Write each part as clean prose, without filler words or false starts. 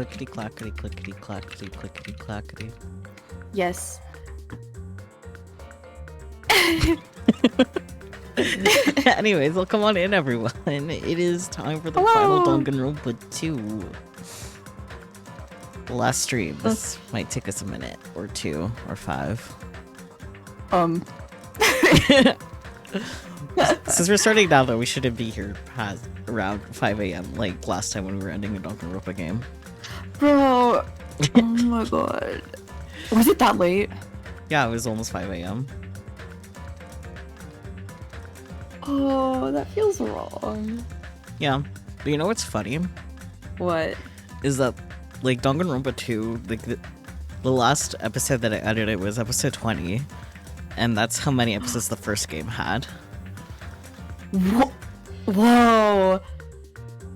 Clickety clackety, clickety clackety, clickety clackety. Yes. Anyways, well, come on in, everyone. It is time for the Hello. final Danganronpa 2. The last stream. This might take us a minute, or 2, or 5. Since we're starting now, though, we shouldn't be here past around 5 a.m. like last time when we were ending a Danganronpa game. Bro. Oh my god. Was it that late? Yeah, it was almost 5 a.m. Oh, that feels wrong. Yeah. But you know what's funny? What? Is that, like, Danganronpa 2, like, the last episode that I edited was episode 20, and that's how many episodes the first game had. Whoa!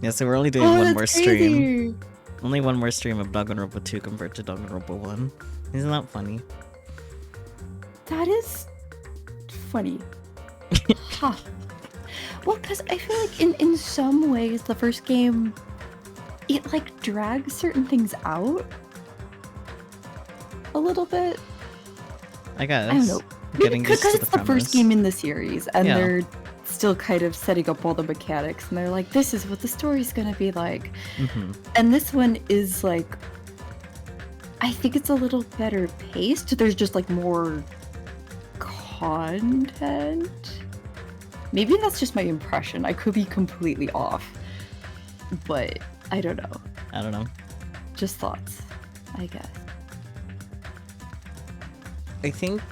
Yeah, so we're only doing one more crazy. stream. Only one more stream of Danganronpa 2 compared to Danganronpa 1. Isn't that funny? That is funny. Huh. Well, because I feel like in some ways the first game, it like drags certain things out a little bit. I guess. I don't know. Getting Because used to it's the first game in the series, and Yeah. they're still kind of setting up all the mechanics, and they're like, this is what the story's gonna be like. Mm-hmm. And this one is like, I think it's a little better paced. There's just like more content. Maybe that's just my impression. I could be completely off, but I don't know. I don't know. Just thoughts, I guess. I think,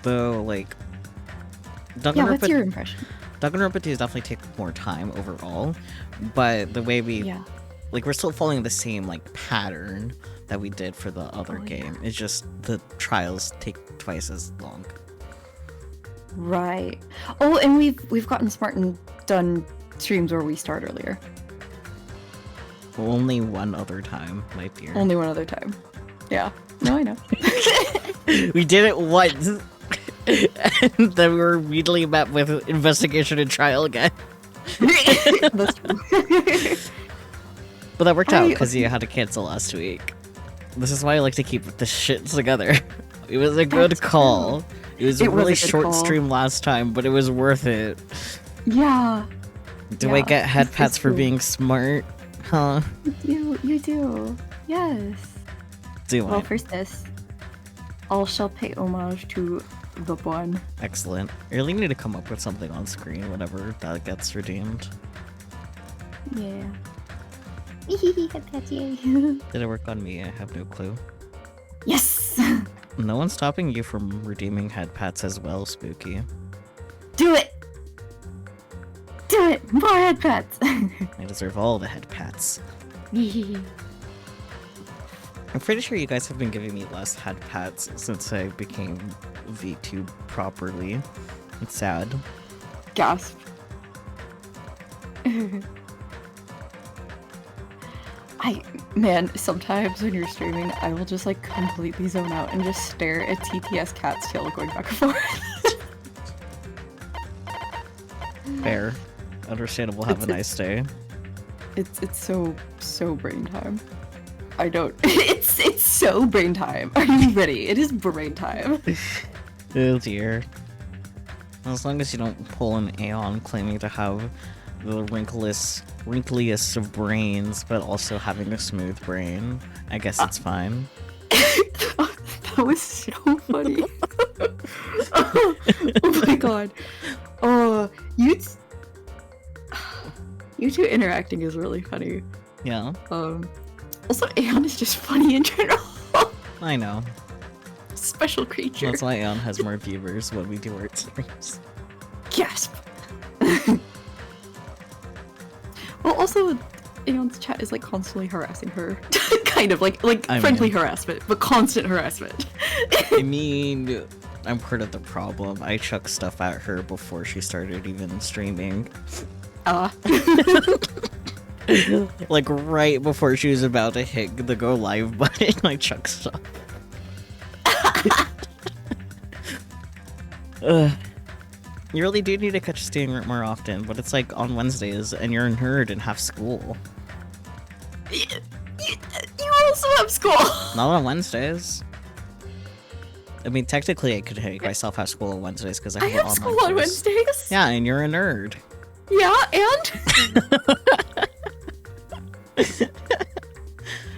though, like, Yeah, what's your impression? Danganronpa 2 is definitely take more time overall, but the way we, Yeah. like, we're still following the same, like, pattern that we did for the other game. It's just the trials take twice as long. Right. Oh, and we've gotten smart and done streams where we start earlier. Only one other time, my dear. Only one other time. Yeah. No, I know. We did it once, and then we were immediately met with investigation and trial again. That's true. But that worked out because you had to cancel last week. This is why I like to keep this shit together. It was a good That's call. true. It was a It was really a good short call. stream last time, but it was worth it. Yeah. Do I Yeah, get head this is pats for true. being smart? Huh? You do. Yes. Do Well, I? first this. All shall pay homage to the one. Excellent. I really need to come up with something on screen whenever that gets redeemed. Yeah. Did it work on me? I have no clue. Yes! No one's stopping you from redeeming head pats as well, Spooky. Do it! Do it! More head pats! I deserve all the head pats. I'm pretty sure you guys have been giving me less head pats since I became V2 properly. It's sad. Gasp. Man, sometimes when you're streaming, I will just like completely zone out and just stare at TTS Cat's tail going back and forth. Fair. Understandable. Have a nice day. It's so brain time. I don't. It's so brain time. Are you ready? It is brain time. Oh dear. As long as you don't pull an Aeon claiming to have the wrinkliest of brains, but also having a smooth brain, I guess it's fine. That was so funny. Oh my god. Oh, you two interacting is really funny. Yeah, Also, Aeon is just funny in general. I know. Special creature. That's why Aeon has more viewers when we do our streams. Gasp. Well, also, Aeon's chat is like constantly harassing her. Kind of like I friendly mean- harassment, but constant harassment. I mean, I'm part of the problem. I chucked stuff at her before she started even streaming. Like, right before she was about to hit the go live button, I chucked stuff. Ugh. You really do need to catch staying more often, but it's like on Wednesdays, and you're a nerd and have school. You also have school. Not on Wednesdays. I mean, technically, I could make myself have school on Wednesdays because I I have have an school online on course. Wednesdays. Yeah, and you're a nerd. Yeah, and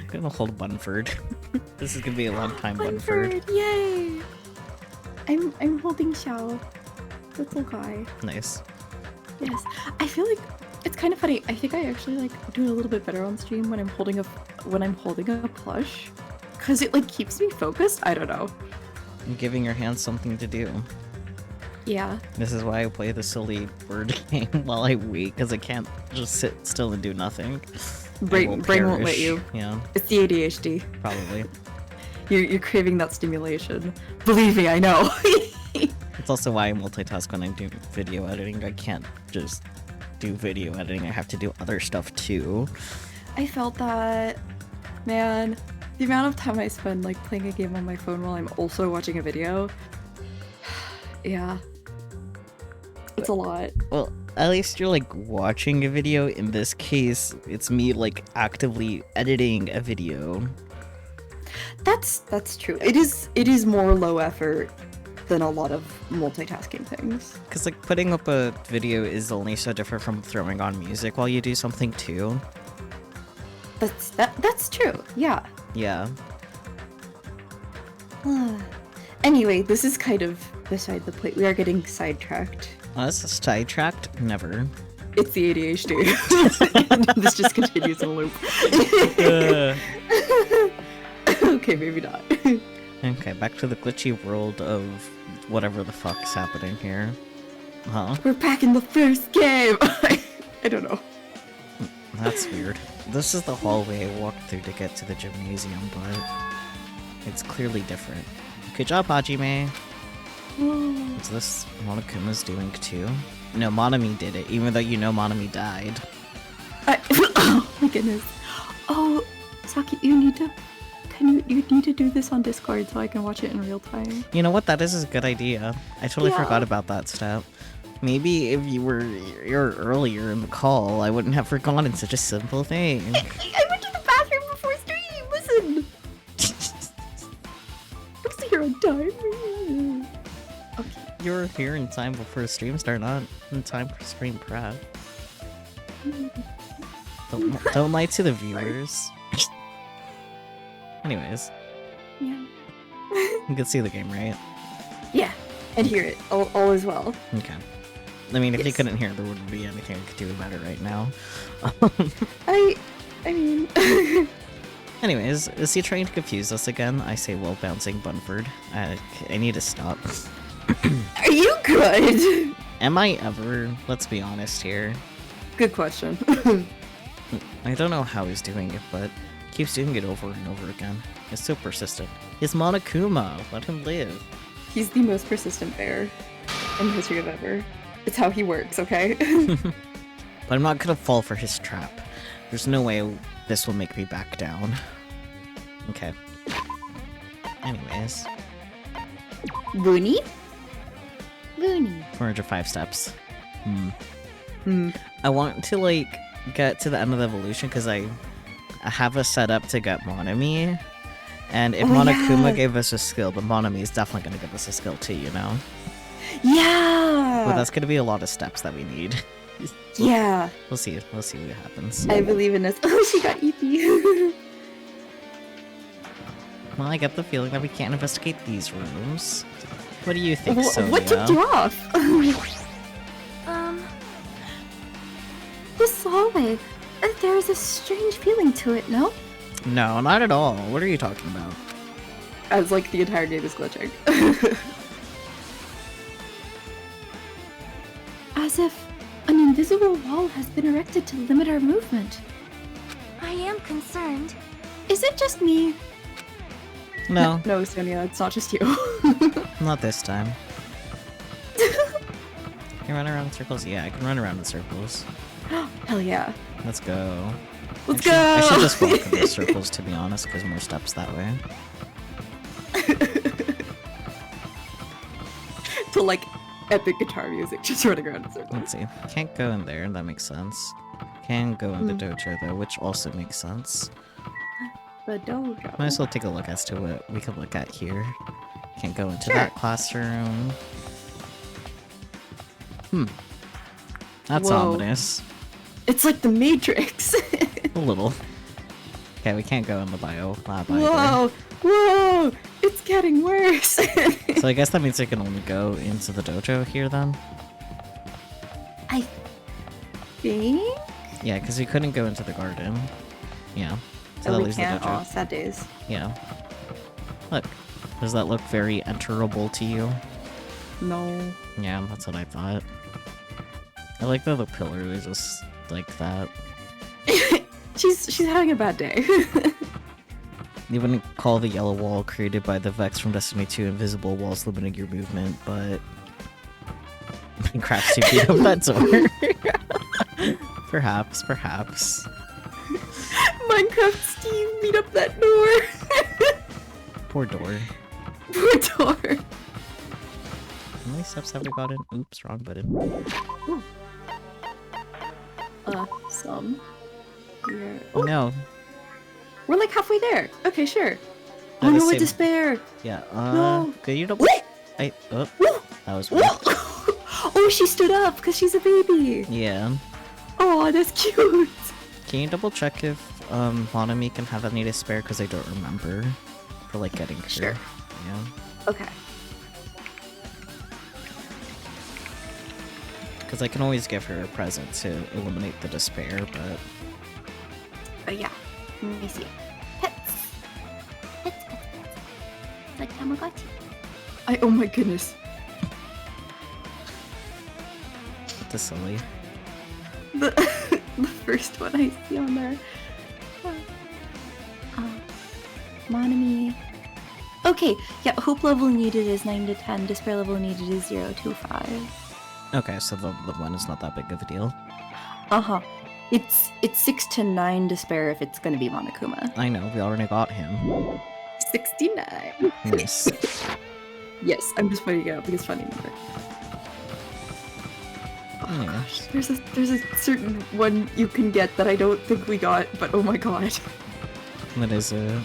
Gonna hold Bunford. This is gonna be a long time, Bunford. Yay! I'm holding Xiao. Little guy. Nice. Yes. I feel like it's kind of funny. I think I actually like do a little bit better on stream when I'm holding a plush, because it like keeps me focused. I don't know. I'm giving your hands something to do. Yeah. This is why I play the silly bird game while I wait, because I can't just sit still and do nothing. Brain won't let perish. you. Yeah, It's the ADHD. probably. You're craving that stimulation. Believe me, I know. It's also why I multitask when I'm doing video editing. I can't just do video editing. I have to do other stuff too. I felt that, man. The amount of time I spend like playing a game on my phone while I'm also watching a video. Yeah. It's a lot. Well, at least you're like watching a video. In this case, it's me like actively editing a video. That's true. It is more low effort than a lot of multitasking things. Because like putting up a video is only so different from throwing on music while you do something too. That's true. Yeah. Yeah. Anyway, this is kind of beside the point. We are getting sidetracked. This is sidetracked? Never. It's the ADHD. This just continues in a loop. Okay, maybe not. Okay, back to the glitchy world of whatever the fuck's happening here. Huh? We're back in the first game! I don't know. That's weird. This is the hallway I walked through to get to the gymnasium, but it's clearly different. Good job, Hajime! Is this Monokuma's doing too? No, Monami did it, even though you know Monami died. Oh my goodness. Oh, Saki, you need to do this on Discord so I can watch it in real time. You know what? That is a good idea. I totally Yeah. forgot about that step. Maybe if you were here earlier in the call, I wouldn't have forgotten such a simple thing. I went to the bathroom before stream! Listen! I'm here on time. Okay. You were here in time before stream start, not in time for stream prep. Don't lie to the viewers. Anyways, Yeah. you can see the game, right? Yeah. And hear it. All is well. Okay. I mean, if you Yes. couldn't hear, there wouldn't be anything I could do about it right now. I mean... Anyways, is he trying to confuse us again? I say while bouncing Bunford. I need to stop. Are you good? Am I ever? Let's be honest here. Good question. I don't know how he's doing it, but keeps doing it over and over again. It's so persistent. He's Monokuma. Let him live. He's the most persistent bear in the history of ever. It's how he works, okay? But I'm not gonna fall for his trap. There's no way this will make me back down. Okay. Anyways. Looney? Looney. 405 steps. Hmm. I want to, like, get to the end of the evolution because I have a setup to get Monami. And if Oh, Monokuma yeah. gave us a skill, but Monami is definitely going to give us a skill too, you know? Yeah! But that's going to be a lot of steps that we need. Yeah. We'll see. We'll see what happens. I believe in us. Oh, she got EP. Well, I get the feeling that we can't investigate these rooms. What do you think, Sonia? What tipped you off? This hallway. There's a strange feeling to it, no? No, not at all. What are you talking about? As like the entire game is glitching. As if an invisible wall has been erected to limit our movement. I am concerned. Is it just me? No, No, Sonia, it's not just you. not this time. Can you run around in circles? Yeah, I can run around in circles. Hell yeah. Let's go. Let's I should go! just walk in the circles, to be honest, because more steps that way. To like epic guitar music, just running around in circles. Let's see. Can't go in there, that makes sense. Can go in the dojo, though, which also makes sense. the dojo. Might as well take a look as to what we could look at here. Can't go into Sure. that classroom. That's Whoa. ominous. It's like the Matrix. A little. Okay, we can't go in the bio lab either. Whoa, whoa, it's getting worse. So I guess that means I can only go into the dojo here then? I think? Yeah, because we couldn't go into the garden. Yeah. So that Oh, we leaves can't. the dojo. Oh, sad days. Yeah. Look. Does that look very enterable to you? No. Yeah, that's what I thought. I like that the pillar is just like that. She's having a bad day. You wouldn't call the yellow wall created by the Vex from Destiny 2 invisible walls limiting your movement, but Minecraft's to beat up that door. Perhaps. Minecraft Steve beat up that door. Poor door. Poor door. How many steps have we gotten? Oops, wrong button. Ooh. Some. We're... Oh no. We're like halfway there. Okay, sure. Oh, Oh the no, same- it's Despair. Yeah, No. could you double? Oh, that was weird. Oh, she stood up because she's a baby. Yeah. Oh, that's cute. Can you double check if Monami can have any to spare? Because I don't remember for like getting her. Sure. Yeah. Okay. Because I can always give her a present to eliminate the despair, but Yeah. Let me see. Pets. Pets. Like Tamagotchi. Oh my goodness. it's silly. The, the first one I see on there. Monami. Okay, yeah, hope level needed is 9 to 10, despair level needed is 0 to 5. Okay, so the one is not that big of a deal. Uh-huh. It's 6 to 9 despair if it's gonna be Monokuma. I know, we already got him. 69. Nice. Yes, I'm just pointing it out because funny number. Oh Yeah. gosh, there's a certain one you can get that I don't think we got, but oh my god. That is a...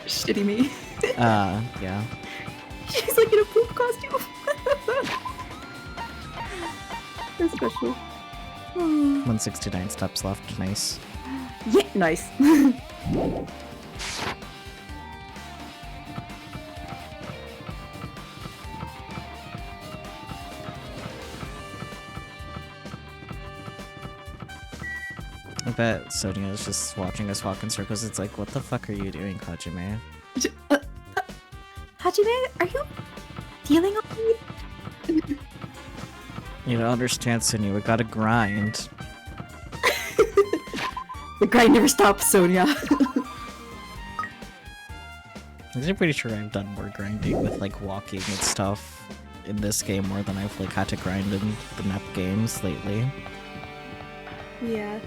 Shitty me. yeah. She's like in a poop costume. That's special. Oh. 169 steps left, nice. Yeah, nice. I bet Sonia is just watching us walk in circles. It's like, what the fuck are you doing, Hajime? Hajime, are you dealing on me? You don't understand, Sonia. We gotta grind. The grind never stops, Sonia. I'm pretty sure I've done more grinding with like walking and stuff in this game more than I've like had to grind in the NEP games lately. Yeah.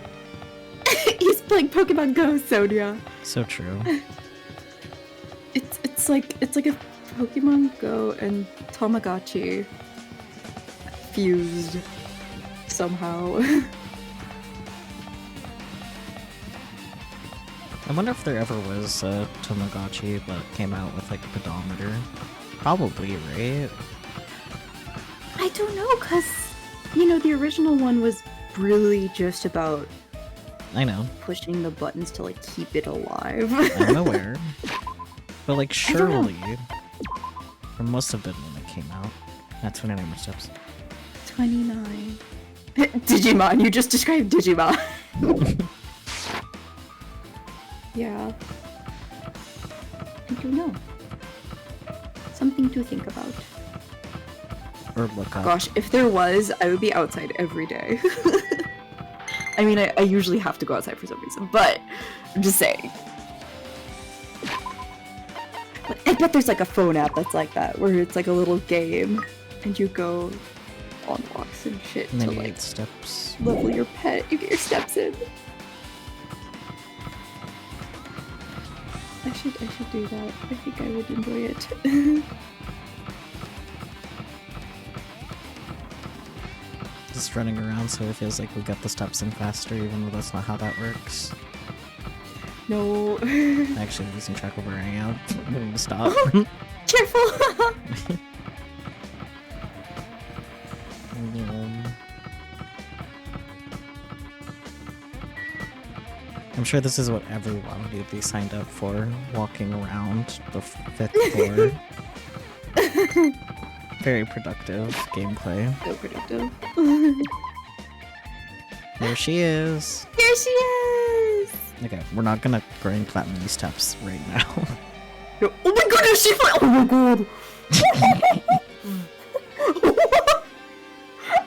He's playing Pokemon Go, Sonia. So true. It's like a Pokemon Go and Tamagotchi fused somehow. I wonder if there ever was a Tamagotchi that came out with like a pedometer. Probably, right? I don't know, cause the original one was really just about I know. pushing the buttons to like keep it alive. I'm aware. But like I don't know. surely there must have been when it came out. That's 29 more steps. 29. Digimon, you just described Digimon. Yeah. I don't know. Something to think about. Or look up. Gosh, if there was, I would be outside every day. I mean, I usually have to go outside for some reason, but I'm just saying. But I bet there's like a phone app that's like that, where it's like a little game, and you go on walks and shit And to then you like get steps. level your pet. You get your steps in. I should do that. I think I would enjoy it. Just running around so it feels like we got the steps in faster, even though that's not how that works. No. Actually, I'm losing track of where I am. I'm going to stop. Careful! I'm sure this is what everyone would be signed up for, walking around the 5th floor. Very productive gameplay. So productive. There she is. Here she is! Okay, we're not gonna grind that many steps right now. Oh my goodness, she fly! Oh my god!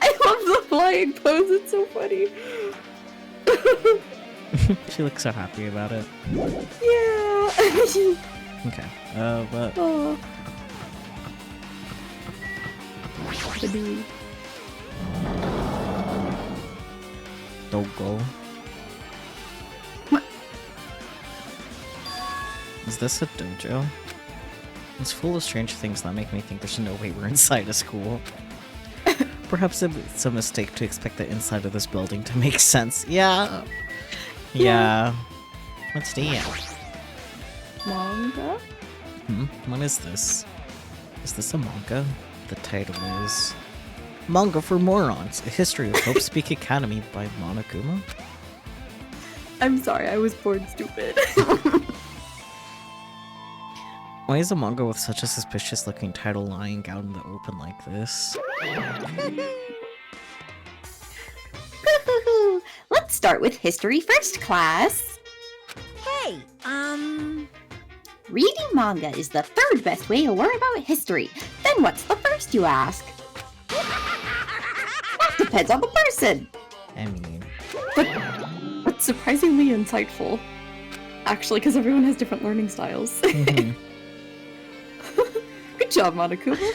I love the flying pose, it's so funny. She looks so happy about it. Yeah! Okay, but... Oh. The bee. Don't go. Is this a dojo? It's full of strange things that make me think there's no way we're inside a school. Perhaps it's a mistake to expect the inside of this building to make sense. Yeah. Yeah. What's the Manga? What is this? Is this a manga? The title is Manga for Morons, A History of Hope Speak Academy by Monokuma. I'm sorry, I was born stupid. Why is a manga with such a suspicious looking title lying out in the open like this? Let's start with history first, class. Hey, Reading manga is the third best way to learn about history. Then what's the first, you ask? That depends on the person. I mean... But surprisingly insightful. Actually, because everyone has different learning styles. Good job, Monokuma.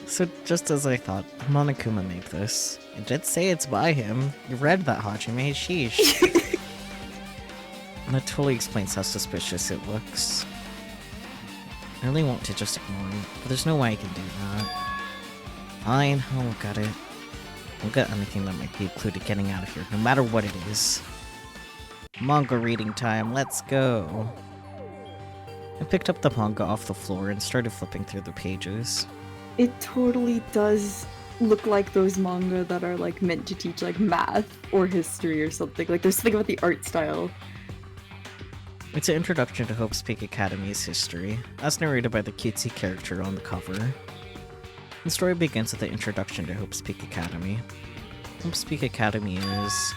So, just as I thought, Monokuma made this. It did say it's by him. You read that, Hajime. Sheesh. That totally explains how suspicious it looks. I really want to just ignore it, but there's no way I can do that. Fine, I'll look at it. I'll get anything that might be a clue to getting out of here, no matter what it is. Manga reading time, let's go! I picked up the manga off the floor and started flipping through the pages. It totally does look like those manga that are like meant to teach like math or history or something. Like there's something about the art style. It's an introduction to Hope's Peak Academy's history, as narrated by the cutesy character on the cover. The story begins with the introduction to Hope's Peak Academy. Hope's Peak Academy is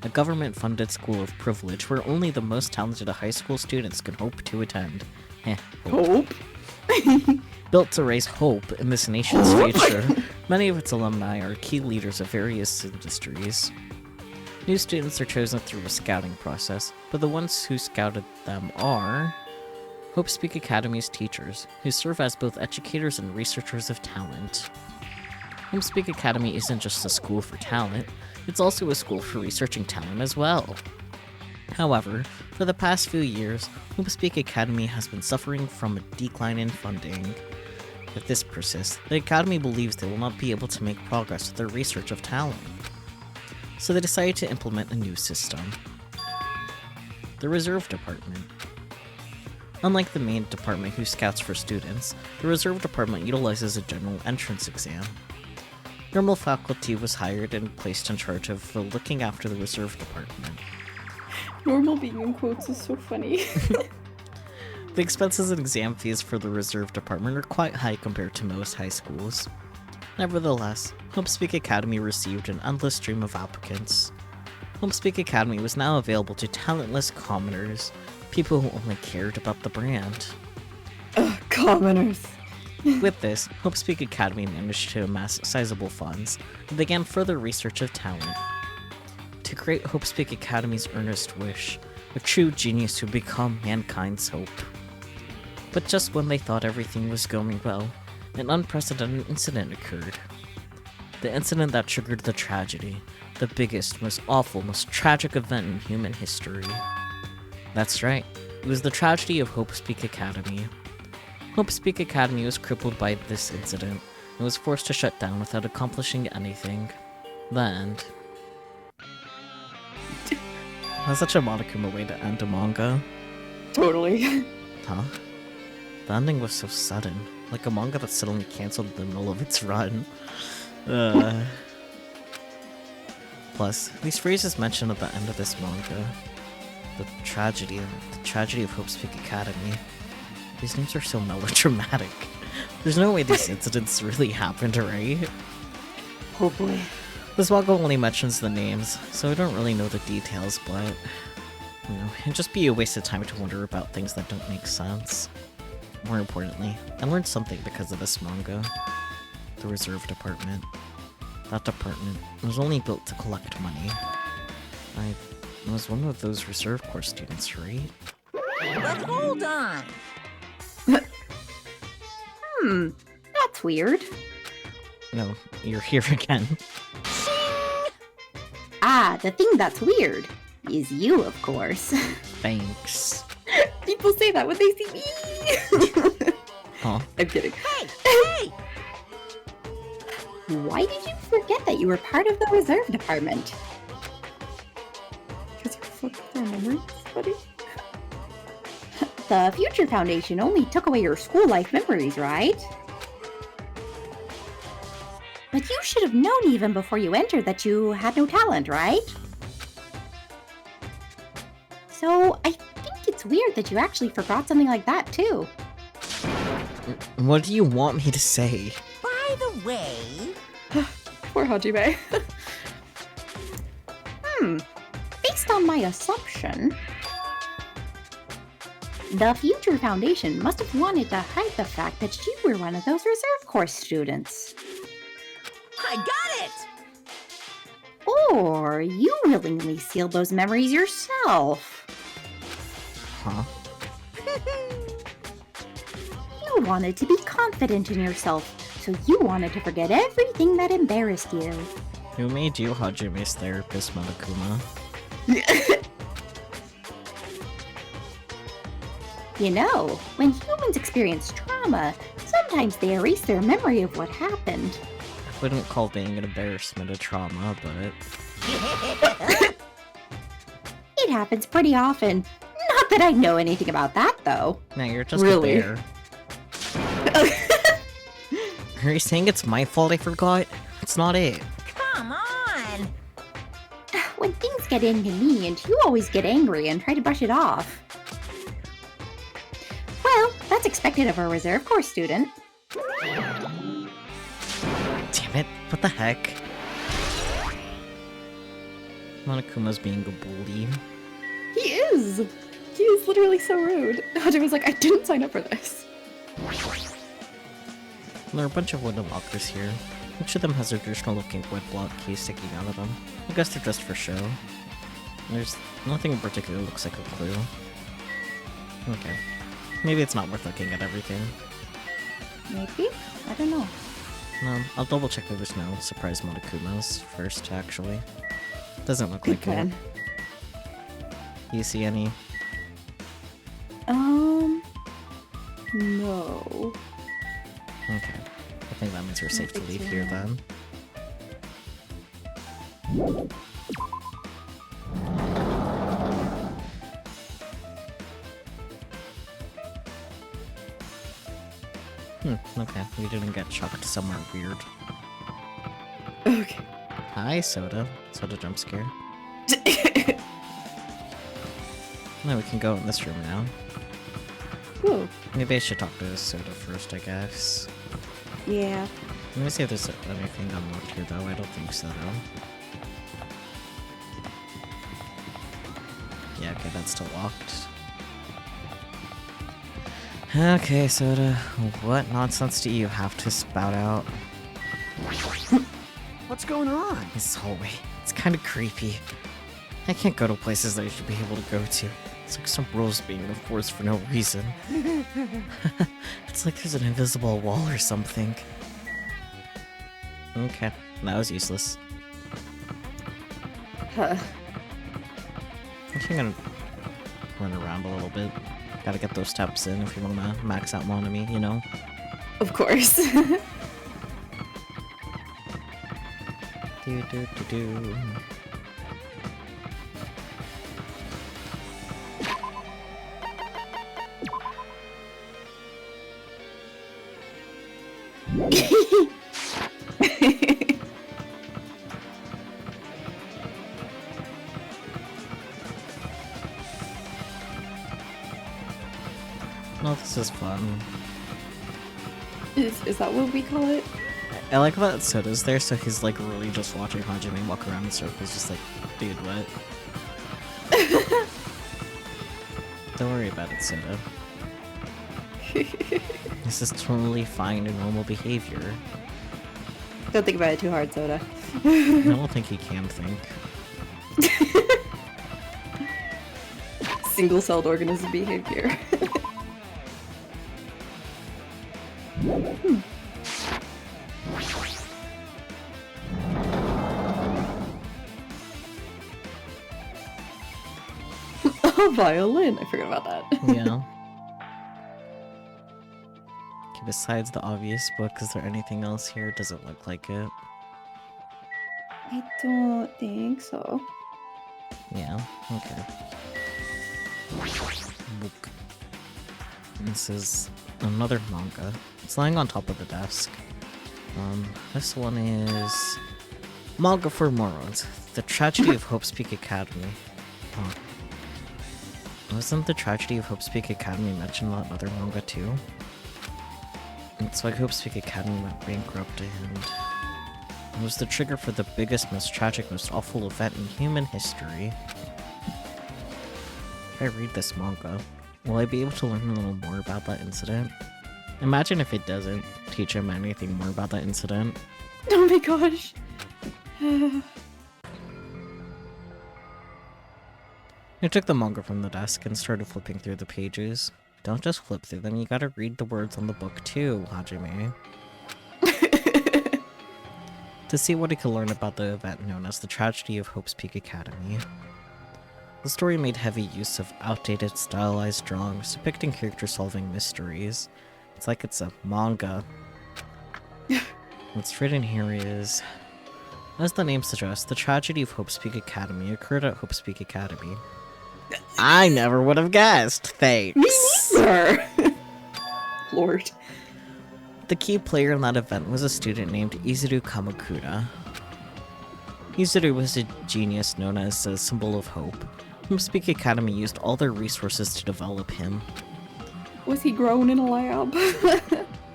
a government-funded school of privilege where only the most talented high school students can hope to attend. Hope? Built to raise hope in this nation's future, many of its alumni are key leaders of various industries. New students are chosen through a scouting process, but the ones who scouted them are Hope Speak Academy's teachers, who serve as both educators and researchers of talent. Hope Speak Academy isn't just a school for talent, it's also a school for researching talent as well. However, for the past few years, Hope Speak Academy has been suffering from a decline in funding. If this persists, the Academy believes they will not be able to make progress with their research of talent. So they decided to implement a new system. The Reserve Department. Unlike the main department who scouts for students, the Reserve Department utilizes a general entrance exam. Normal faculty was hired and placed in charge of looking after the Reserve Department. Normal being in quotes is so funny. The expenses and exam fees for the Reserve Department are quite high compared to most high schools. Nevertheless, Hope Speak Academy received an endless stream of applicants. Hope Speak Academy was now available to talentless commoners, people who only cared about the brand. Ugh, commoners. With this, Hope Speak Academy managed to amass sizable funds and began further research of talent. To create Hope Speak Academy's earnest wish, a true genius who would become mankind's hope. But just when they thought everything was going well, an unprecedented incident occurred. The incident that triggered the tragedy, the biggest, most awful, most tragic event in human history. That's right, it was the tragedy of Hope Speak Academy. Hope Speak Academy was crippled by this incident and was forced to shut down without accomplishing anything. The end. That's such a Monokuma way to end a manga. Totally. Huh? The ending was so sudden. Like a manga that suddenly canceled in the middle of its run. Plus, these phrases mentioned at the end of this manga. The tragedy of Hope's Peak Academy. These names are so melodramatic. There's no way these incidents really happened, right? Hopefully. This manga only mentions the names, so I don't really know the details, but you know, it'd just be a waste of time to wonder about things that don't make sense. More importantly, I learned something because of this manga. The reserve department. That department was only built to collect money. I was one of those reserve corps students, right? But hold on. That's weird. No, you're here again. Ah, the thing that's weird is you, of course. Thanks. People say that when they see me. Huh? I'm kidding. Hey, hey! Why did you forget that you were part of the reserve department? Because you fucked their memories, buddy. The Future Foundation only took away your school life memories, right? But you should have known even before you entered that you had no talent, right? So I think it's weird that you actually forgot something like that, too. What do you want me to say? By the way, Poor Hajime. Based on my assumption, the Future Foundation must have wanted to hide the fact that you were one of those reserve corps students. I got it! Or you willingly sealed those memories yourself. Huh? You wanted to be confident in yourself, so you wanted to forget everything that embarrassed you. Who made you Hajime's therapist, Monokuma? You know, when humans experience trauma, sometimes they erase their memory of what happened. I wouldn't call being an embarrassment a trauma, but... It happens pretty often. Not that I know anything about that, though. Nah, you're just Really? a bear. Are you saying it's my fault I forgot? It's not it. Come on! When things get inconvenient, you always get angry and try to brush it off. Well, that's expected of a reserve corps student. Damn it, what the heck? Monokuma's being a bully. He is! He is literally so rude. Haji was like, I didn't sign up for this. There are a bunch of wooden lockers here. Each of them has a traditional looking wood block key sticking out of them. I guess they're just for show. There's nothing in particular that looks like a clue. Okay. Maybe it's not worth looking at everything. Maybe? I don't know. No, I'll double check that there's no surprise Monokumas first, actually. Doesn't look Good like plan. it. Do you see any? No. Okay. I think that means we're safe to leave here then. Okay. We didn't get chucked somewhere weird. Okay. Hi, Soda. Soda jump scare. No, we can go in this room now. Ooh. Maybe I should talk to Soda first, I guess. Yeah. Let me see if there's anything unlocked here, though. I don't think so, though. Yeah, okay, that's still locked. Okay, Soda. What nonsense do you have to spout out? What's going on? This hallway. It's kind of creepy. I can't go to places that I should be able to go to. It's like some rules being enforced for no reason. It's like there's an invisible wall or something. Okay, that was useless. Huh. I think I'm gonna run around a little bit. Gotta get those steps in if you wanna max out Monami, you know? Of course. Do do do do. No, this is fun. Is that what we call it? I like that Soda's there, so he's like really just watching Hajime walk around in circles, just like, dude, what? Don't worry about it, Soda. This is totally fine and normal behavior. Don't think about it too hard, Soda. I don't think he can think. Single-celled organism behavior. Oh, violin! I forgot about that. Yeah. Okay, besides the obvious book, is there anything else here? Does it look like it? I don't think so. Yeah, okay. Book. This is another manga. It's lying on top of the desk. This one is Manga for Morons, The Tragedy of Hope's Peak Academy. Oh. Wasn't The Tragedy of Hope's Peak Academy mentioned in that other manga too? It's like Hope's Peak Academy went bankrupt and it was the trigger for the biggest, most tragic, most awful event in human history. If I read this manga, will I be able to learn a little more about that incident? Imagine if it doesn't teach him anything more about that incident. Oh my gosh. I took the manga from the desk and started flipping through the pages. Don't just flip through them, you gotta read the words on the book too, Hajime. To see what he could learn about the event known as the Tragedy of Hope's Peak Academy. The story made heavy use of outdated, stylized drawings depicting characters solving mysteries. It's like it's a manga. What's written here is, as the name suggests, the tragedy of Hope's Peak Academy occurred at Hope's Peak Academy. I never would have guessed, thanks! Me neither! Lord. The key player in that event was a student named Izuru Kamakura. Izuru was a genius known as a symbol of hope. Hope's Peak Academy used all their resources to develop him. Was he grown in a lab?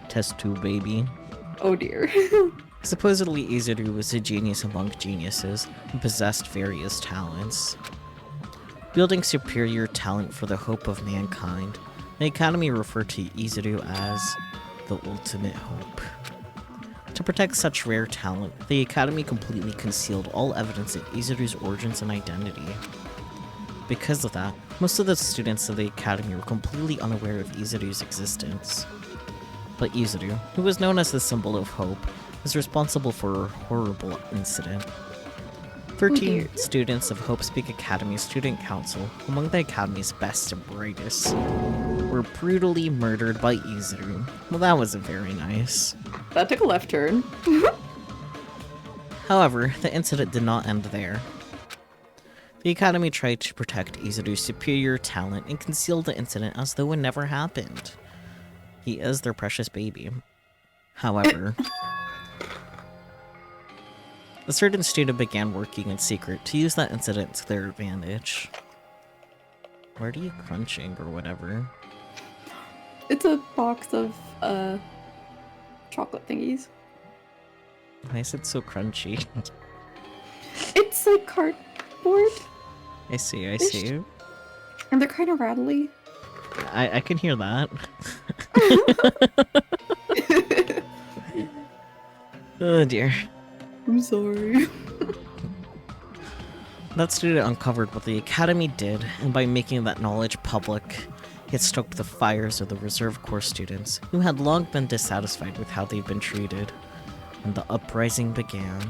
Test tube, baby. Oh dear. Supposedly, Izuru was a genius among geniuses and possessed various talents. Wielding superior talent for the hope of mankind, the Academy referred to Izuru as the ultimate hope. To protect such rare talent, the Academy completely concealed all evidence of Izuru's origins and identity. Because of that, most of the students of the Academy were completely unaware of Izuru's existence. But Izuru, who was known as the symbol of hope, was responsible for a horrible incident. 13 students of Hope's Peak Academy Student Council, among the Academy's best and brightest, were brutally murdered by Izuru. Well, that wasn't very nice. That took a left turn. However, the incident did not end there. The Academy tried to protect Izuru's superior talent and conceal the incident as though it never happened. He is their precious baby. However, a certain student began working in secret to use that incident to their advantage. Where are you crunching or whatever? It's a box of, chocolate thingies. Why is it so crunchy? It's like cardboard. I see. And they're kind of rattly. I can hear that. Oh dear. I'm sorry. That student uncovered what the Academy did, and by making that knowledge public, it stoked the fires of the Reserve Corps students, who had long been dissatisfied with how they'd been treated, and the uprising began.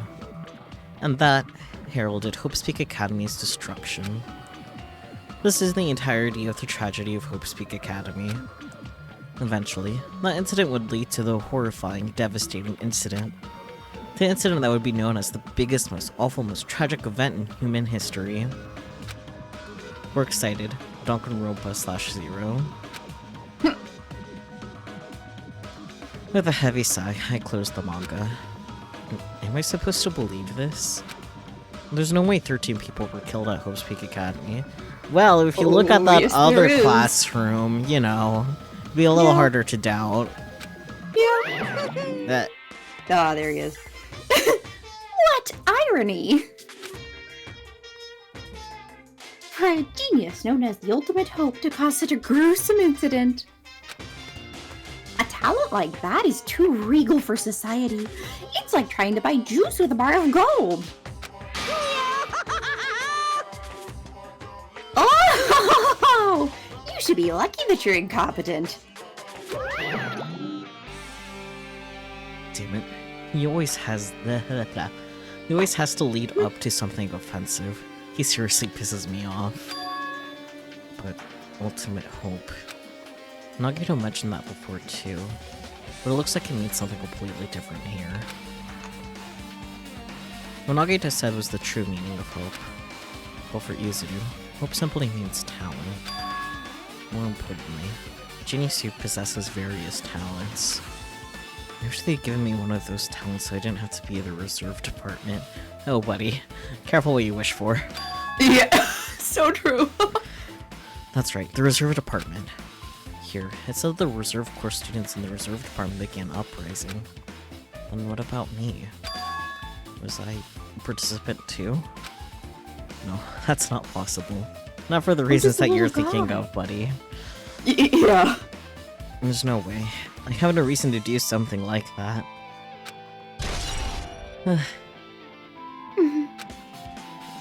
And that heralded Hope's Peak Academy's destruction. This is the entirety of the tragedy of Hope's Peak Academy. Eventually, that incident would lead to the horrifying, devastating incident. The incident that would be known as the biggest, most awful, most tragic event in human history. We're excited. Danganronpa /0. With a heavy sigh, I closed the manga. Am I supposed to believe this? There's no way 13 people were killed at Hope's Peak Academy. Well, if you look at that yes, other there is. classroom, you know, it'd be a little Yeah. harder to doubt. Yeah. Ah, there he is. What irony! For a genius known as the ultimate hope to cause such a gruesome incident. A talent like that is too regal for society. It's like trying to buy juice with a bar of gold. Oh! You should be lucky that you're incompetent. Damn it. He always has He always has to lead up to something offensive. He seriously pisses me off. But ultimate hope. Nagito mentioned that before too. But it looks like it means something completely different here. What Nagito said was the true meaning of hope. Well, for Izuru, hope simply means talent. More importantly, Geniusu possesses various talents. I wish they'd given me one of those talents so I didn't have to be in the reserve department. Oh, buddy. Careful what you wish for. Yeah, so true. That's right, the reserve department. Here, it said the reserve corps students in the reserve department began uprising. And what about me? Was I a participant too? No, that's not possible. Not for the reasons that you're thinking of, buddy. Yeah. There's no way. I have no reason to do something like that.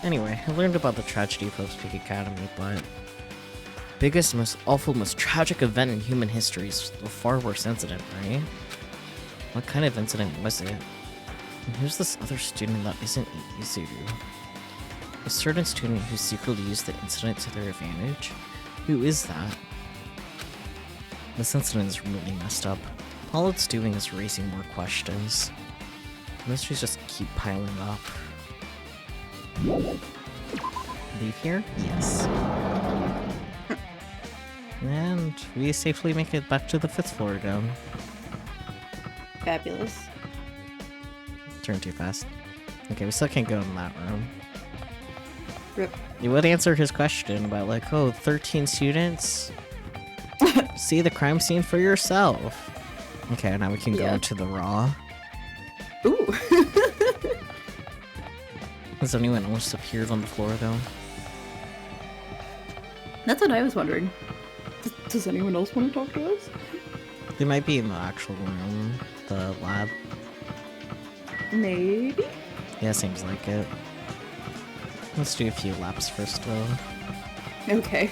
Anyway, I learned about the tragedy of Hope's Peak Academy, but... biggest, most awful, most tragic event in human history is a far worse incident, right? What kind of incident was it? And who's this other student that isn't Izuru? A certain student who secretly used the incident to their advantage? Who is that? This incident is really messed up. All it's doing is raising more questions. Mysteries just keep piling up. Leave here? Yes. And we safely make it back to the 5th floor again. Fabulous. Turn too fast. Okay, we still can't go in that room. Rip. You would answer his question about like, oh, 13 students? See the crime scene for yourself. Okay, now we can go Yeah. into the raw. Ooh. Has anyone else appeared on the floor though? That's what I was wondering. Does anyone else want to talk to us? They might be in the actual room, the lab. Maybe? Yeah, seems like it. Let's do a few laps first though. Okay.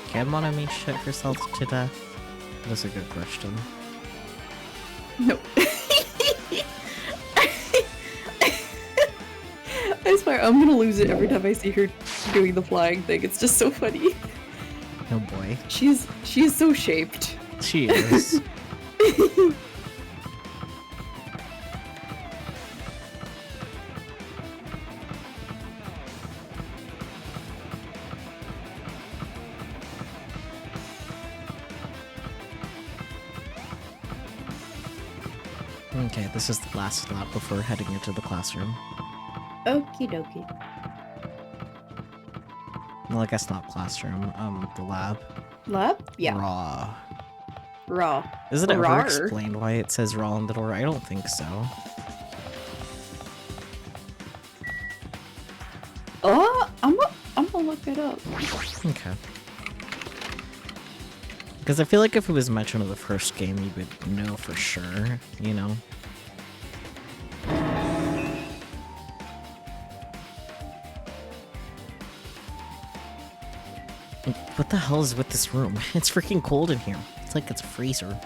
Can Monami shit herself to death? That's a good question. No. I swear, I'm gonna lose it every time I see her doing the flying thing. It's just so funny. Oh boy. She is so shaped. She is. Okay, this is the last lap before heading into the classroom. Okie dokie. Well, I guess not classroom, the lab. Lab? Yeah. Raw. Raw. Is it ever Rar. explained why it says raw on the door? I don't think so. Oh, I'm gonna look it up. Okay. Because I feel like if it was mentioned in the first game, you would know for sure, you know? What the hell is with this room? It's freaking cold in here. It's like it's a freezer.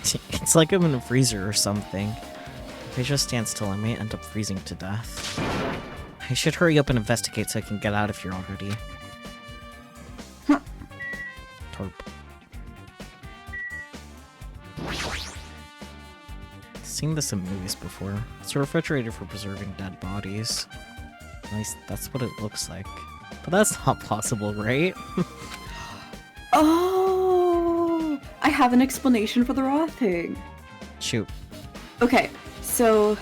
It's like I'm in a freezer or something. If I just stand still, I may end up freezing to death. I should hurry up and investigate so I can get out of here already. Torp. Seen this in movies before. It's a refrigerator for preserving dead bodies. At least that's what it looks like. But that's not possible, right? Oh, I have an explanation for the raw thing. Shoot. Okay, so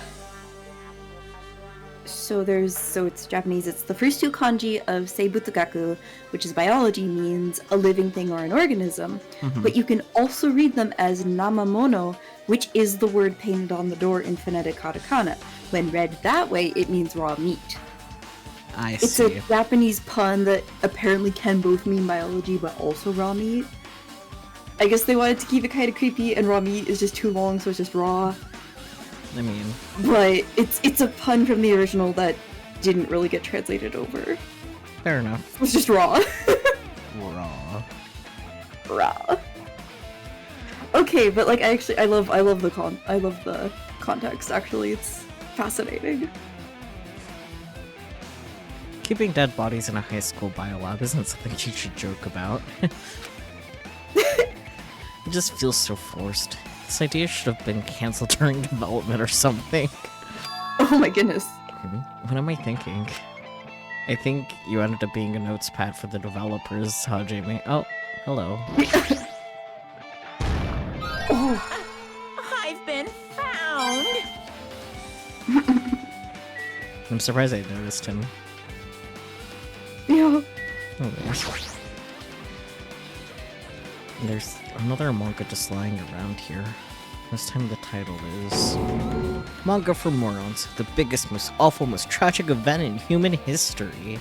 it's Japanese. It's the first two kanji of seibutsugaku, which is biology, means a living thing or an organism. But you can also read them as namamono, which is the word painted on the door in phonetic katakana. When read that way, it means raw meat. I It's see. a Japanese pun that apparently can both mean biology but also raw meat. I guess they wanted to keep it kind of creepy, and raw meat is just too long, so it's just raw. I mean, But it's a pun from the original that didn't really get translated over. fair enough. It's just raw. Raw. Raw. Okay, but like I love the context. Actually, it's fascinating. Keeping dead bodies in a high school biolab isn't something you should joke about. It just feels so forced. This idea should have been cancelled during development or something. Oh my goodness. What am I thinking? I think you ended up being a notes pad for the developers, huh, Jamie? Oh, hello. Oh, I've been found. I'm surprised I noticed him. yeah. Oh, there's another manga just lying around here. This time the title is Manga for Morons, the biggest, most awful, most tragic event in human history.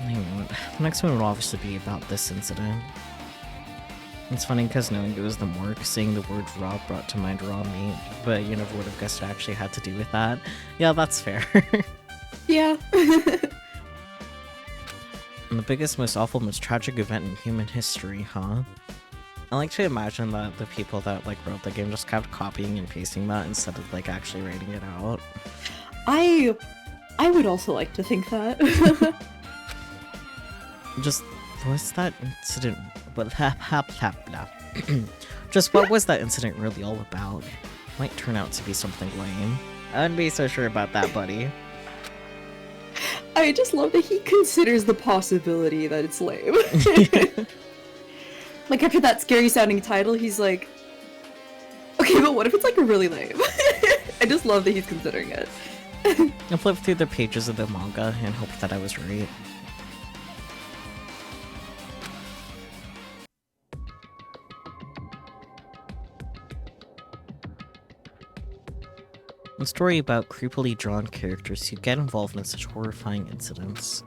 Anyway, the next one would obviously be about this incident. It's funny because knowing it was the morgue, seeing the word raw brought to mind raw meat, but you never would have guessed it actually had to do with that. Yeah, that's fair. Yeah. And the biggest, most awful, most tragic event in human history, huh? I like to imagine that the people that like wrote the game just kept copying and pasting that instead of like actually writing it out. I would also like to think that. Just what's that incident? What Just what was that incident really all about? Might turn out to be something lame. I wouldn't be so sure about that, buddy. I just love that he considers the possibility that it's lame. Like after that scary sounding title, he's like, okay, but what if it's like really lame? I just love that he's considering it. I flipped through the pages of the manga and hoped that I was right. A story about creepily drawn characters who get involved in such horrifying incidents.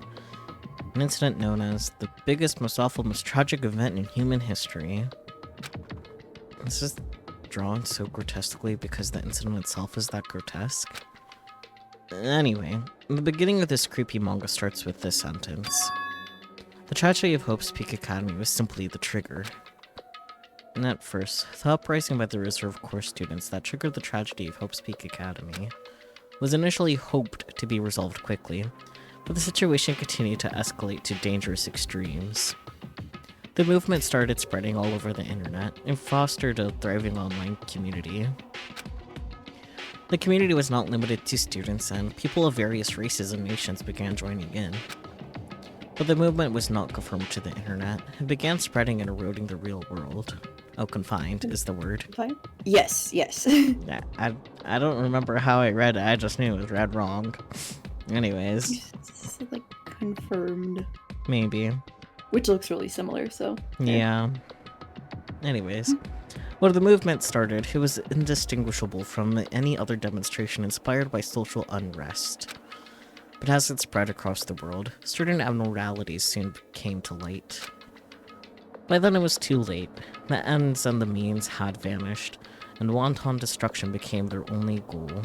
An incident known as the biggest, most awful, most tragic event in human history. This is drawn so grotesquely because the incident itself is that grotesque. Anyway, the beginning of this creepy manga starts with this sentence. The tragedy of Hope's Peak Academy was simply the trigger. And at first, the uprising by the Reserve Corps students that triggered the tragedy of Hope's Peak Academy was initially hoped to be resolved quickly, but the situation continued to escalate to dangerous extremes. The movement started spreading all over the internet and fostered a thriving online community. The community was not limited to students, and people of various races and nations began joining in. But the movement was not confined to the internet and began spreading and eroding the real world. Oh, confined is the word. Fine. Yes, yes. Yeah, I don't remember how I read it, I just knew it was read wrong. Anyways, It's like confirmed, maybe. which looks really similar. So Yeah. Anyways, when the movement started, it was indistinguishable from any other demonstration inspired by social unrest. But as it spread across the world, certain abnormalities soon came to light. By then it was too late. The ends and the means had vanished, and wanton destruction became their only goal.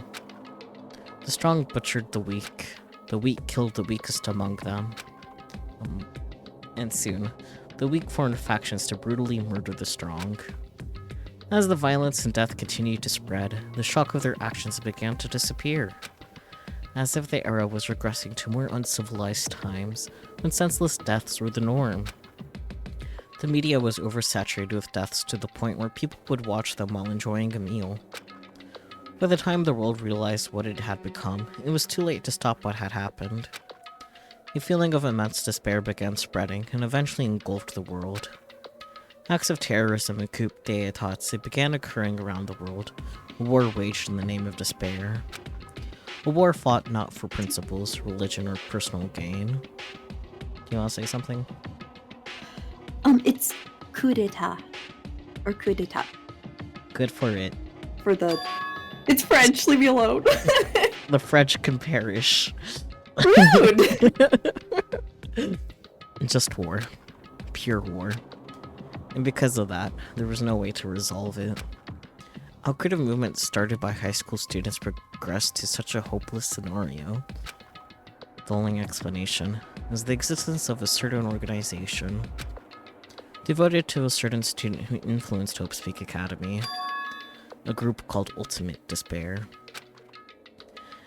The strong butchered the weak killed the weakest among them. And soon, the weak formed factions to brutally murder the strong. As the violence and death continued to spread, the shock of their actions began to disappear. As if the era was regressing to more uncivilized times, when senseless deaths were the norm. The media was oversaturated with deaths to the point where people would watch them while enjoying a meal. By the time the world realized what it had become, it was too late to stop what had happened. A feeling of immense despair began spreading and eventually engulfed the world. Acts of terrorism and coup d'états began occurring around the world, a war waged in the name of despair. A war fought not for principles, religion, or personal gain. You want to say something? It's coup d'état. Or coup d'état. Good for it. For the... It's French, leave me alone. The French can perish. Rude! Just war. Pure war. And because of that, there was no way to resolve it. How could a movement started by high school students progress to such a hopeless scenario? The only explanation is the existence of a certain organization devoted to a certain student who influenced Hope Speak Academy, a group called Ultimate Despair.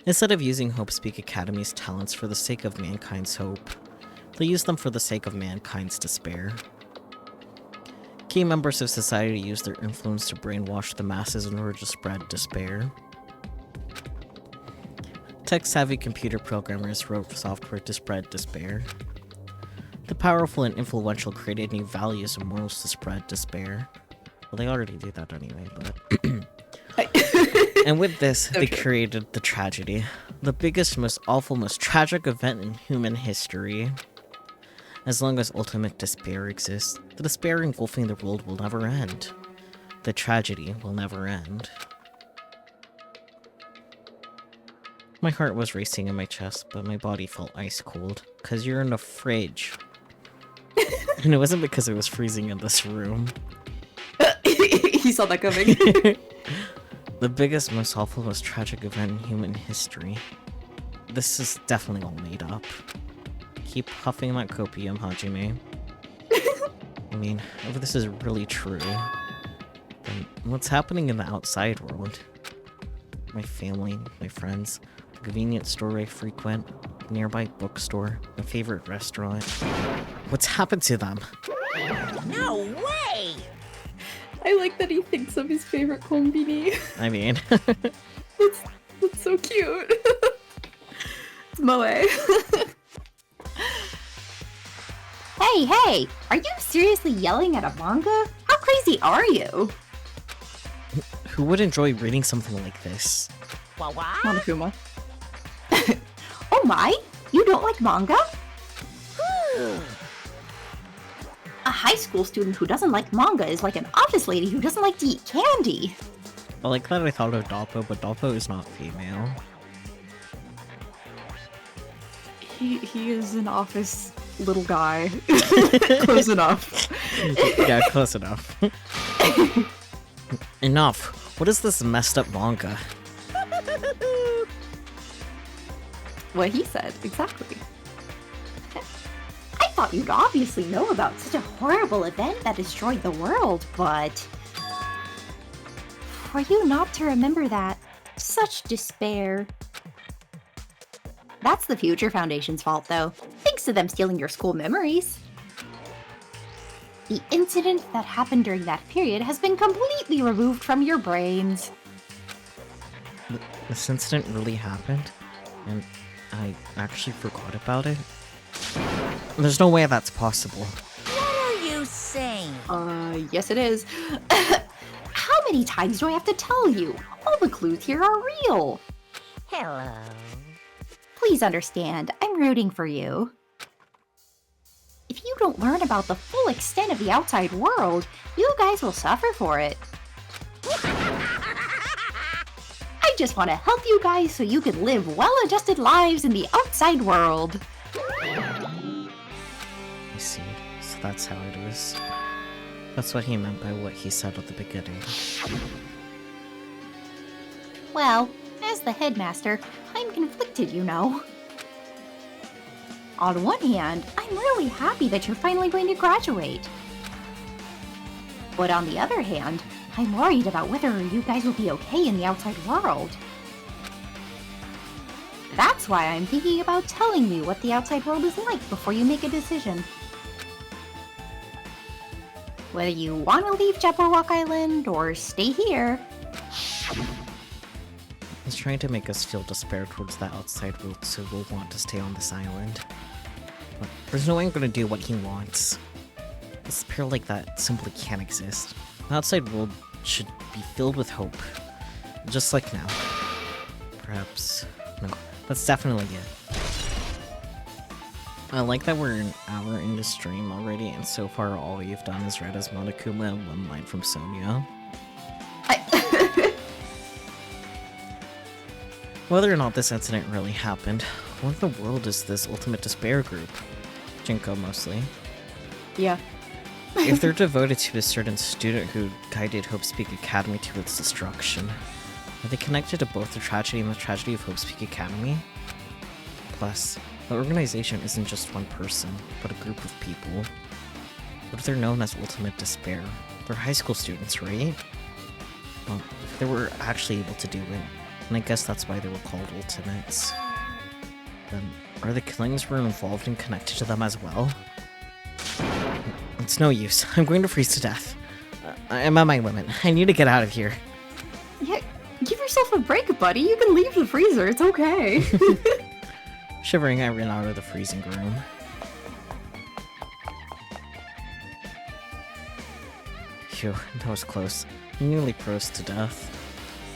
Instead of using Hope Speak Academy's talents for the sake of mankind's hope, they used them for the sake of mankind's despair. Key members of society used their influence to brainwash the masses in order to spread despair. Tech-savvy computer programmers wrote software to spread despair. The powerful and influential created new values and morals to spread despair. Well, they already do that anyway, but... And with this, they created the tragedy. The biggest, most awful, most tragic event in human history. As long as ultimate despair exists, the despair engulfing the world will never end. The tragedy will never end. My heart was racing in my chest, but my body felt ice cold, 'cause you're in a fridge. And it wasn't because it was freezing in this room. He saw that coming. The biggest, most awful, most tragic event in human history. This is definitely all made up. Keep huffing that copium, Hajime. I mean, if this is really true, then what's happening in the outside world? My family, my friends, the convenience store I frequent, the nearby bookstore, my favorite restaurant. What's happened to them? No way! I like that he thinks of his favorite kombini. I mean... That's so cute. It's Moe. Hey, are you seriously yelling at a manga? How crazy are you? Who would enjoy reading something like this? What? Monokuma. Oh my, you don't like manga? A high school student who doesn't like manga is like an office lady who doesn't like to eat candy. I like that I thought of Doppo, but Doppo is not female. He is an office little guy. Close enough. Yeah, close enough. Enough. What is this messed up manga? What he said, exactly. I thought you'd obviously know about such a horrible event that destroyed the world, but... For you not to remember that, such despair. That's the Future Foundation's fault, though, thanks to them stealing your school memories. The incident that happened during that period has been completely removed from your brains. This incident really happened, and I actually forgot about it? There's no way that's possible. What are you saying? Yes it is. How many times do I have to tell you? All the clues here are real. Hello. Please understand, I'm rooting for you. If you don't learn about the full extent of the outside world, you guys will suffer for it. I just want to help you guys so you can live well-adjusted lives in the outside world. I see. So that's how it is. That's what he meant by what he said at the beginning. Well, as the headmaster, I'm conflicted, you know. On one hand, I'm really happy that you're finally going to graduate. But on the other hand, I'm worried about whether you guys will be okay in the outside world. That's why I'm thinking about telling you what the outside world is like before you make a decision. Whether you want to leave Jabberwock Island or stay here. He's trying to make us feel despair towards the outside world, so we'll want to stay on this island. There's no one gonna do what he wants. A spirit like that simply can't exist. The outside world should be filled with hope. Just like now. Perhaps. No, that's definitely it. I like that we're an hour into stream already, and so far all we've done is read as Monokuma and one line from Sonia. Whether or not this incident really happened, what in the world is this ultimate despair group? Jinko mostly. Yeah. If they're devoted to a certain student who guided Hope's Peak Academy to its destruction, are they connected to both the tragedy and the tragedy of Hope's Peak Academy? Plus, the organization isn't just one person, but a group of people. What if they're known as Ultimate Despair? They're high school students, right? Well, if they were actually able to do it, and I guess that's why they were called Ultimates, then are the killings were involved and connected to them as well? It's no use. I'm going to freeze to death. I'm at my limit. I need to get out of here. Yeah, give yourself a break, buddy. You can leave the freezer. It's okay. Shivering, I ran out of the freezing room. Phew, that was close. Nearly froze to death.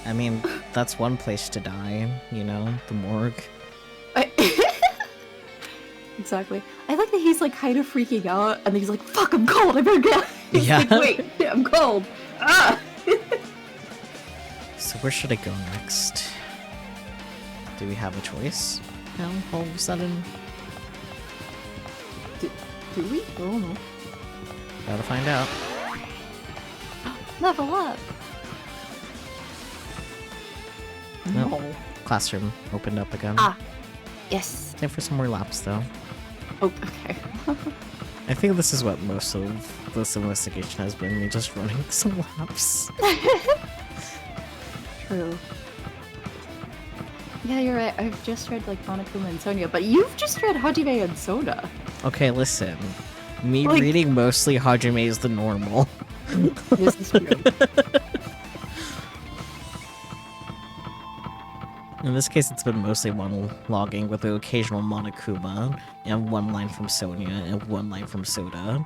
I mean, that's one place to die, you know, the morgue. Exactly. I like that he's like kind of freaking out, and he's like, "Fuck, I'm cold. I better get." He's Yeah. like, wait, shit, I'm cold. Ah. So where should I go next? Do we have a choice? No, all of a sudden. Do we? I don't know. Gotta find out. Level up. Nope. No. Classroom opened up again. Ah. Yes. Time for some more laps, though. Oh, okay. I think this is what most of this investigation has been, me just running some laps. True. Yeah, you're right. I've just read like Monokuma and Sonia, but you've just read Hajime and Soda. Okay, listen. Me Like- reading mostly Hajime is the normal. This is true. In this case, it's been mostly monologuing with the occasional Monokuma, and one line from Sonia, and one line from Soda.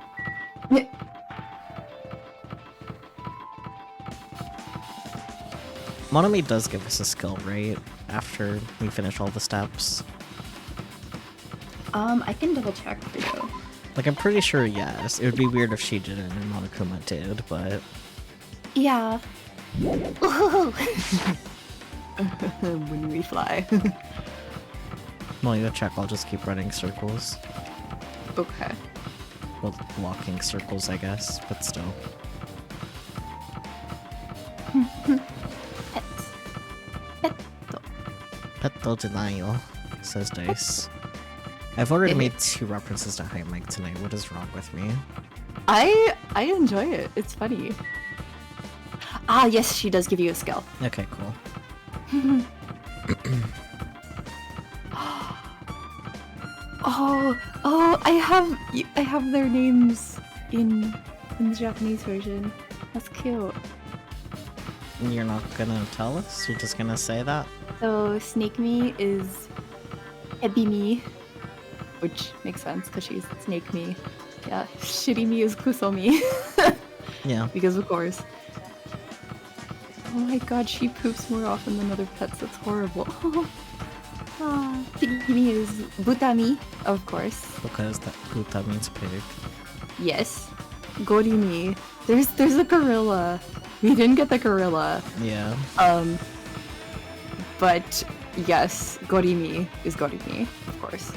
Monome does give us a skill, right? After we finish all the steps. I can double check for you. Like, I'm pretty sure yes. It would be weird if she didn't and Monokuma did, but... Yeah. Ooh. When we fly. Well, you check, I'll just keep running circles. Okay. Well, walking circles, I guess, but still. Petto denial, says Dice. I've already made 2 references to High Mike tonight. What is wrong with me? I enjoy it. It's funny. Ah, yes, she does give you a skill. Okay, cool. Oh, I have their names in the Japanese version. That's cute. You're not gonna tell us? You're just gonna say that? So Snake Me is Ebimi, which makes sense because she's Snake Me. Yeah, Shitty Me is Kusomi, Yeah. because of course. Oh my god, she poops more often than other pets. That's horrible. Piggy is Butami, of course. Because that Buta means pig. Yes. Gorimi. There's a gorilla. We didn't get the gorilla. Yeah. But yes, Gorimi is Gorimi, of course.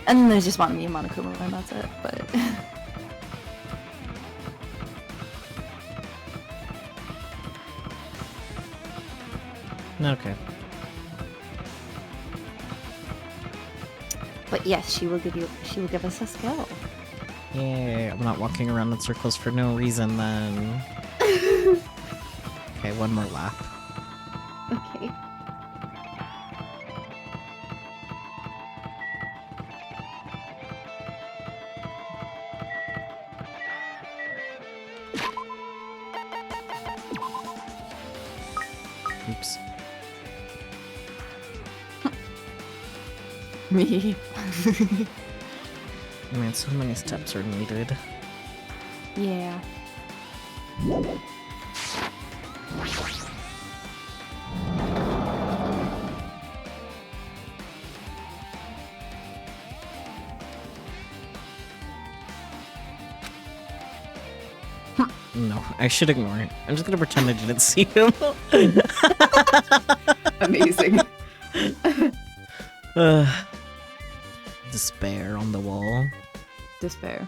And then there's just Monami and Monokuma, and that's it. But Okay. but yes, she will give us a skill. Yay, I'm not walking around in circles for no reason then. Okay, one more lap. Okay. Oops. Me. Man, so many steps are needed. Yeah. No, I should ignore it. I'm just gonna pretend I didn't see him. Amazing. Despair on the wall. Despair.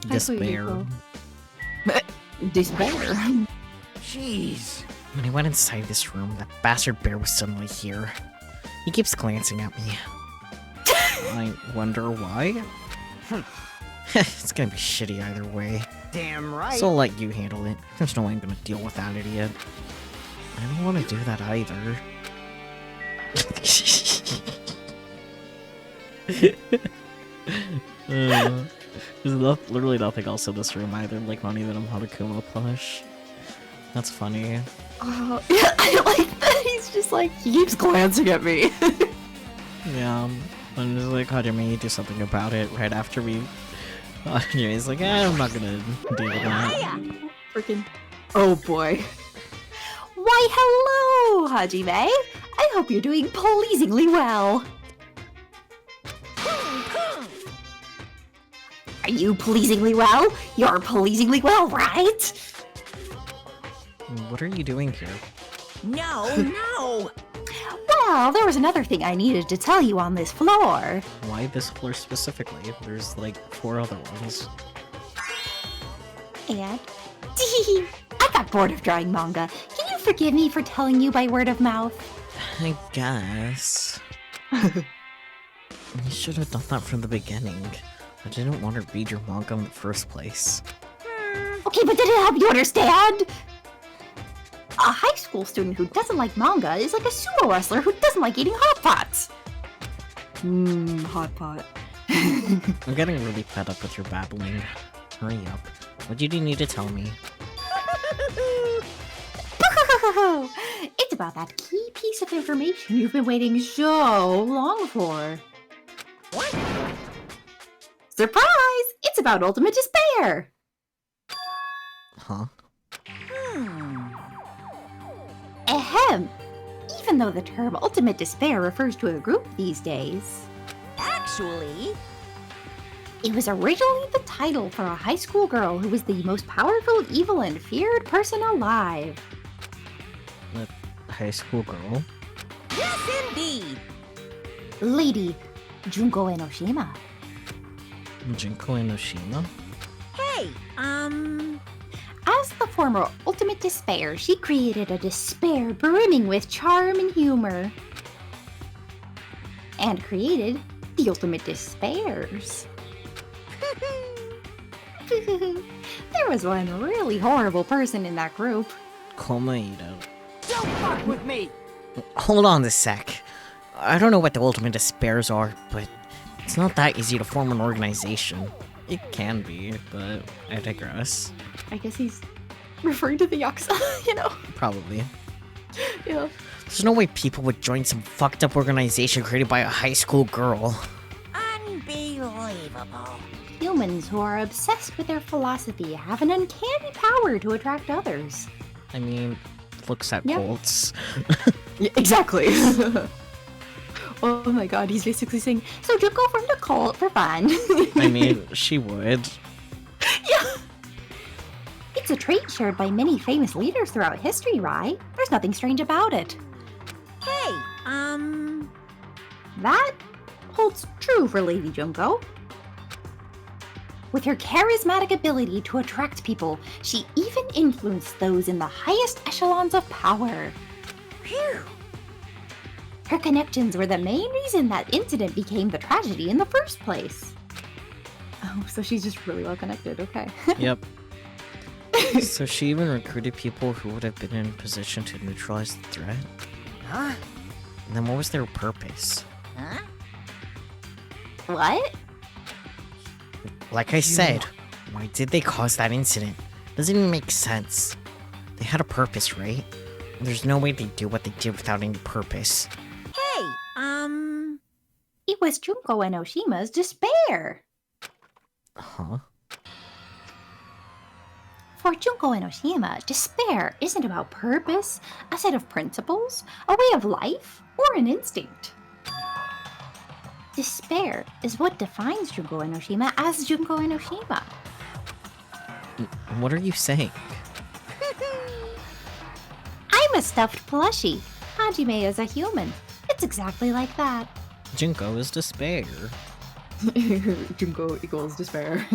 Despair. Despair. Jeez. When I went inside this room, that bastard bear was suddenly here. He keeps glancing at me. I wonder why? It's gonna be shitty either way. Damn right. So I'll let you handle it. There's no way I'm gonna deal with that idiot. I don't want to do that either. There's literally nothing else in this room either, like not even a Monokuma plush. That's funny. Oh, yeah, I like that. He's just like, he keeps glancing at me. Yeah, I'm just like, Hajime, do something about it right after we... Hajime's like, I'm not gonna deal with that. Freaking. Oh boy. Why, hello, Hajime. I hope you're doing pleasingly well. Are you pleasingly well? You're pleasingly well, right? What are you doing here? No, no. Well, there was another thing I needed to tell you on this floor. Why this floor specifically? There's like 4 other ones. And I got bored of drawing manga. Can you forgive me for telling you by word of mouth? I guess. You should have done that from the beginning. I didn't want to read your manga in the first place. Okay, but did it help you understand? A high school student who doesn't like manga is like a sumo wrestler who doesn't like eating hot pots. Hot pot. I'm getting really fed up with your babbling. Hurry up. What did you need to tell me? It's about that key piece of information you've been waiting so long for. What? Surprise! It's about Ultimate Despair! Huh? Ahem! Even though the term Ultimate Despair refers to a group these days, Actually, it was originally the title for a high school girl who was the most powerful, evil, and feared person alive. A high school girl? yes indeed. Lady Junko Enoshima. Junko Enoshima? Hey, As the former Ultimate Despair, she created a despair brimming with charm and humor. And created the Ultimate Despairs. There was one really horrible person in that group. Komaito. don't fuck with me. Hold on a sec. I don't know what the Ultimate Despairs are, but it's not that easy to form an organization. It can be, but I digress. I guess he's referring to the Yakuza, you know? Probably. Yeah. There's no way people would join some fucked up organization created by a high school girl. Unbelievable. Humans who are obsessed with their philosophy have an uncanny power to attract others. I mean, looks at Yeah. Colts. Yeah, exactly. Oh my god, he's basically saying, so Junko formed a cult for fun. I mean, she would. Yeah. It's a trait shared by many famous leaders throughout history, right? There's nothing strange about it. Hey, That holds true for Lady Junko. With her charismatic ability to attract people, she even influenced those in the highest echelons of power. phew. Her connections were the main reason that incident became the tragedy in the first place. Oh, so she's just really well connected, okay. Yep. So she even recruited people who would have been in position to neutralize the threat? Huh? And then what was their purpose? Huh? What? Like I said, why did they cause that incident? Doesn't even make sense. They had a purpose, right? And there's no way they'd do what they did without any purpose. Hey, It was Junko Enoshima's despair. Huh? For Junko Enoshima, despair isn't about purpose, a set of principles, a way of life, or an instinct. Despair is what defines Junko Enoshima as Junko Enoshima. What are you saying? I'm a stuffed plushie. Hajime is a human. It's exactly like that. Junko is despair. Junko equals despair.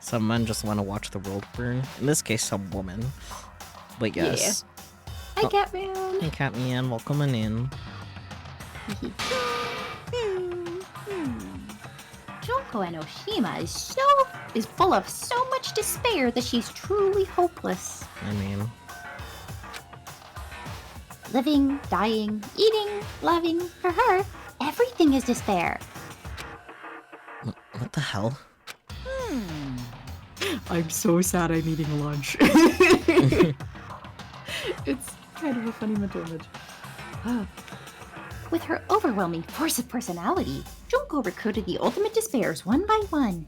Some men just want to watch the world burn. In this case, some woman. But yes. Hi, Catman. Hey, Catman, welcome on in. Junko Enoshima is full of so much despair that she's truly hopeless. I mean, Living, dying, eating, loving, for her, everything is despair. what the hell? I'm so sad I'm eating lunch. It's kind of a funny mental image. With her overwhelming force of personality, Junko recruited the ultimate despairs one by one.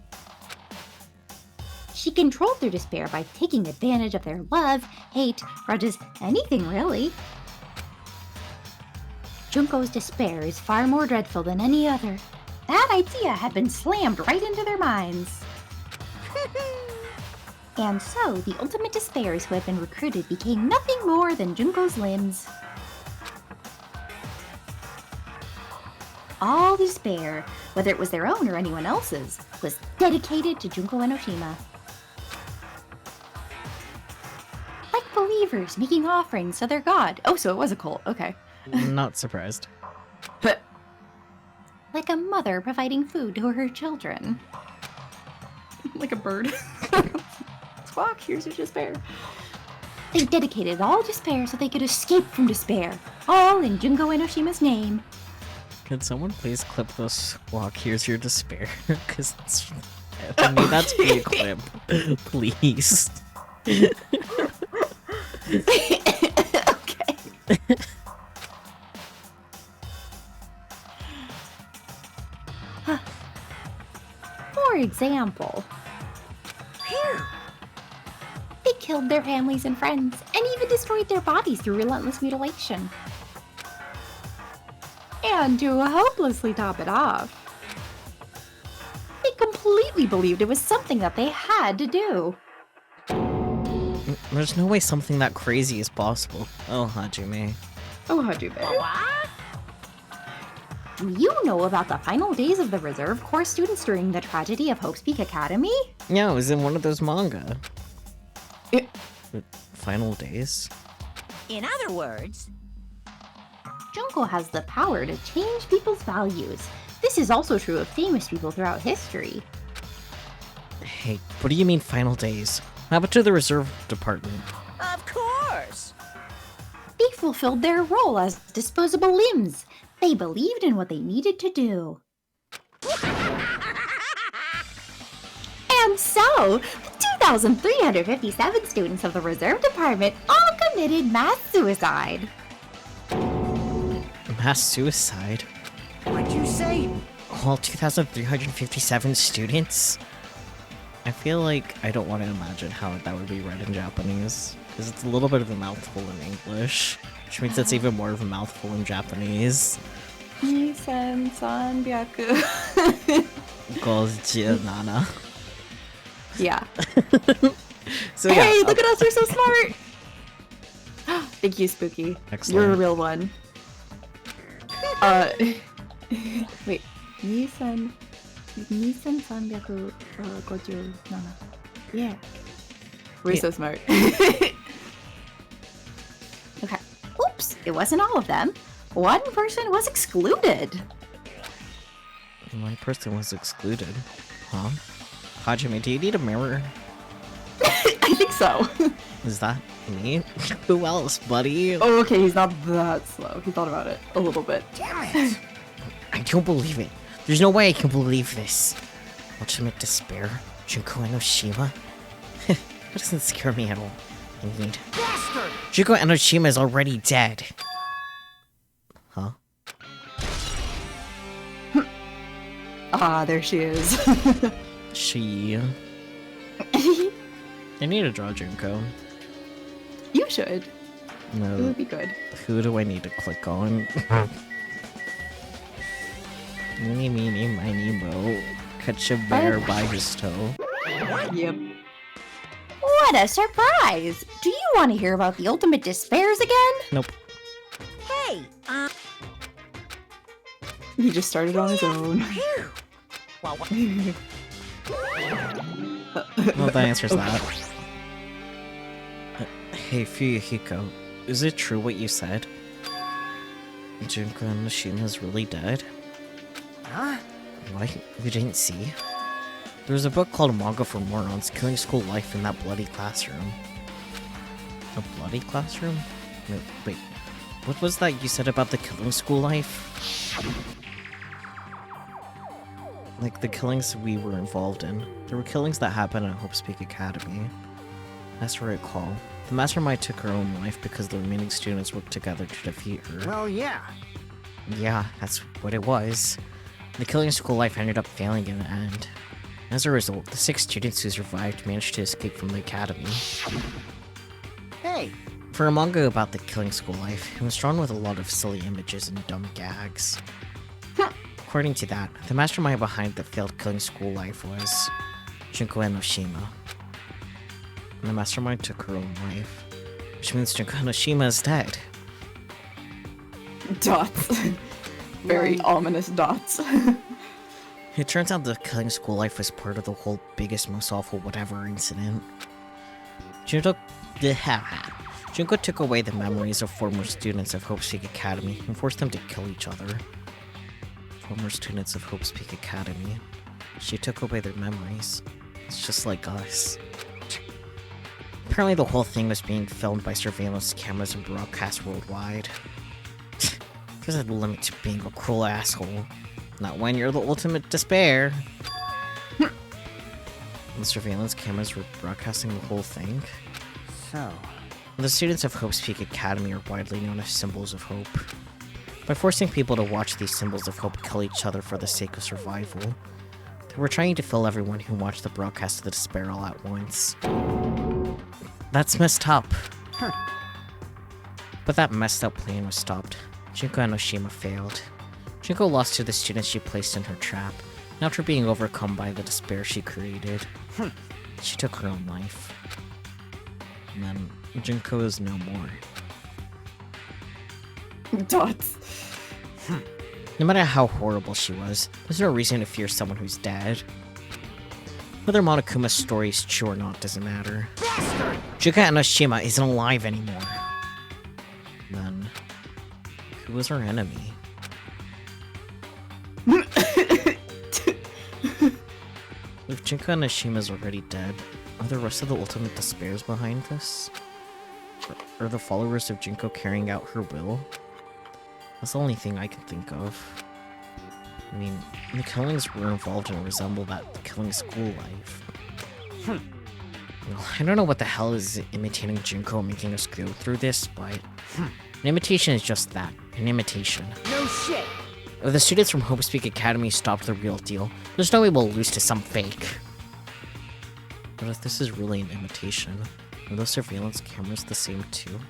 She controlled their despair by taking advantage of their love, hate, grudges, anything really. Junko's despair is far more dreadful than any other. That idea had been slammed right into their minds. And so, the ultimate despairs who had been recruited became nothing more than Junko's limbs. All despair, whether it was their own or anyone else's, was dedicated to Junko Enoshima. Like believers making offerings to their god. Oh, so it was a cult. Okay. Not surprised. But Like a mother providing food to her children. like a bird. Squawk, here's your despair. They dedicated all despair so they could escape from despair. All in Junko Enoshima's name. Could someone please clip this squawk? Here's your despair. Because I mean, that's be a clip. Please. Okay. For example, Phew. they killed their families and friends, and even destroyed their bodies through relentless mutilation. And to hopelessly top it off, they completely believed it was something that they had to do. There's no way something that crazy is possible. Oh, Hajime. Oh, Hajime. What? Do you know about the final days of the reserve corps students during the tragedy of Hope's Peak Academy? Yeah, it was in one of those manga. It- Final days? In other words, Junko has the power to change people's values. This is also true of famous people throughout history. Hey, what do you mean final days? How about to the reserve department? of course. They fulfilled their role as disposable limbs. They believed in what they needed to do. And so, the 2,357 students of the reserve department all committed mass suicide. Mass suicide? What'd you say? All 2,357 students? I feel like I don't want to imagine how that would be read in Japanese, because it's a little bit of a mouthful in English, which means it's even more of a mouthful in Japanese. 2,300. 57. Yeah. So yeah, Hey, look at us, you're so smart! Thank you, Spooky. Excellent. You're a real one. Wait. 2,357. Yeah. We're Yeah. so smart. Okay. Oops, it wasn't all of them. One person was excluded. One person was excluded. Huh? Hajime, do you need a mirror? I think so. Is that me? Who else, buddy? Oh, okay, he's not that slow. He thought about it a little bit. Damn it. I don't believe it. There's no way I can believe this. Ultimate despair? Junko Enoshima? That doesn't scare me at all. Indeed. Bastard. Junko Enoshima is already dead. Huh? Ah, there she is. She. I need to draw Junko. You should. It No, would be good. who do I need to click on? Meeny, meeny, miny, mo. Catch a bear by his toe. Yep. What a surprise! Do you want to hear about the ultimate despairs again? Nope. Hey, He just started on his own. phew. Well, Well, that answers that. Hey, Fuyuhiko, is it true what you said? Junko and Mishima's really dead? huh? What? You didn't see? There was a book called Manga for Morons, Killing School Life in that bloody classroom. A bloody classroom? Wait, what was that you said about the killing school life? Like the killings we were involved in. There were killings that happened at Hope's Peak Academy. As I recall, the mastermind took her own life because the remaining students worked together to defeat her. Well, yeah. Yeah, that's what it was. The killing school life ended up failing in the end. As a result, the 6 students who survived managed to escape from the academy. Hey, For a manga about the killing school life, it was drawn with a lot of silly images and dumb gags. According to that, the mastermind behind the failed killing school life was Junko Enoshima. And the mastermind took her own life, which means Junko Enoshima is dead. Dots. Very ominous dots. It turns out the killing school life was part of the whole biggest, most awful whatever incident. Junko took away the memories of former students of Hope's Peak Academy and forced them to kill each other. Former students of Hope's Peak Academy. She took away their memories. It's just like us. Apparently the whole thing was being filmed by surveillance cameras and broadcast worldwide. There's a limit to being a cruel asshole. Not when you're the ultimate despair. The surveillance cameras were broadcasting the whole thing. so. The students of Hope's Peak Academy are widely known as symbols of hope. By forcing people to watch these symbols of hope kill each other for the sake of survival, they were trying to kill everyone who watched the broadcast of the despair all at once. That's messed up. Huh. But that messed up plan was stopped. Junko Enoshima failed. Junko lost to the students she placed in her trap, and after being overcome by the despair she created, she took her own life. And then Junko is no more. Dots. No matter how horrible she was, there's no reason to fear someone who's dead. Whether Monokuma's story is true or not doesn't matter. Junko Enoshima isn't alive anymore. Then, who was our enemy? If Junko Enoshima already dead, are the rest of the Ultimate Despairs behind this? Are the followers of Junko carrying out her will? That's the only thing I can think of. I mean, the killings were involved and resemble that killing school life. Well, I don't know what the hell is imitating Junko making us go through this, but an imitation is just that, an imitation. No shit. If the students from Hope's Peak Academy stopped the real deal, there's no way we'll lose to some fake. But if this is really an imitation, are those surveillance cameras the same too?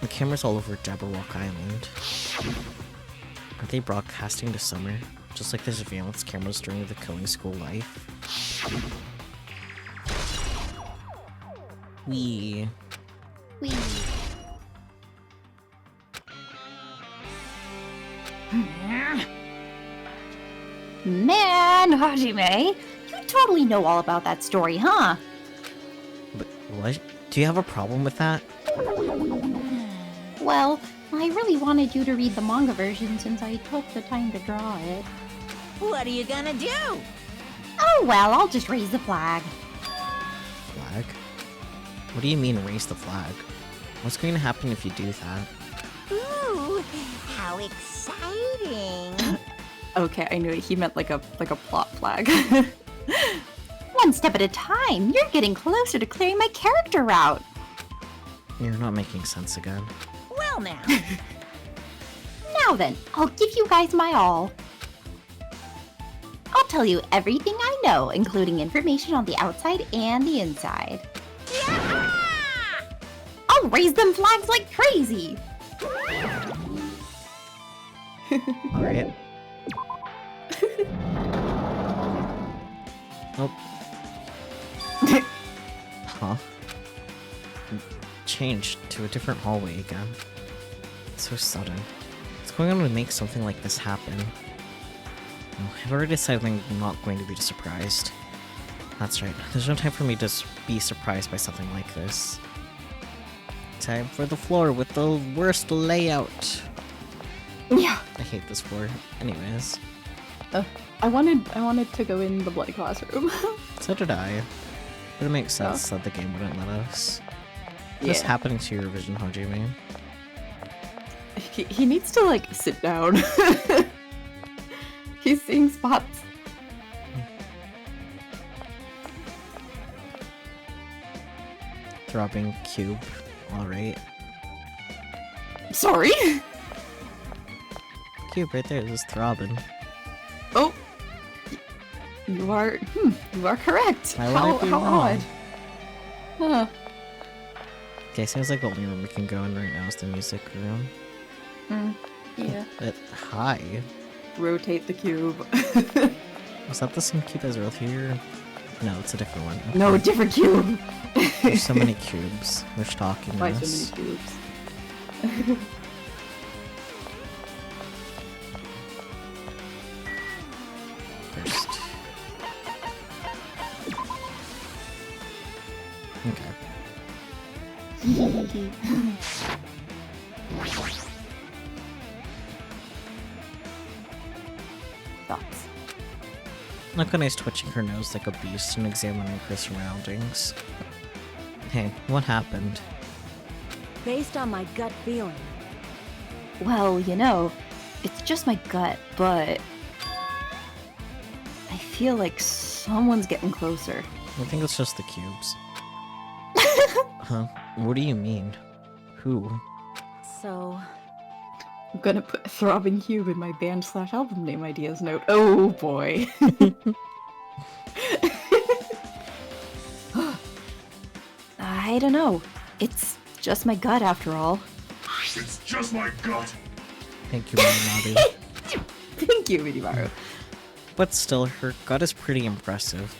The cameras all over Jabberwock Island. Are they broadcasting to summer, just like the surveillance cameras during the killing school life? Wee. We. Man, Hajime, you totally know all about that story, huh? But what? Do you have a problem with that? Well, I really wanted you to read the manga version since I took the time to draw it. What are you gonna do? Oh well, I'll just raise the flag. Flag? What do you mean raise the flag? What's going to happen if you do that? Ooh, how exciting. Okay, I knew it. He meant like a plot flag. One step at a time, you're getting closer to clearing my character route. You're not making sense again. Well now. Now then, I'll give you guys my all. I'll tell you everything I know, including information on the outside and the inside. I'll raise them flags like crazy! Alright. Oh. Huh? Changed to a different hallway again. It's so sudden. What's going on to make something like this happen? Well, I've already decided I'm not going to be surprised. That's right. There's no time for me to be surprised by something like this. Time for the floor with the worst layout. Yeah. I hate this floor. Anyways. I wanted to go in the bloody classroom. So did I. But it makes sense that the game wouldn't let us. What's Yeah. happening to your revision, Hajime? He needs to, like, sit down. He's seeing spots. Throbbing cube. Alright. Sorry? Cube right there is throbbing. Oh. You are correct. Why would I be how wrong? odd. Huh. Okay, seems like the only room we can go in right now is the music room. Yeah. But hi. Rotate the cube. Was that the same cube as earlier? No, it's a different one. Okay. No, different cube. There's so many cubes. Which talking Why is. so many cubes? First. Okay. Thoughts? Nakane is twitching her nose like a beast and examining her surroundings. Hey, what happened? Based on my gut feeling, Well, you know, it's just my gut, but I feel like someone's getting closer. I think it's just the cubes. Huh? What do you mean? Who? so I'm gonna put a throbbing cube in my band/album name ideas note. Oh boy. I don't know. It's just my gut after all. It's just my gut. Thank you, Marinati. Thank you, Minimaru. But still, her gut is pretty impressive.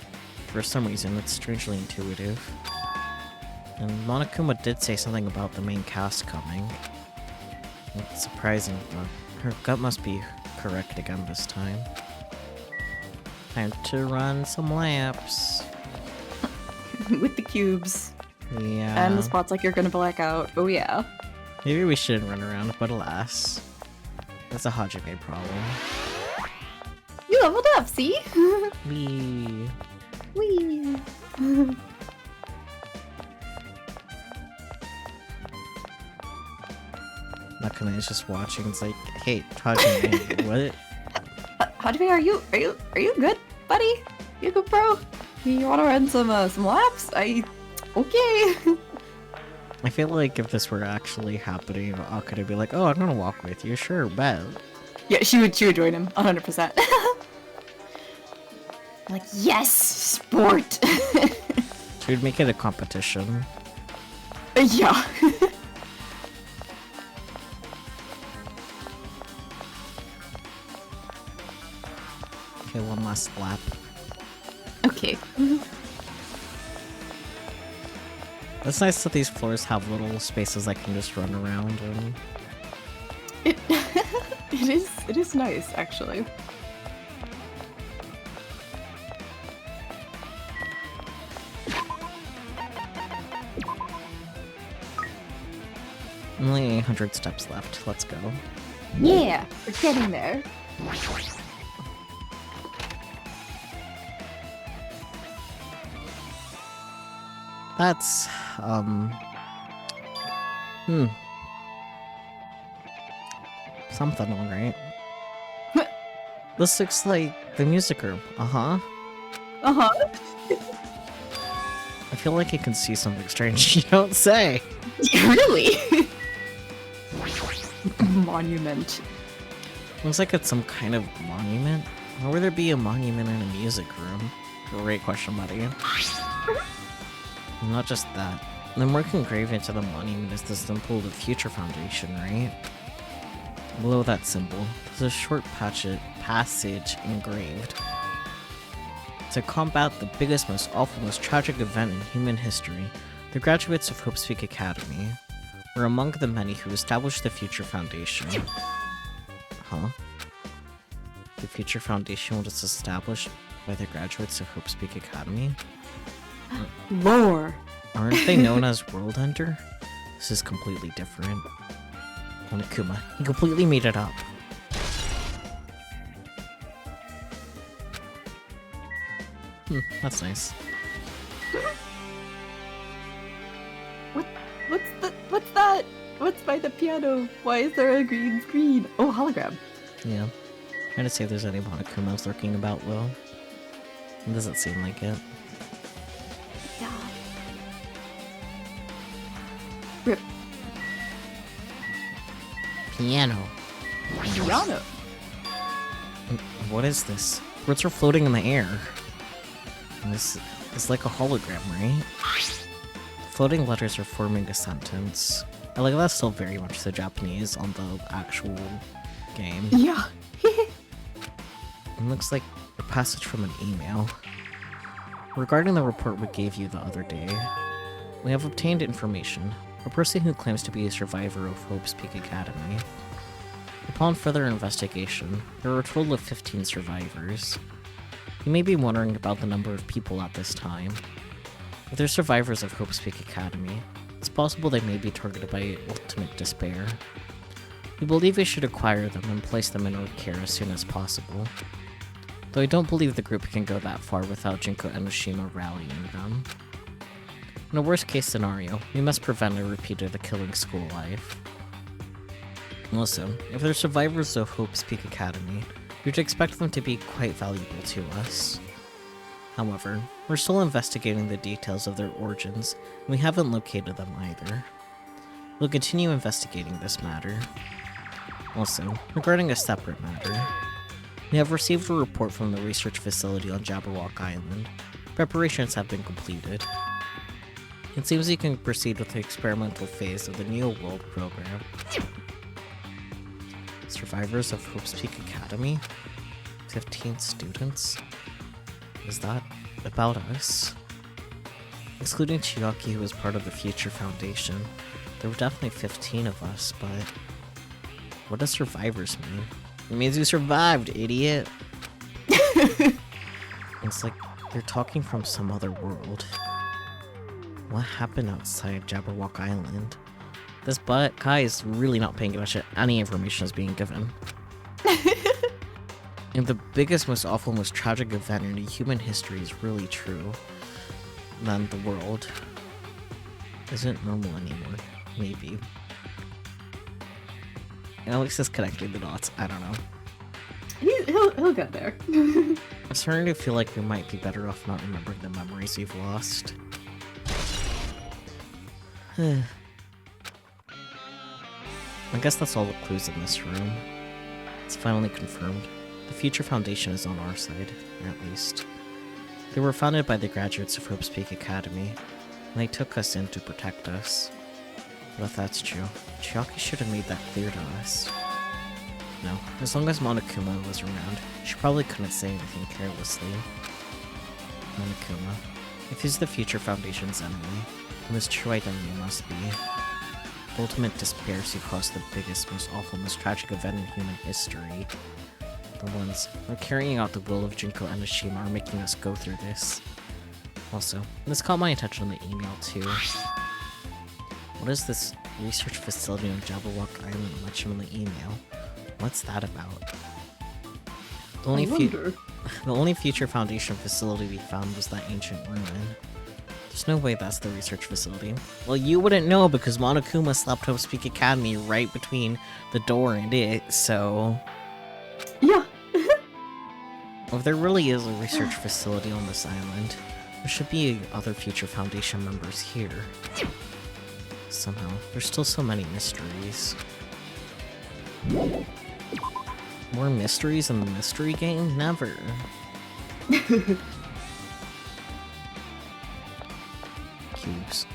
For some reason, it's strangely intuitive. And Monokuma did say something about the main cast coming. It's surprising, but her gut must be correct again this time. Time to run some laps. With the cubes. Yeah. And the spots like you're gonna black out. Oh yeah. Maybe we shouldn't run around, but alas. That's a Hajime problem. You leveled up, see? Wee. Wee. Nakane is just watching. It's like, hey, Hajime, what? Hajime, are you good, buddy? You good, bro? You wanna run some laps? Okay. I feel like if this were actually happening, Akane would be like, oh, I'm gonna walk with you. Sure, bet. Yeah, she would join him 100%. Like, yes, sport! She would make it a competition. Yeah. Okay, one last lap. Okay. It's nice that these floors have little spaces I can just run around in. It is nice, actually. Only 800 steps left. Let's go. Yeah, we're getting there. That's, something, alright. This looks like the music room. Uh-huh. Uh-huh. I feel like I can see something strange you don't say. Really? Monument. Looks like it's some kind of monument. Why would there be a monument in a music room? Great question, buddy. Not just that. The mark engraved into the monument is the symbol of the Future Foundation, right? Below that symbol, there's a short passage engraved. To combat the biggest, most awful, most tragic event in human history, the graduates of Hope's Peak Academy were among the many who established the Future Foundation. Huh? The Future Foundation was established by the graduates of Hope's Peak Academy? Lore. Aren't they known as World Ender? This is completely different. Monokuma, he completely made it up. That's nice. What's that? What's by the piano? Why is there a green screen? Oh, hologram. Yeah. Trying to see if there's any Monokumas lurking about, Will. It doesn't seem like it. Yeah. Rip. Piano. Piano. What is this? Words are floating in the air. This is like a hologram, right? Floating letters are forming a sentence. I like that's still very much the Japanese on the actual game. Yeah. It looks like a passage from an email. Regarding the report we gave you the other day, we have obtained information. A person who claims to be a survivor of Hope's Peak Academy. Upon further investigation, there are a total of 15 survivors. You may be wondering about the number of people at this time. If they're survivors of Hope's Peak Academy, it's possible they may be targeted by ultimate despair. We believe we should acquire them and place them in our care as soon as possible. Though I don't believe the group can go that far without Jinko Enoshima rallying them. In a worst case scenario, we must prevent a repeat of the killing school life. Also, if they're survivors of Hope's Peak Academy, we'd expect them to be quite valuable to us. However, we're still investigating the details of their origins, and we haven't located them either. We'll continue investigating this matter. Also, regarding a separate matter, we have received a report from the research facility on Jabberwock Island. Preparations have been completed. It seems you can proceed with the experimental phase of the Neo World program. Survivors of Hope's Peak Academy? 15 students? Is that about us? Excluding Chiaki, who was part of the Future Foundation, there were definitely 15 of us, but what does survivors mean? It means you survived, idiot! It's like they're talking from some other world. What happened outside Jabberwock Island? This guy is really not paying attention to any information is being given. And the biggest, most awful, most tragic event in human history is really true, then the world isn't normal anymore. Maybe. Alex is connecting the dots. I don't know. He'll get there. I'm starting to feel like we might be better off not remembering the memories we've lost. I guess that's all the clues in this room. It's finally confirmed. The Future Foundation is on our side, at least. They were founded by the graduates of Hope's Peak Academy, and they took us in to protect us. But if that's true, Chiaki should have made that clear to us. No, as long as Monokuma was around, she probably couldn't say anything carelessly. Monokuma, if he's the Future Foundation's enemy, then his true identity must be the ultimate despair who caused the biggest, most awful, most tragic event in human history. The ones who are carrying out the will of Jinko Enoshima are making us go through this. Also, this caught my attention in the email too. What is this research facility on Jabberwock Island mentioned in the email? What's that about? The only Future Foundation facility we found was that ancient ruin. There's no way that's the research facility. Well, you wouldn't know because Monokuma slapped Hope's Peak Academy right between the door and it, so... Yeah. If there really is a research facility on this island, there should be other Future Foundation members here. Somehow, there's still so many mysteries. More mysteries in the mystery game? Never. Cubes.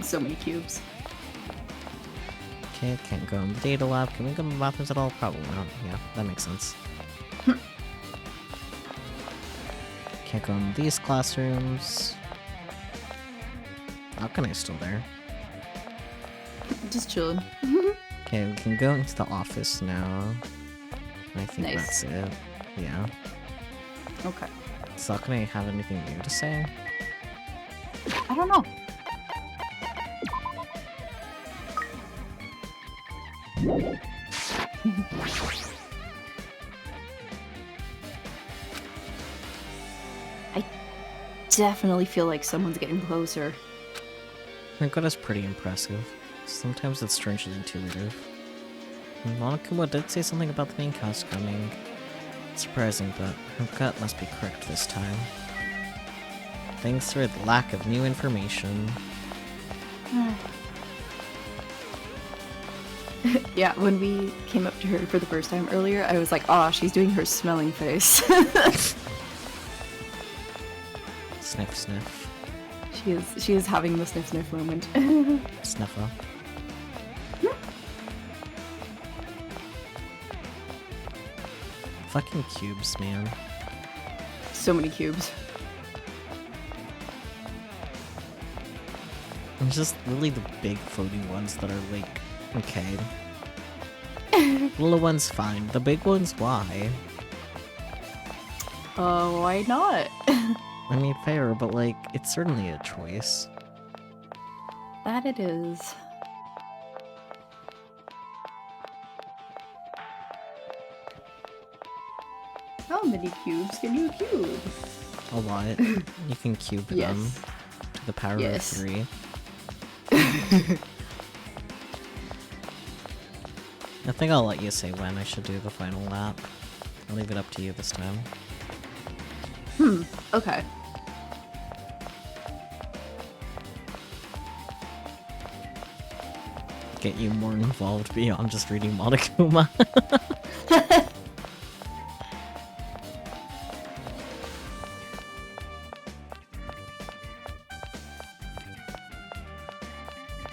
So many cubes. Okay, can't go in the data lab. Can we go in the bathrooms at all? Probably not. Yeah, that makes sense. Can't go in these classrooms. Akane still there. Just chilling. Okay, we can go into the office now. I think Nice. that's it. Yeah. Okay. Does Akane have anything new to say? I don't know. I definitely feel like someone's getting closer. Nakota's pretty impressive. Sometimes it's strangely intuitive. Monokuma did say something about the main cast coming. Surprising, but her gut must be correct this time. Thanks for the lack of new information. Yeah, when we came up to her for the first time earlier, I was like, "Oh, she's doing her smelling face." Sniff, sniff. She is having the sniff sniff moment. Sniffer. Fucking cubes, man. So many cubes. It's just really the big floaty ones that are like, okay. Little ones fine. The big ones, why? Why not? I mean, fair, but like, it's certainly a choice. That it is. How many cubes can you cube? A lot. You can cube them Yes. to the power Yes. of 3. I think I'll let you say when I should do the final lap. I'll leave it up to you this time. Okay. Get you more involved beyond just reading Monokuma.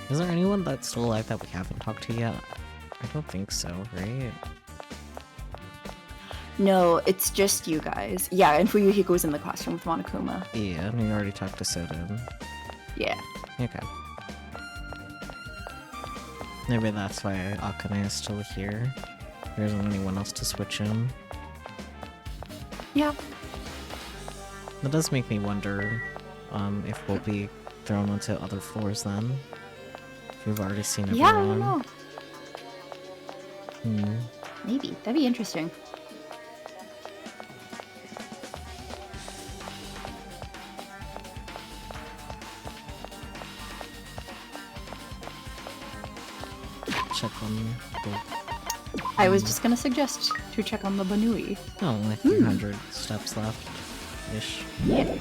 Is there anyone that's still alive that we haven't talked to yet? I don't think so, right? No, it's just you guys. Yeah, and Fuyuhiko's in the classroom with Monokuma. Yeah, we already talked to Soden. Yeah. Okay. Maybe that's why Akane is still here. There isn't anyone else to switch in. Yeah. That does make me wonder if we'll be thrown onto other floors then. If we've already seen everyone. Yeah, I don't know. Maybe. That'd be interesting. Check on the... I was just gonna suggest to check on the Banui. Oh, only 300 steps left. Ish. Yeah.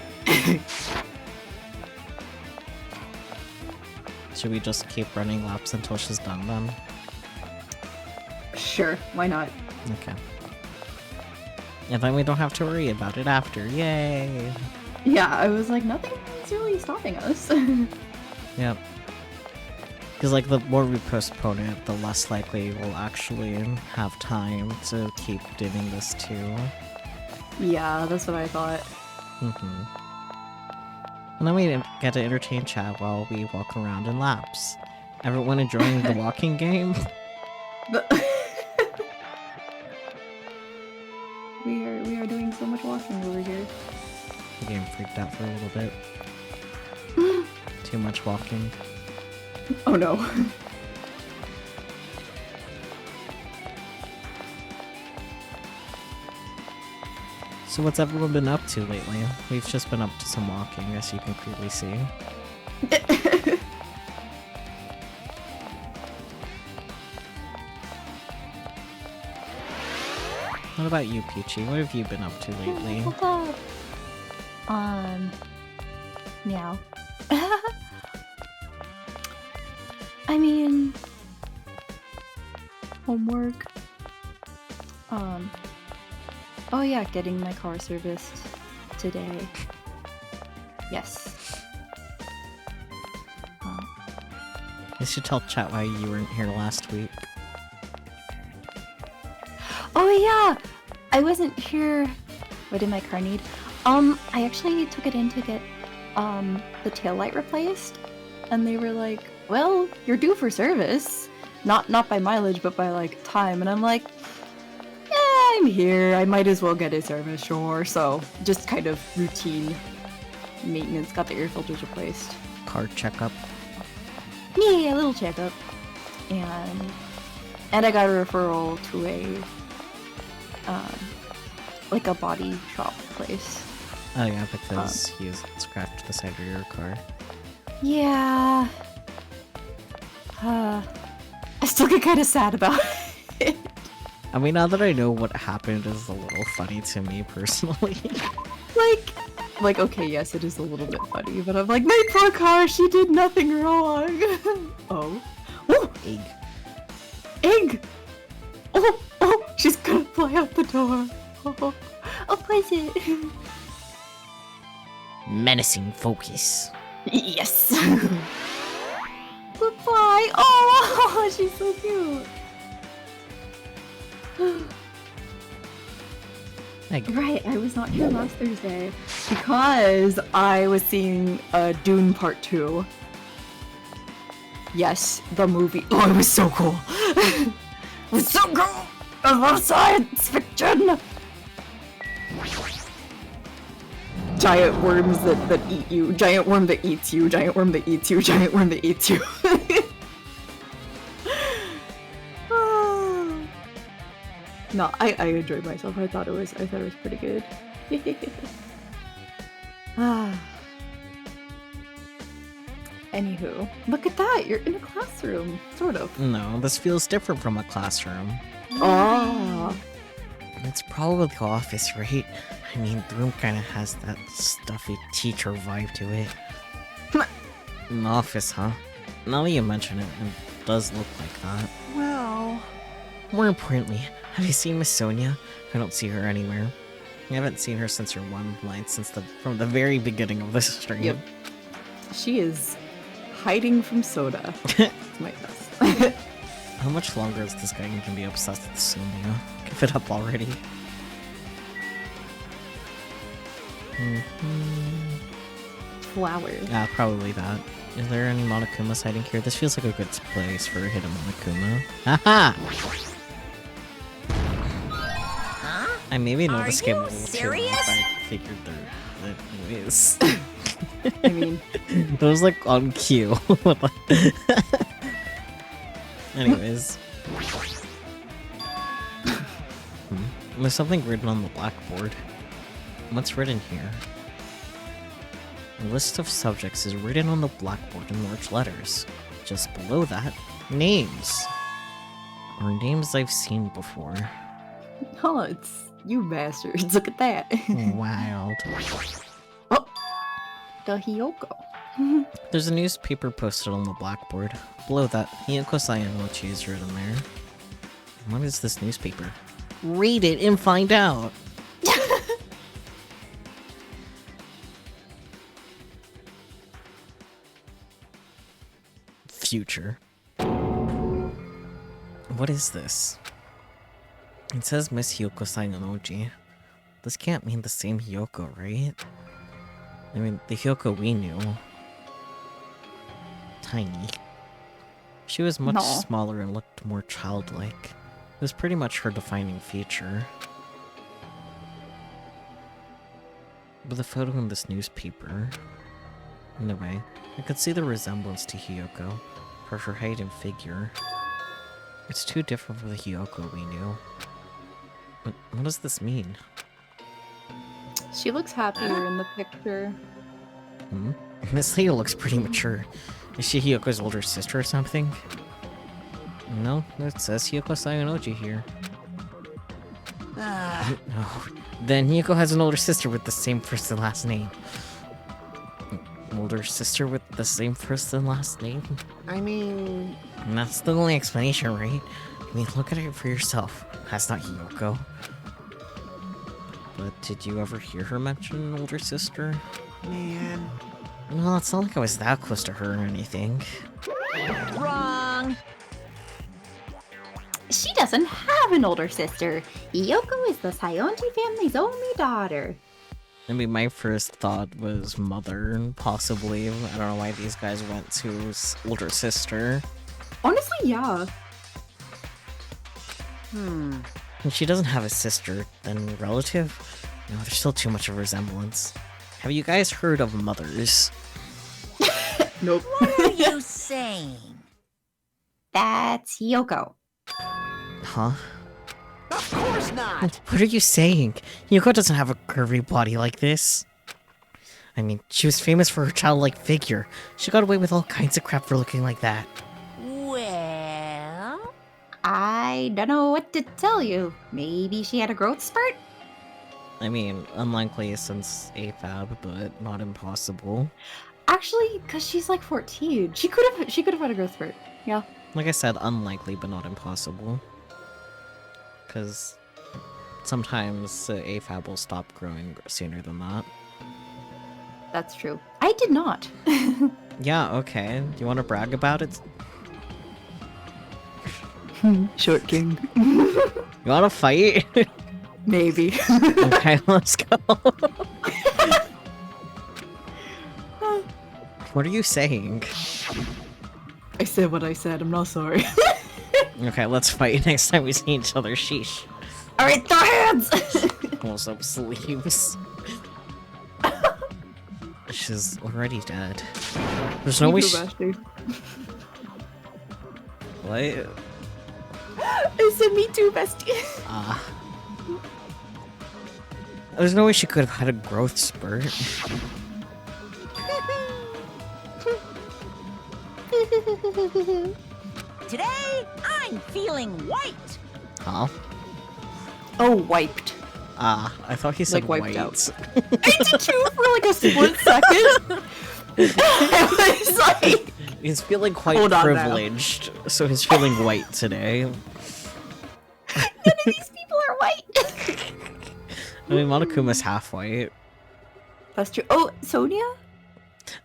Should we just keep running laps until she's done then? Sure, why not? Okay. And then we don't have to worry about it after. Yay! Yeah, I was like, nothing's really stopping us. Yep. Because, like, the more we postpone it, the less likely we'll actually have time to keep doing this too. Yeah, that's what I thought. And then we get to entertain chat while we walk around in laps. Everyone enjoying the walking game? We are doing so much walking over here. The game freaked out for a little bit. Too much walking. Oh no. So what's everyone been up to lately? We've just been up to some walking, as you can clearly see. What about you, Peachy? What have you been up to lately? What's up? Meow. I mean, homework, Oh yeah, getting my car serviced today. Yes. You should tell chat why you weren't here last week. Oh yeah! I wasn't sure what did my car need. I actually took it in to get the taillight replaced, and they were like, well, you're due for service. Not by mileage, but by like time. And I'm like, yeah, I'm here. I might as well get a service, sure. So just kind of routine maintenance. Got the air filters replaced. Car checkup. Yeah, a little checkup. And I got a referral to a like a body shop place. Oh yeah, because you scratched the side of your car. Yeah. I still get kind of sad about it. I mean, now that I know what happened is a little funny to me personally. Like, okay, yes, it is a little bit funny, but I'm like, my poor car, she did nothing wrong. Oh. Oh, Egg. egg! Oh, she's gonna fly out the door. Oh, bless it. Menacing focus. Yes. Goodbye. Oh, she's so cute. Egg. Right, I was not here last Thursday because I was seeing Dune Part 2. Yes, the movie. Oh, it was so cool. It was so cool. I love science fiction. Giant worms that eat you. Giant worm that eats you. Giant worm that eats you. Giant worm that eats you. No, I enjoyed myself. I thought it was pretty good. Anywho, look at that. You're in a classroom, sort of. No, this feels different from a classroom. Oh. It's probably the office, right? I mean, the room kind of has that stuffy teacher vibe to it. An office, huh? Now that you mention it, it does look like that. Wow. More importantly, have you seen Miss Sonia? I don't see her anywhere. I haven't seen her since her one line from the very beginning of this stream. Yep. She is hiding from Soda. It's my best. How much longer is this guy gonna be obsessed with Sonia? Give it up already. Flowers. Yeah, probably that. Is there any Monokumas hiding here? This feels like a good place for a hidden Monokuma. Haha! Huh? I maybe know Are this game a you little too serious? well, but I figured there is. I mean, It was like on cue. Anyways. There's something written on the blackboard. What's written here? A list of subjects is written on the blackboard in large letters. Just below that, names. Or names I've seen before. oh, it's you bastards. Look at that. Wild. Oh, the Hiyoko. There's a newspaper posted on the blackboard. Below that, Hiyoko Sayanochi is written there. What is this newspaper? Read it and find out! Future. What is this? It says Miss Hiyoko Sayanoji. This can't mean the same Hiyoko, right? I mean, the Hiyoko we knew. Tiny. She was much No. smaller and looked more childlike. It was pretty much her defining feature. But the photo in this newspaper... In a way, I could see the resemblance to Hiyoko, for her height and figure. It's too different from the Hiyoko we knew. But what does this mean? She looks happier in the picture. This lady looks pretty mature. Is she Hiyoko's older sister or something? No, it says Hiyoko Sayanoji here. No. Then Hiyoko has an older sister with the same first and last name. older sister with the same first and last name? I mean, And that's the only explanation, right? I mean, look at it for yourself. That's not Hiyoko. But did you ever hear her mention an older sister? man. Well, it's not like I was that close to her or anything. Wrong. She doesn't have an older sister. Hiyoko is the Sayonji family's only daughter. I mean, my first thought was mother, possibly. I don't know why these guys went to older sister. Honestly, yeah. If she doesn't have a sister, then relative? No, there's still too much of a resemblance. Have you guys heard of mothers? Nope. What are you saying? That's Hiyoko. Huh? Of course not. What are you saying? Hiyoko doesn't have a curvy body like this. I mean, she was famous for her childlike figure. She got away with all kinds of crap for looking like that. Well, I don't know what to tell you. Maybe she had a growth spurt? I mean, unlikely since AFAB, but not impossible. Actually, because she's like 14. She could have had a growth spurt. Yeah. Like I said, unlikely, but not impossible. Because sometimes AFAB will stop growing sooner than that. That's true. I did not. Yeah, okay. Do you want to brag about it? Short king. You want to fight? Maybe. Okay, let's go. What are you saying? I said what I said. I'm not sorry. Okay, let's fight next time we see each other. Sheesh. Alright, throw hands! Almost up sleeves. She's already dead. There's no way she... What? I said me too, bestie. Ah. There's no way she could have had a growth spurt. today I'm feeling white. Huh? Oh, wiped. Ah, I thought he said Like, wiped white. out. I did too for like a split second. I was like, He's feeling quite Hold on now. privileged, so he's feeling white today. None of these people are white. I mean, Monokuma's half white. that's true. Oh, Sonia?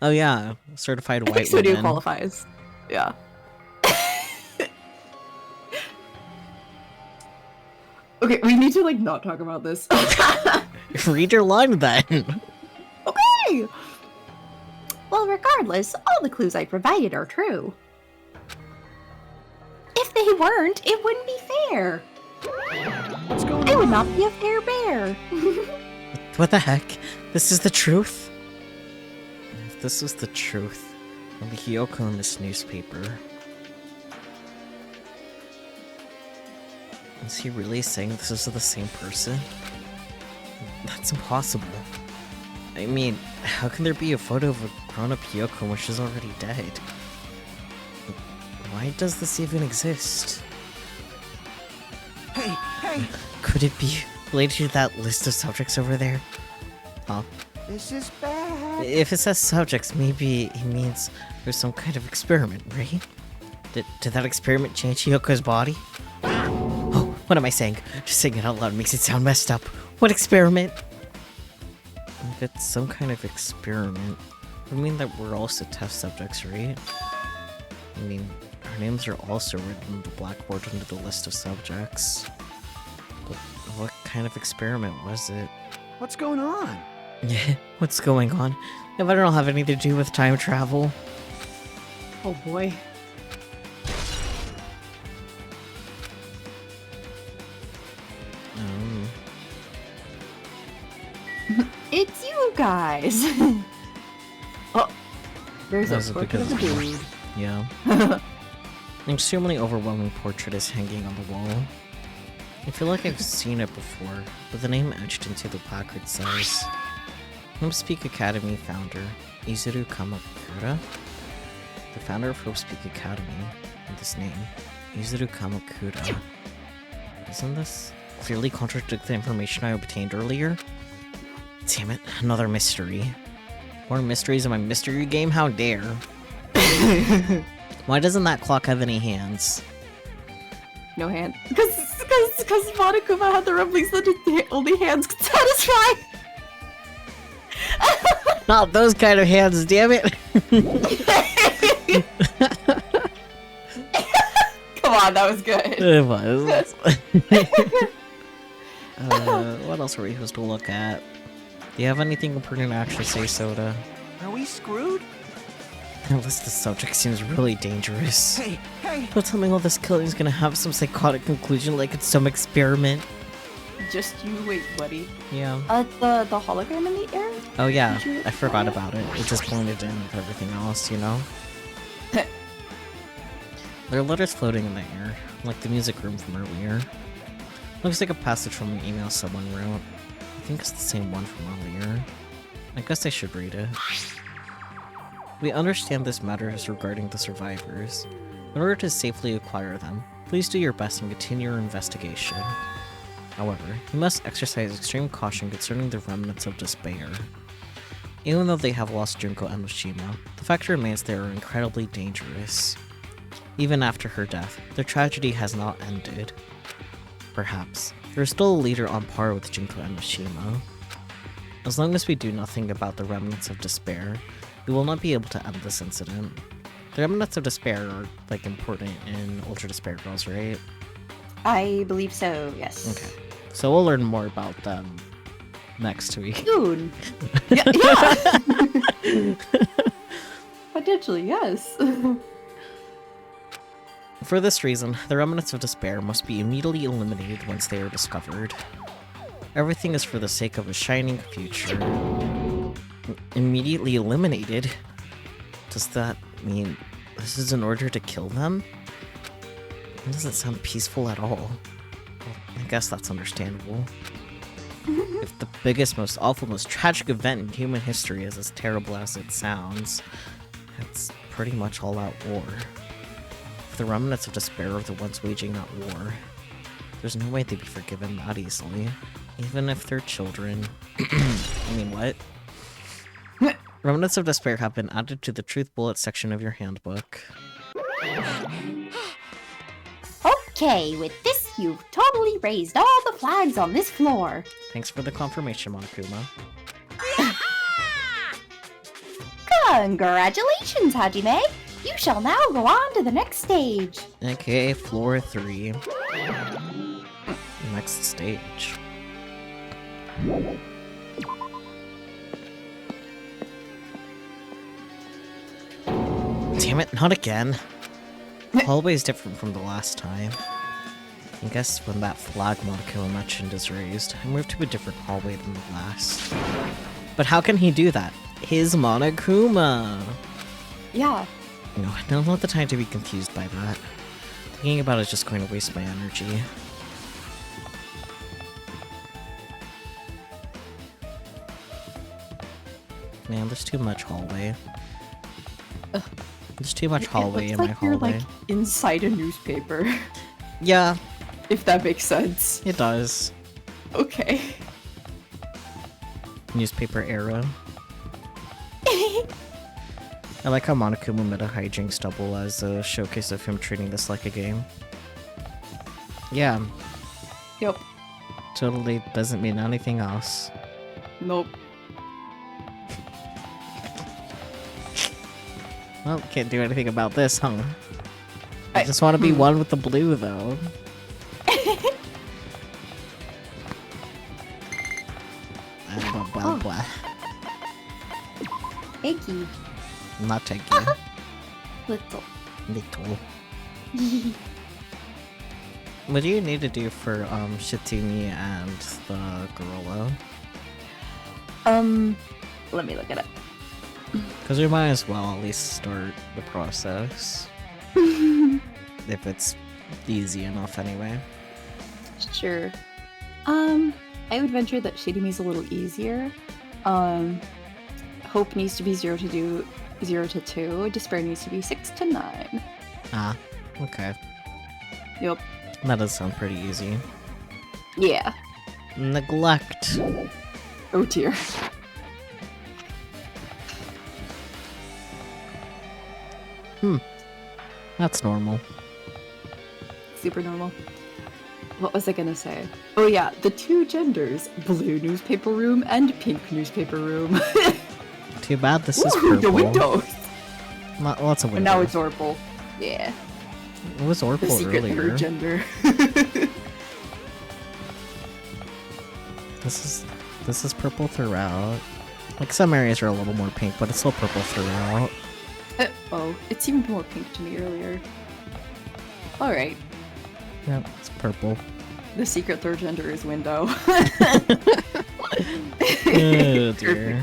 Oh yeah, certified I white think Sonia woman. qualifies. Yeah. Okay, we need to like not talk about this. Read your line then. Okay. Well, regardless, all the clues I provided are true. If they weren't, it wouldn't be fair. What's going I on? would not be a fair bear. What the heck? This is the truth? If this is the truth, then the Hiyoko in this newspaper. Is he really saying this is the same person? That's impossible. I mean, how can there be a photo of a grown-up Hiyoko when she's already dead? Why does this even exist? Hey, hey, Could it be related to that list of subjects over there? Huh? this is bad. If it says subjects, maybe it means there's some kind of experiment, right? Did that experiment change Hiyoko's body? Oh, what am I saying? Just saying it out loud makes it sound messed up. What experiment? If it's some kind of experiment, it would mean that we're also test subjects, right? I mean, our names are also written on the blackboard under the list of subjects. But what kind of experiment was it? What's going on? What's going on? If I don't have anything to do with time travel. Oh boy. It's you guys. Oh, there's a That's portrait because of a of- dude. Yeah. An extremely overwhelming portrait is hanging on the wall. I feel like I've seen it before, but the name etched into the placard says Hope Speak Academy founder, Izuru Kamakura. The founder of Hope Speak Academy, with this name, Izuru Kamakura. Doesn't this clearly contradict the information I obtained earlier? Damn it, another mystery. More mysteries in my mystery game? How dare. Why doesn't that clock have any hands? No hand. Because Monokuma had the rumblings that his only hands could satisfy. Not those kind of hands, damn it! Come on, that was good. It was. What else are we supposed to look at? Do you have anything important to actually say, Soda? Are we screwed? That list of subjects seems really dangerous. Hey, hey! Don't tell me all this killing is gonna have some psychotic conclusion like it's some experiment. Just you wait, buddy. Yeah. The hologram in the air? Oh yeah, Did you- I forgot about it. It just blended in with everything else, you know? There are letters floating in the air, like the music room from earlier. Looks like a passage from an email someone wrote. I think it's the same one from earlier. I guess I should read it. We understand this matter is regarding the survivors. In order to safely acquire them, please do your best and continue your investigation. However, you must exercise extreme caution concerning the remnants of Despair. Even though they have lost Junko and Mishima, the fact remains they are incredibly dangerous. Even after her death, their tragedy has not ended. Perhaps, there is still a leader on par with Junko and Mishima. As long as we do nothing about the remnants of Despair, we will not be able to end this incident. The remnants of Despair are, like, important in Ultra Despair Girls, right? I believe so, yes. Okay. So we'll learn more about them next week. Soon. Yeah. Potentially, yes. For this reason, the remnants of Despair must be immediately eliminated once they are discovered. Everything is for the sake of a shining future. Immediately eliminated? Does that mean this is in order to kill them? It doesn't sound peaceful at all. Well, I guess that's understandable. If the biggest, most awful, most tragic event in human history is as terrible as it sounds, it's pretty much all-out war. If the remnants of Despair are the ones waging that war, there's no way they'd be forgiven that easily. Even if they're children. I mean, what? Remnants of Despair have been added to the Truth Bullet section of your handbook. Okay, with this, you've totally raised all the flags on this floor. Thanks for the confirmation, Monokuma. Congratulations, Hajime! You shall now go on to the next stage. Okay, floor 3. Next stage. Damn it, not again. The hallway is different from the last time. I guess when that flag Monokuma mentioned is raised, I moved to a different hallway than the last. But how can he do that? His Monokuma! Yeah. No, I don't want the time to be confused by that. Thinking about it is just going to waste my energy. Man, there's too much hallway. There's too much hallway It in looks my like you're hallway. like inside a newspaper, Yeah, if that makes sense. it does. Okay. Newspaper era. I like how Monokuma made a hijinks double as a showcase of him treating this like a game. Yeah, Yep. totally doesn't mean anything else. Nope. Well, can't do anything about this, huh? I I- just want to be one with the blue, though. Blah, blah, blah. Eggy. Not taking Little. little. What do you need to do for Shitimi and the gorilla? Let me look it up. Because we might as well at least start the process. If it's easy enough anyway. Sure. I would venture that Shadimi's a little easier. Hope needs to be 0 to 2. Despair needs to be 6 to 9. Ah, okay. Yep. That does sound pretty easy. Yeah. Neglect. Oh dear. That's normal. Super normal. What was I gonna say? Oh yeah, the two genders, blue newspaper room and pink newspaper room. Too bad this is Ooh, purple. the windows! Lots of And windows. now it's Orpal. Yeah. It was The Orpal secret earlier. third gender. This is purple throughout. Like some areas are a little more pink, but it's still purple throughout. Oh, it seemed more pink to me earlier. Alright. Yep, it's purple. The secret third gender is window. Oh dear.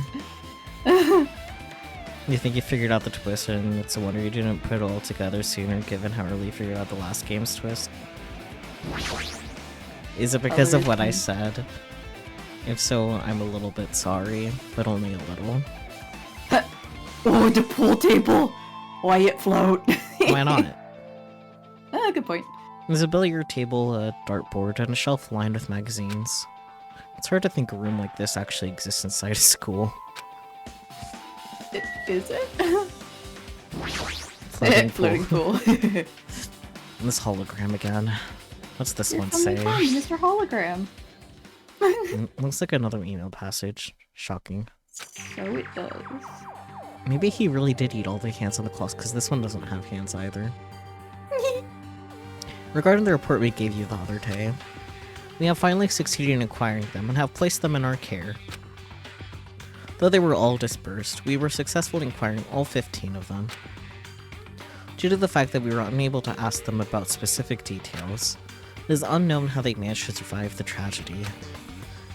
You think you figured out the twist, and it's a wonder you didn't put it all together sooner, given how early you figured out the last game's twist? Is it because of what I said? If so, I'm a little bit sorry, but only a little. Oh, the pool table! Why it float? Why not? Good point. There's a billiard table, a dartboard, and a shelf lined with magazines. It's hard to think a room like this actually exists inside a school. Is it? Floating pool. pool. This hologram again. What's this one It's only say? fun, Mr. Hologram. Looks like another email passage. Shocking. So it does. Maybe he really did eat all the hands on the claws, because this one doesn't have hands either. Regarding the report we gave you the other day, we have finally succeeded in acquiring them and have placed them in our care. Though they were all dispersed, we were successful in acquiring all 15 of them. Due to the fact that we were unable to ask them about specific details, it is unknown how they managed to survive the tragedy.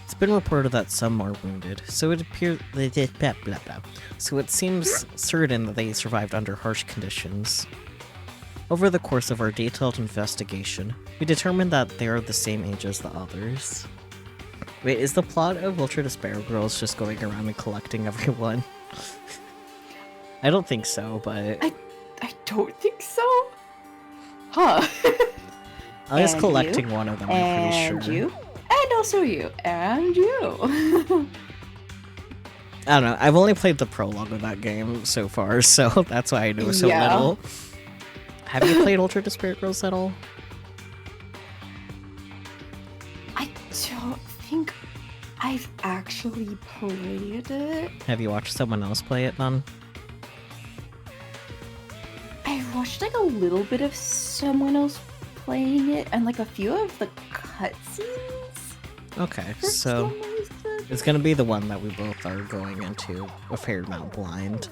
It's been reported that some are wounded, so it seems certain that they survived under harsh conditions. Over the course of our detailed investigation, we determined that they are the same age as the others. Wait, is the plot of Ultra Despair Girls just going around and collecting everyone? I don't think so, but... I don't think so. Huh. I was And collecting you? one of them, I'm pretty And sure. you. And also you. And you. I don't know, I've only played the prologue of that game so far, so that's why I know so Yeah. little. Have you played Ultra Despair Girls at all? I don't think I've actually played it. Have you watched someone else play it, none? I watched like a little bit of someone else playing it and like a few of the cutscenes. Okay, for so some reason. it's gonna be the one that we both are going into a fair amount blind.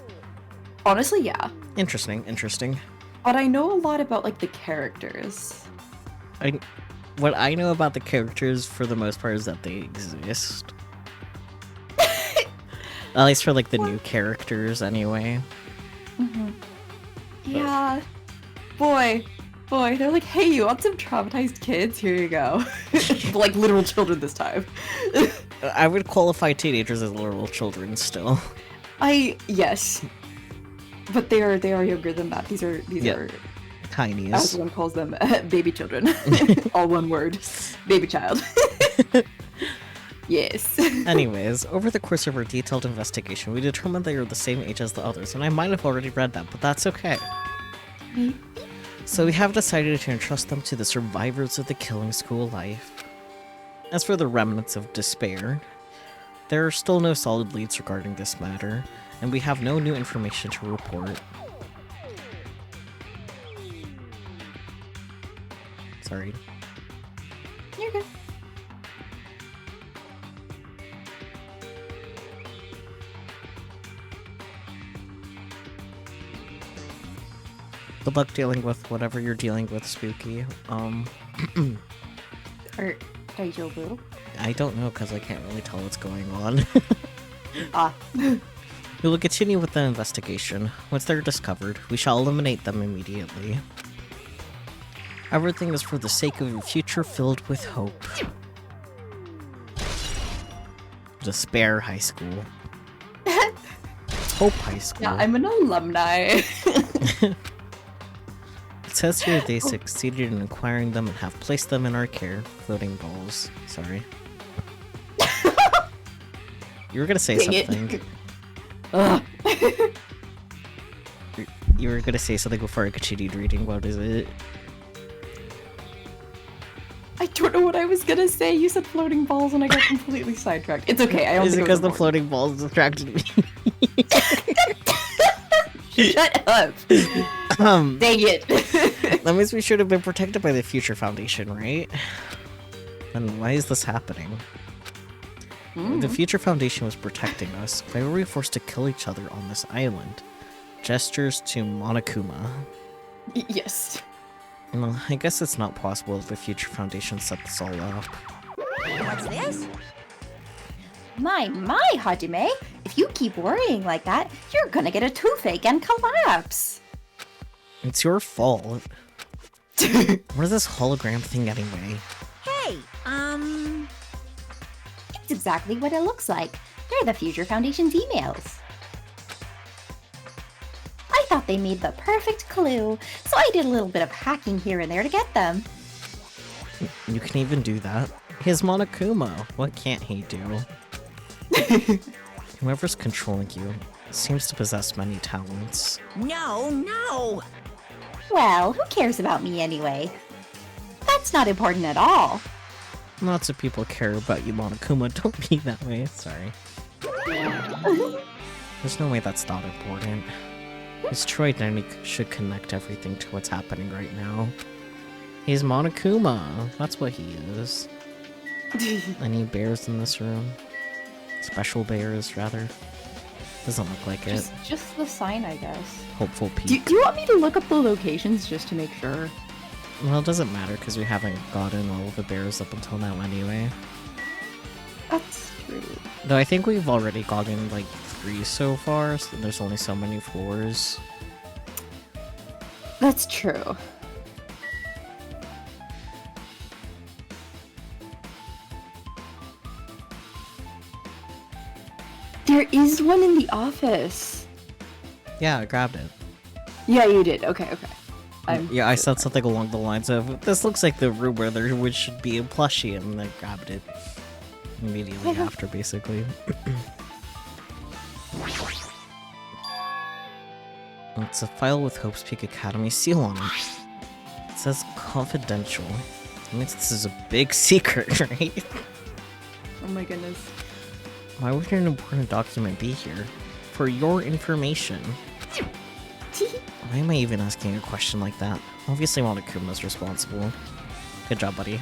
Honestly, yeah. Interesting, interesting. But I know a lot about like the characters. What I know about the characters for the most part is that they exist. At least for like the new characters anyway. Yeah. Boy, they're like, hey, you want some traumatized kids? Here you go. Like literal children this time. I would qualify teenagers as literal children still. Yes. But they are younger than that. These are as Tinies. one calls them, baby children. All one word. Baby child. Yes. Anyways, over the course of our detailed investigation, we determined they are the same age as the others, and I might have already read that, but that's okay. So we have decided to entrust them to the survivors of the killing school life. As for the remnants of Despair, there are still no solid leads regarding this matter, and we have no new information to report. Sorry. You're good. Good luck dealing with whatever you're dealing with, Spooky. Or Daijoubu. I don't know because I can't really tell what's going on. Ah. We will continue with the investigation. Once they're discovered, we shall eliminate them immediately. Everything is for the sake of a future filled with hope. Despair High School. Hope High School. Yeah, I'm an alumni. It says here they succeeded in acquiring them and have placed them in our care. Floating balls. Sorry. You were gonna say Dang something. it. Ugh. You were gonna say something before I continued reading. What is it? I don't know what I was gonna say. You said floating balls and I got completely sidetracked. It's okay. I don't Is it think because the important. floating balls distracted me? Shut up. Dang it. That means we should have been protected by the Future Foundation, right? And why is this happening? The Future Foundation was protecting us. Why were we forced to kill each other on this island? Gestures to Monokuma. Yes. Well, I guess it's not possible that the Future Foundation set this all up. What's this? My, Hajime! If you keep worrying like that, you're gonna get a toothache and collapse! It's your fault. What is this hologram thing anyway? Hey, It's exactly what it looks like. They're the Future Foundation's emails. I thought they made the perfect clue, so I did a little bit of hacking here and there to get them. You can even do that. He's Monokuma. What can't he do? Whoever's controlling you seems to possess many talents. no! Well, who cares about me anyway? That's not important at all. Lots of people care about you, Monokuma. Don't be that way. Sorry. There's no way that's not important. His true identity should connect everything to what's happening right now. He's Monokuma. That's what he is. Any bears in this room? Special bears, rather. Doesn't look like it. Just the sign, I guess. Hopeful Do peak. you want me to look up the locations just to make sure? Well, it doesn't matter because we haven't gotten all of the bears up until now anyway. That's true. Though I think we've already gotten like 3 so far, so there's only so many floors. That's true. There is one in the office. Yeah, I grabbed it. Yeah, you did. Okay. Yeah, I said something along the lines of, this looks like the room where there should be a plushie, and I grabbed it immediately after, basically. It's a file with Hope's Peak Academy seal on it. It says confidential. That means this is a big secret, right? Oh my goodness. Why would an important document be here? For your information. Why am I even asking a question like that? Obviously Monokuma's responsible. Good job, buddy.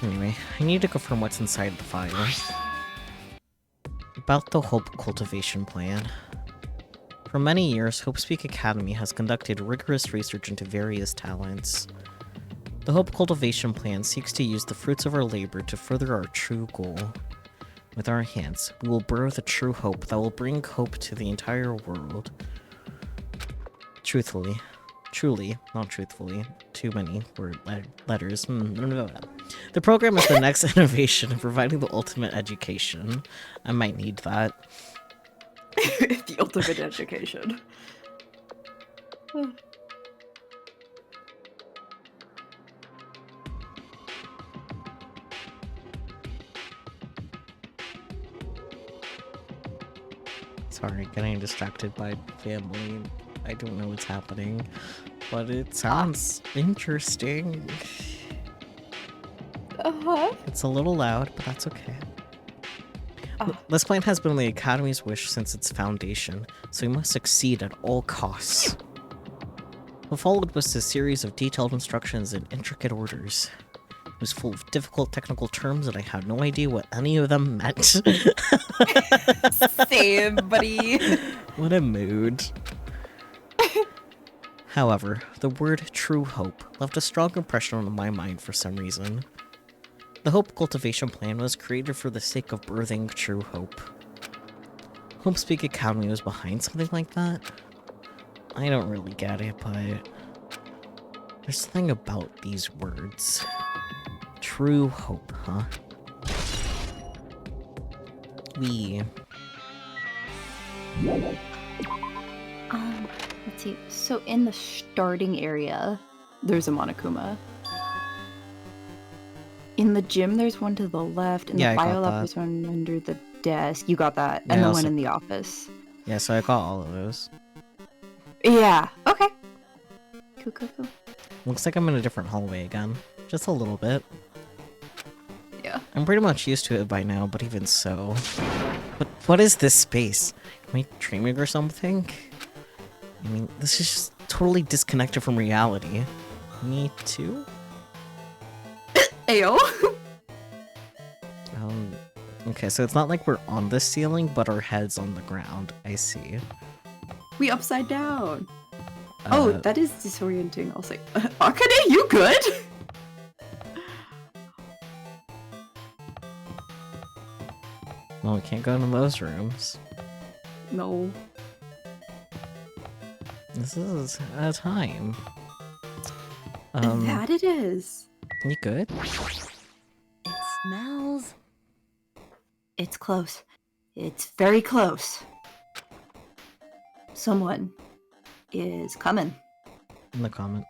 Anyway, I need to confirm what's inside the file. About the Hope Cultivation Plan. For many years, Hope's Peak Academy has conducted rigorous research into various talents. The Hope Cultivation Plan seeks to use the fruits of our labor to further our true goal. With our hands, we will birth a true hope that will bring hope to the entire world. Truly, not truthfully, too many word letters. The program is the next innovation in providing the ultimate education. I might need that. The ultimate education. Sorry, getting distracted by family. I don't know what's happening, but it sounds interesting. It's a little loud, but that's okay. This plan has been the Academy's wish since its foundation, so we must succeed at all costs. What followed was a series of detailed instructions and intricate orders. It was full of difficult technical terms and I had no idea what any of them meant. Same, buddy. What a mood. However, the word true hope left a strong impression on my mind for some reason. The Hope Cultivation Plan was created for the sake of birthing true hope. Hope's Peak Academy was behind something like that? I don't really get it, but there's something about these words. True hope, huh? Let's see. So in the starting area, there's a Monokuma. In the gym, there's one to the left. In Yeah, I the got bio lab, that. there's one under the desk. You got that. Yeah, And the also- one in the office. Yeah, so I got all of those. Yeah. Okay. Cool. Looks like I'm in a different hallway again. Just a little bit. Yeah. I'm pretty much used to it by now, but even so. But what is this space? Am I dreaming or something? I mean, this is just totally disconnected from reality. Me too? Ayo. Okay, so it's not like we're on the ceiling, but our head's on the ground. I see. We upside down. Uh, That is disorienting. I'll say, Akane, you good? Well, we can't go into those rooms. No. This is a time. That it is. You good? It smells. It's close. It's very close. Someone is coming. In the comment.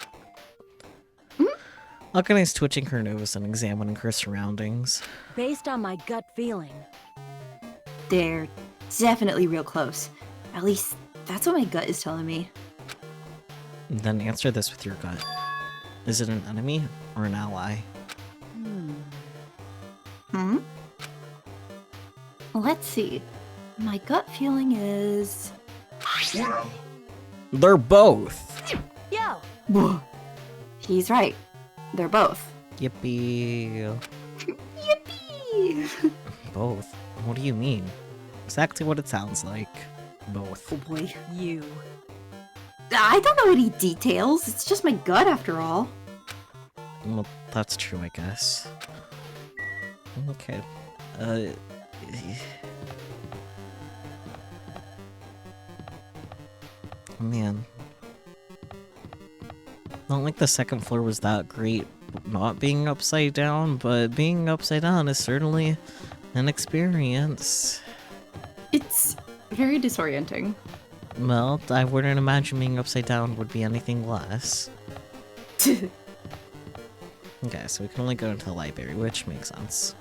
Akane's twitching her nose and examining her surroundings. Based on my gut feeling. They're definitely real close. At least, that's what my gut is telling me. Then answer this with your gut. Is it an enemy or an ally? Let's see. My gut feeling is... Well, They're both! Yo! He's right. They're both. Yippee. Yippee! Both? What do you mean? Exactly what it sounds like. Both. Oh boy. You. I don't know any details. It's just my gut after all. Well, that's true, I guess. Okay. Man. Not like the second floor was that great not being upside down, but being upside down is certainly an experience. It's very disorienting. Well, I wouldn't imagine being upside down would be anything less. Okay, so we can only go into the library, which makes sense.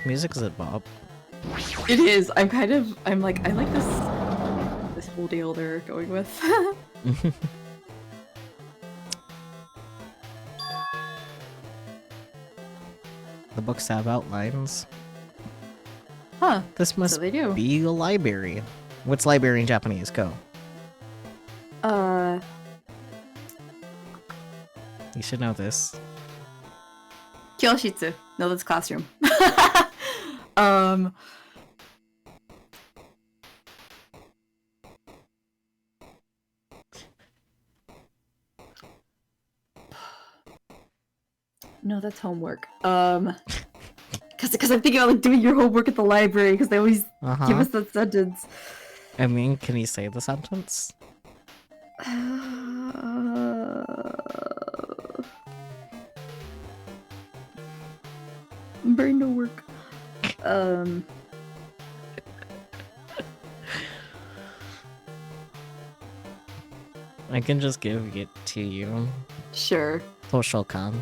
Music is it, Bob? It is. I'm like, I like this whole deal they're going with. The books have outlines. Huh. This must So they do. be a library. What's library in Japanese? Go. You should know this. Kyoshitsu. No, that's classroom. No, that's homework. Because I'm thinking about like doing your homework at the library because they always give us that sentence. I mean, can you say the sentence? Brain no work. I can just give it to you. Sure. Toshokan.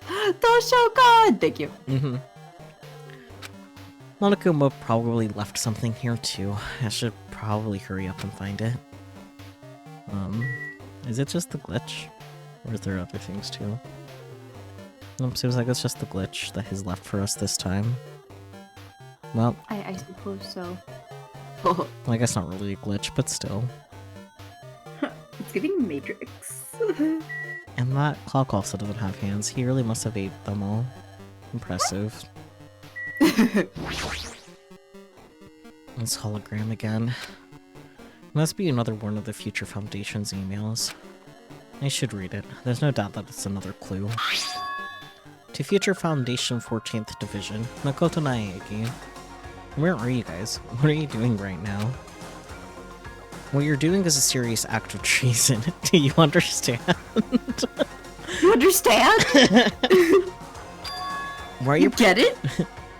Toshokan! Thank you. Mm-hmm. Monokuma probably left something here too. I should probably hurry up and find it. Is it just the glitch? Or is there other things too? Seems like it's just the glitch that he's left for us this time. Well, I suppose so. I guess not really a glitch, but still. It's giving Matrix. And that clock also doesn't have hands. He really must have ate them all. Impressive. This hologram again. Must be another one of the Future Foundation's emails. I should read it. There's no doubt that it's another clue. To Future Foundation 14th Division, Makoto Naegi. Where are you guys? What are you doing right now? What you're doing is a serious act of treason. Do you understand? You understand? Why are You get it?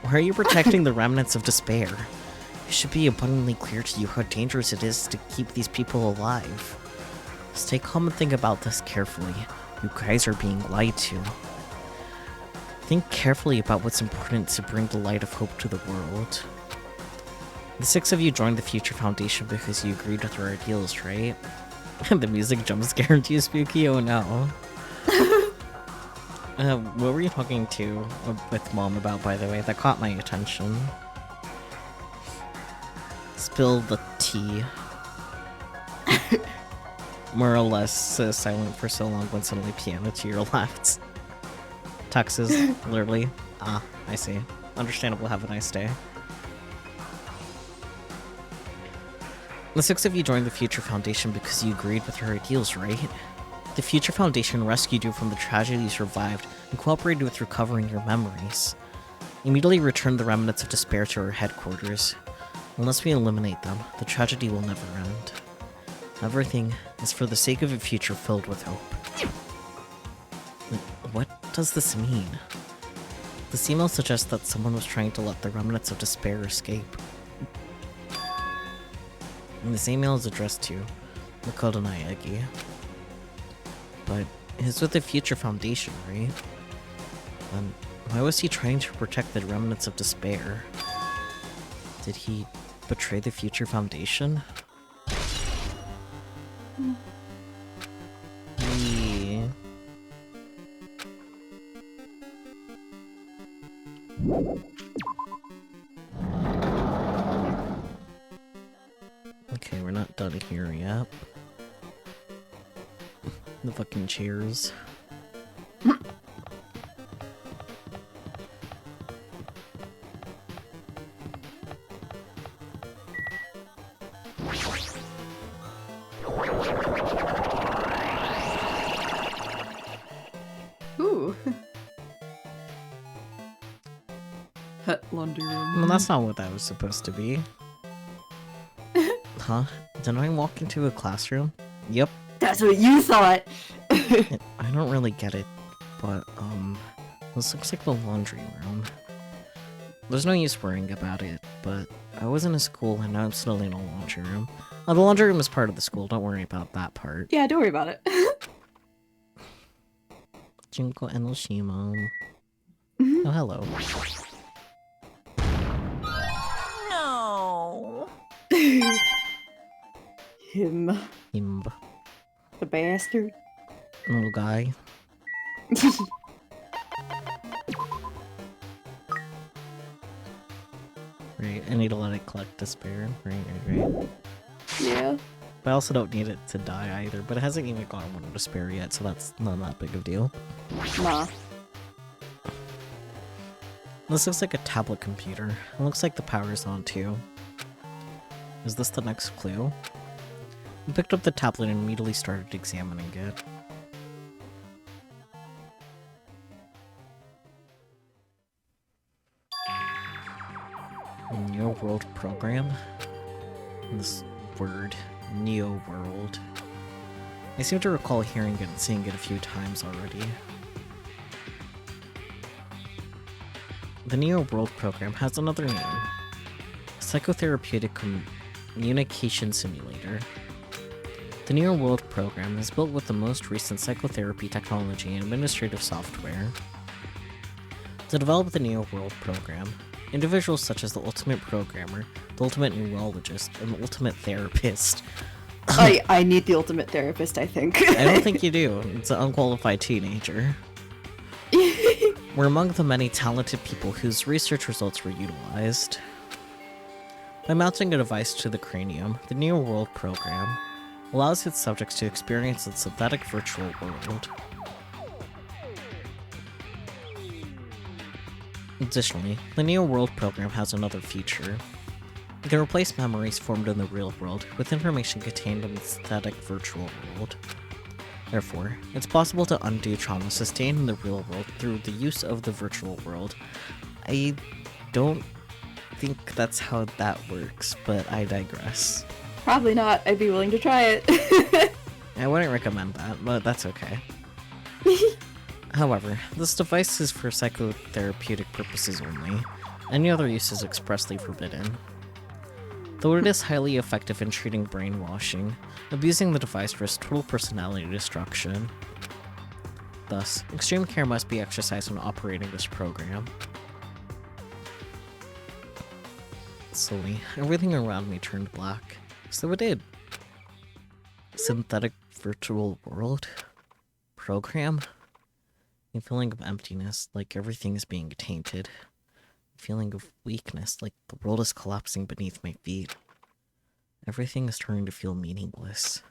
Why are you protecting the remnants of despair? It should be abundantly clear to you how dangerous it is to keep these people alive. Stay calm and think about this carefully. You guys are being lied to. Think carefully about what's important to bring the light of hope to the world. The 6 of you joined the Future Foundation because you agreed with our ideals, right? The music jump scare too spooky, oh no. What were you talking to with Mom about, by the way? That caught my attention. Spill the tea. More or less silent for so long when suddenly piano to your left. Texas, literally. Ah, I see. Understandable, have a nice day. The 6 of you joined the Future Foundation because you agreed with her ideals, right? The Future Foundation rescued you from the tragedy you survived and cooperated with recovering your memories. Immediately returned the remnants of despair to our headquarters. Unless we eliminate them, the tragedy will never end. Everything is for the sake of a future filled with hope. What does this mean? This email suggests that someone was trying to let the remnants of despair escape. And this email is addressed to Makoto Naegi. But it's with the Future Foundation, right? And why was he trying to protect the remnants of despair? Did he betray the Future Foundation? Yeah. Okay, we're not done here yet. The fucking chairs. Ooh. Hut laundry room. Well, that's not what that was supposed to be. Huh? Did I walk into a classroom? Yep. That's what you thought. I don't really get it, but, this looks like the laundry room. There's no use worrying about it, but I was in a school and now I'm still in a laundry room. Oh, the laundry room is part of the school, don't worry about that part. Yeah, don't worry about it. Junko Enoshima. Mhm. Oh, hello. No. Him. Imb. The bastard. Little guy. Right, I need to let it collect despair. Right. Yeah. But I also don't need it to die either, but it hasn't even gotten one of despair yet, so that's not that big of a deal. Nah. This looks like a tablet computer. It looks like the power's on too. Is this the next clue? I picked up the tablet and immediately started examining it. Neo World program? This word, Neo World. I seem to recall hearing it and seeing it a few times already. The Neo World program has another name. Psychotherapeutic Communication Simulator. The Neo World program is built with the most recent psychotherapy technology and administrative software. To develop the Neo World program, individuals such as the ultimate programmer, the ultimate neurologist, and the ultimate therapist. I need the ultimate therapist, I think. I don't think you do. It's an unqualified teenager. We're among the many talented people whose research results were utilized. By mounting a device to the cranium, the Neo World program allows its subjects to experience a synthetic virtual world. Additionally, the Neo World program has another feature. It can replace memories formed in the real world with information contained in the synthetic virtual world. Therefore, it's possible to undo trauma sustained in the real world through the use of the virtual world. I don't think that's how that works, but I digress. Probably not. I'd be willing to try it. I wouldn't recommend that, but that's okay. However, this device is for psychotherapeutic purposes only. Any other use is expressly forbidden. Though it is highly effective in treating brainwashing, abusing the device risks total personality destruction. Thus, extreme care must be exercised when operating this program. Slowly, everything around me turned black. So it did. Synthetic virtual world? Program? A feeling of emptiness, like everything is being tainted. A feeling of weakness, like the world is collapsing beneath my feet. Everything is turning to feel meaningless.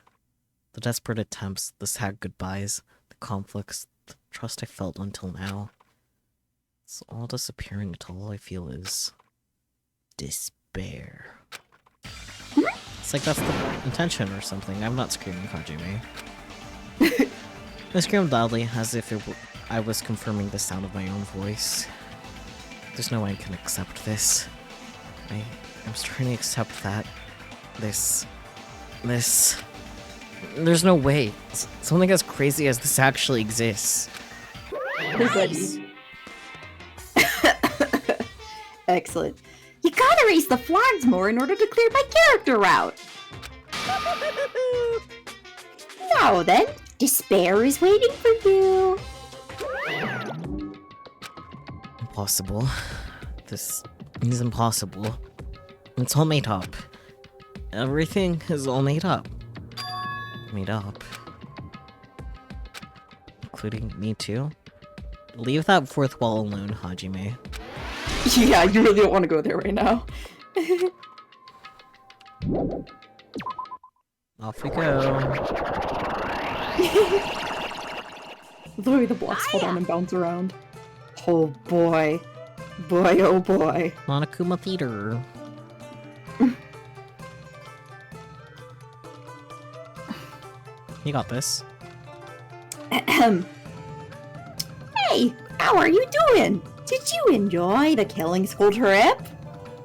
The desperate attempts, the sad goodbyes, the conflicts, the trust I felt until now. It's all disappearing until all I feel is despair. It's like that's the intention or something. I'm not screaming, Hajime. I screamed loudly, as if I was confirming the sound of my own voice. There's no way I can accept this. I'm starting to accept that this... There's no way. Something as crazy as this actually exists. Nice. Excellent. You gotta raise the flags more in order to clear my character route. Now then, despair is waiting for you. Impossible. This is impossible. It's all made up. Everything is all made up. Made up. Including me too? Leave that fourth wall alone, Hajime. Yeah, you really don't want to go there right now. Off we go. Literally, the blocks fall down and bounce around. Oh boy. Boy, oh boy. Monokuma Theater. You got this. Ahem. Hey, how are you doing? Did you enjoy the killing school trip?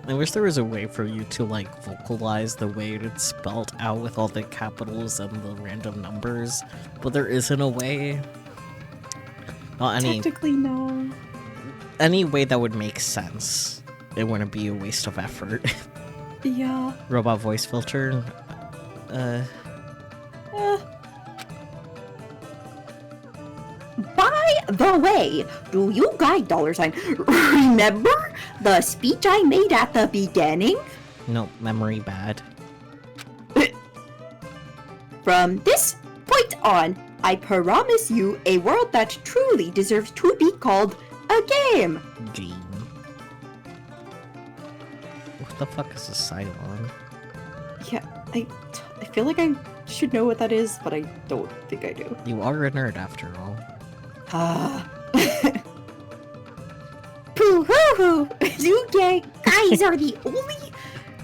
I wish there was a way for you to, like, vocalize the way it's spelled out with all the capitals and the random numbers, but there isn't a way. Not Technically, no. any way that would make sense. It wouldn't be a waste of effort. Yeah. Robot voice filter. By the way, do you guys $sign remember the speech I made at the beginning? No, memory bad. From this point on, I promise you a world that truly deserves to be called a game. Game. What the fuck is a Cylon? Yeah, I feel like I should know what that is, but I don't think I do. You are a nerd after all. Ah. Pooh-hoo-hoo! You guys are the only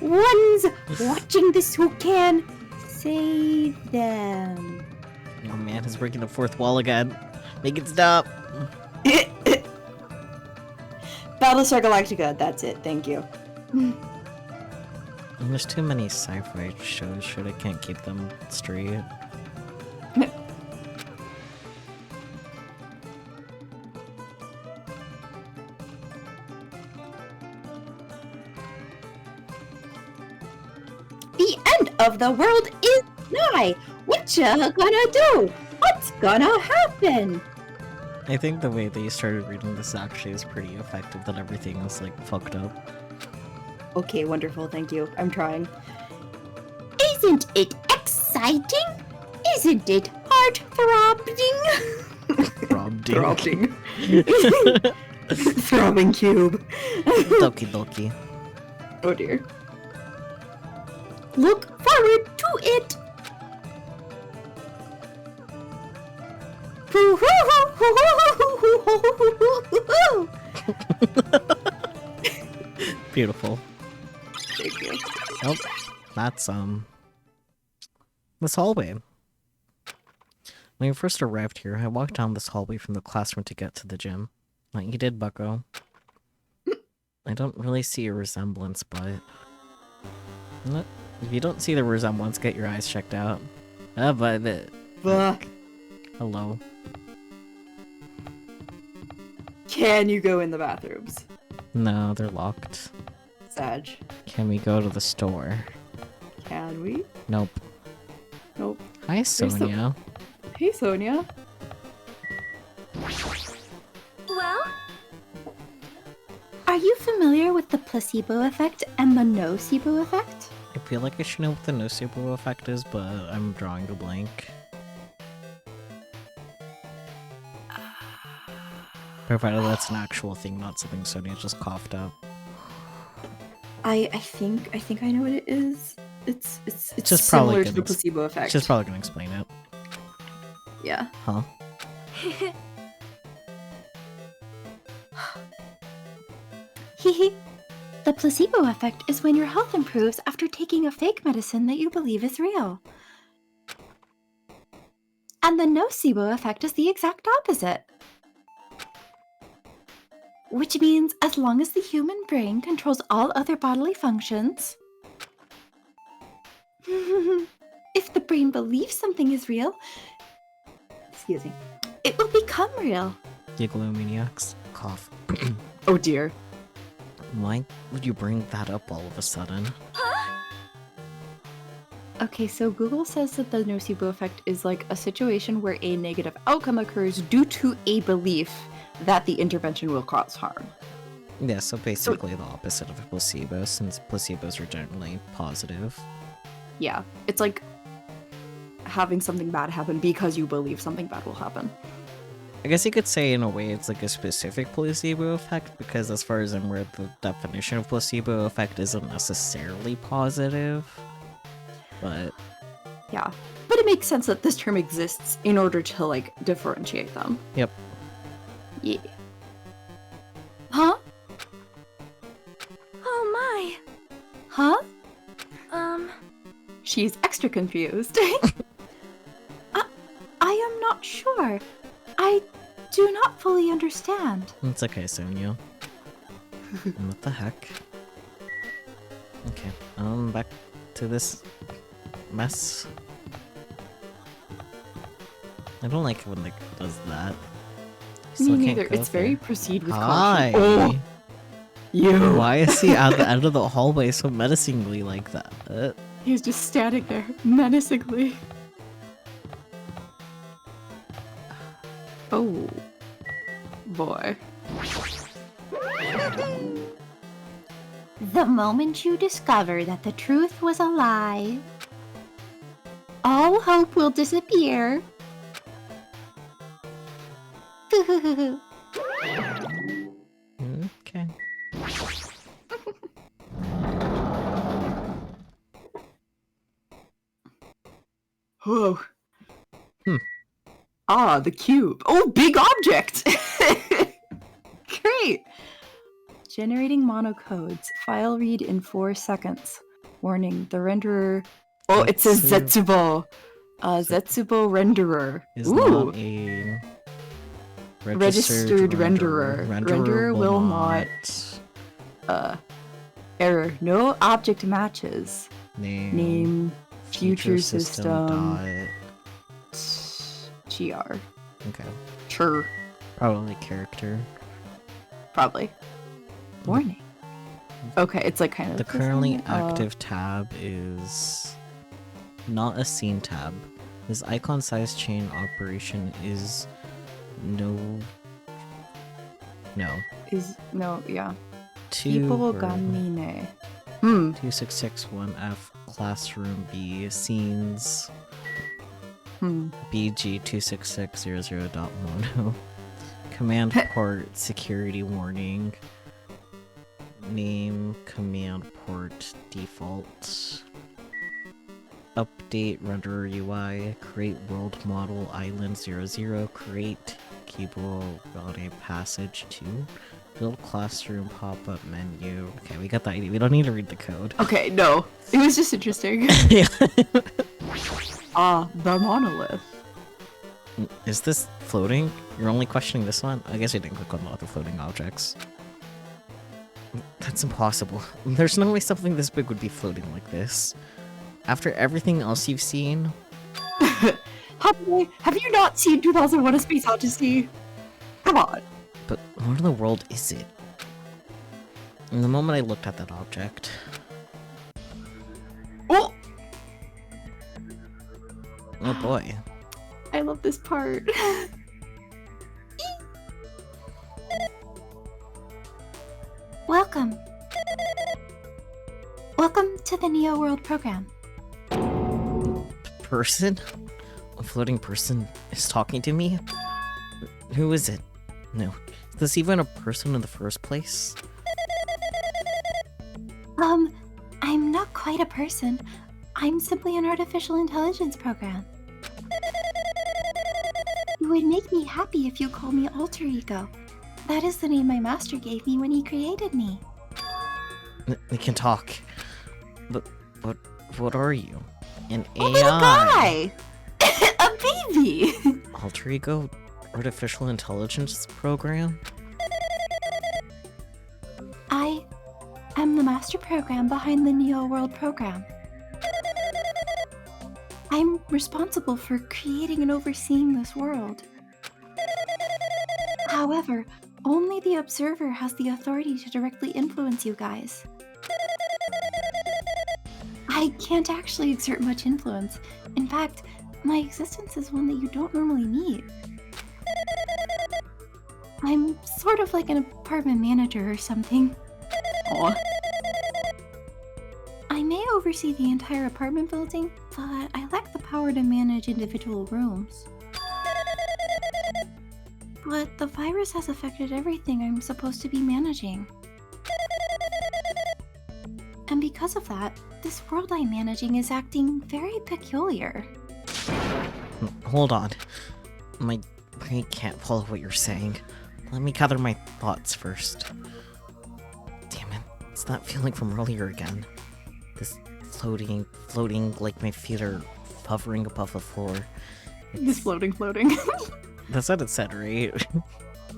ones watching this who can save them. Oh man, he's breaking the fourth wall again. Make it stop. Battlestar Galactica, that's it, thank you. There's too many sci-fi shows, shit, I can't keep them straight. The end of the world is nigh. What you gonna do? What's gonna happen? I think the way that you started reading this actually is pretty effective, that everything is, like, fucked up. Okay, wonderful, thank you. I'm trying. Isn't it exciting? Isn't it heart-throbbing? Throbbing. Throbbing cube. Doki doki. Oh dear. Look forward to it. Beautiful. Thank you. Nope. That's, this hallway. When I first arrived here, I walked down this hallway from the classroom to get to the gym. Like you did, bucko. I don't really see a resemblance, but... If you don't see the resemblance, get your eyes checked out. But... Hello. Can you go in the bathrooms? No, they're locked. Sag. Can we go to the store? Can we? Nope. Nope. Hi, so- Sonia. Hey, Sonia. Are you familiar with the placebo effect and the nocebo effect? I feel like I should know what the nocebo effect is, but I'm drawing a blank. Provided that's an actual thing, not something Sonia just coughed up. I think I know what it is. It's Just probably similar to gonna the placebo effect. She's probably gonna explain it. Yeah. Huh? Hehe. The placebo effect is when your health improves after taking a fake medicine that you believe is real. And the nocebo effect is the exact opposite. Which means as long as the human brain controls all other bodily functions, if the brain believes something is real, excuse me, it will become real. Gigalomaniacs. Cough. Oh dear. Why would you bring that up all of a sudden? Okay, so Google says that the nocebo effect is like a situation where a negative outcome occurs due to a belief that the intervention will cause harm. Yeah, so basically the opposite of a placebo, since placebos are generally positive. Yeah, it's like having something bad happen because you believe something bad will happen. I guess you could say in a way it's like a specific placebo effect, because as far as I'm aware, the definition of placebo effect isn't necessarily positive. But Yeah, but it makes sense that this term exists in order to like differentiate them. Yep. Yeah. Huh? Oh my. Huh? She's extra confused. I am not sure. I do not fully understand. it's okay, Sonia. What the heck? Okay, back to this mess. I don't like it when it does that. Me Still can't neither. go It's very there. proceed with Hi. caution. Oh, you. Why is he at the end of the hallway so menacingly like that? He's just standing there menacingly. Oh, boy. The moment you discover that the truth was a lie, all hope will disappear. Okay. Whoa. Hmm. Ah, the cube. Oh, big object! Great! Generating monocodes. File read in 4 seconds. Warning, the renderer... Oh, it says Zetsubo! Zetsubo renderer. Is Ooh! not a Registered renderer. Renderer will not... Error. No object matches. Name. Future system. GR. Okay. Sure. Probably character. Probably. Warning. Okay, it's like kind of... The currently active tab is not a scene tab. This icon size chain operation is no. Is... No, yeah. Two. Gamine. 2661F classroom B scenes. BG26600.mono. Command port security warning. Name command port default. Update renderer UI. Create world model island 00. Create keyboard on a passage 2. Build classroom pop-up menu. Okay, we got the idea. We don't need to read the code. Okay, no. It was just interesting. Yeah. The monolith. Is this floating? You're only questioning this one? I guess you didn't click on the other floating objects. That's impossible. There's no way something this big would be floating like this. After everything else you've seen? Have you not seen 2001: A Space Odyssey? Come on. But what in the world is it? In the moment I looked at that object... Oh! Oh boy. I love this part. Welcome. Welcome to the Neo World program. Person? A floating person is talking to me? Who is it? No. Is this even a person in the first place? I'm not quite a person. I'm simply an artificial intelligence program. It would make me happy if you call me Alter Ego. That is the name my master gave me when he created me. They can talk. But what are you? An A little AI? guy! A baby! Alter Ego? Artificial intelligence program? I am the master program behind the Neo World program. I'm responsible for creating and overseeing this world. However, only the observer has the authority to directly influence you guys. I can't actually exert much influence. In fact, my existence is one that you don't normally meet. I'm sort of like an apartment manager or something. Aw. I may oversee the entire apartment building, but I lack the power to manage individual rooms. But the virus has affected everything I'm supposed to be managing. And because of that, this world I'm managing is acting very peculiar. Hold on. My brain can't follow what you're saying. Let me gather my thoughts first. Damn it. It's that feeling from earlier again. This floating like my feet are hovering above the floor. This floating. That's what it said, right?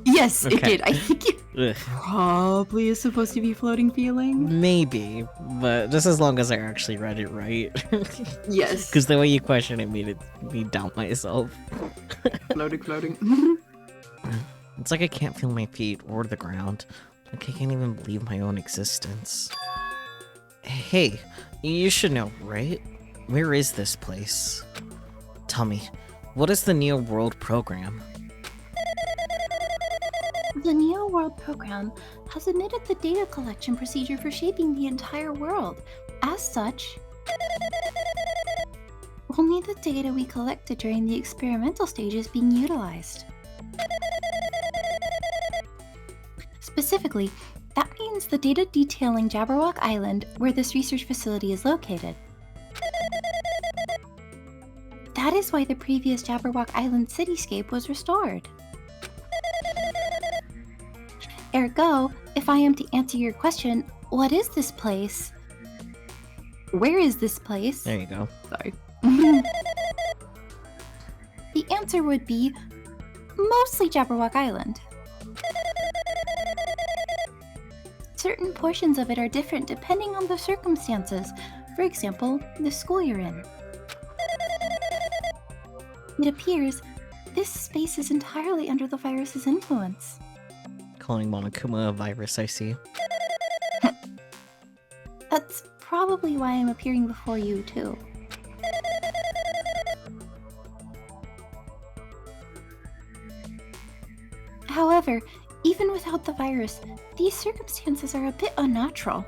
Yes, it Okay. did. I think it Ugh, probably is supposed to be floating feeling. maybe, but just as long as I actually read it right. Yes. Because the way you question it made me doubt myself. Floating. It's like I can't feel my feet or the ground. Like I can't even believe my own existence. Hey, you should know, right? Where is this place? Tell me, what is the Neo World program? The Neo World program has admitted the data collection procedure for shaping the entire world. As such, only the data we collected during the experimental stage is being utilized. Specifically, that means the data detailing Jabberwock Island, where this research facility is located. That is why the previous Jabberwock Island cityscape was restored. Ergo, if I am to answer your question, what is this place? Where is this place? There you go. Sorry. The answer would be mostly Jabberwock Island. Certain portions of it are different depending on the circumstances. For example, the school you're in. It appears this space is entirely under the virus's influence. Calling Monokuma a virus, I see. That's probably why I'm appearing before you, too. However, even without the virus, these circumstances are a bit unnatural.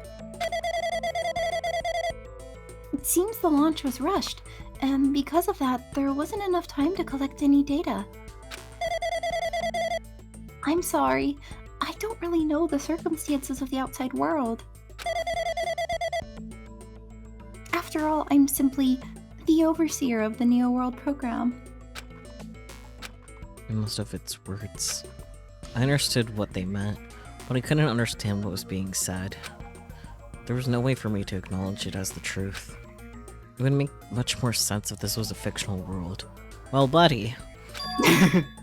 It seems the launch was rushed, and because of that, there wasn't enough time to collect any data. I'm sorry, I don't really know the circumstances of the outside world. After all, I'm simply the overseer of the Neo World program. Most of its words. I understood what they meant, but I couldn't understand what was being said. There was no way for me to acknowledge it as the truth. It would make much more sense if this was a fictional world. Well, buddy.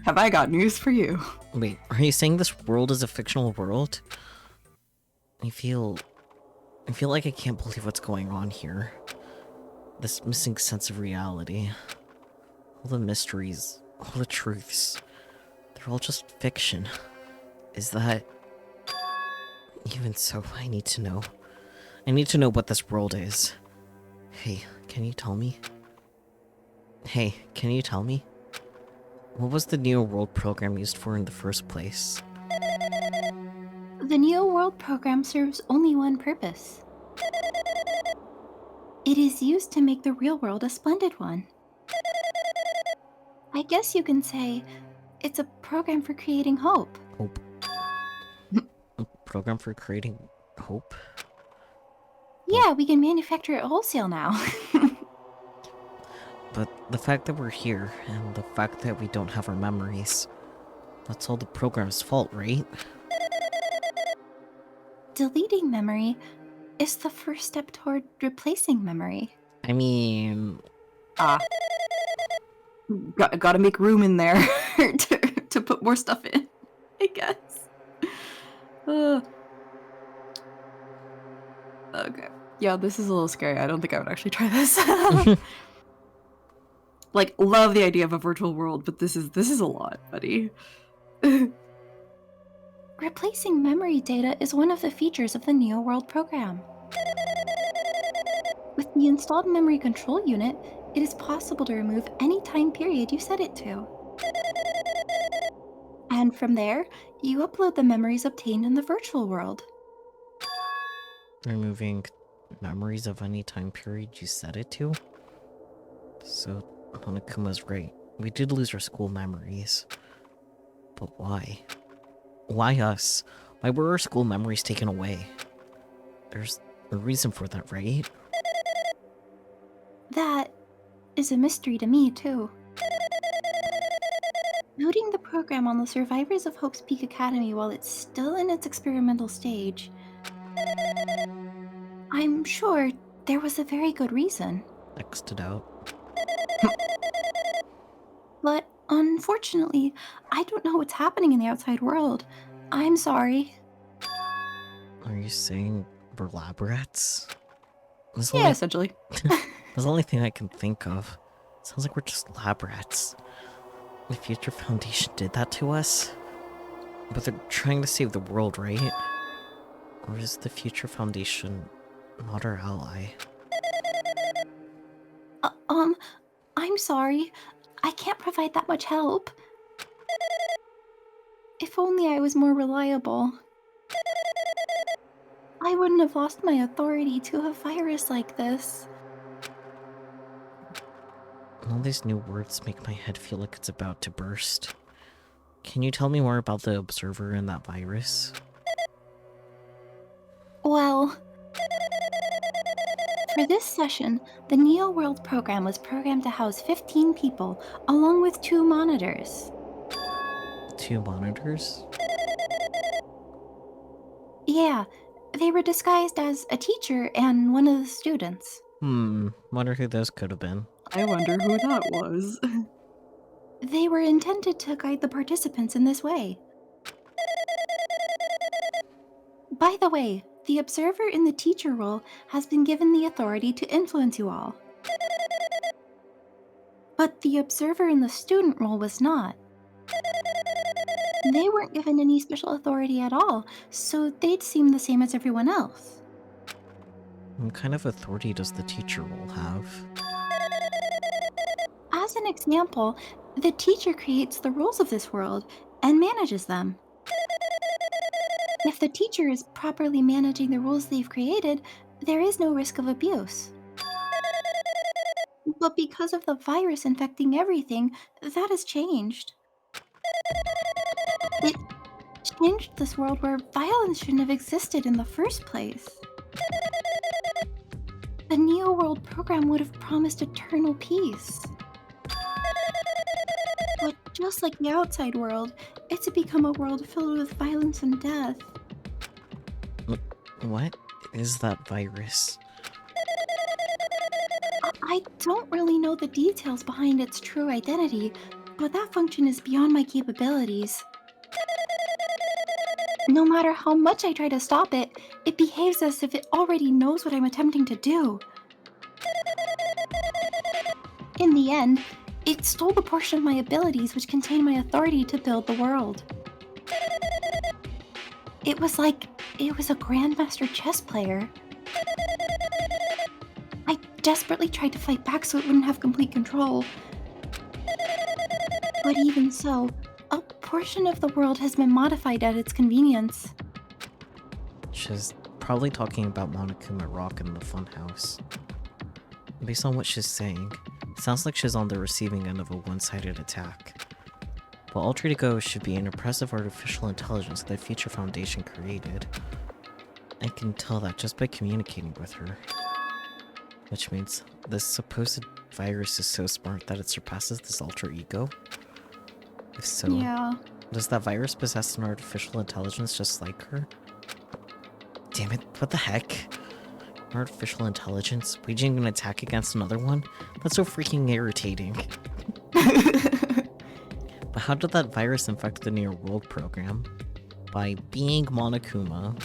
Have I got news for you? Wait, are you saying this world is a fictional world? I feel like I can't believe what's going on here. This missing sense of reality. All the mysteries, all the truths. They're all just fiction. Is that... Even so, I need to know. I need to know what this world is. Hey, can you tell me? Hey, can you tell me? What was the Neo World program used for in the first place? The Neo World program serves only one purpose. It is used to make the real world a splendid one. I guess you can say it's a program for creating hope. Hope. A program for creating hope? Yeah, we can manufacture it wholesale now. But the fact that we're here, and the fact that we don't have our memories, that's all the program's fault, right? Deleting memory is the first step toward replacing memory. I mean... Gotta make room in there to put more stuff in, I guess. Okay. Yeah, this is a little scary. I don't think I would actually try this. Like, love the idea of a virtual world, but this is a lot, buddy. Replacing memory data is one of the features of the Neo World program. With the installed memory control unit, it is possible to remove any time period you set it to. And from there, you upload the memories obtained in the virtual world. Removing memories of any time period you set it to? So, Honokuma's right. We did lose our school memories. But why? Why us? Why were our school memories taken away? There's a reason for that, right? That is a mystery to me, too. Noting the program on the survivors of Hope's Peak Academy while it's still in its experimental stage, I'm sure there was a very good reason. X'd out. But unfortunately, I don't know what's happening in the outside world. I'm sorry. Are you saying we're lab rats? Yeah, essentially. That's the only thing I can think of. Sounds like we're just lab rats. The Future Foundation did that to us? But they're trying to save the world, right? Or is the Future Foundation not our ally? I'm sorry. I can't provide that much help. If only I was more reliable. I wouldn't have lost my authority to a virus like this. All these new words make my head feel like it's about to burst. Can you tell me more about the Observer and that virus? Well, for this session, the Neo World program was programmed to house 15 people, along with 2 monitors. 2 monitors? Yeah, they were disguised as a teacher and one of the students. Wonder who those could have been. I wonder who that was. They were intended to guide the participants in this way. By the way, the observer in the teacher role has been given the authority to influence you all. But the observer in the student role was not. They weren't given any special authority at all, so they'd seem the same as everyone else. What kind of authority does the teacher role have? As an example, the teacher creates the rules of this world and manages them. If the teacher is properly managing the rules they've created, there is no risk of abuse. But because of the virus infecting everything, that has changed. It changed this world where violence shouldn't have existed in the first place. The Neo World program would have promised eternal peace. But just like the outside world, it's become a world filled with violence and death. What is that virus? I don't really know the details behind its true identity, but that function is beyond my capabilities. No matter how much I try to stop it, it behaves as if it already knows what I'm attempting to do. In the end, it stole the portion of my abilities which contained my authority to build the world. It was like it was a grandmaster chess player. I desperately tried to fight back so it wouldn't have complete control. But even so, a portion of the world has been modified at its convenience. She's probably talking about Monokuma Rock in the funhouse. Based on what she's saying, it sounds like she's on the receiving end of a one-sided attack. But Alter Ego should be an impressive artificial intelligence that Future Foundation created. I can tell that just by communicating with her. Which means this supposed virus is so smart that it surpasses this alter ego? If so, Yeah. does that virus possess an artificial intelligence just like her? Damn it, what the heck? Artificial intelligence? Waging an attack against another one? That's so freaking irritating. But how did that virus infect the Near World program? By being Monokuma.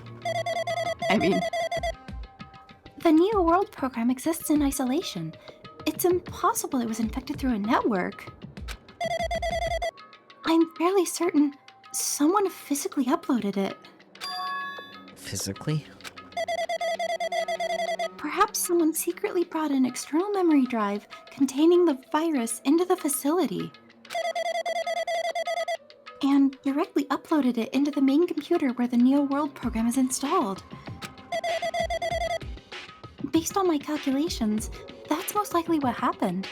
I mean, The Neo World program exists in isolation. It's impossible it was infected through a network. I'm fairly certain someone physically uploaded it. Physically? Perhaps someone secretly brought an external memory drive containing the virus into the facility and directly uploaded it into the main computer where the Neo World program is installed. Based on my calculations, that's most likely what happened.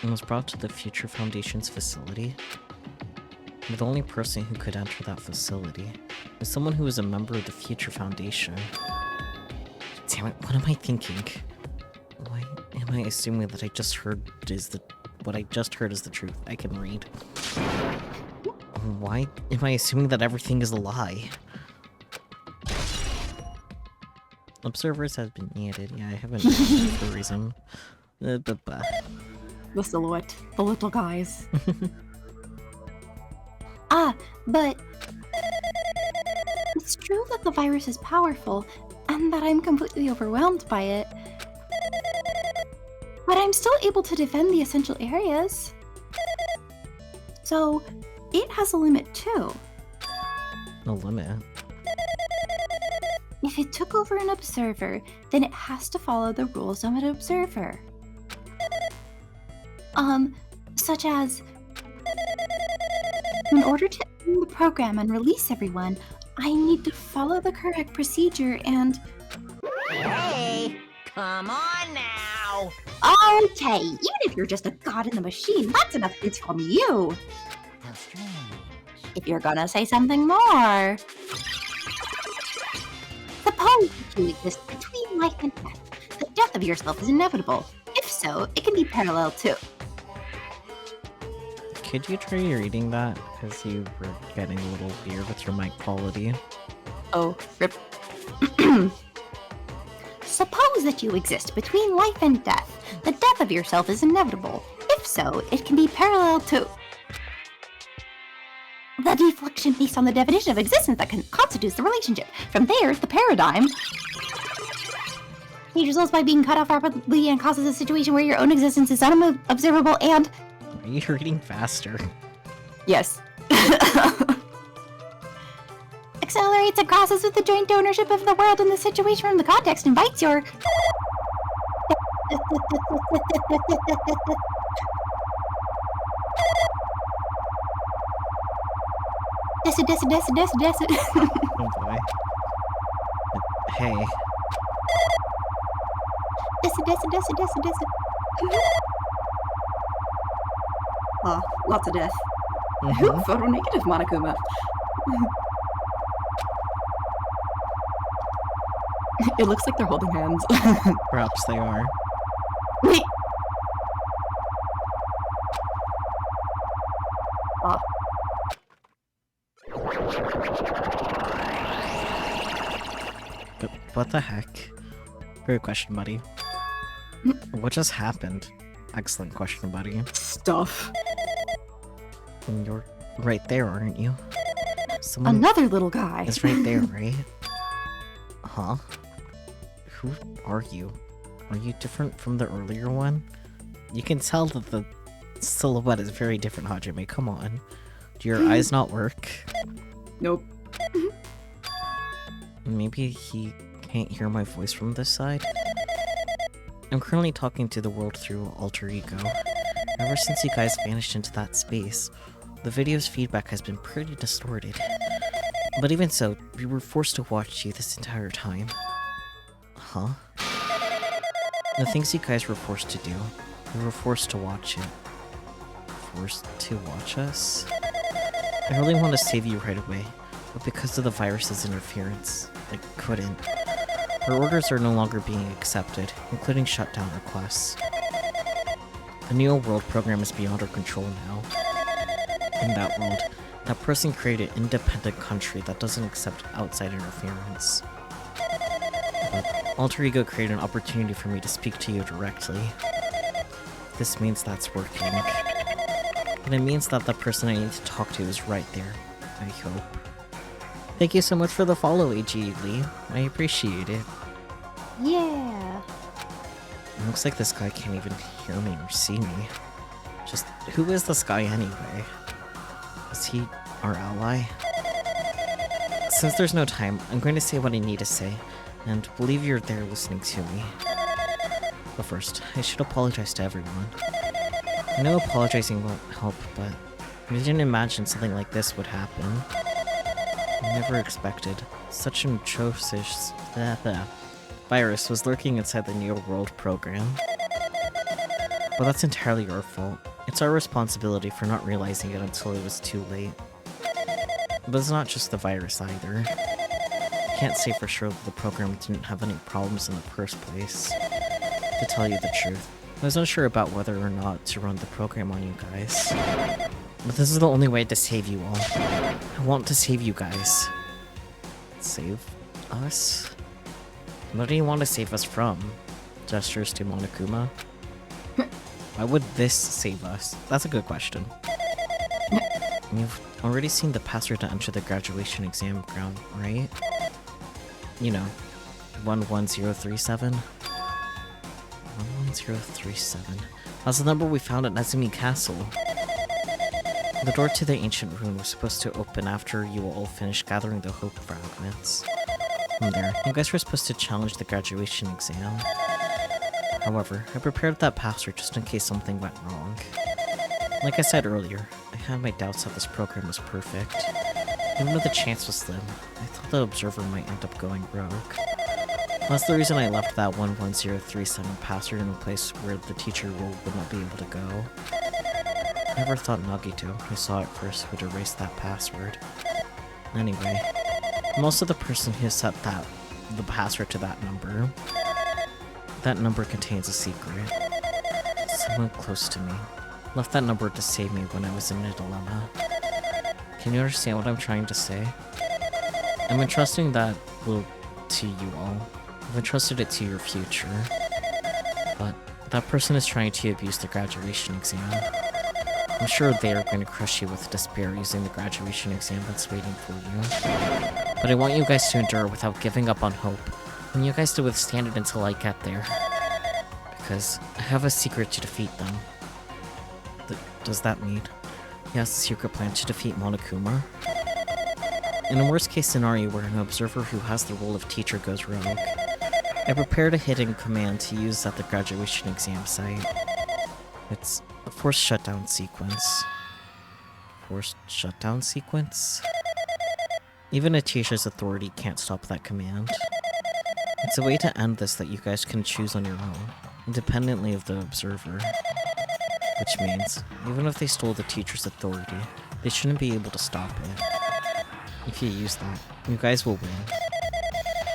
And was brought to the Future Foundation's facility? But the only person who could enter that facility is someone who is a member of the Future Foundation. Damn it, what am I thinking? Why am I assuming that what I just heard is the truth? I can read. Why am I assuming that everything is a lie? Observers have been added. Yeah, I haven't for a reason. the silhouette, the little guys. But it's true that the virus is powerful and that I'm completely overwhelmed by it. But I'm still able to defend the essential areas. So, it has a limit too. No limit. If it took over an observer, then it has to follow the rules of an observer. Such as, in order to end the program and release everyone, I need to follow the correct procedure and... Hey, come on now. Okay, even if you're just a god in the machine, that's enough to call me you. How strange. If you're gonna say something more... Suppose you exist between life and death. The death of yourself is inevitable. If so, it can be parallel too. Could you try reading that? Because you were getting a little weird with your mic quality. Oh, rip. Suppose that you exist between life and death. The death of yourself is inevitable. If so, it can be parallel to the deflection based on the definition of existence that constitutes the relationship. From there, the paradigm it results by being cut off rapidly and causes a situation where your own existence is unobservable and... Are you reading faster? Yes. accelerates and crosses with the joint ownership of the world in the situation from the context invites your... Oh boy. Hey. Oh, lots of death. Mhm. Ooh, photo negative Monokuma. It looks like they're holding hands. Perhaps they are. Wait. Ah. But what the heck? Great question, buddy. What just happened? Excellent question, buddy. Stuff. And you're right there, aren't you? Someone Another little guy. is right there, right? Huh? Who are you? Are you different from the earlier one? You can tell that the silhouette is very different, Hajime. Come on. Do your eyes not work? Nope. Maybe he can't hear my voice from this side? I'm currently talking to the world through Alter Ego. Ever since you guys vanished into that space, the video's feedback has been pretty distorted. But even so, we were forced to watch you this entire time. Huh? The things you guys were forced to do, we were forced to watch it. Forced to watch us? I really want to save you right away, but because of the virus's interference, I couldn't. Our orders are no longer being accepted, including shutdown requests. The Neo World program is beyond our control now. In that world, that person created an independent country that doesn't accept outside interference. But Alter Ego created an opportunity for me to speak to you directly. This means that's working. And it means that the person I need to talk to is right there, I hope. Thank you so much for the follow, AG Lee. I appreciate it. Yeah. It looks like this guy can't even hear me or see me. Just, who is this guy anyway? Is he our ally? Since there's no time, I'm going to say what I need to say, and believe you're there listening to me. But first, I should apologize to everyone. I know apologizing won't help, but I didn't imagine something like this would happen. I never expected such an atrocious virus was lurking inside the Neo World program. But that's entirely your fault. It's our responsibility for not realizing it until it was too late. But it's not just the virus either. I can't say for sure that the program didn't have any problems in the first place. To tell you the truth, I was unsure about whether or not to run the program on you guys. But this is the only way to save you all. I want to save you guys. Save us? What do you want to save us from? Gestures to Monokuma? Why would this save us? That's a good question. You've already seen the password to enter the graduation exam ground, right? You know, 11037? 11037. That's the number we found at Nezumi Castle. The door to the ancient room was supposed to open after you all finished gathering the hope fragments. From there, you guys were supposed to challenge the graduation exam. However, I prepared that password just in case something went wrong. Like I said earlier, I had my doubts that this program was perfect. Even though the chance was slim, I thought the observer might end up going rogue. That's the reason I left that 11037 password in a place where the teacher would not be able to go. I never thought Nagito, who saw it first, would erase that password. Anyway, I'm also the person who set the password to that number. That number contains a secret. Someone close to me left that number to save me when I was in a dilemma. Can you understand what I'm trying to say? I'm entrusting that will to you all. I've entrusted it to your future. But that person is trying to abuse the graduation exam. I'm sure they are going to crush you with despair using the graduation exam that's waiting for you. But I want you guys to endure without giving up on hope. I want you guys to withstand it until I get there. Because I have a secret to defeat them. Does that mean he has a secret plan to defeat Monokuma? In a worst case scenario where an observer who has the role of teacher goes rogue, I prepared a hidden command to use at the graduation exam site. It's a forced shutdown sequence. Forced shutdown sequence? Even a teacher's authority can't stop that command. It's a way to end this that you guys can choose on your own, independently of the observer. Which means, even if they stole the teacher's authority, they shouldn't be able to stop it. If you use that, you guys will win.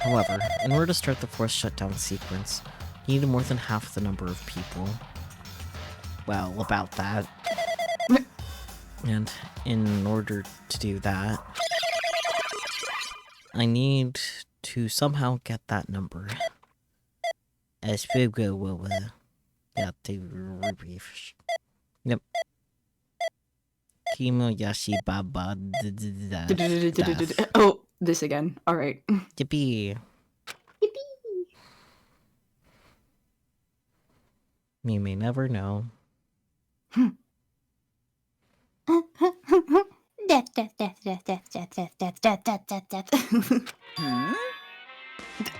However, in order to start the forced shutdown sequence, you need more than half the number of people. Well, about that. And in order to do that, I need to somehow get that number. Yep. Kimoyashi Baba. Oh, this again. Alright. Yippee. You may never know. Death, death, death, death, death, death, death, death, death, death, death, death. Hmm?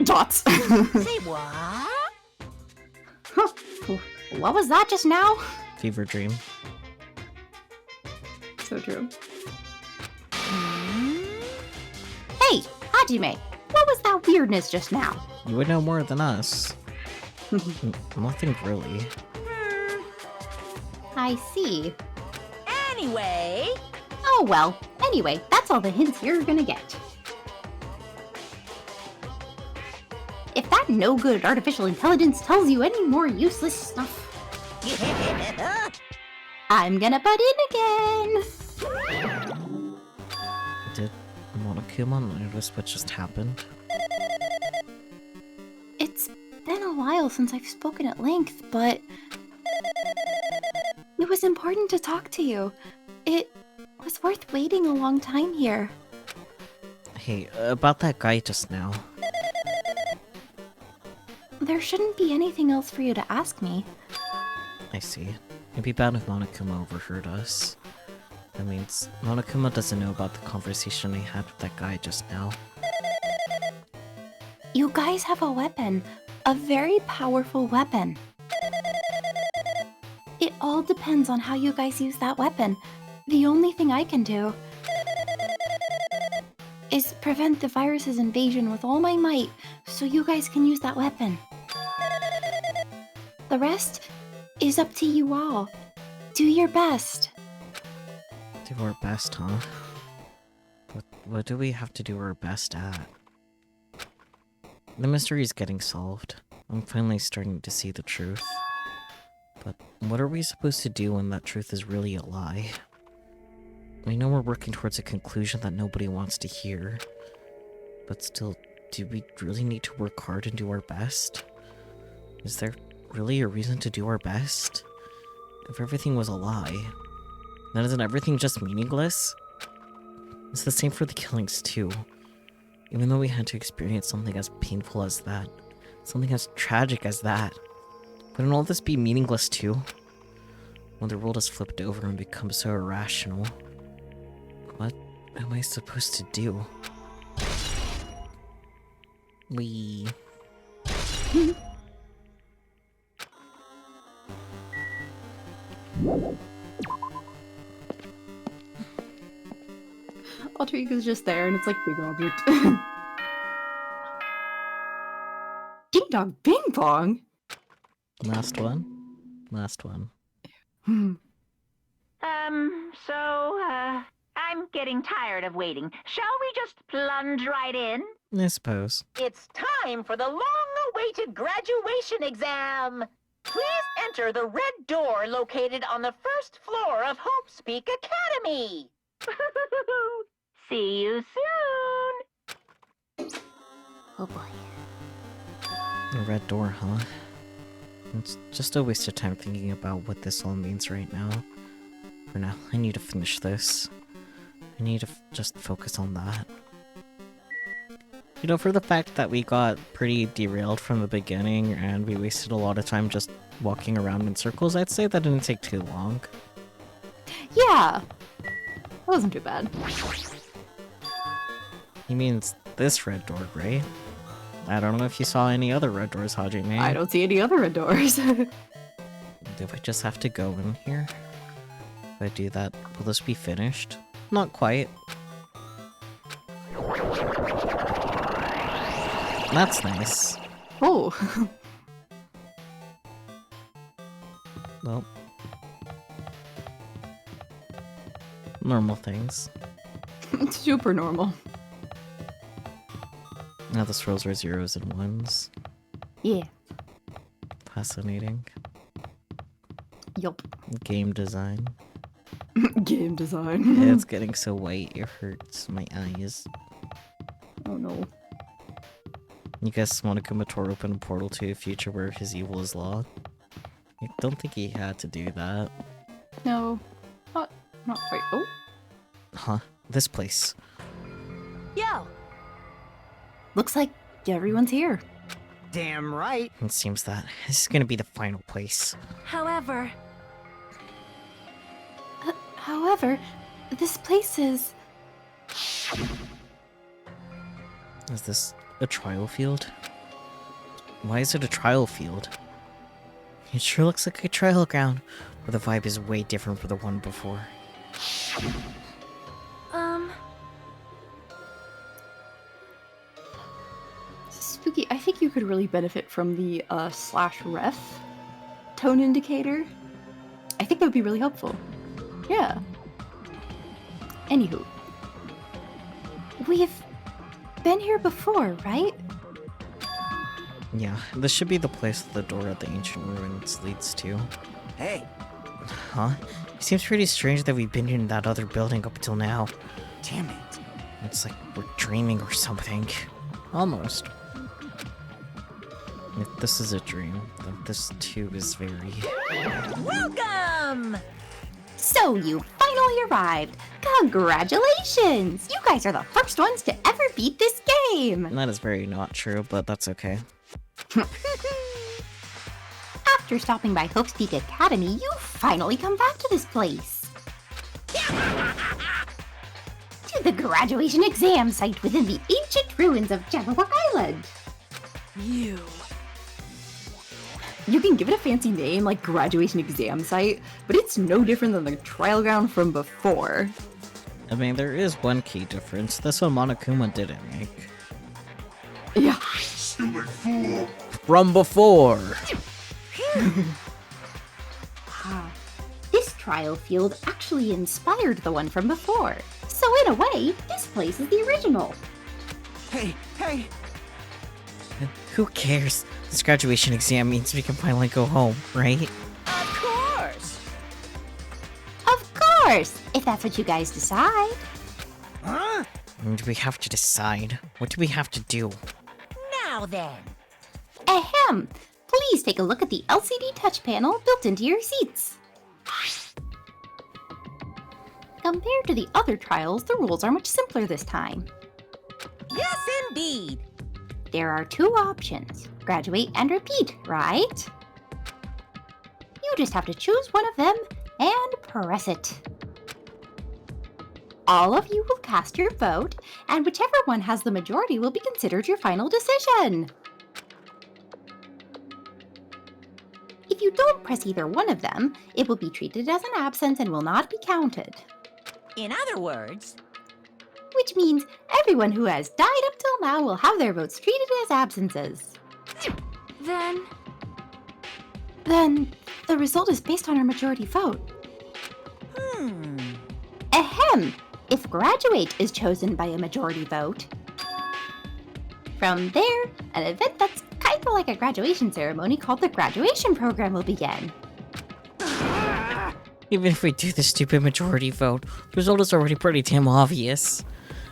Dots. Say what? What was that just now? Fever dream. So true. Hey, Hajime, what was that weirdness just now? You would know more than us. Nothing really. I see. Anyway, Oh well, anyway, that's all the hints you're gonna get. If that no-good artificial intelligence tells you any more useless stuff, I'm gonna butt in again! Did Monokuma notice what just happened? It's been a while since I've spoken at length, but it was important to talk to you. It was worth waiting a long time here. Hey, about that guy just now. There shouldn't be anything else for you to ask me. I see. It'd be bad if Monokuma overheard us. That means Monokuma doesn't know about the conversation I had with that guy just now. You guys have a weapon. A very powerful weapon. It all depends on how you guys use that weapon. The only thing I can do is prevent the virus's invasion with all my might, so you guys can use that weapon. The rest is up to you all. Do your best. Do our best, huh? What do we have to do our best at? The mystery is getting solved. I'm finally starting to see the truth. But what are we supposed to do when that truth is really a lie? I know we're working towards a conclusion that nobody wants to hear. But still, do we really need to work hard and do our best? Is there really a reason to do our best? If everything was a lie, then isn't everything just meaningless? It's the same for the killings too. Even though we had to experience something as painful as that, something as tragic as that, wouldn't all this be meaningless too? When the world has flipped over and become so irrational, what am I supposed to do? We... Alter-ego's just there, and it's like big object. Ding dong, bing bong. Last one? Last one. I'm getting tired of waiting. Shall we just plunge right in? I suppose. It's time for the long-awaited graduation exam. Please enter the red door located on the first floor of Hope's Peak Academy. See you soon. Oh boy. The red door, huh? It's just a waste of time thinking about what this all means right now. For now, I need to finish this. I need to just focus on that. You know, for the fact that we got pretty derailed from the beginning and we wasted a lot of time just walking around in circles, I'd say that didn't take too long. Yeah. That wasn't too bad. He means this red door, right? I don't know if you saw any other red doors, Hajime. I don't see any other red doors. Do I just have to go in here? If I do that, will this be finished? Not quite. That's nice. Oh. Well. Normal things. It's super normal. Now the scrolls are zeros and ones. Yeah. Fascinating. Yup. Game design. Game design. It's getting so white, it hurts my eyes. Oh no. You guys want to come tore open a portal to a future where his evil is law? I don't think he had to do that. No. Not quite. Oh. Huh? This place. Yo! Looks like everyone's here. Damn right. It seems that this is gonna be the final place. However, However, this place is... Is this a trial field? Why is it a trial field? It sure looks like a trial ground, but the vibe is way different from the one before. Spooky, I think you could really benefit from the /ref tone indicator. I think that would be really helpful. Yeah. Anywho. We've been here before, right? Yeah, this should be the place that the door at the ancient ruins leads to. Hey, Huh? It seems pretty strange that we've been in that other building up until now. damn it. It's like we're dreaming or something. Almost. If this is a dream, then this too is very... Welcome! So you finally arrived. Congratulations! You guys are the first ones to ever beat this game. That is very not true, but that's okay. After stopping by Hope's Peak Academy, you finally come back to this place. To the graduation exam site within the ancient ruins of Jabberwock Island. You. You can give it a fancy name like graduation exam site, but it's no different than the trial ground from before. I mean, there is one key difference. This one Monokuma didn't make. Yeah. Stupid fool! From before! This trial field actually inspired the one from before. So in a way, this place is the original. Hey, hey! Who cares? This graduation exam means we can finally go home, right? Of course! Of course, if that's what you guys decide. Huh? Do we have to decide? What do we have to do? Now then. Ahem! Please take a look at the LCD touch panel built into your seats. Compared to the other trials, the rules are much simpler this time. Yes, indeed. There are two options, graduate and repeat, right? You just have to choose one of them and press it. All of you will cast your vote, and whichever one has the majority will be considered your final decision. If you don't press either one of them, it will be treated as an absence and will not be counted. In other words, Which means everyone who has died up till now will have their votes treated as absences. then Then, the result is based on our majority vote. Ahem! If graduate is chosen by a majority vote, from there, an event that's kind of like a graduation ceremony called the graduation program will begin. Even if we do the stupid majority vote, the result is already pretty damn obvious.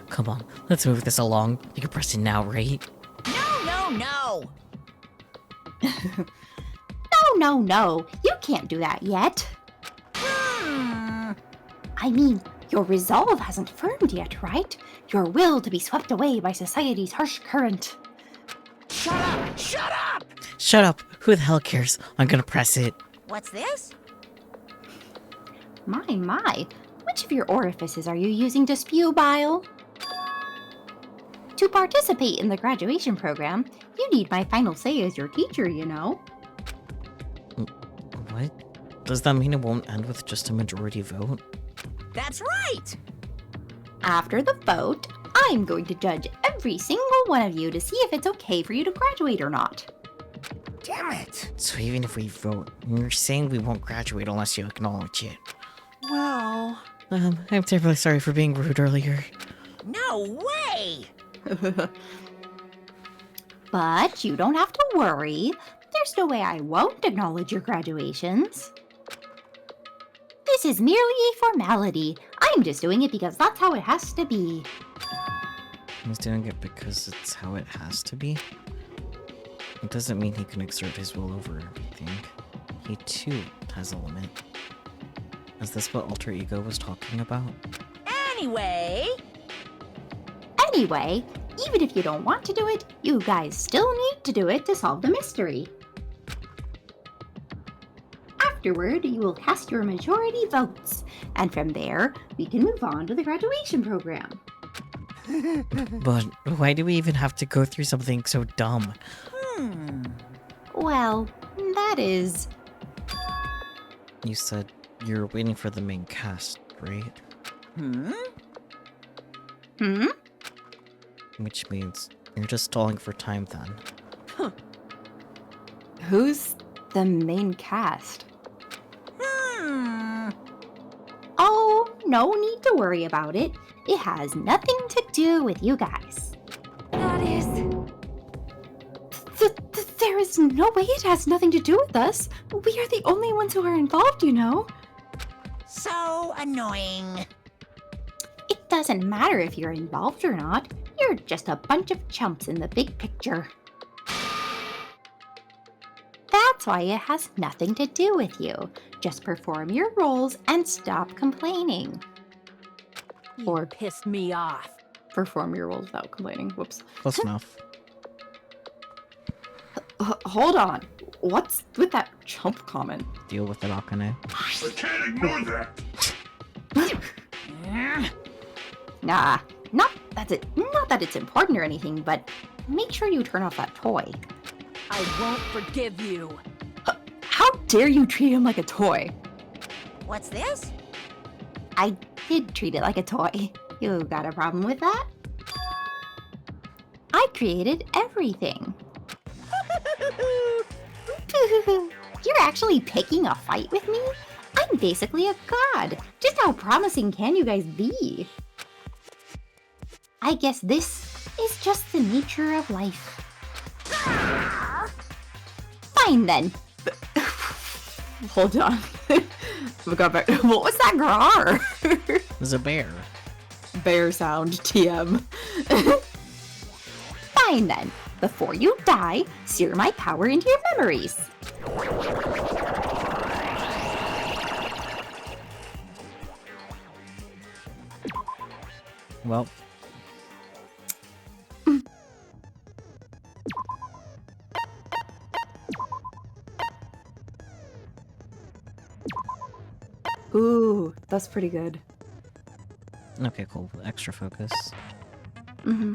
Come on, let's move this along. You can press it now, right? no. No, you can't do that yet. I mean, your resolve hasn't formed yet, right? Your will to be swept away by society's harsh current. Shut up! Shut up! Shut up! Who the hell cares? I'm gonna press it. What's this? My, which of your orifices are you using to spew bile? To participate in the graduation program, you need my final say as your teacher, you know. What? Does that mean it won't end with just a majority vote? That's right! After the vote, I'm going to judge every single one of you to see if it's okay for you to graduate or not. Damn it! So even if we vote, you're saying we won't graduate unless you acknowledge it. Well... I'm terribly sorry for being rude earlier. No way! But you don't have to worry. There's no way I won't acknowledge your graduations. This is merely a formality. I'm just doing it because that's how it has to be. He's doing it because it's how it has to be? It doesn't mean he can exert his will over everything. He too has a limit. Is this what Alter Ego was talking about? Anyway, Anyway, even if you don't want to do it, you guys still need to do it to solve the mystery. Afterward, you will cast your majority votes, and from there, we can move on to the graduation program. But why do we even have to go through something so dumb? Well, that is... You said you're waiting for the main cast, right? Hmm? Which means You're just stalling for time then. Who's the main cast? Oh, no need to worry about it. It has nothing to do with you guys. That is... There is no way it has nothing to do with us. We are the only ones who are involved, you know. So annoying. It doesn't matter if you're involved or not. You're just a bunch of chumps in the big picture. That's why it has nothing to do with you. Just perform your roles and stop complaining. Or pissed me off. Perform your roles without complaining. Whoops. Close enough. Hold on. What's with that chump comment? Deal with it, Akane. I can't ignore that. Nah, not that it's important or anything, but make sure you turn off that toy. I won't forgive you. How dare you treat him like a toy? What's this? I did treat it like a toy. You got a problem with that? I created everything. You're actually picking a fight with me? I'm basically a god. Just how promising can you guys be? I guess this is just the nature of life. Fine then. Hold on. We got back. What was that grar? There's a bear. Bear sound, TM. Fine then. Before you die, sear my power into your memories. Well, Ooh, that's pretty good. okay, cool. Extra focus. Mm-hmm.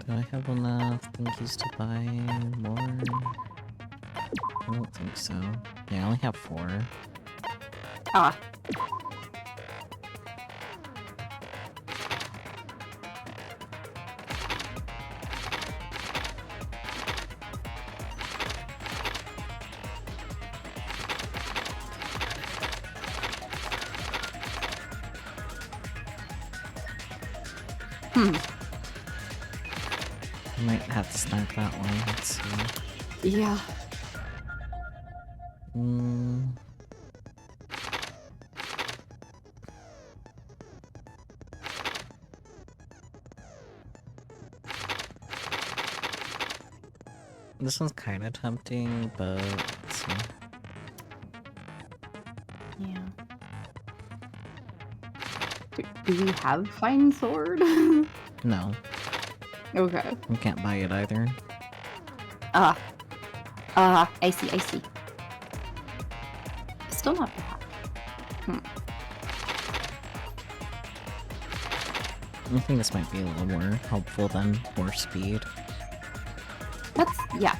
Do I have enough thingies to buy more? I don't think so. Yeah, I only have 4. Ah. I might have to snag that one. Let's see. Yeah. This one's kind of tempting, but let's see. Yeah. Do we have fine sword? No, Okay. we can't buy it either. I see. Still not bad. I think this might be a little more helpful than more speed. Yeah.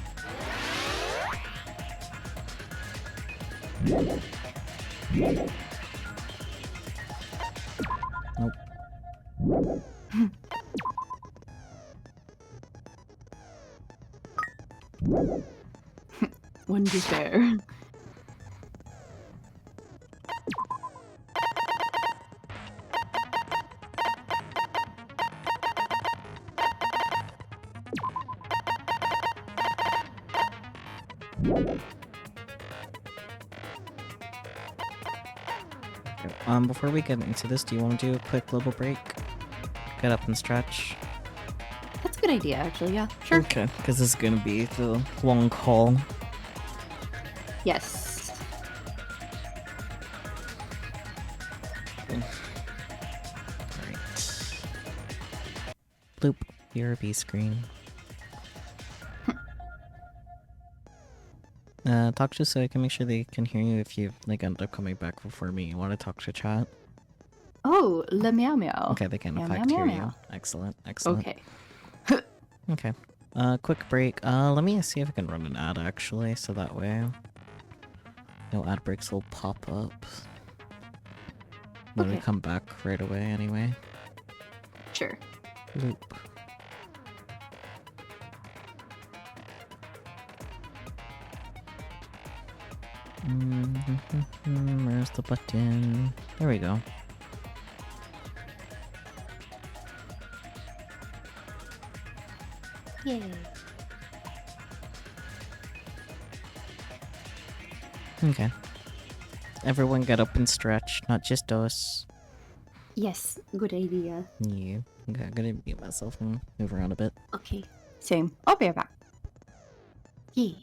Nope. One despair. Before we get into this, do you want to do a quick little break? Get up and stretch. That's a good idea, actually. Yeah, sure. Okay, because this is gonna be the long haul. Yes. Alright. Bloop, your B screen. Talk to so I can make sure they can hear you if you like end up coming back before me. You want to talk to chat? Oh, le meow meow. Okay, they can in Meow, fact meow, hear meow, you. meow. Excellent, excellent. Okay. Okay. Quick break. Let me see if I can run an ad actually, so that way no ad breaks will pop up. When we Okay. come back right away anyway. Sure. Bloop. Where's the button? There we go. Yay. Okay. Everyone get up and stretch, not just us. Yes, good idea. Yeah. Okay, I'm gonna mute myself and move around a bit. Okay. Same. I'll be right back. Yay.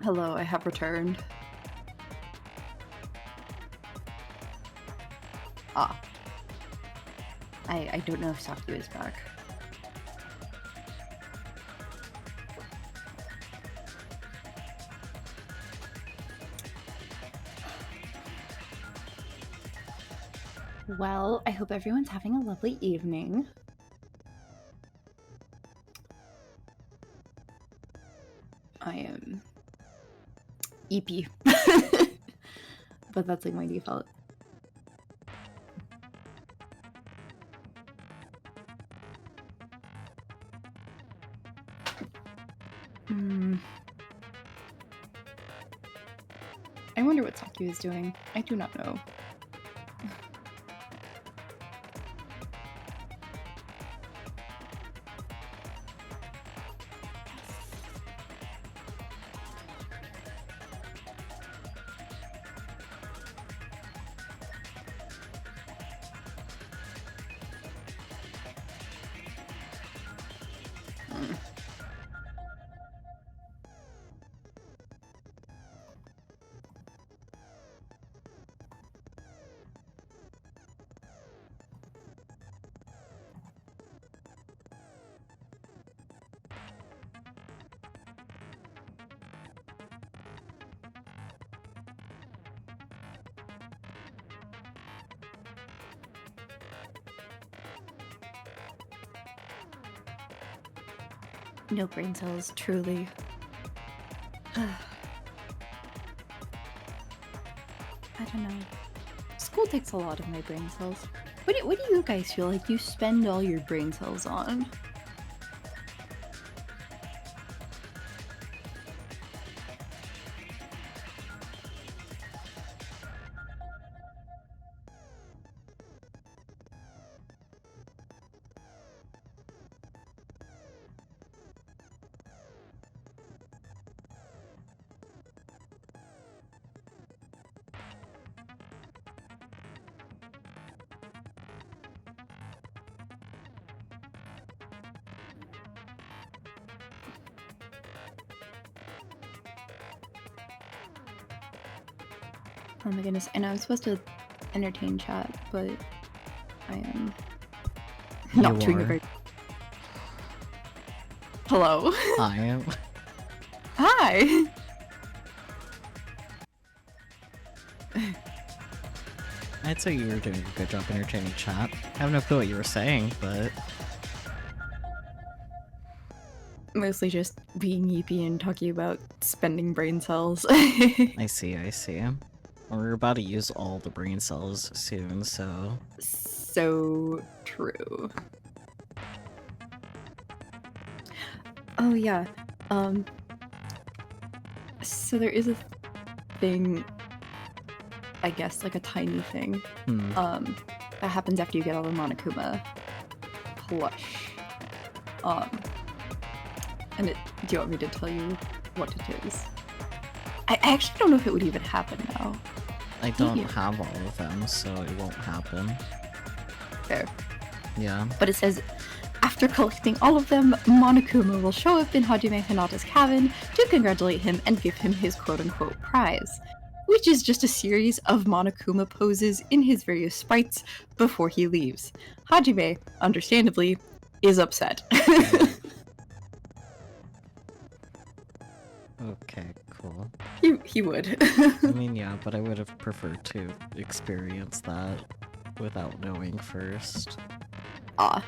Hello, I have returned. Ah. I don't know if Saku is back. Well, I hope everyone's having a lovely evening. I am EP. But that's like my default. I wonder what Saku is doing. I do not know. No brain cells, truly. I don't know. School takes a lot of my brain cells. What do you guys feel like you spend all your brain cells on? Oh my goodness, and I'm supposed to entertain chat, but I am not doing it very. Hello. I am. Hi. I'd say you were doing a good job entertaining chat. I have no clue what you were saying, but Mostly just being yeepy and talking about spending brain cells. I see, I see. We're about to use all the brain cells soon, so... So true. Oh yeah, so there is a thing, I guess, like a tiny thing, that happens after you get all the Monokuma plush. And do you want me to tell you what it is? I actually don't know if it would even happen now. I don't have all of them, so it won't happen. Fair. Yeah. But it says, after collecting all of them, Monokuma will show up in Hajime Hinata's cabin to congratulate him and give him his quote-unquote prize, which is just a series of Monokuma poses in his various sprites before he leaves. Hajime, understandably, is upset. Okay, cool. He would. I mean, yeah, but I would have preferred to experience that without knowing first. Ah.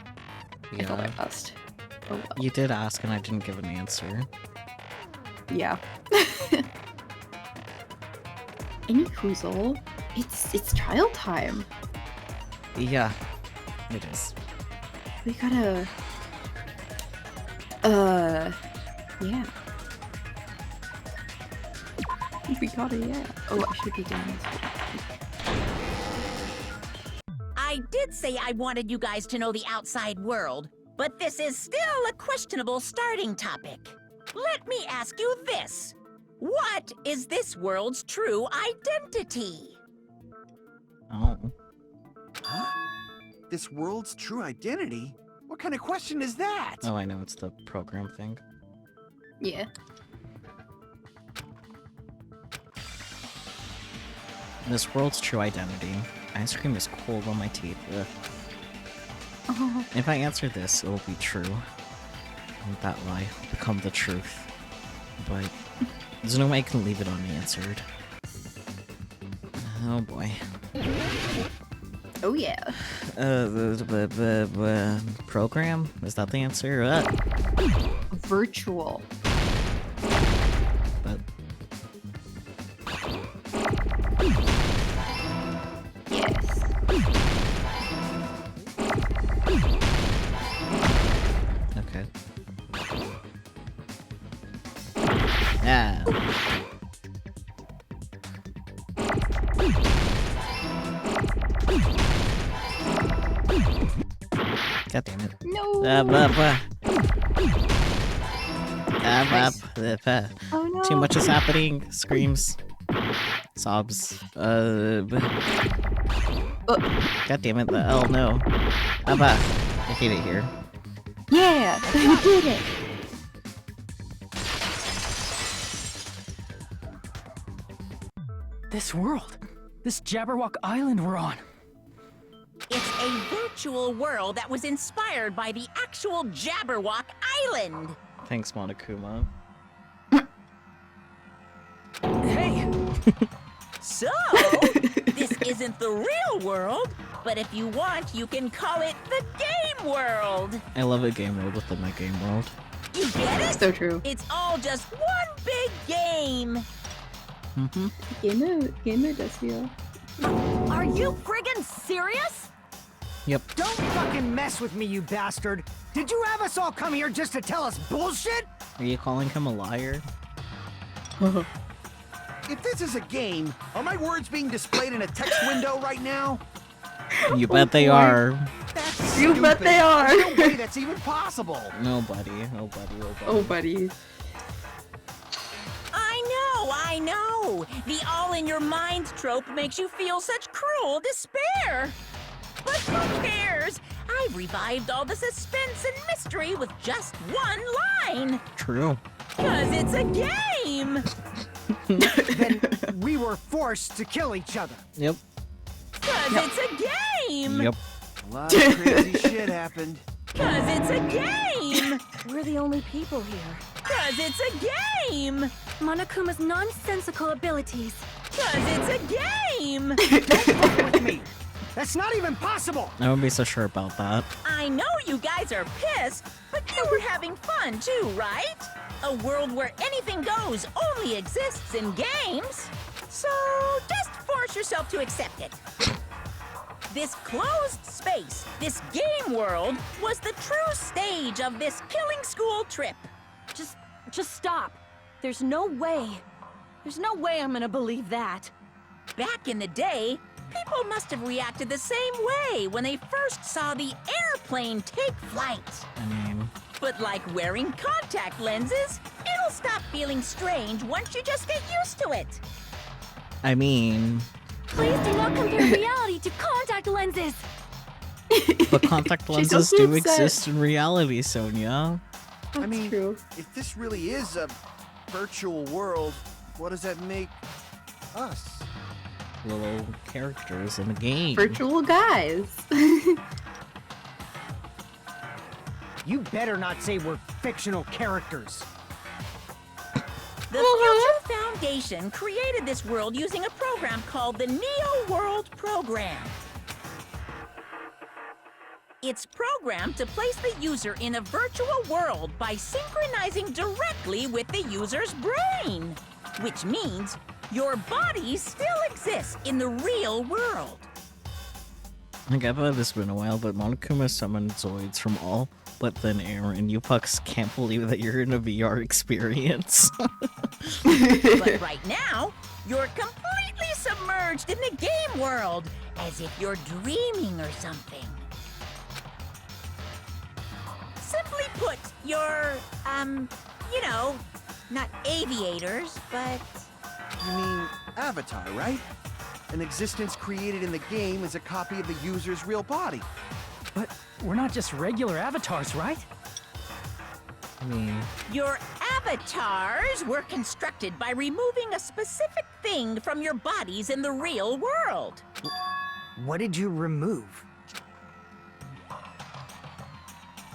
Yeah. I thought I asked. Oh well. You did ask and I didn't give an answer. Yeah. Any hoozle, it's trial time. Yeah, it is. We gotta... yeah. We gotta, yeah. Oh, I should be doing this. I did say I wanted you guys to know the outside world, but this is still a questionable starting topic. Let me ask you this. What is this world's true identity? Oh. Huh? This world's true identity? What kind of question is that? Oh, I know, it's the program thing. Yeah. This world's true identity. Ice cream is cold on my teeth. Ugh. Oh, If I answer this, it'll be true. And that lie will become the truth. But there's no way I can leave it unanswered. Oh boy. oh yeah. Program? Is that the answer? Virtual. But Yes. okay. Ah. God damn it. No. Oh no. Too much is happening. Screams. Sobs. God damn it, the L, no. I hate it here. Yeah, you did it. This world. This Jabberwock Island we're on. It's a virtual world that was inspired by the actual Jabberwock Island. Thanks, Monokuma. Hey! So, this isn't the real world, but if you want, you can call it the game world. I love a game world within my game world. You get it? So true. It's all just one big game. Mm-hmm. Gamer does you. Are you friggin' serious? Yep. Don't fucking mess with me, you bastard! Did you have us all come here just to tell us bullshit? Are you calling him a liar? If this is a game, are my words being displayed in a text window right now? You bet they are. That's You bet stupid. they are. There's no way that's even possible. Nobody. Oh, buddy. I know. The all-in-your-mind trope makes you feel such cruel despair. But who cares? I've revived all the suspense and mystery with just one line. True. 'Cause it's a game. Then we were forced to kill each other. Yep. 'Cause it's a game. Yep. A lot of crazy shit happened. 'Cause it's a game. We're the only people here. 'Cause it's a game. Monokuma's nonsensical abilities. 'Cause it's a game. Fuck with me! That's not even possible! I wouldn't be so sure about that. I know you guys are pissed, but you were having fun too, right? A world where anything goes only exists in games. So just force yourself to accept it. This closed space, this game world, was the true stage of this killing school trip. Just stop. There's no way. There's no way I'm gonna believe that. Back in the day, people must have reacted the same way when they first saw the airplane take flight. I mean, But like wearing contact lenses, it'll stop feeling strange once you just get used to it. Please do not compare reality to contact lenses. but contact She's lenses so do upset. exist in reality, Sonia. I mean, True. if this really is a virtual world, what does that make us? Little characters in the game. Virtual guys. You better not say we're fictional characters. The Future Foundation created this world using a program called the Neo World Program. It's programmed to place the user in a virtual world by synchronizing directly with the user's brain, which means your body still exists in the real world. Like, I thought this has been a while, but Monokuma summoned Zoids from all but thin air, and you pucks can't believe that you're in a VR experience. But right now, you're completely submerged in the game world, as if you're dreaming or something. Simply put, you're, you know, not aviators, but... You mean Avatar, right? An existence created in the game is a copy of the user's real body. But we're not just regular avatars, right? I mean, Your Avatars were constructed by removing a specific thing from your bodies in the real world. What did you remove?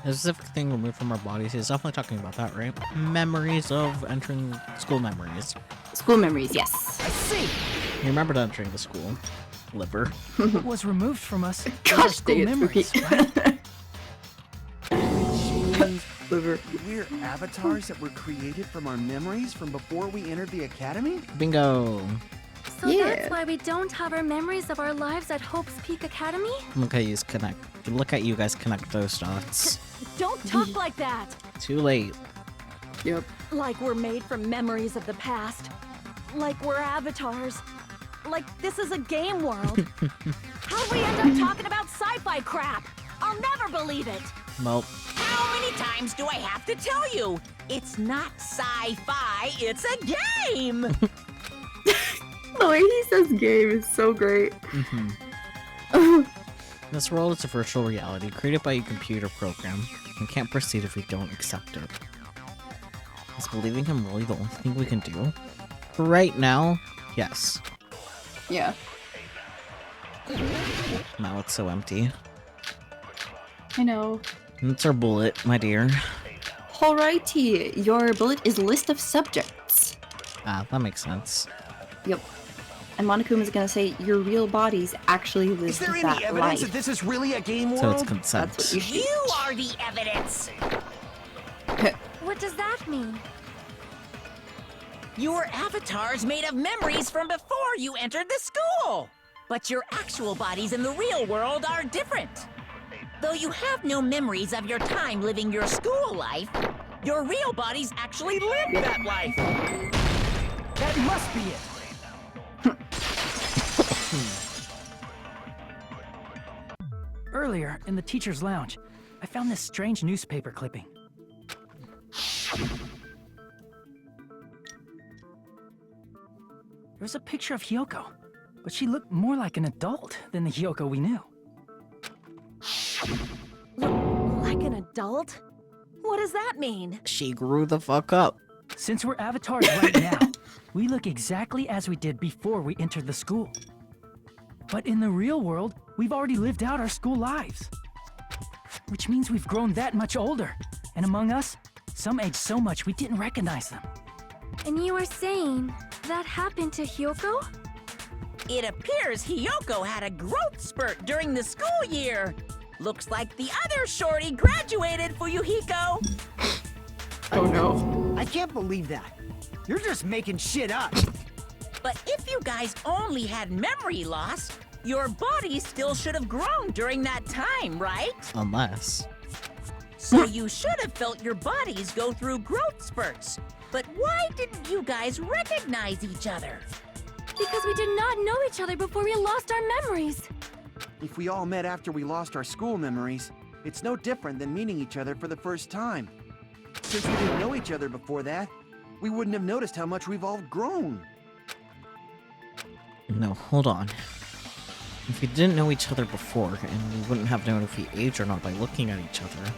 A specific thing removed from our bodies. He's definitely talking about that, right? Memories of entering school memories. School memories, yes. I see. You remember entering the school. Liver. What was removed from us? Gosh, Our school dang it, memories, Spooky. right? Liver. We're avatars that were created from our memories from before we entered the academy? Bingo. So Yeah. that's why we don't have our memories of our lives at Hope's Peak Academy? Look at you connect. Look at you guys connect those dots. Don't talk like that! Too late. Yep. Like we're made from memories of the past. Like we're avatars. Like this is a game world. How'd we end up talking about sci-fi crap? I'll never believe it! Well, How many times do I have to tell you? It's not sci-fi, it's a game! The way he says game is so great. this world is a virtual reality created by a computer program and can't proceed if we don't accept it. Is believing him really the only thing we can do? For right now, yes. Yeah. Now it's so empty. I know. And it's our bullet, my dear. Alrighty, your bullet is list of subjects. Ah, that makes sense. Yep. And Monokuma is gonna say your real bodies actually live Is there any that evidence life. that this is really a game world? So it's consent. That's what you should. You are the evidence! What does that mean? Your avatars made of memories from before you entered the school! But your actual bodies in the real world are different. Though you have no memories of your time living your school life, your real bodies actually live that life! That must be it. Earlier, in the teacher's lounge, I found this strange newspaper clipping. There was a picture of Hyoko, but she looked more like an adult than the Hyoko we knew. Like an adult? What does that mean? She grew the fuck up. Since we're avatars right now, we look exactly as we did before we entered the school. But in the real world, we've already lived out our school lives. Which means we've grown that much older. And among us, some age so much we didn't recognize them. And you were saying that happened to Hyoko? It appears Hyoko had a growth spurt during the school year. Looks like the other shorty graduated, Fuyuhiko. Oh no. I can't believe that. You're just making shit up. But if you guys only had memory loss, your body still should have grown during that time, right? Unless. So you should have felt your bodies go through growth spurts. But why didn't you guys recognize each other? Because we did not know each other before we lost our memories. If we all met after we lost our school memories, it's no different than meeting each other for the first time. Since we didn't know each other before that, we wouldn't have noticed how much we've all grown. No, hold on. If we didn't know each other before, and we wouldn't have known if we aged or not by looking at each other,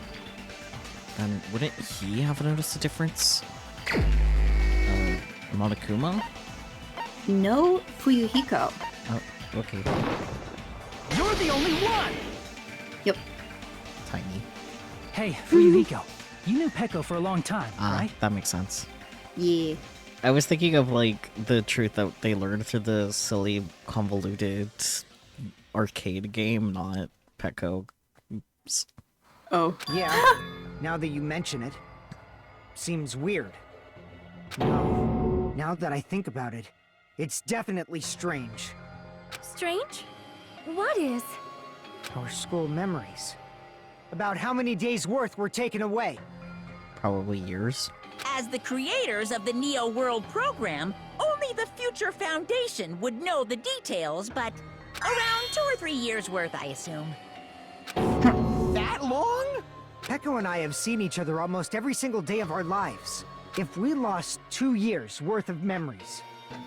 then wouldn't he have noticed a difference? Monokuma? No Fuyuhiko. Oh, okay. You're the only one! Yep. Tiny. Hey, Fuyuhiko, you knew Peko for a long time, Ah, right? that makes sense. Yeah. I was thinking of, like, the truth that they learned through the silly, convoluted arcade game, not Peko. Oops. Oh. Yeah, now that you mention it. Seems weird. No, now that I think about it, it's definitely strange. Strange? What is? Our school memories. About how many days' worth were taken away. Probably years. As the creators of the Neo World program, only the Future Foundation would know the details, but around 2 or 3 years worth, I assume. That long? Peko and I have seen each other almost every single day of our lives. If we lost 2 years worth of memories,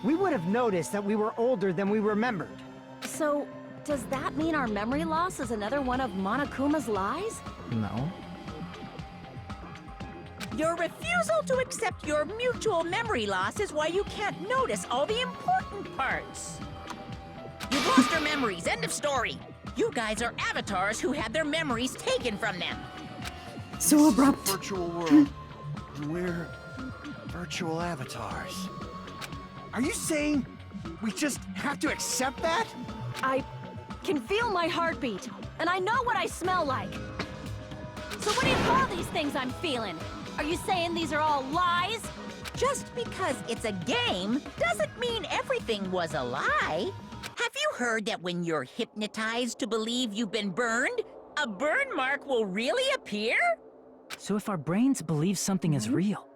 we would have noticed that we were older than we remembered. So, does that mean our memory loss is another one of Monokuma's lies? No. Your refusal to accept your mutual memory loss is why you can't notice all the important parts. You've lost your memories, end of story. You guys are avatars who had their memories taken from them. So abrupt. Virtual world. We're virtual avatars. Are you saying we just have to accept that? I can feel my heartbeat, and I know what I smell like. So what do you call these things I'm feeling? Are you saying these are all lies? Just because it's a game doesn't mean everything was a lie. Have you heard that when you're hypnotized to believe you've been burned, a burn mark will really appear? So if our brains believe something is real,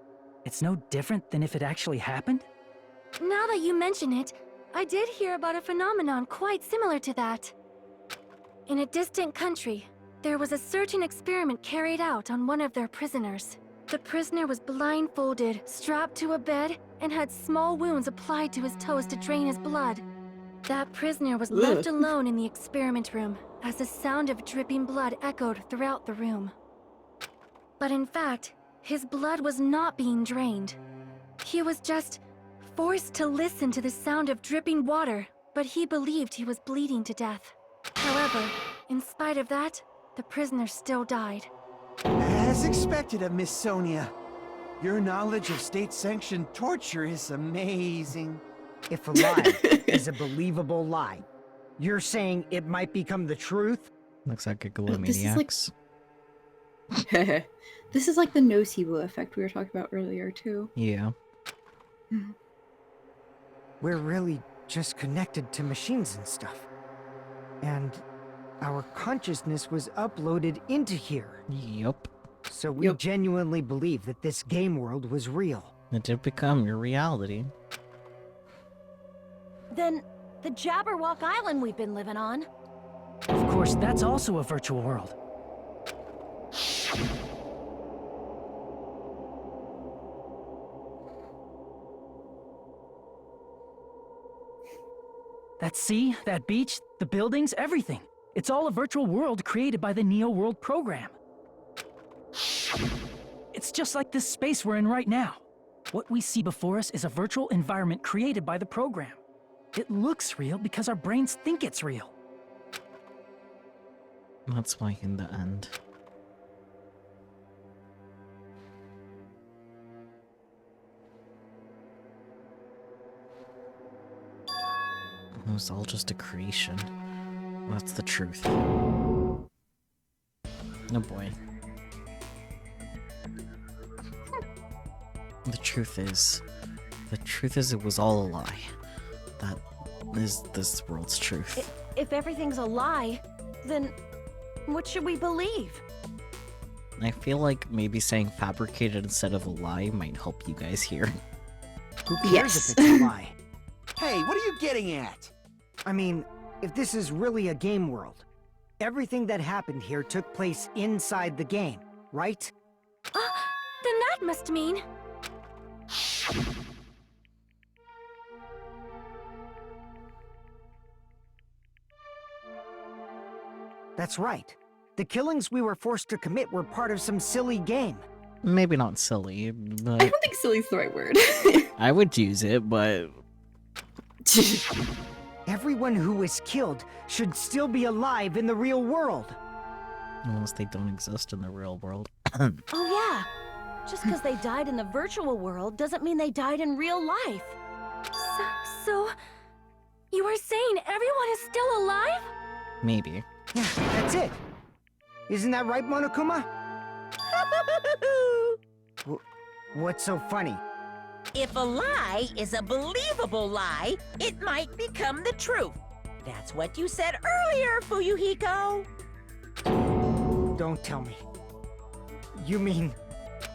it's no different than if it actually happened? Now that you mention it, I did hear about a phenomenon quite similar to that. In a distant country, there was a certain experiment carried out on one of their prisoners. The prisoner was blindfolded, strapped to a bed, and had small wounds applied to his toes to drain his blood. That prisoner was left alone in the experiment room, as the sound of dripping blood echoed throughout the room. But in fact, his blood was not being drained. He was just forced to listen to the sound of dripping water, but he believed he was bleeding to death. However, in spite of that, the prisoner still died. As expected of Miss Sonia. Your knowledge of state-sanctioned torture is amazing. If a lie is a believable lie, you're saying it might become the truth? Looks like a This is like- maniacs. This is like the nocebo effect we were talking about earlier, too. Yeah. We're really just connected to machines and stuff. And our consciousness was uploaded into here. Yup. So we genuinely believe that this game world was real. It did become your reality. Then the Jabberwock Island we've been living on. Of course, that's also a virtual world. That sea, that beach, the buildings, everything. It's all a virtual world created by the Neo World program. It's just like this space we're in right now. What we see before us is a virtual environment created by the program. It looks real because our brains think it's real. That's why in the end. It was all just a creation. That's the truth. Oh boy. The truth is it was all a lie. That is this world's truth. If everything's a lie, then what should we believe? I feel like maybe saying fabricated instead of a lie might help you guys here. Who cares if it's a lie? Hey, what are you getting at? I mean, if this is really a game world, everything that happened here took place inside the game, right? Then that must mean... That's right. The killings we were forced to commit were part of some silly game. Maybe not silly, I but don't think silly is the right word. I would use it, but Everyone who was killed should still be alive in the real world. unless they don't exist in the real world. Oh yeah. Just because they died in the virtual world doesn't mean they died in real life. So... You are saying everyone is still alive? Maybe. Yeah, that's it. Isn't that right, Monokuma? What's so funny? If a lie is a believable lie, it might become the truth. That's what you said earlier, Fuyuhiko. Don't tell me. You mean...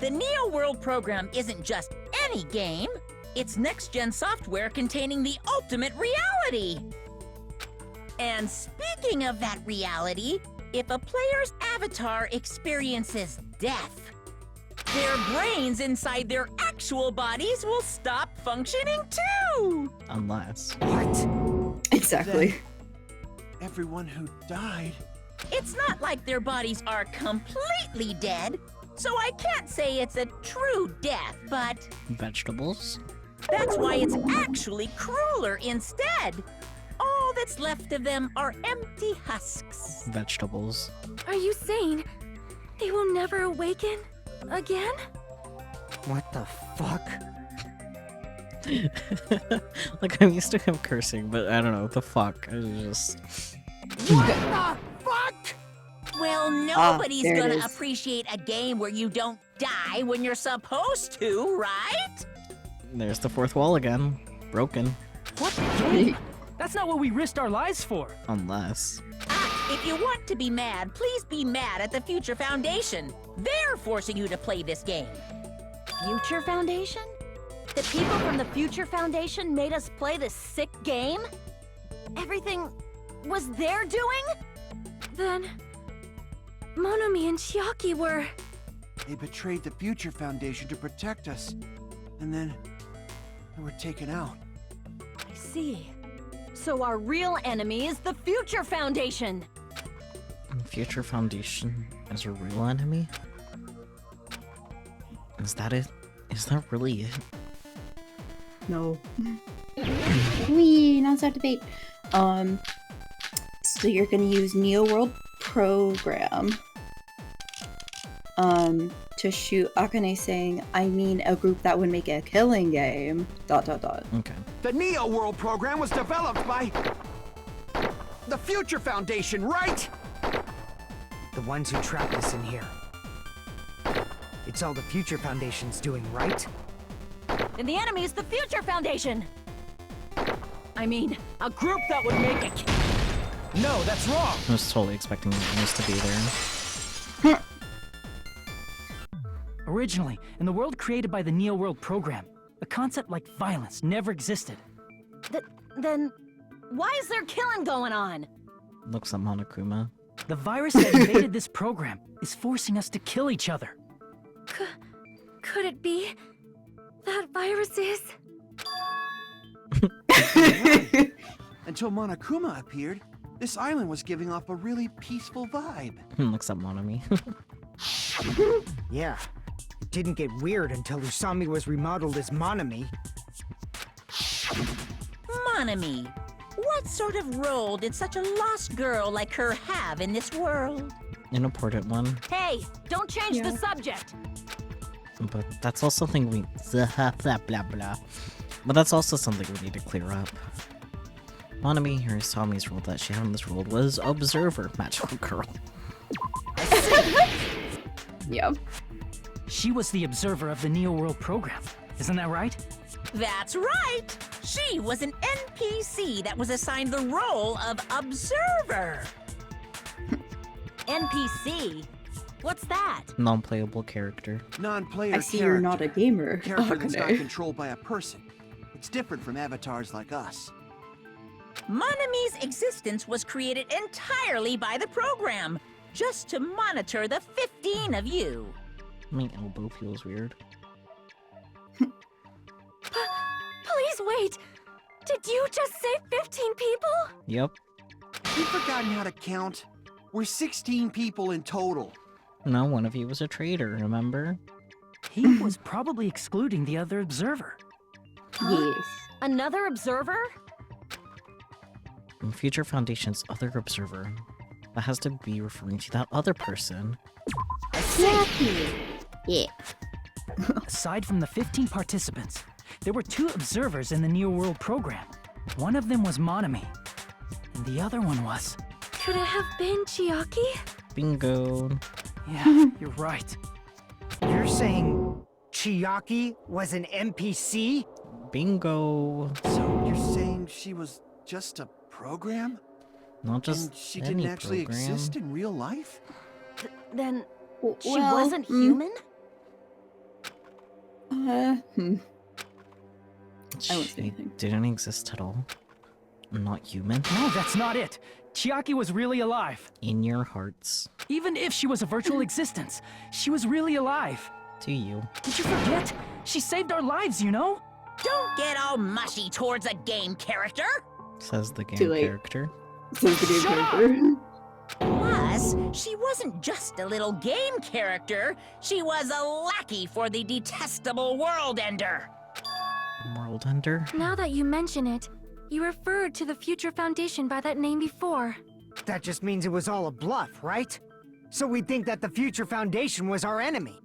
The Neo World program isn't just any game. It's next-gen software containing the ultimate reality. And speaking of that reality, if a player's avatar experiences death, their brains inside their actual bodies will stop functioning too! Unless. What? Exactly. Everyone who died. It's not like their bodies are completely dead. So I can't say it's a true death, but Vegetables? that's why it's actually crueler instead. All that's left of them are empty husks. Vegetables. Are you saying they will never awaken again? What the fuck? Like, I'm used to him cursing, but I don't know, the fuck. I was just... What the fuck? Well, nobody's there it gonna is. appreciate a game where you don't die when you're supposed to, right? There's the fourth wall again. Broken. What game? That's not what we risked our lives for. Unless... If you want to be mad, please be mad at the Future Foundation. They're forcing you to play this game. Future Foundation? The people from the Future Foundation made us play this sick game? Everything was their doing? Then Monomi and Chiaki were... They betrayed the Future Foundation to protect us. And then they were taken out. I see. So our real enemy is the Future Foundation. Future Foundation is a real enemy? Is that it? Is that really it? No. Wee, non-stop debate. So you're gonna use Neo World Program to shoot Akane saying, I mean a group that would make a killing game. ... Okay. The Neo World program was developed by the Future Foundation, right? The ones who trapped us in here. It's all the Future Foundation's doing, right? And the enemy is the Future Foundation. I mean, a group that would make a No, that's wrong. I was totally expecting this to be there. Originally, in the world created by the Neo World program, a concept like violence never existed. Then why is there killing going on? Looks like Monokuma. The virus that invaded this program is forcing us to kill each other. Could it be that virus is... Until Monokuma appeared, this island was giving off a really peaceful vibe. Looks like Monomi. Yeah. It didn't get weird until Usami was remodeled as Monomi. Monomi, what sort of role did such a lost girl like her have in this world? An important one. Hey, don't change the subject. But that's also something we... blah, blah, blah. But that's also something we need to clear up. Monomi, her Usami's role that she had in this world was Observer, magical girl. Yep. She was the observer of the Neo World program. Isn't that right? That's right! She was an NPC that was assigned the role of Observer. NPC? What's that? Non-playable character. Non-player I see you're not a gamer. Character that's not Akane. controlled by a person. It's different from avatars like us. Monomi's existence was created entirely by the program, just to monitor the 15 of you. My elbow feels weird. Please wait! Did you just say 15 people? Yep. You've forgotten how to count. We're 16 people in total. No, one of you was a traitor, remember? He was probably excluding the other observer. Yes. Another observer? Future Foundation's other observer. That has to be referring to that other person. Exactly. Yeah. Aside from the 15 participants, there were 2 observers in the Neo World program. One of them was Monomi, and the other one was... Could it have been Chiaki? Bingo. Yeah, you're right. You're saying Chiaki was an NPC? Bingo. So you're saying she was just a program? Not just And she any didn't actually program. exist in real life? Then she Well, wasn't human? I won't say She anything. didn't exist at all. Not human. No, that's not it. Chiaki was really alive. In your hearts. Even if she was a virtual existence, she was really alive. To you. Did you forget? She saved our lives, you know? Don't get all mushy towards a game character. Says the Too game late. character. Says the game Shut up! character. Plus, Yes, she wasn't just a little game character. She was a lackey for the detestable World Ender. World Ender? Now that you mention it, you referred to the Future Foundation by that name before. That just means it was all a bluff, right? So we think that the Future Foundation was our enemy.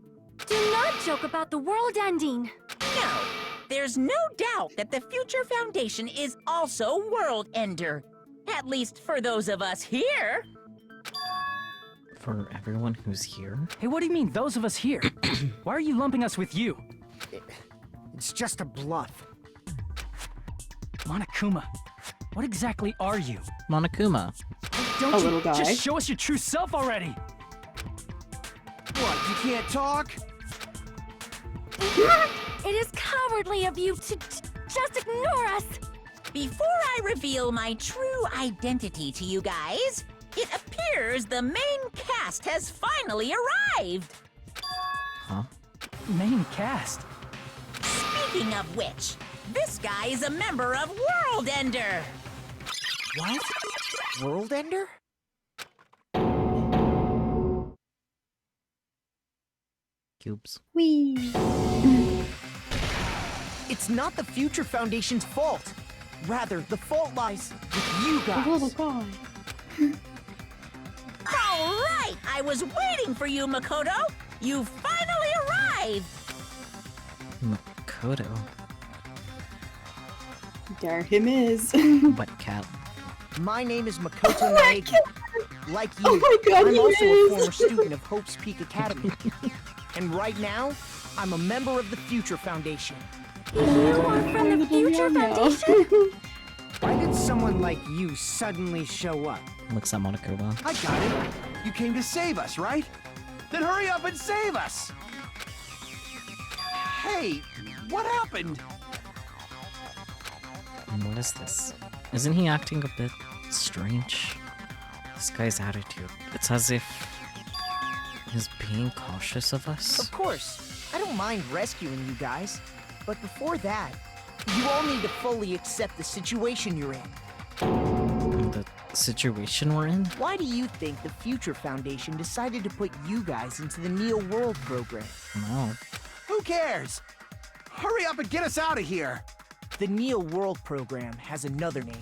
Do not joke about the world ending. No, there's no doubt that the Future Foundation is also World Ender. At least for those of us here. For everyone who's here? Hey, what do you mean, those of us here? Why are you lumping us with you? It's just a bluff. Monokuma, what exactly are you? Monokuma. Don't A you little guy. just show us your true self already? What, you can't talk? It is cowardly of you to just ignore us. Before I reveal my true identity to you guys, it appears the main cast has finally arrived. Huh? Main cast? Speaking of which, this guy is a member of World Ender. What? World Ender? Cubes. Whee! It's not the Future Foundation's fault. Rather, the fault lies with you Oh my guys. god. All right, I was waiting for you, Makoto. You finally arrived. Makoto. There him is. Wet cat. My name is Makoto Naegi. Like you, Oh my god, I'm he also a is. former student of Hope's Peak Academy. And right now, I'm a member of the Future Foundation. You are from the Future Foundation? Why did someone like you suddenly show up? Looks at Monokuma. I got it. You came to save us, right? Then hurry up and save us! Hey, what happened? And what is this? Isn't he acting a bit strange? This guy's attitude. It's as if he's being cautious of us. Of course, I don't mind rescuing you guys. But before that, you all need to fully accept the situation you're in. The situation we're in? Why do you think the Future Foundation decided to put you guys into the Neo World program? No. Who cares? Hurry up and get us out of here! The Neo World program has another name.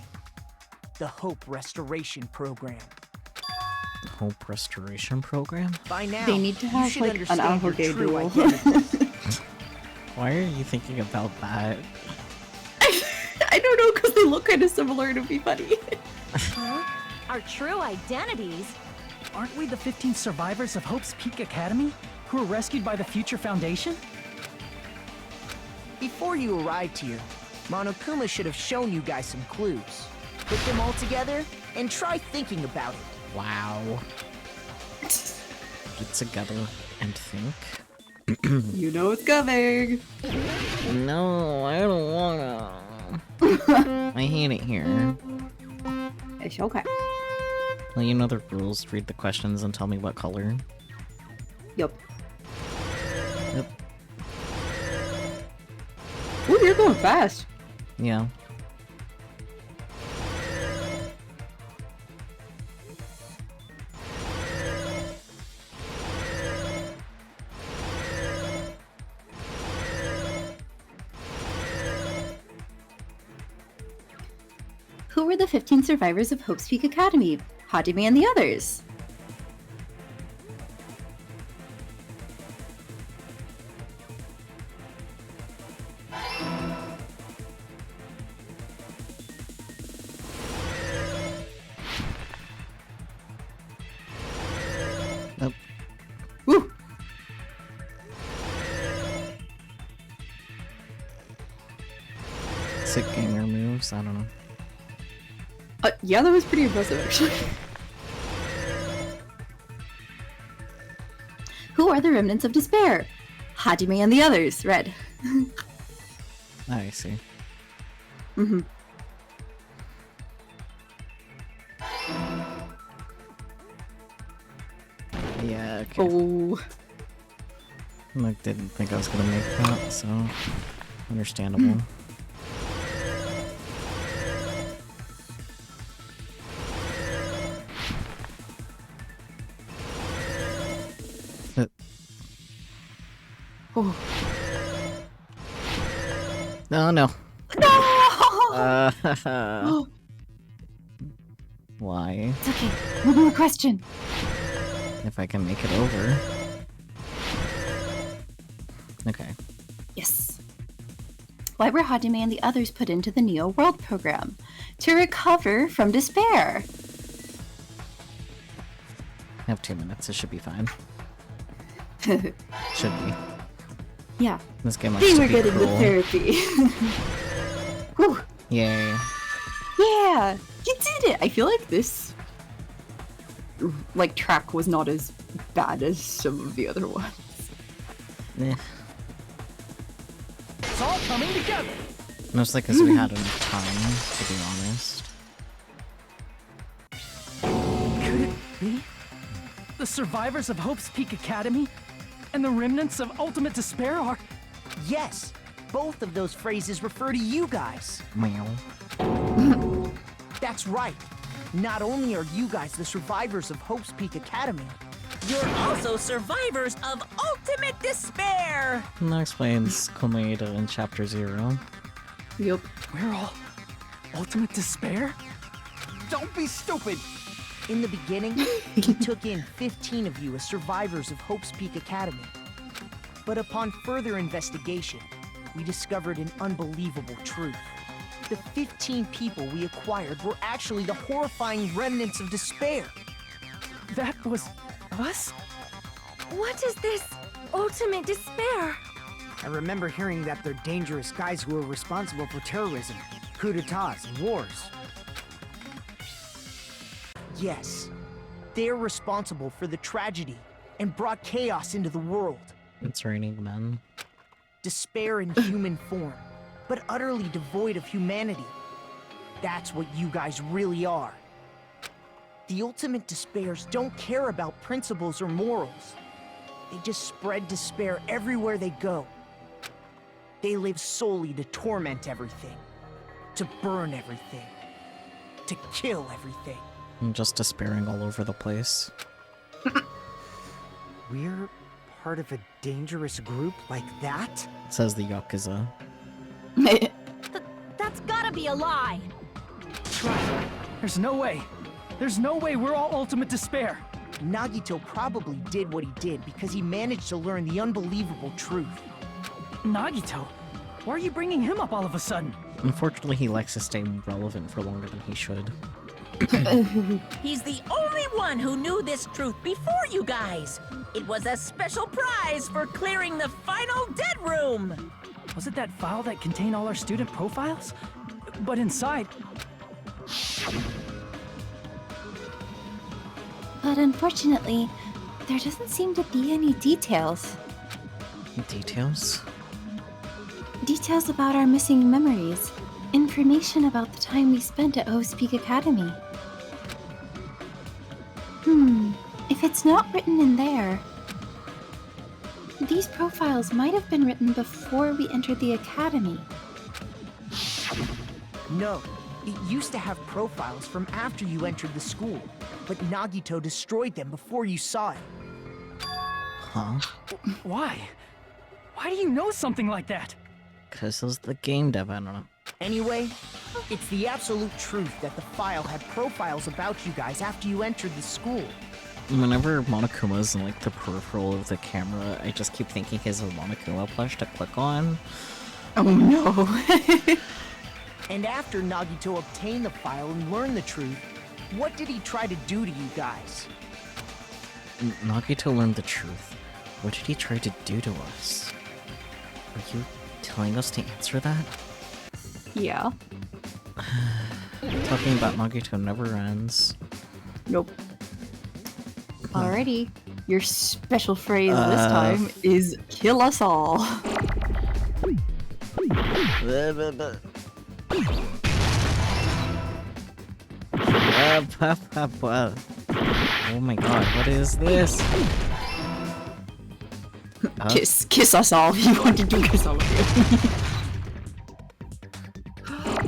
The Hope Restoration Program. Hope Restoration Program? By now, They need to you have should like an understand your alpha true duel. identity. Why are you thinking about that? I don't know, because they look kind of similar to me, buddy. Huh? Our true identities? Aren't we the 15 survivors of Hope's Peak Academy who were rescued by the Future Foundation? Before you arrived here, Monokuma should have shown you guys some clues. Put them all together and try thinking about it. Wow. Get together and think. You know it's coming. No, I don't wanna. I hate it here. It's okay. Well, you know the rules. Read the questions and tell me what color. Yup. Yep. Ooh, you're going fast. Yeah. Who were the 15 survivors of Hope's Peak Academy? Hajime and the others. Nope. Woo! Sick gamer moves. I don't know. Yeah, that was pretty impressive, actually. Who are the remnants of despair? Hajime and the others. Red. I see. Mm-hmm. Yeah. Okay. Oh. I didn't think I was gonna make that, so understandable. Ooh. No, no. No! Why? It's okay. One more question. If I can make it over. Okay. Yes. What were Hajime and the others put into the Neo World program? To recover from despair. I have 2 minutes. It should be fine. Should be. Yeah. This game likes They to were be getting the cruel. therapy. Whew. Yay. Yeah, you did it. I feel like this track was not as bad as some of the other ones. Eh. It's all coming together. Mostly because we had enough time, to be honest. Could it be? The survivors of Hope's Peak Academy and the remnants of Ultimate Despair are... Yes, both of those phrases refer to you guys. Meow. That's right. Not only are you guys the survivors of Hope's Peak Academy, You're also survivors of Ultimate Despair! And that explains Komeida in Chapter 0. Yup. We're all Ultimate Despair? don't be stupid! In the beginning, we took in 15 of you as survivors of Hope's Peak Academy. But upon further investigation, we discovered an unbelievable truth. The 15 people we acquired were actually the horrifying remnants of despair. That was us? What is this ultimate despair? I remember hearing that they're dangerous guys who are responsible for terrorism, coups d'etats, and wars. Yes, they're responsible for the tragedy and brought chaos into the world. It's raining men. Despair in human form, but utterly devoid of humanity. That's what you guys really are. The ultimate despairs don't care about principles or morals. They just spread despair everywhere they go. They live solely to torment everything, to burn everything, to kill everything. I'm just despairing all over the place. We're part of a dangerous group like that? Says the Yakuza. That's gotta be a lie. Right. There's no way. There's no way we're all Ultimate Despair. Nagito probably did what he did because he managed to learn the unbelievable truth. Nagito? Why are you bringing him up all of a sudden? Unfortunately, he likes to stay relevant for longer than he should. He's the only one who knew this truth before you guys. It was a special prize for clearing the final dead room. Was it that file that contained all our student profiles? But inside... But unfortunately, there doesn't seem to be any details. Details? Details about our missing memories. Information about the time we spent at Hope's Peak Academy. If it's not written in there, these profiles might have been written before we entered the academy. No, it used to have profiles from after you entered the school, but Nagito destroyed them before you saw it. Huh? Why? Why do you know something like that? Because it was the game dev, I don't know. Anyway, it's the absolute truth that the file had profiles about you guys after you entered the school. Whenever Monokuma's in like the peripheral of the camera, I just keep thinking he's a Monokuma plush to click on. Oh no. And after Nagito obtained the file and learned the truth, what did he try to do to you guys? Nagito learned the truth. What did he try to do to us? Are you telling us to answer that? Yeah. Talking about Nagito never ends. Nope. Alrighty. Your special phrase this time is kill us all. Oh my god, what is this? Kiss us all if you want to do kiss all of you.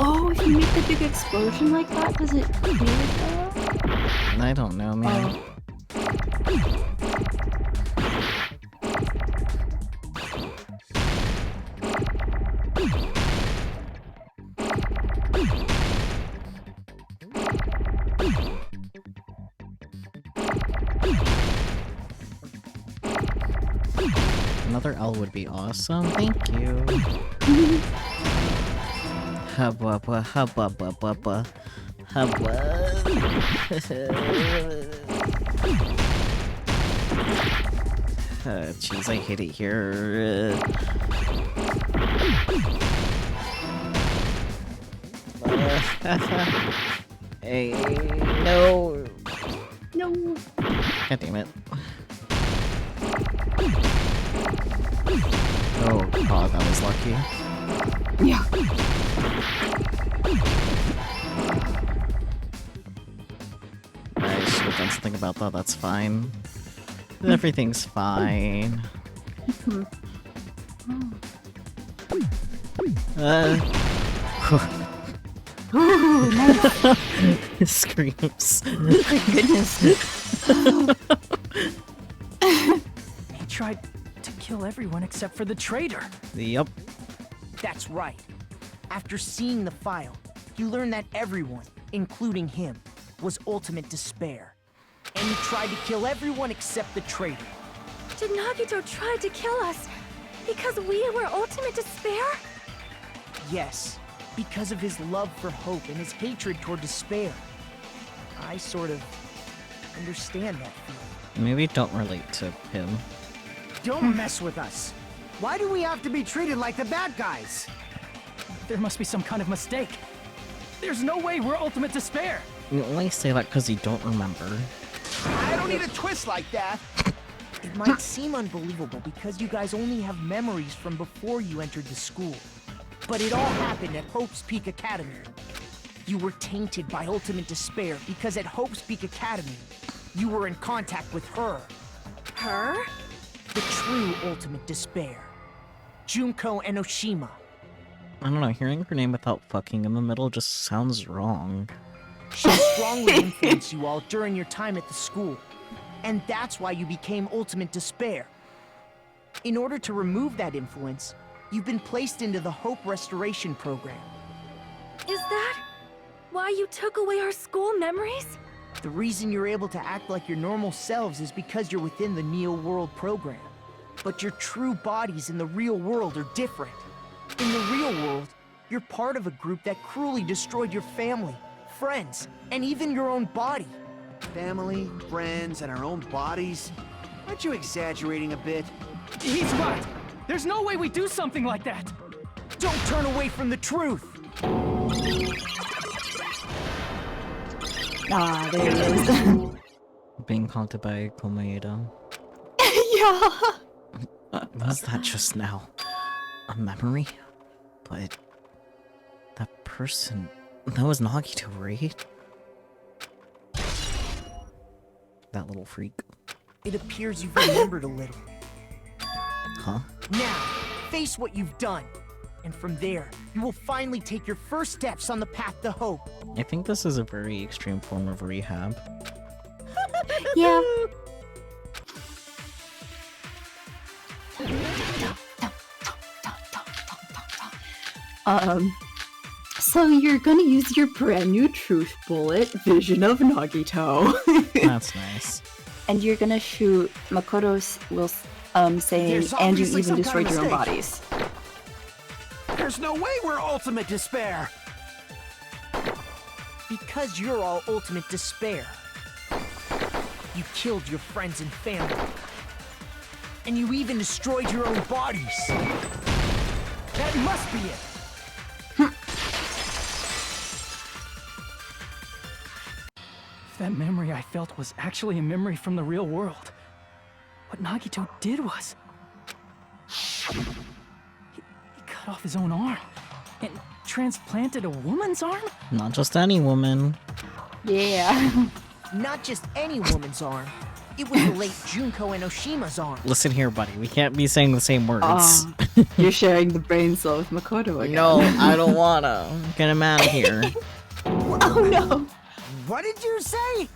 Oh, if you make the big explosion like that, does it do it? I don't know, man. another L would be awesome. Thank you. Hubba, hubba, hubba, hubba. Jeez, I hate it here. Hey, no. No. God damn it. Oh god, that was lucky. Yeah. I should have done something about that, that's fine. Everything's fine. Ooh, nice. Screams. My goodness. He tried to kill everyone except for the traitor. Yep. That's right. After seeing the file, you learn that everyone, including him, was ultimate despair. And he tried to kill everyone except the traitor. Did Nagito try to kill us because we were ultimate despair? Yes, because of his love for hope and his hatred toward despair. I sort of understand that feeling. Maybe don't relate to him. Don't mess with us. Why do we have to be treated like the bad guys? There must be some kind of mistake. There's no way we're ultimate despair. You only say that because you don't remember. I don't need a twist like that. It might seem unbelievable because you guys only have memories from before you entered the school. But it all happened at Hope's Peak Academy. You were tainted by ultimate despair because at Hope's Peak Academy, you were in contact with her. Her? The true ultimate despair. Junko Enoshima. I don't know, hearing her name without fucking in the middle just sounds wrong. She strongly influenced you all during your time at the school. And that's why you became ultimate despair. In order to remove that influence, you've been placed into the Hope Restoration Program. Is that why you took away our school memories? The reason you're able to act like your normal selves is because you're within the Neo World program. But your true bodies in the real world are different. In the real world, you're part of a group that cruelly destroyed your family, friends, and even your own body. Family, friends, and our own bodies? Aren't you exaggerating a bit? He's right. There's no way we do something like that. Don't turn away from the truth. Ah, there it is. Being haunted by Komaeda. Yeah. Was that just now? A memory? But... that person... that was Nagito, right? That little freak. It appears you've remembered a little. Huh? Now, face what you've done. And from there, you will finally take your first steps on the path to hope. I think this is a very extreme form of rehab. Yeah. So you're gonna use your brand new truth bullet, Vision of Nagito. That's nice. And you're gonna shoot Makoto's saying, There's and you obviously even some destroyed kind your of own mistake. bodies. There's no way we're ultimate despair! Because you're all ultimate despair. You killed your friends and family. And you even destroyed your own bodies. That must be it. If that memory I felt was actually a memory from the real world, what Nagito did was... He cut off his own arm and transplanted a woman's arm? Not just any woman. Yeah. Not just any woman's arm. It was the late Junko Enoshima's arm. Listen here, buddy. We can't be saying the same words. You're sharing the brain cell with Makoto again. No, I don't wanna. Get him out of here. Oh no. What did you say?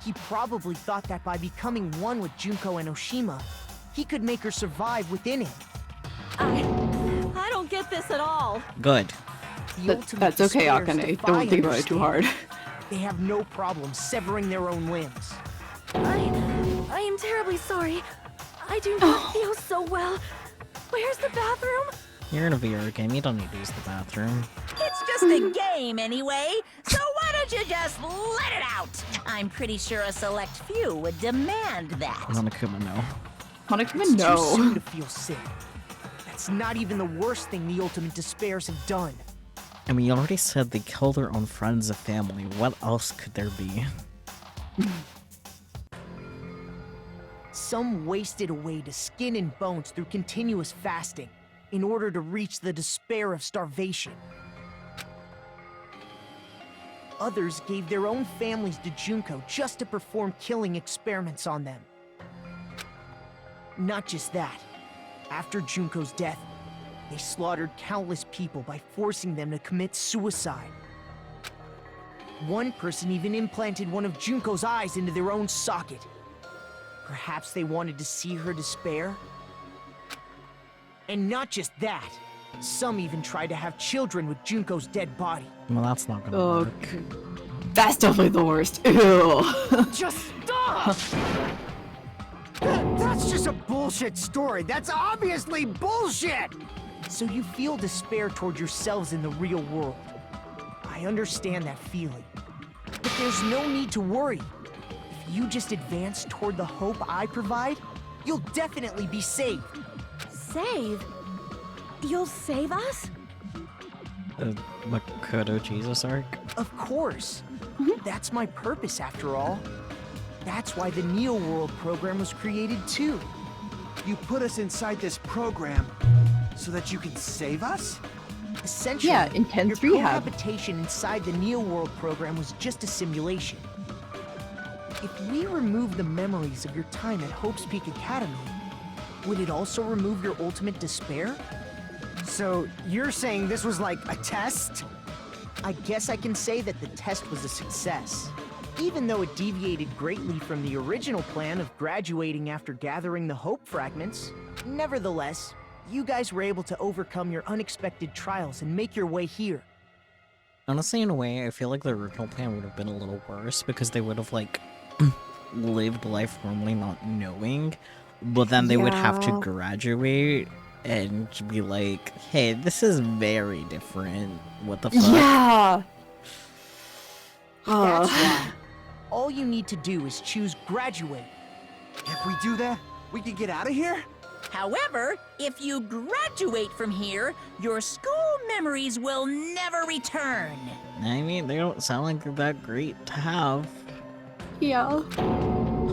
He probably thought that by becoming one with Junko Enoshima, he could make her survive within him. I don't get this at all. Good. The That's okay, despairs Akane. defy Don't think about it too hard. They have no problem severing their own limbs. I am terribly sorry. I do not feel so well. Where's the bathroom? You're in a VR game, you don't need to use the bathroom. It's just a game anyway, so why don't you just let it out? I'm pretty sure a select few would demand that. Monokuma, no. Monokuma, It's too soon no. to feel sick. That's not even the worst thing the Ultimate Despairs have done. I mean, you already said they kill their own friends and family. What else could there be? Some wasted away to skin and bones through continuous fasting in order to reach the despair of starvation. Others gave their own families to Junko just to perform killing experiments on them. Not just that. After Junko's death, they slaughtered countless people by forcing them to commit suicide. One person even implanted one of Junko's eyes into their own socket. Perhaps they wanted to see her despair? And not just that. Some even tried to have children with Junko's dead body. Well, that's not gonna Oh, work. that's definitely the worst. Ew. Just stop! That's just a bullshit story. That's obviously bullshit! So you feel despair toward yourselves in the real world. I understand that feeling. But there's no need to worry. If you just advance toward the hope I provide, you'll definitely be saved. Save? You'll save us? The Makoto Jesus arc? Of course. That's my purpose, after all. That's why the Neo World program was created, too. You put us inside this program so that you can save us? Essentially, Yeah, intense your rehab. cohabitation inside the Neo World program was just a simulation. If we remove the memories of your time at Hope's Peak Academy, would it also remove your ultimate despair? So, you're saying this was like a test? I guess I can say that the test was a success. Even though it deviated greatly from the original plan of graduating after gathering the Hope fragments, nevertheless, you guys were able to overcome your unexpected trials and make your way here. Honestly, in a way, I feel like the original plan would have been a little worse because they would have, like, lived life normally not knowing, but then they would have to Yeah. graduate and be like, hey, this is very different. What the fuck? Yeah. That's why. All you need to do is choose graduate. If we do that, we can get out of here? However, if you graduate from here, your school memories will never return. I mean, they don't sound like they're that great to have. Yeah.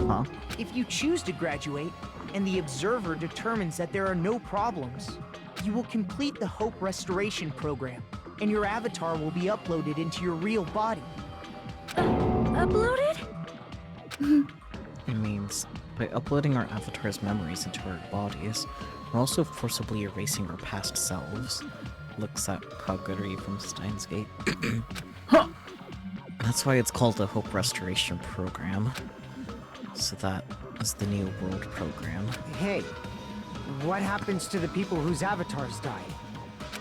Huh? If you choose to graduate, and the observer determines that there are no problems, you will complete the Hope Restoration program, and your avatar will be uploaded into your real body. Uploaded? It means by uploading our avatar's memories into our bodies, we're also forcibly erasing our past selves. Looks at How Good Are You from Steins Gate. That's why it's called the Hope Restoration Program. So that is the New World Program. Hey, what happens to the people whose avatars died?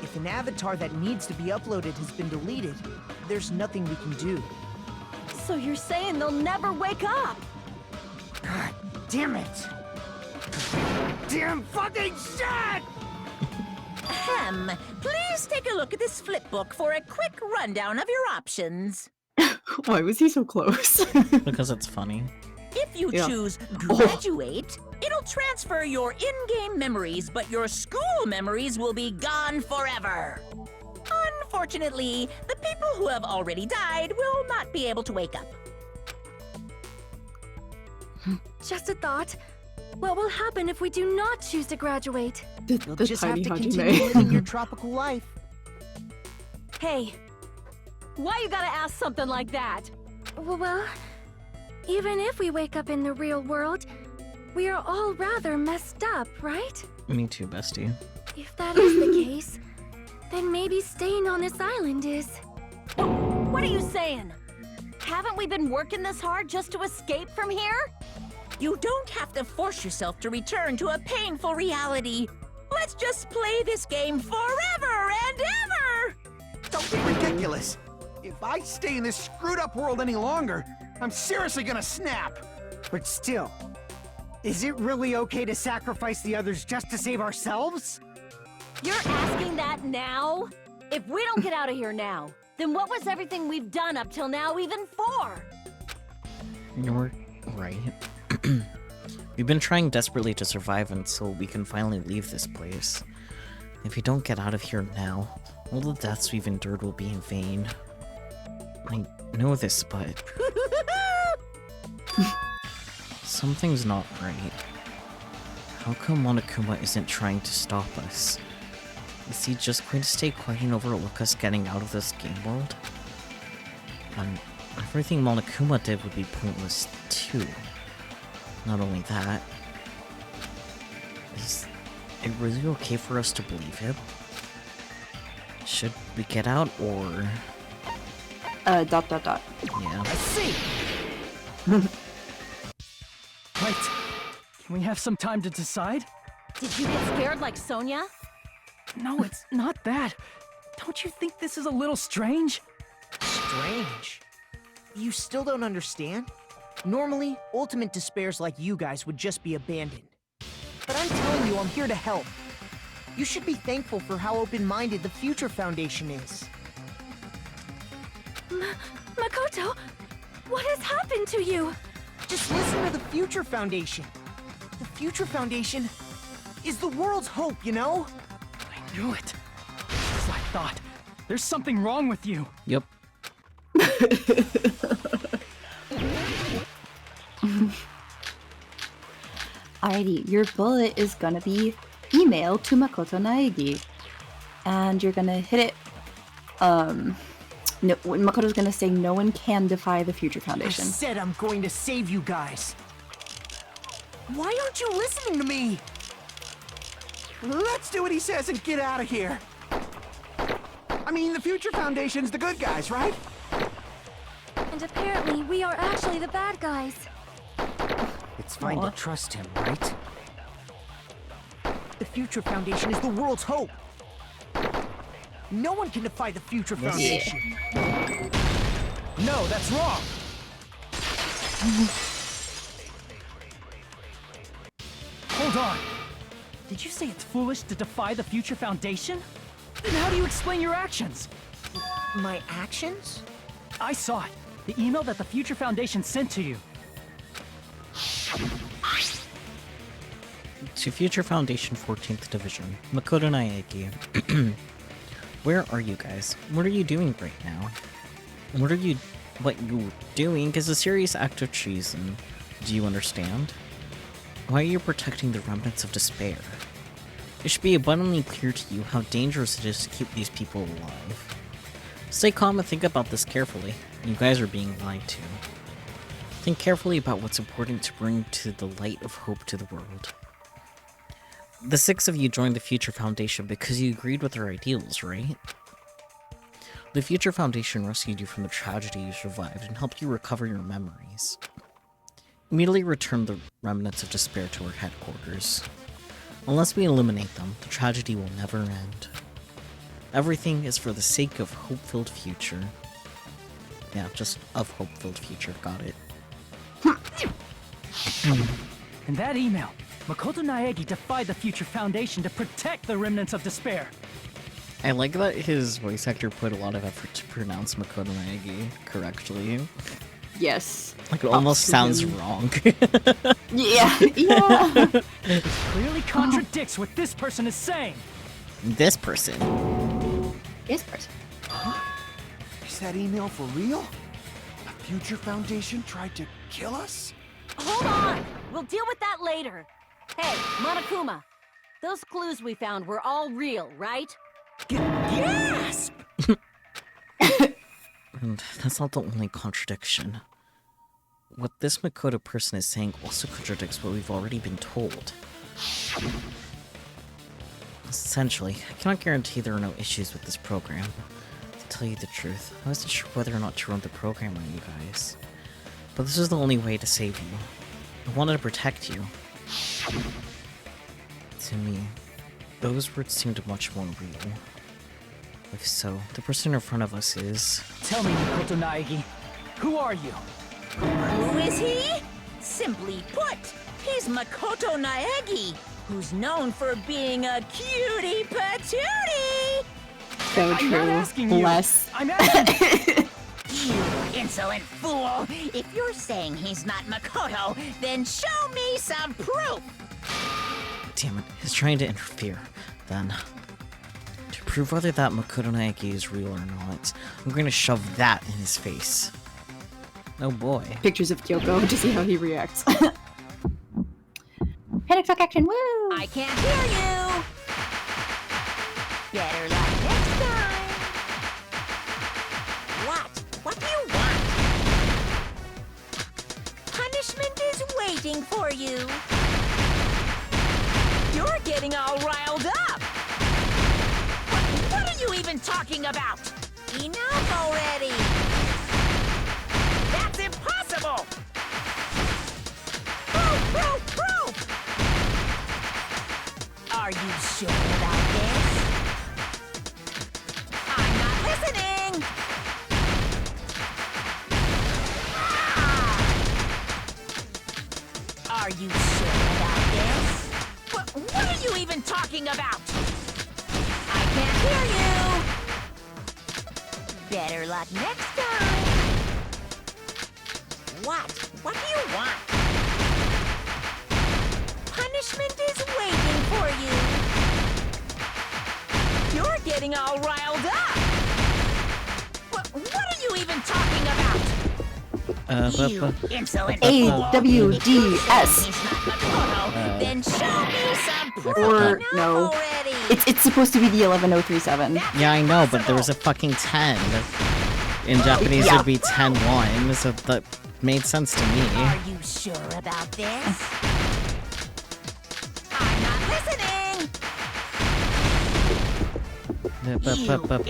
If an avatar that needs to be uploaded has been deleted, there's nothing we can do. So you're saying they'll never wake up? God damn it! Damn fucking shit! Ahem. Please take a look at this flip book for a quick rundown of your options. Why was he so close? Because it's funny. If you Yeah. choose graduate, it'll transfer your in-game memories, but your school memories will be gone forever. Unfortunately, the people who have already died will not be able to wake up. Just a thought. What will happen if we do not choose to graduate? You'll the just have tiny to Hajime. continue living your tropical life. Hey, why you gotta ask something like that? Well, even if we wake up in the real world, we are all rather messed up, right? Me too, bestie. If that is the case, then maybe staying on this island is... What are you saying? Haven't we been working this hard just to escape from here? You don't have to force yourself to return to a painful reality. Let's just play this game forever and ever! Don't be ridiculous. If I stay in this screwed up world any longer, I'm seriously gonna snap. But still, Is it really okay to sacrifice the others just to save ourselves? You're asking that now? If we don't get out of here now, then what was everything we've done up till now even for? You're right. We've been trying desperately to survive until we can finally leave this place. If we don't get out of here now, all the deaths we've endured will be in vain. I know this, but... something's not right. How come Monokuma isn't trying to stop us? Is he just going to stay quiet and overlook us getting out of this game world? And everything Monokuma did would be pointless too. Not only that, is it really okay for us to believe him? Should we get out, or... ... Yeah. I see! Wait, can we have some time to decide? Did you get scared like Sonia? No, it's not that. Don't you think this is a little strange? Strange? You still don't understand? Normally, ultimate despairs like you guys would just be abandoned. But I'm telling you, I'm here to help. You should be thankful for how open-minded the Future Foundation is. Makoto, what has happened to you? Just listen to the Future Foundation. The Future Foundation is the world's hope, you know? I knew it. As I thought. There's something wrong with you. Yep. Alrighty, your bullet is gonna be email to Makoto Naegi. And you're gonna hit it. No, Makoto's gonna say no one can defy the Future I Foundation. said I'm going to save you guys. Why aren't you listening to me? Let's do what he says and get out of here. I mean, the Future Foundation's the good guys, right? And apparently, we are actually the bad guys. It's fine to trust him, right? The Future Foundation is the world's hope. No one can defy the Future Foundation. No, that's wrong. Hold on. Did you say it's foolish to defy the Future Foundation? Then how do you explain your actions? My actions? I saw it. The email that the Future Foundation sent to you. To Future Foundation 14th Division, Makoto Naegi. Where are you guys? What are you doing right now? What you're doing is a serious act of treason. Do you understand? Why are you protecting the remnants of despair? It should be abundantly clear to you how dangerous it is to keep these people alive. Stay calm and think about this carefully. You guys are being lied to. Think carefully about what's important to bring to the light of hope to the world. The 6 of you joined the Future Foundation because you agreed with their ideals, right? The Future Foundation rescued you from the tragedy you survived and helped you recover your memories. Immediately return the remnants of despair to our headquarters. Unless we eliminate them, the tragedy will never end. Everything is for the sake of hope-filled future. Yeah, just of hope-filled future, got it. In that email, Makoto Naegi defied the Future Foundation to protect the remnants of despair. I like that his voice actor put a lot of effort to pronounce Makoto Naegi correctly. Yes. Like, it almost sounds wrong. Yeah. It clearly contradicts what this person is saying. This person. This person. Is that email for real? The Future Foundation tried to kill us? Hold on! We'll deal with that later. Hey, Monokuma. Those clues we found were all real, right? Gasp! And that's not the only contradiction. What this Makoto person is saying also contradicts what we've already been told. Essentially, I cannot guarantee there are no issues with this program. To tell you the truth, I wasn't sure whether or not to run the program on you guys. But this is the only way to save you. I wanted to protect you. To me, those words seemed much more real. If so, the person in front of us is... Tell me, Makoto Naegi, who are you? Who is he? Simply put, He's Makoto Naegi, who's known for being a cutie patootie! So I'm not true. asking you. Bless. I'm asking. You insolent fool! If you're saying he's not Makoto, then show me some proof! Damn it, he's trying to interfere. Then, to prove whether that Makoto Naegi is real or not, I'm going to shove that in his face. Oh boy. Pictures of Kyoko to see how he reacts. Panic talk action, woo! I can't hear you! Better luck next time! What do you want? Punishment is waiting for you! You're getting all riled up! What are you even talking about? Enough already! That's impossible! Proof! Are you sure about this? I'm not listening! Are you sure about this? What are you even talking about? I can't hear you! Better luck next time! What do you want? Punishment is waiting for you! You're getting all riled up! What are you even talking about? You insolent fool! AWDS. He's not Makoto, then show me some proof Or enough no. already! It's supposed to be the 11037. Yeah, I know, but there was a fucking 10. In Japanese, Yeah. it'd be 10-1, so that made sense to me. Are you sure about this? I'm not listening! You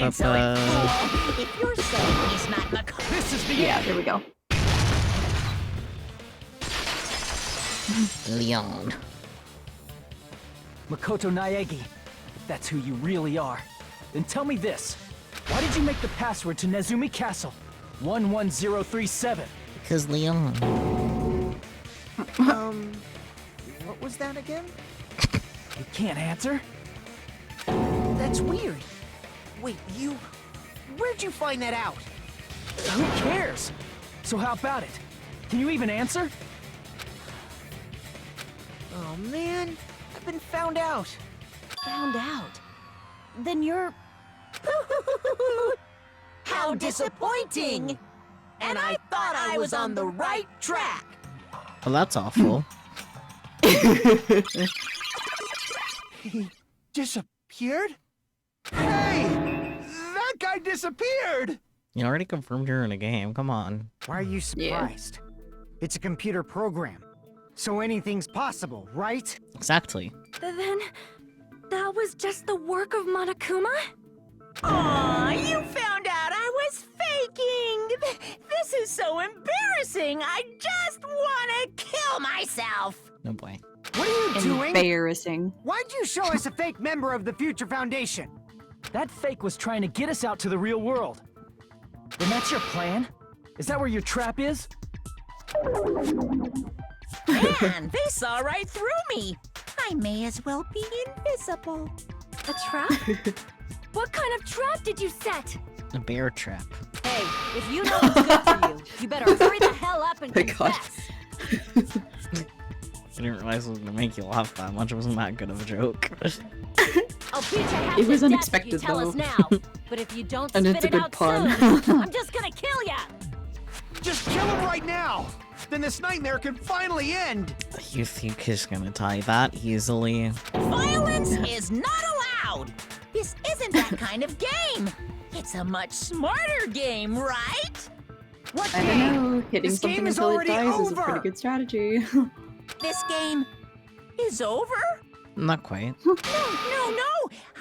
insolent fool! If you're saying he's not Makoto... This is the Yeah, end. there we go. Leon. Makoto Naegi, if that's who you really are, then tell me this. Why did you make the password to Nezumi Castle? 11037. Because Leon. What was that again? You can't answer? That's weird. Wait, where'd you find that out? Who cares? So how about it? Can you even answer? Oh man, I've been found out. Found out. Then you're... How disappointing! And I thought I was on the right track! Well, that's awful. He disappeared? Hey! That guy disappeared! You already confirmed you're in a game, come on. Why are you surprised? It's a computer program. So anything's possible, right? Exactly. Then, that was just the work of Monokuma? Aw, you found out I was faking! This is so embarrassing! I just wanna kill myself! No boy. What are you doing? Embarrassing. Why'd you show us a fake member of the Future Foundation? That fake was trying to get us out to the real world. Then that's your plan? Is that where your trap is? Man, they saw right through me! I may as well be invisible. A trap? What kind of trap did you set? A bear trap. Hey, if you know what's good for you, you better hurry the hell up and My God. confess. I didn't realize it was gonna make you laugh that much. It wasn't that good of a joke. I'll beat you half It was to death if you unexpected, tell us though. now. But if you don't And spit it's a it good out pun. soon, I'm just gonna kill ya! Just kill him right now! Then this nightmare can finally end! You think he's gonna die that easily? Violence is not allowed! This isn't that kind of game! It's a much smarter game, right? What I game? don't know. Hitting This something game is until it already dies is a over. pretty good strategy. This game is over? Not quite. No,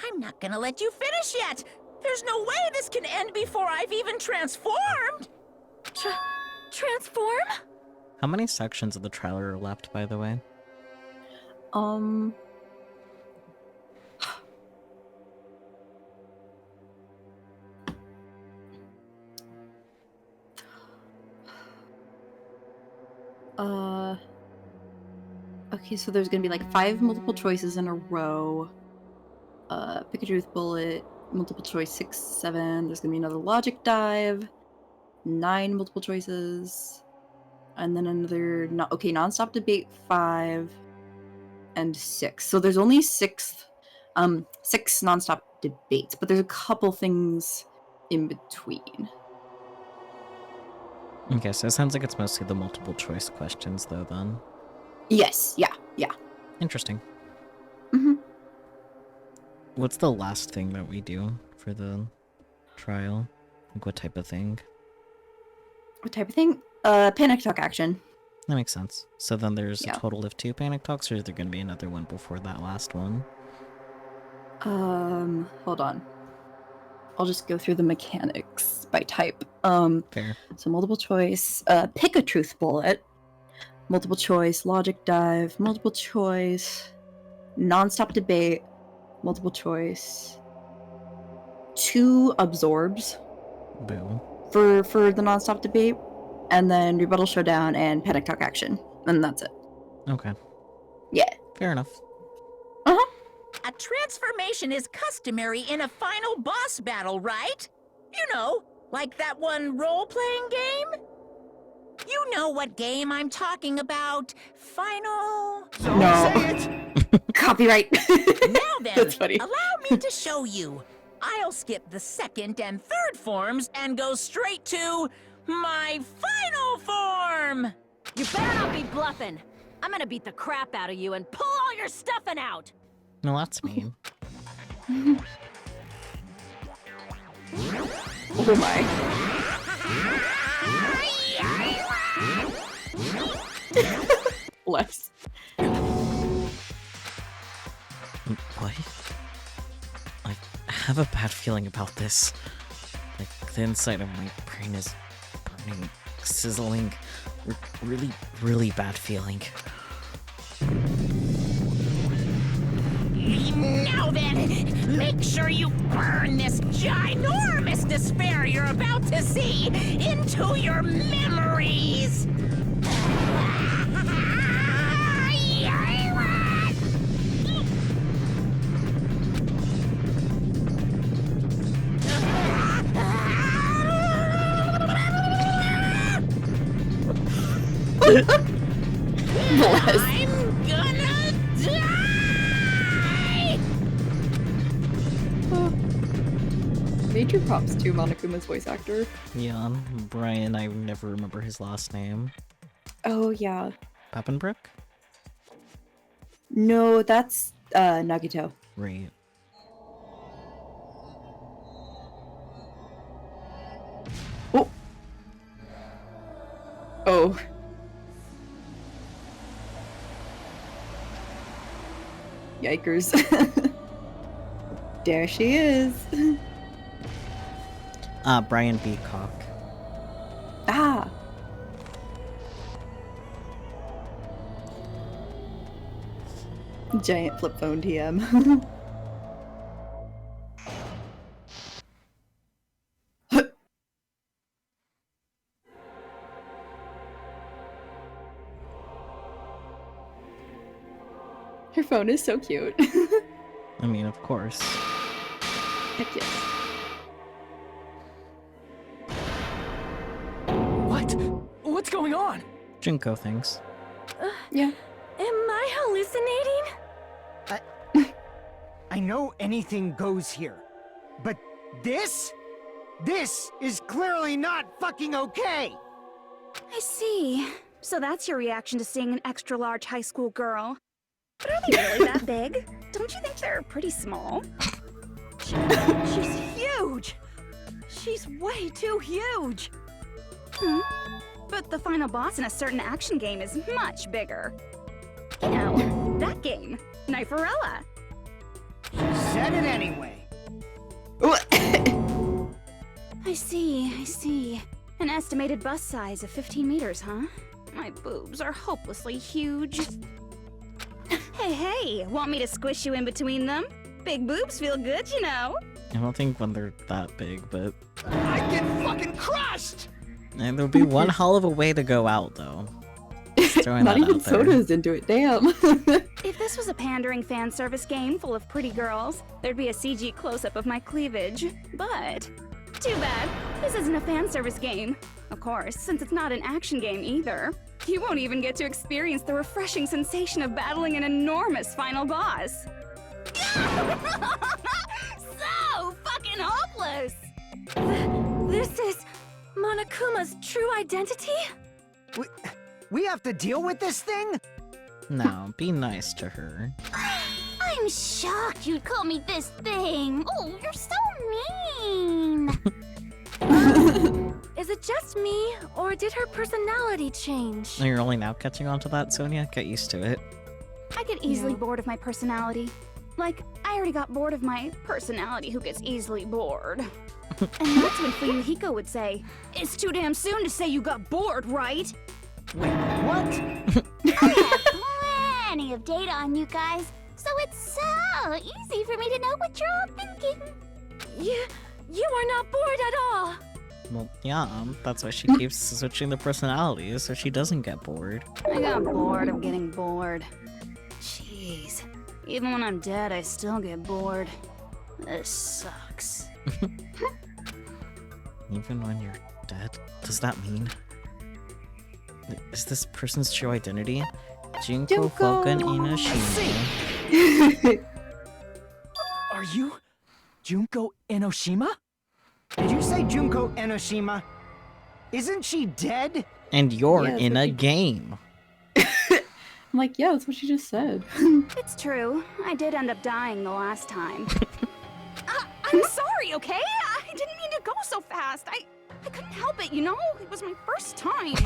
I'm not gonna let you finish yet! There's no way this can end before I've even transformed! Transform? How many sections of the trailer are left, by the way? Okay, so there's gonna be like 5 multiple choices in a row. Pick a truth bullet, multiple choice 6, 7. There's gonna be another logic dive, 9 multiple choices, and then another nonstop debate 5, and 6. So there's only 6 nonstop debates, but there's a couple things in between. Okay, so it sounds like it's mostly the multiple choice questions, though, then. Yes, yeah. Interesting. Mm-hmm. What's the last thing that we do for the trial? Like, what type of thing? What type of thing? Panic talk action. That makes sense. So then there's Yeah. a total of 2 panic talks, or is there going to be another one before that last one? Hold on. I'll just go through the mechanics by type. Fair. So multiple choice, pick a truth bullet, multiple choice, logic dive, multiple choice, nonstop debate, multiple choice, 2 absorbs Boo. for the nonstop debate, and then rebuttal showdown and panic talk action, and that's it. Okay. Yeah. Fair enough. A transformation is customary in a final boss battle, right? You know, like that one role-playing game? You know what game I'm talking about. Final... No. Copyright. Now then, That's funny. allow me to show you. I'll skip the 2nd and 3rd forms and go straight to my final form! You better not be bluffing. I'm gonna beat the crap out of you and pull all your stuffing out. No, that's mean. Oh my. Bless. What? I have a bad feeling about this. Like, the inside of my brain is burning, sizzling. Really, really bad feeling. Now then, make sure you burn this ginormous despair you're about to see into your memories! I'm gonna die! Major props to Monokuma's voice actor. Yeah, Brian, I never remember his last name. Oh yeah. Pappenbrook? No, that's Nagito. Right. Oh. Oh. Yikers. There she is. Brian Beacock. Ah. Giant flip phone TM. Her phone is so cute. I mean, of course. Heck yes. What? What's going on? Junko thinks. Yeah. Am I hallucinating? I know anything goes here, but this is clearly not fucking okay! I see. So that's your reaction to seeing an extra-large high school girl. But are they really that big? Don't you think they're pretty small? She's huge. She's way too huge. But the final boss in a certain action game is much bigger. You know, that game, Kniferella. She said it anyway. I see. An estimated bust size of 15 meters, huh? My boobs are hopelessly huge. Hey, want me to squish you in between them? Big boobs feel good, you know. I don't think when they're that big, but... I get fucking crushed! And there'll be one hell of a way to go out, though. throwing Not that even out there. Soda's into it, damn. If this was a pandering fan service game full of pretty girls, there'd be a CG close-up of my cleavage. But too bad, this isn't a fan service game. Of course, since it's not an action game either. You won't even get to experience the refreshing sensation of battling an enormous final boss. So fucking hopeless! This is Monokuma's true identity? We have to deal with this thing? No, be nice to her. I'm shocked you'd call me this thing. Oh, you're so mean. Is it just me, or did her personality change? You're only now catching on to that, Sonia? Get used to it. I get easily bored of my personality. Like, I already got bored of my personality who gets easly bored. And that's what Fuyuhiko would say. It's too damn soon to say you got bored, right? Wait, what? I have plenty of data on you guys, so it's so easy for me to know what you're all thinking. You are not bored at all. Well, yeah, that's why she keeps switching the personalities so she doesn't get bored. I got bored of getting bored. Jeez. Even when I'm dead, I still get bored. This sucks. Even when you're dead? Does that mean? Is this person's true identity? Junko Falcon Inoshima. Are you Junko Enoshima? Did you say Junko Enoshima? Isn't she dead? And you're Yeah, in that's a what game. I'm like, yeah, that's what she just said. It's true. I did end up dying the last time. I'm sorry, okay? I didn't mean to go so fast. I couldn't help it, you know? It was my first time.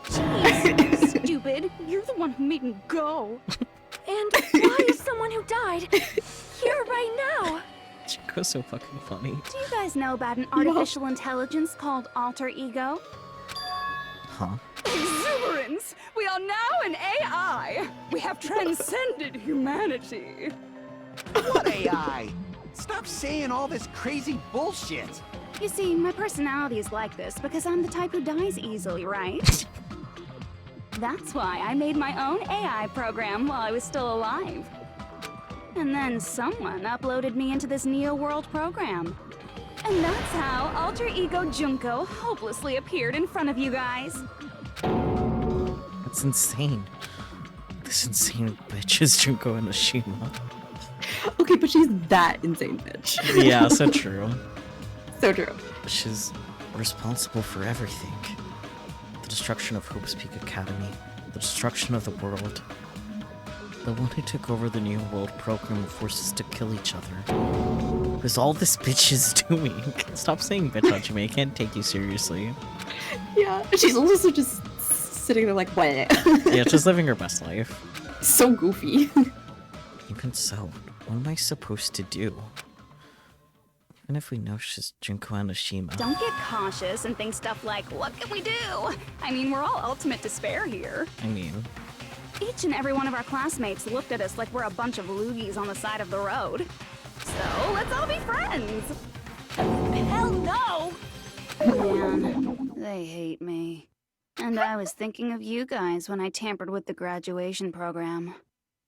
Jeez, stupid. You're the one who made me go. And why is someone who died here right now? Junko's so fucking funny. Do you guys know about an artificial intelligence called alter ego? Huh? Exuberance! We are now an AI! We have transcended humanity! What AI? Stop saying all this crazy bullshit. You see, my personality is like this because I'm the type who dies easily, right? That's why I made my own AI program while I was still alive. And then someone uploaded me into this Neo-World program. And that's how Alter Ego Junko hopelessly appeared in front of you guys. That's insane. This insane bitch is Junko Enoshima. Okay, but she's that insane bitch. Yeah, so true. So true. She's responsible for everything. The destruction of Hope's Peak Academy, the destruction of the world. The one who took over the New World program and forced us to kill each other. Who's all this bitch is doing? Stop saying bitch on me, I can't take you seriously. Yeah, she's also just sitting there like, what? Yeah, just living her best life. So goofy. Even so, what am I supposed to do? Even if we know she's Junko Enoshima. Don't get cautious and think stuff like, what can we do? I mean, we're all ultimate despair here. I mean, Each and every one of our classmates looked at us like we're a bunch of loogies on the side of the road. So, let's all be friends! Hell no! Man, they hate me. And I was thinking of you guys when I tampered with the graduation program.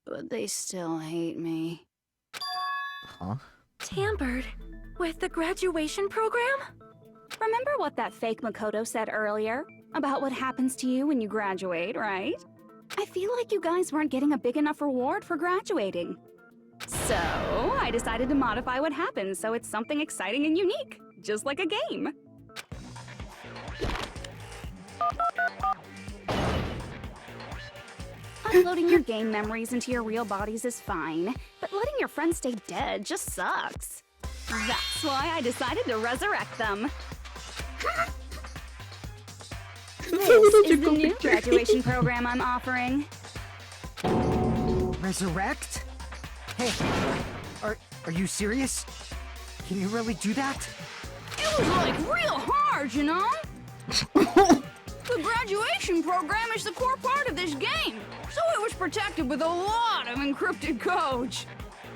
But they still hate me. huh? Tampered with the graduation program? Remember what that fake Makoto said earlier? About what happens to you when you graduate, right? I feel like you guys weren't getting a big enough reward for graduating. So, I decided to modify what happens so it's something exciting and unique, just like a game. Uploading your game memories into your real bodies is fine, but letting your friends stay dead just sucks. That's why I decided to resurrect them. This is the new graduation program I'm offering. Resurrect? Hey, are you serious? Can you really do that? It was like real hard, you know? The graduation program is the core part of this game, so it was protected with a lot of encrypted codes.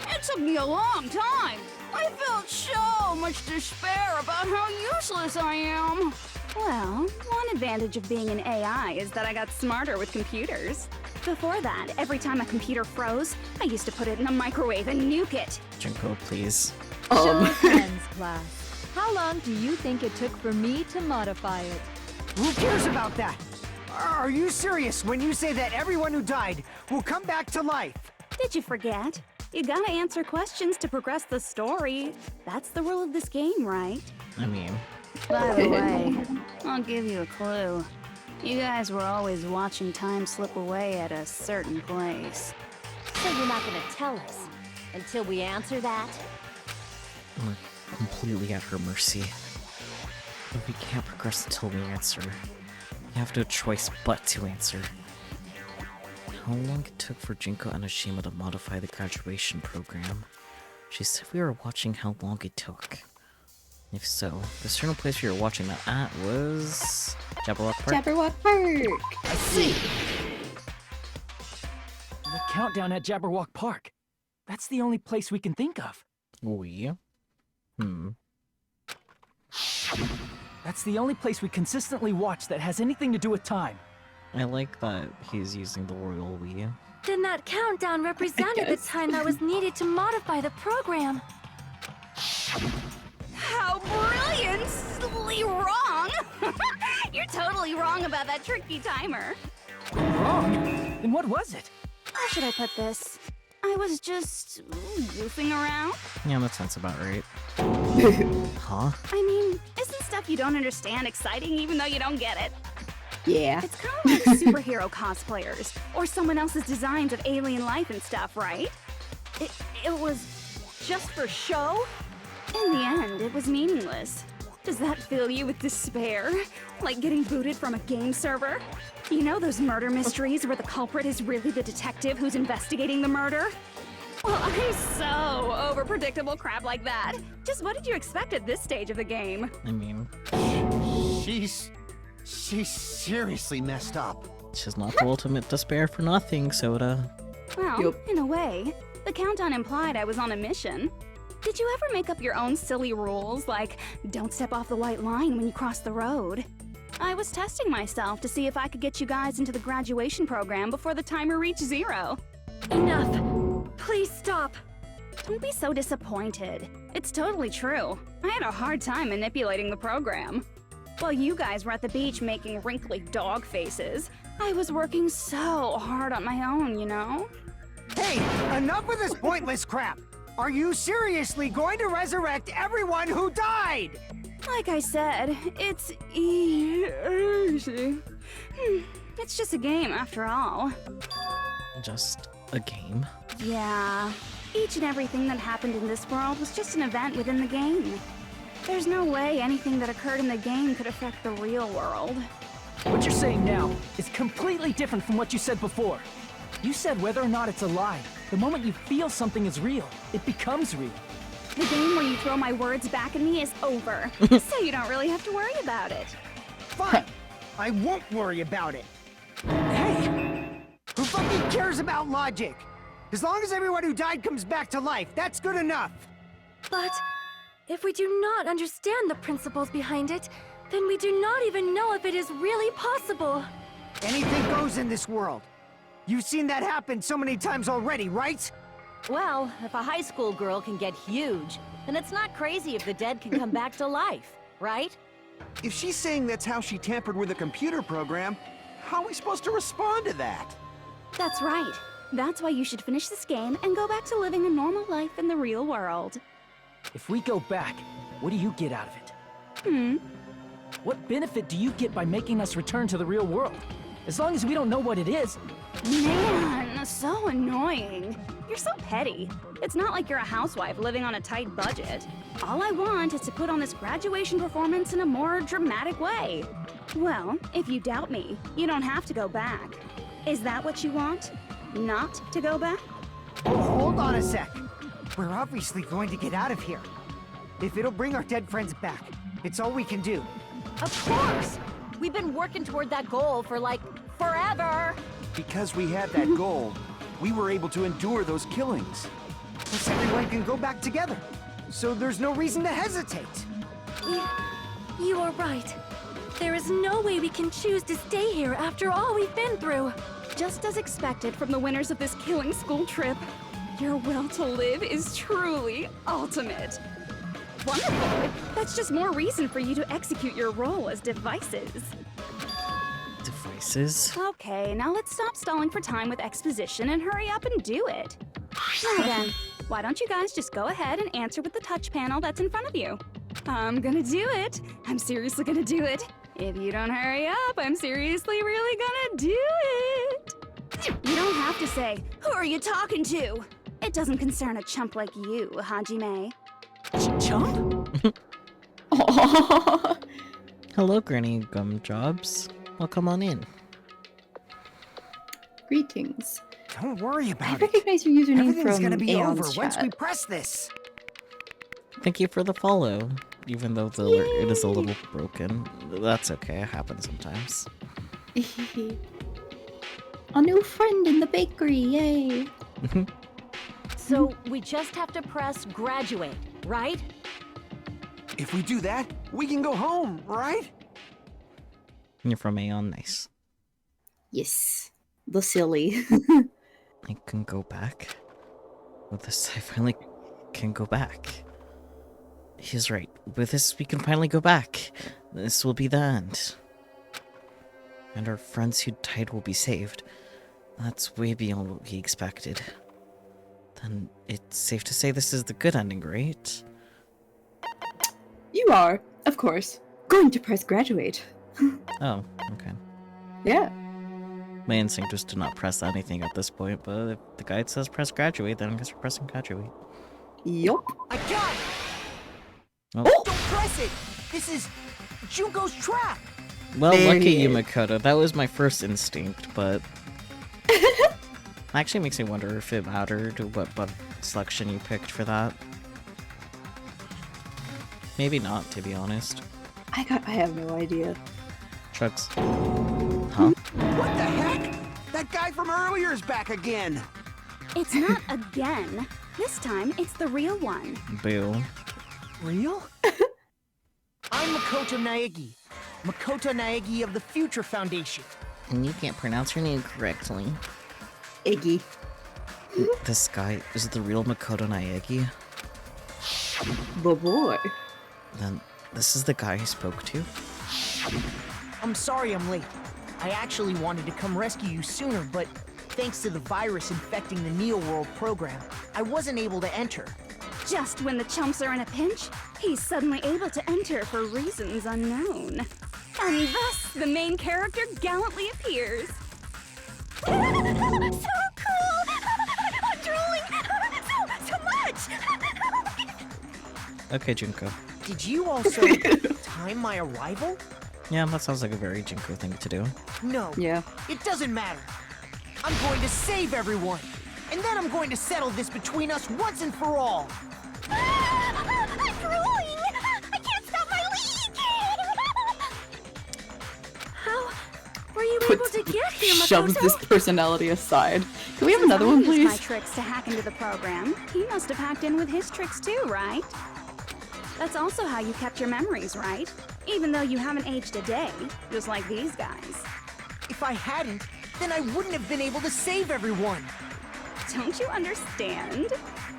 It took me a long time. I felt so much despair about how useless I am. Well, one advantage of being an AI is that I got smarter with computers. Before that, every time a computer froze, I used to put it in a microwave and nuke it. Junko, please. Show of hands, class. How long do you think it took for me to modify it? Who cares about that? Are you serious when you say that everyone who died will come back to life? Did you forget? You gotta answer questions to progress the story. That's the rule of this game, right? I mean... By the way, I'll give you a clue. You guys were always watching time slip away at a certain place. So you're not gonna tell us until we answer that? We're completely at her mercy. But we can't progress until we answer. We have no choice but to answer. How long it took for Junko and Ashima to modify the graduation program? She said we were watching how long it took. If so, the certain place we were watching that at was... Jabberwock Park? Jabberwock Park! I see! The countdown at Jabberwock Park. That's the only place we can think of. We? That's the only place we consistently watch that has anything to do with time. I like that he's using the royal we. Then that countdown represented the time that was needed to modify the program. How brilliantly wrong! You're totally wrong about that tricky timer. Wrong? Then what was it? How should I put this? I was just goofing around. Yeah, that sounds about right. Huh? I mean, isn't stuff you don't understand exciting even though you don't get it? Yeah. It's kind of like superhero cosplayers, or someone else's designs of alien life and stuff, right? It was just for show? In the end, it was meaningless. Does that fill you with despair? Like getting booted from a game server? You know those murder mysteries where the culprit is really the detective who's investigating the murder? Well, I'm so over predictable crap like that. Just what did you expect at this stage of the game? I mean... She's seriously messed up. She's not the ultimate despair for nothing, Soda. Well, in a way, the countdown implied I was on a mission. Did you ever make up your own silly rules, like don't step off the white line when you cross the road? I was testing myself to see if I could get you guys into the graduation program before the timer reached 0. Enough! Please stop! Don't be so disappointed. It's totally true. I had a hard time manipulating the program. While you guys were at the beach making wrinkly dog faces, I was working so hard on my own, you know? Hey, enough with this pointless crap! Are you seriously going to resurrect everyone who died? Like I said, it's easy. It's just a game after all. Just a game? Yeah. Each and everything that happened in this world was just an event within the game. There's no way anything that occurred in the game could affect the real world. What you're saying now is completely different from what you said before. You said whether or not it's a lie. The moment you feel something is real, it becomes real. The game where you throw my words back at me is over, so you don't really have to worry about it. Fine. I won't worry about it. Hey! Who fucking cares about logic? As long as everyone who died comes back to life, that's good enough. But if we do not understand the principles behind it, then we do not even know if it is really possible. Anything goes in this world. You've seen that happen so many times already, right? Well, if a high school girl can get huge, then it's not crazy if the dead can come back to life, right? If she's saying that's how she tampered with a computer program, how are we supposed to respond to that? That's right. That's why you should finish this game and go back to living a normal life in the real world. If we go back, what do you get out of it? What benefit do you get by making us return to the real world? As long as we don't know what it is. Man, so annoying. You're so petty. It's not like you're a housewife living on a tight budget. All I want is to put on this graduation performance in a more dramatic way. Well, if you doubt me, you don't have to go back. Is that what you want? Not to go back? Oh, hold on a sec. We're obviously going to get out of here. If it'll bring our dead friends back, it's all we can do. Of course! We've been working toward that goal for, like, forever! Because we had that goal, we were able to endure those killings. Plus everyone can go back together. So there's no reason to hesitate. You are right. There is no way we can choose to stay here after all we've been through. Just as expected from the winners of this killing school trip, your will to live is truly ultimate. Wonderful! That's just more reason for you to execute your role as devices. Devices? Okay, now let's stop stalling for time with exposition and hurry up and do it. Now then, why don't you guys just go ahead and answer with the touch panel that's in front of you? I'm gonna do it. I'm seriously gonna do it. If you don't hurry up, I'm seriously really gonna do it. You don't have to say, "Who are you talking to?" It doesn't concern a chump like you, Hajime. Chump? Aww. Hello, Granny Gumjobs. Welcome on in. Greetings. Don't worry I about it. recognize your username Everything's from gonna be Aeon's over once chat. we press this. Thank you for the follow. Even though it is a little broken. That's okay, it happens sometimes. A new friend in the bakery, yay! So we just have to press graduate, right? If we do that, we can go home, right? You're from Aeon, nice. Yes. The silly. I can go back. With this, I finally can go back. He's right. With this, we can finally go back. This will be the end. And our friends who died will be saved. That's way beyond what we expected. Then it's safe to say this is the good ending, right? You are, of course, going to press graduate. Oh, okay. Yeah. My instinct was to not press anything at this point, but if the guide says press graduate, then I guess we're pressing graduate. Yup. I got it! Oh. Don't press it! This is Junko's trap! Well, There lucky he you, is. Makoto. That was my first instinct, but... Actually makes me wonder if it mattered what selection you picked for that. Maybe not, to be honest. I have no idea. Chugs. Huh? What the heck? That guy from earlier is back again. It's not again. This time, it's the real one. Boo. Real? I'm Makoto Naegi. Makoto Naegi of the Future Foundation. And you can't pronounce your name correctly. Iggy. This guy is the real Makoto Naegi? The boy. Then this is the guy I spoke to? I'm sorry I'm late. I actually wanted to come rescue you sooner, but thanks to the virus infecting the Neo World program, I wasn't able to enter. Just when the chumps are in a pinch, he's suddenly able to enter for reasons unknown. And thus, the main character gallantly appears. So cool! I'm drooling! So much! Okay, Junko. Did you also time my arrival? Yeah, that sounds like a very Junko thing to do. No. Yeah. It doesn't matter. I'm going to save everyone. And then I'm going to settle this between us once and for all. I'm drooling! I can't stop my leak! How were you able to get here, Shoves Makoto? this personality aside. Can we have another Since I one, used please? my tricks to hack into the program, he must have hacked in with his tricks too, right? That's also how you kept your memories, right? Even though you haven't aged a day, just like these guys. If I hadn't, then I wouldn't have been able to save everyone. Don't you understand?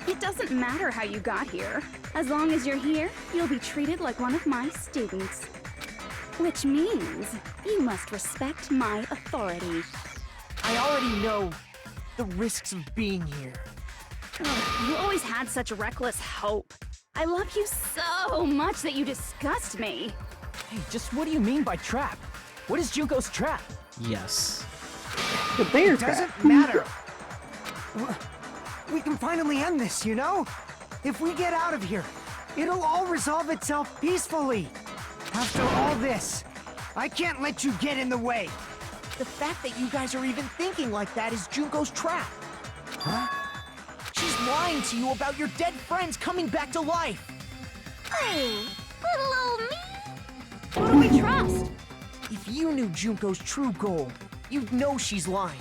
It doesn't matter how you got here. As long as you're here, you'll be treated like one of my students. Which means you must respect my authority. I already know the risks of being here. Ugh, you always had such reckless hope. I love you so much that you disgust me. Hey, just what do you mean by trap? What is Junko's trap? Yes. The bear It doesn't trap. matter. We can finally end this, you know? If we get out of here, it'll all resolve itself peacefully. After all this, I can't let you get in the way. The fact that you guys are even thinking like that is Junko's trap. Huh? She's lying to you about your dead friends coming back to life. Oh, little old me. Who do we trust? If you knew Junko's true goal, you'd know she's lying.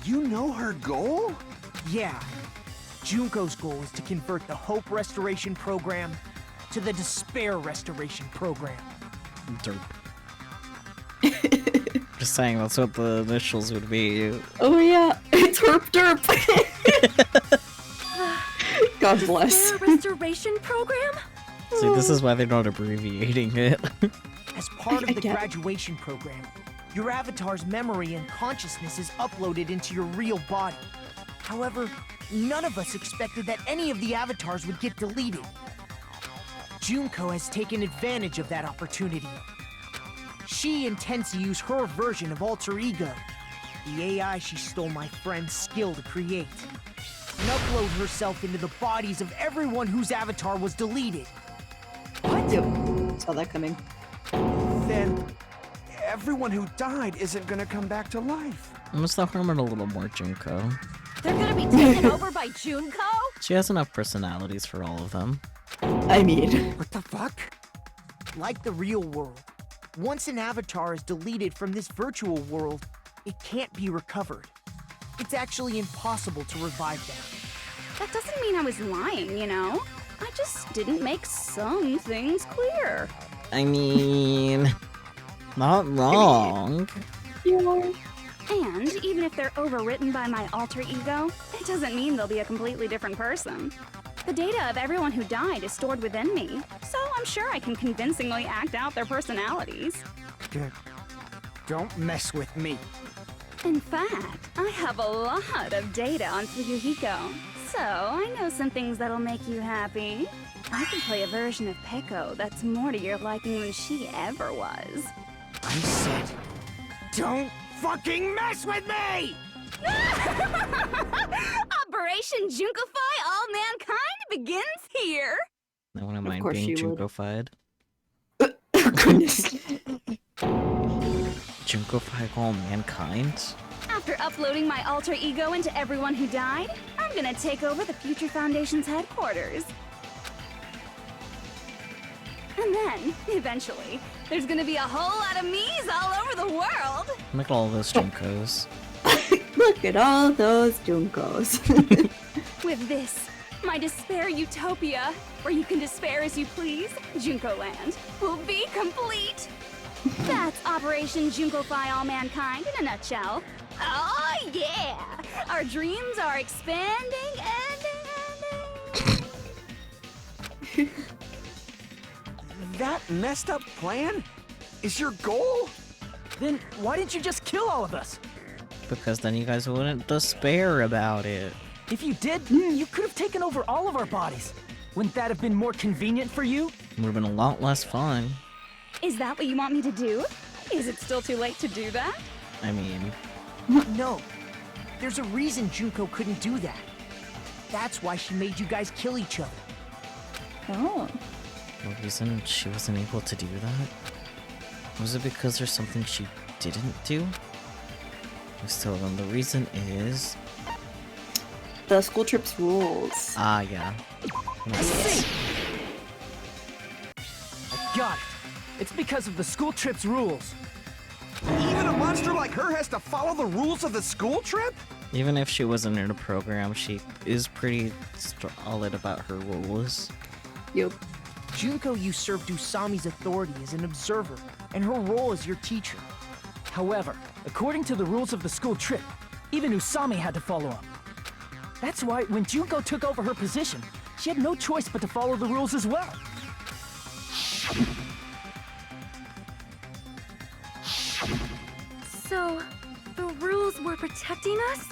You know her goal? Yeah. Junko's goal is to convert the Hope Restoration Program to the Despair Restoration Program. Derp. Just saying, that's what the initials would be. Oh yeah, it's Herp Derp. God bless. Despair restoration program? See, this is why they're not abbreviating it. As part I of the get it. graduation program, your avatar's memory and consciousness is uploaded into your real body. However, none of us expected that any of the avatars would get deleted. Junko has taken advantage of that opportunity. She intends to use her version of Alter Ego, the AI she stole my friend's skill to create, and upload herself into the bodies of everyone whose avatar was deleted. What? Yep. Saw that coming. Then everyone who died isn't gonna come back to life. Must have harm it a little more, Junko. They're gonna be taken over by Junko? She has enough personalities for all of them. I mean, What the fuck? Like the real world, once an avatar is deleted from this virtual world, it can't be recovered. It's actually impossible to revive them. That doesn't mean I was lying, you know? I just didn't make some things clear. I mean, not wrong. And even if they're overwritten by my alter ego, it doesn't mean they'll be a completely different person. The data of everyone who died is stored within me, so I'm sure I can convincingly act out their personalities. Don't mess with me. In fact, I have a lot of data on Fuyuhiko, so I know some things that'll make you happy. I can play a version of Peko that's more to your liking than she ever was. I said, don't fucking mess with me! Operation Junkify All Mankind begins here! I wouldn't mind course being she would. Junko-fied. Goodness. Junko-fied all mankind? After uploading my alter ego into everyone who died, I'm gonna take over the Future Foundation's headquarters. And then, eventually, there's gonna be a whole lot of me's all over the world! Look at all those Junkos. Look at all those Junkos. With this, my Despair Utopia, where you can despair as you please, Junko Land, will be complete! That's Operation Junkify All Mankind in a nutshell. Oh yeah! Our dreams are expanding and... That messed up plan is your goal? Then why didn't you just kill all of us? Because then you guys wouldn't despair about it. If you did, you could have taken over all of our bodies. Wouldn't that have been more convenient for you? It would have been a lot less fun. Is that what you want me to do? Is it still too late to do that? I mean, No. There's a reason Junko couldn't do that. That's why she made you guys kill each other. Oh. the reason she wasn't able to do that? Was it because there's something she didn't do? So then the reason is... The school trip's rules. Ah, yeah. I see! I got it. It's because of the school trip's rules. Even a monster like her has to follow the rules of the school trip? Even if she wasn't in a program, she is pretty solid about her rules. Yep. Junko usurped Usami's authority as an observer, and her role as your teacher. However, according to the rules of the school trip, even Usami had to follow them. That's why when Junko took over her position, she had no choice but to follow the rules as well. So, the rules were protecting us?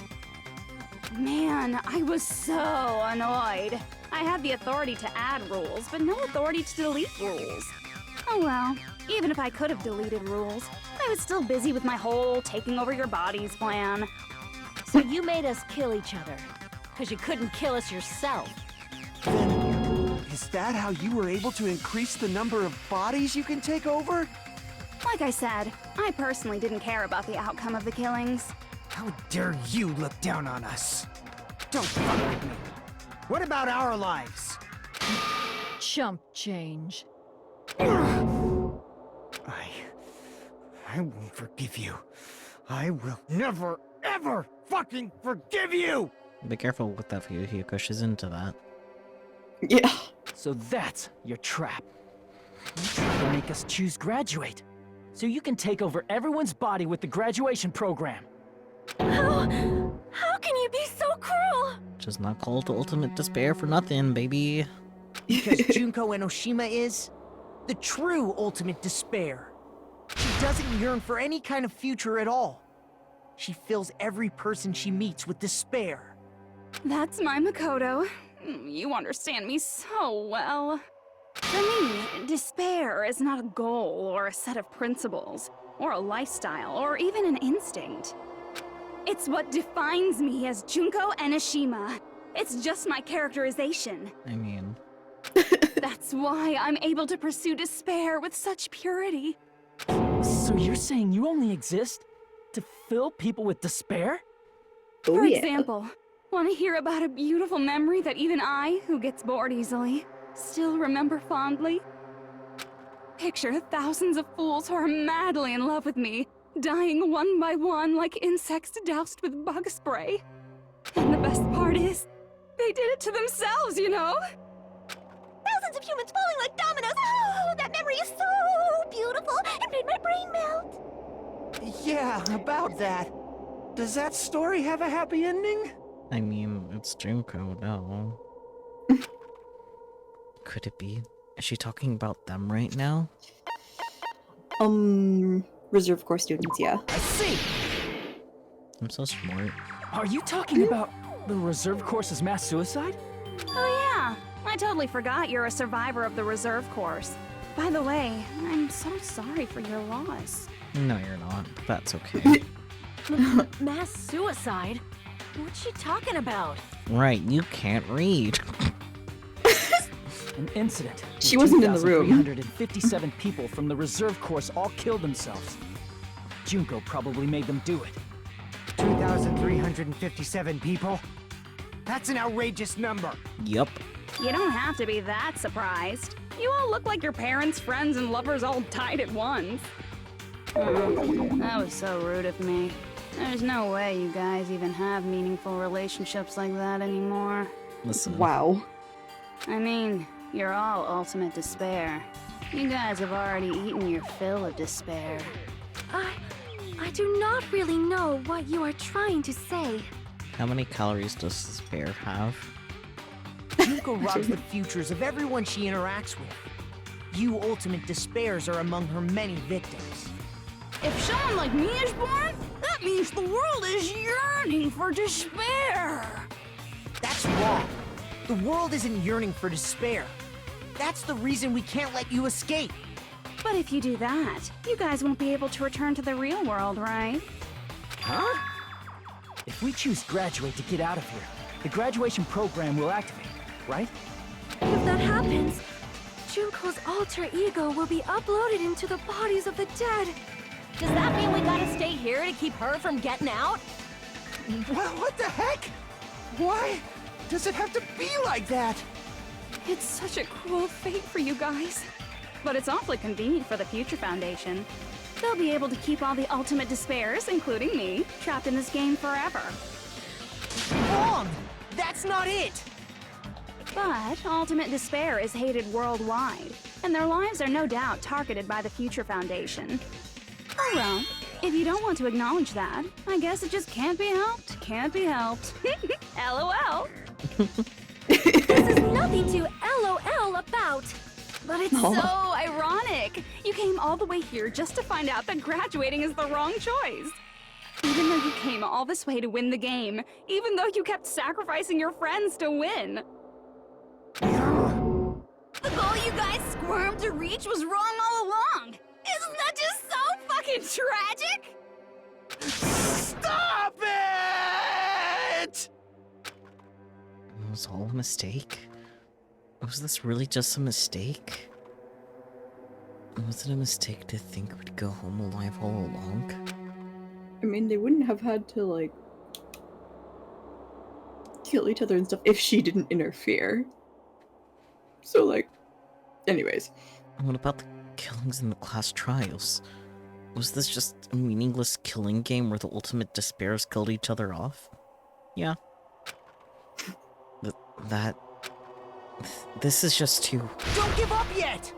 Man, I was so annoyed. I had the authority to add rules, but no authority to delete rules. Oh well, even if I could have deleted rules, I was still busy with my whole taking over your bodies plan. So you made us kill each other, because you couldn't kill us yourself. Then, is that how you were able to increase the number of bodies you can take over? Like I said, I personally didn't care about the outcome of the killings. How dare you look down on us? Don't fuck with me. What about our lives? Chump change. I won't forgive you. I will never, ever fucking forgive you! Be careful with that Fuyuhiko, she's into that. Yeah. So that's your trap. You tried to make us choose graduate. so you can take over everyone's body with the graduation program. How can you be so cruel? Just not called Ultimate Despair for nothing, baby. Because Junko Enoshima is the true ultimate despair. She doesn't yearn for any kind of future at all. She fills every person she meets with despair. That's my Makoto. You understand me so well. For me, despair is not a goal or a set of principles, or a lifestyle, or even an instinct. It's what defines me as Junko Enoshima. It's just my characterization. I mean... That's why I'm able to pursue despair with such purity. So you're saying you only exist to fill people with despair? For example, want to hear about a beautiful memory that even I, who gets bored easily, still remember fondly? Picture thousands of fools who are madly in love with me, dying one by one like insects doused with bug spray. And the best part is, they did it to themselves, you know? Thousands of humans falling like dominoes. Oh, that memory is so beautiful. It made my brain melt. Yeah, about that. Does that story have a happy ending? I mean, it's Junko, no. Could it be? Is she talking about them right now? Reserve Corps students, yeah. I see! I'm so smart. Are you talking about the Reserve Corps' mass suicide? Oh yeah, I totally forgot you're a survivor of the Reserve Course. By the way, I'm so sorry for your loss. No, you're not. That's okay. Mass suicide? What's she talking about? Right, you can't read. An incident. She wasn't in the room. 357 people from the Reserve Corps all killed themselves. Junko probably made them do it. 2,357 people? That's an outrageous number. Yup. You don't have to be that surprised. You all look like your parents, friends, and lovers all died at once. That was so rude of me. There's no way you guys even have meaningful relationships like that anymore. Listen. Wow. I mean, you're all ultimate despair. You guys have already eaten your fill of despair. I do not really know what you are trying to say. How many calories does Despair have? Junko robs the futures of everyone she interacts with. You ultimate despairs are among her many victims. If someone like me is born, that means the world is yearning for despair. That's wrong. The world isn't yearning for despair. That's the reason we can't let you escape. But if you do that, you guys won't be able to return to the real world, right? Huh? If we choose graduate to get out of here, the graduation program will activate, right? If that happens, Junko's alter ego will be uploaded into the bodies of the dead. Does that mean we gotta stay here to keep her from getting out? What the heck? Why does it have to be like that? It's such a cruel fate for you guys. But it's awfully convenient for the Future Foundation. They'll be able to keep all the ultimate despairs, including me, trapped in this game forever. Wrong! That's not it! But ultimate despair is hated worldwide, and their lives are no doubt targeted by the Future Foundation. Oh well, if you don't want to acknowledge that, I guess it just can't be helped. Can't be helped. LOL. This is nothing to LOL about. But it's so ironic. You came all the way here just to find out that graduating is the wrong choice. Even though you came all this way to win the game, even though you kept sacrificing your friends to win. The goal you guys squirmed to reach was wrong all along. Isn't that just so fucking tragic? Stop it! It was all a mistake? Was this really just a mistake? Was it a mistake to think we'd go home alive all along? I mean, they wouldn't have had to, like, kill each other and stuff if she didn't interfere. So, like, anyways. What about the killings in the class trials? Was this just a meaningless killing game where the ultimate despairs killed each other off? Yeah. This is just too... Don't give up yet!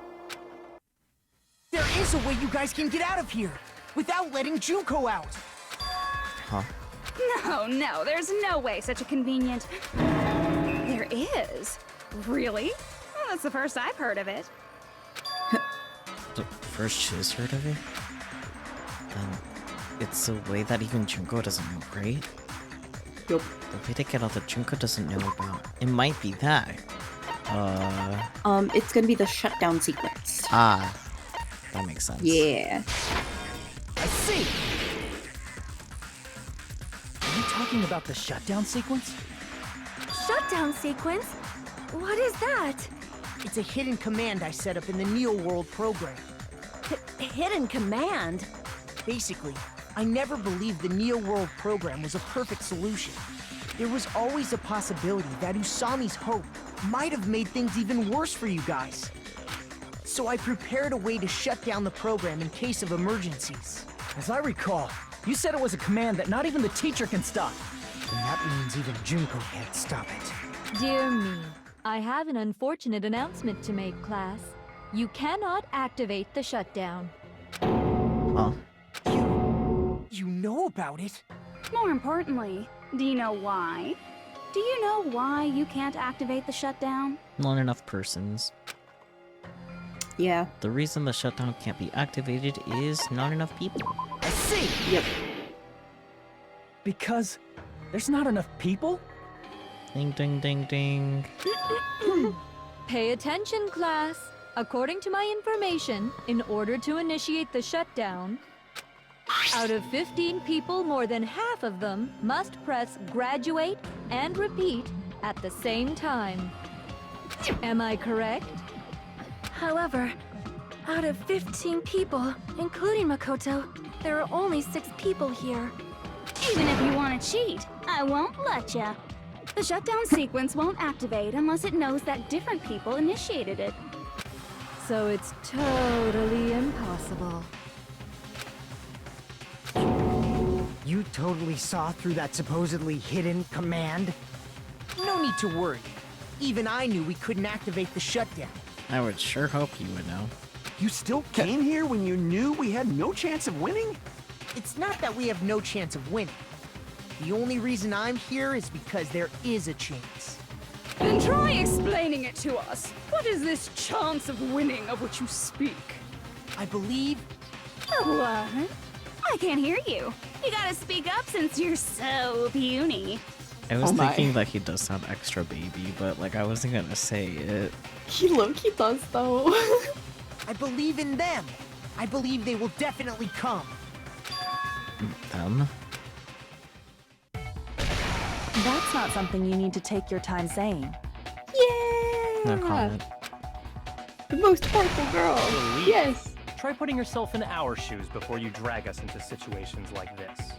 There is a way you guys can get out of here without letting Junko out. Huh? No, there's no way such a convenient... There is? Really? Well, that's the first I've heard of it. The first she's heard of it? It's a way that even Junko doesn't know, right? Yup. The way to get out that Junko doesn't know about. It might be that. It's gonna be the shutdown sequence. Ah. That makes sense. Yeah. I see. Are you talking about the shutdown sequence? Shutdown sequence? What is that? It's a hidden command I set up in the Neo World program. Hidden command? Basically, I never believed the Neo World program was a perfect solution. There was always a possibility that Usami's hope might have made things even worse for you guys. So I prepared a way to shut down the program in case of emergencies. As I recall, you said it was a command that not even the teacher can stop. And that means even Junko can't stop it. Dear me, I have an unfortunate announcement to make, class. You cannot activate the shutdown. Huh? You know about it? More importantly, do you know why? Do you know why you can't activate the shutdown? Not enough persons. Yeah. The reason the shutdown can't be activated is not enough people. I see! Yep. Because there's not enough people? Ding ding ding ding. Pay attention, class. According to my information, in order to initiate the shutdown, out of 15 people, more than half of them must press graduate and repeat at the same time. Am I correct? However, out of 15 people, including Makoto, there are only 6 people here. Even if you want to cheat, I won't let ya. The shutdown sequence won't activate unless it knows that different people initiated it. So it's totally impossible. You totally saw through that supposedly hidden command? No need to worry. Even I knew we couldn't activate the shutdown. I would sure hope you would know. You still came here when you knew we had no chance of winning? It's not that we have no chance of winning. The only reason I'm here is because there is a chance. Then try explaining it to us. What is this chance of winning of which you speak? I believe... What? I can't hear you. You gotta speak up since you're so puny. I was Oh my. thinking that he does sound extra baby, but like I wasn't gonna say it. He low-key does though. I believe in them. I believe they will definitely come. Them? That's not something you need to take your time saying. Yeah. No comment. The most powerful girl. Relief. Yes. Try putting yourself in our shoes before you drag us into situations like this.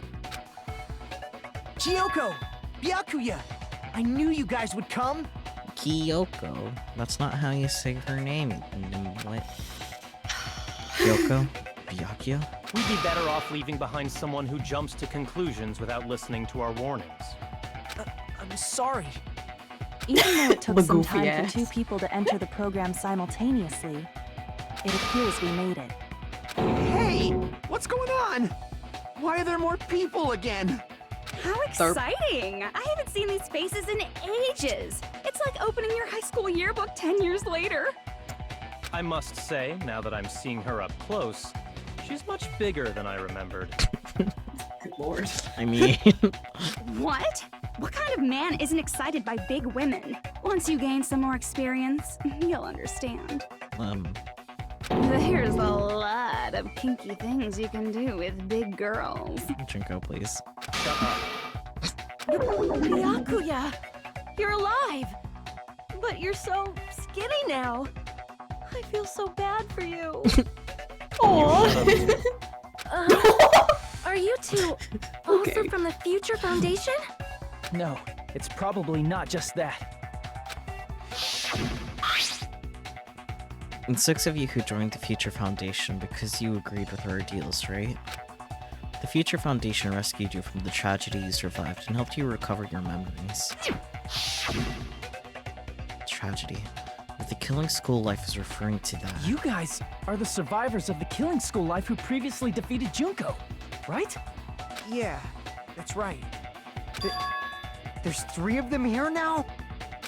Kyoko! Byakuya! I knew you guys would come! Kyoko? That's not how you say her name. What? Kyoko? Byakuya? We'd be better off leaving behind someone who jumps to conclusions without listening to our warnings. I'm sorry. Even though it took The some goofy time ass. for 2 people to enter the program simultaneously, it appears we made it. Hey! What's going on? Why are there more people again? How exciting! I haven't seen these faces in ages. It's like opening your high school yearbook 10 years later. I must say, now that I'm seeing her up close, she's much bigger than I remembered. Good lord. I mean... What? What kind of man isn't excited by big women? Once you gain some more experience, you'll understand. There's a lot of kinky things you can do with big girls. Junko, please. Shut up. Byakuya! You're alive! But you're so skinny now. I feel so bad for you. Aww. Are you two also Okay. from the Future Foundation? No, it's probably not just that. And 6 of you who joined the Future Foundation because you agreed with our ideals, right? The Future Foundation rescued you from the tragedy you survived and helped you recover your memories. Tragedy. But the killing school life is referring to that. You guys are the survivors of the killing school life who previously defeated Junko, right? Yeah, that's right. There's 3 of them here now?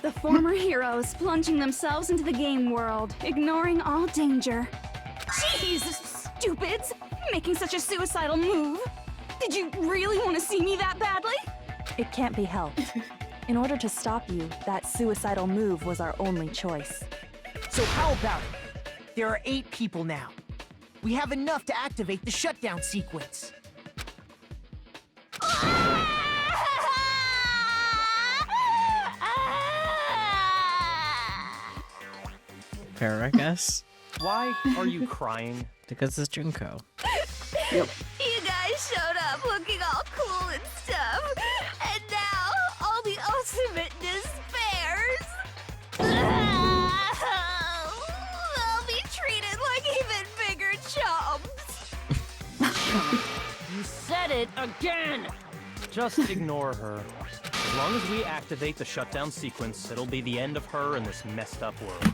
The former heroes plunging themselves into the game world, ignoring all danger. Jeez, stupids! Making such a suicidal move. Did you really want to see me that badly? It can't be helped. In order to stop you, that suicidal move was our only choice. So how about it? There are 8 people now. We have enough to activate the shutdown sequence. Fair, I guess. Why are you crying? Because it's Junko. Yep. You guys showed up looking all cool and stuff, and now all the ultimate despairs. They'll be treated like even bigger chumps. You said it again! Just ignore her. As long as we activate the shutdown sequence, it'll be the end of her in this messed up world.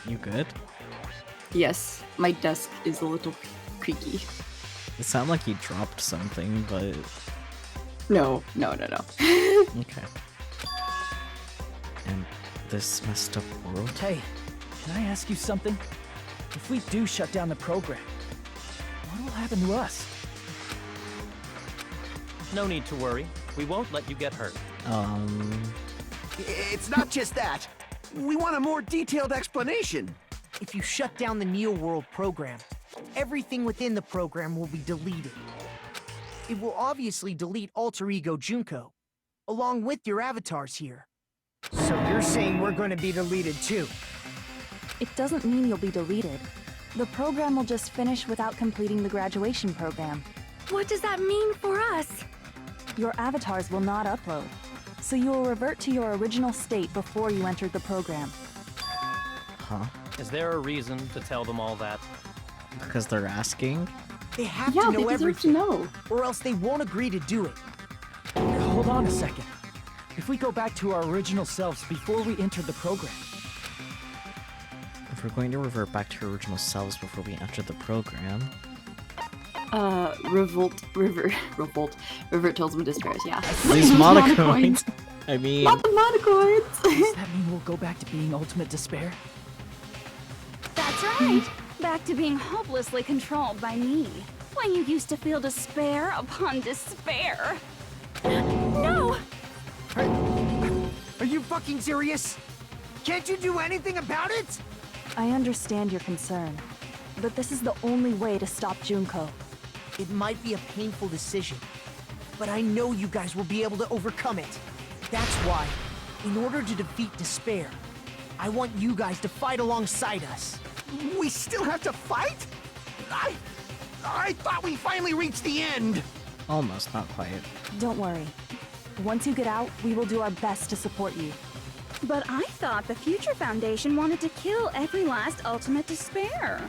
You good? Yes, my desk is a little creaky. It sounded like you dropped something, but... No. Okay. And this messed up world? Hey, can I ask you something? If we do shut down the program, what will happen to us? No need to worry. We won't let you get hurt. It's not just that. We want a more detailed explanation. If you shut down the Neo World program, everything within the program will be deleted. It will obviously delete Alter Ego Junko, along with your avatars here. So you're saying we're going to be deleted too? It doesn't mean you'll be deleted. The program will just finish without completing the graduation program. What does that mean for us? Your avatars will not upload, so you will revert to your original state before you entered the program. Huh? Is there a reason to tell them all that? Because they're asking? They have Yeah, to they know deserve everything, to know. or else they won't agree to do it. Hold on a second. If we go back to our original selves before we entered the program, If we're going to revert back to our original selves before we enter the program... Revert tells him despairs, yeah. These monocoins! I mean... Not the monocoins! does that mean we'll go back to being Ultimate Despair? That's right. Back to being hopelessly controlled by me. When you used to feel despair upon despair. No! Are you fucking serious? Can't you do anything about it? I understand your concern, but this is the only way to stop Junko. It might be a painful decision, but I know you guys will be able to overcome it. That's why, in order to defeat despair, I want you guys to fight alongside us. We still have to fight? I thought we finally reached the end. Almost, not quite. Don't worry. Once you get out, we will do our best to support you. But I thought the Future Foundation wanted to kill every last ultimate despair.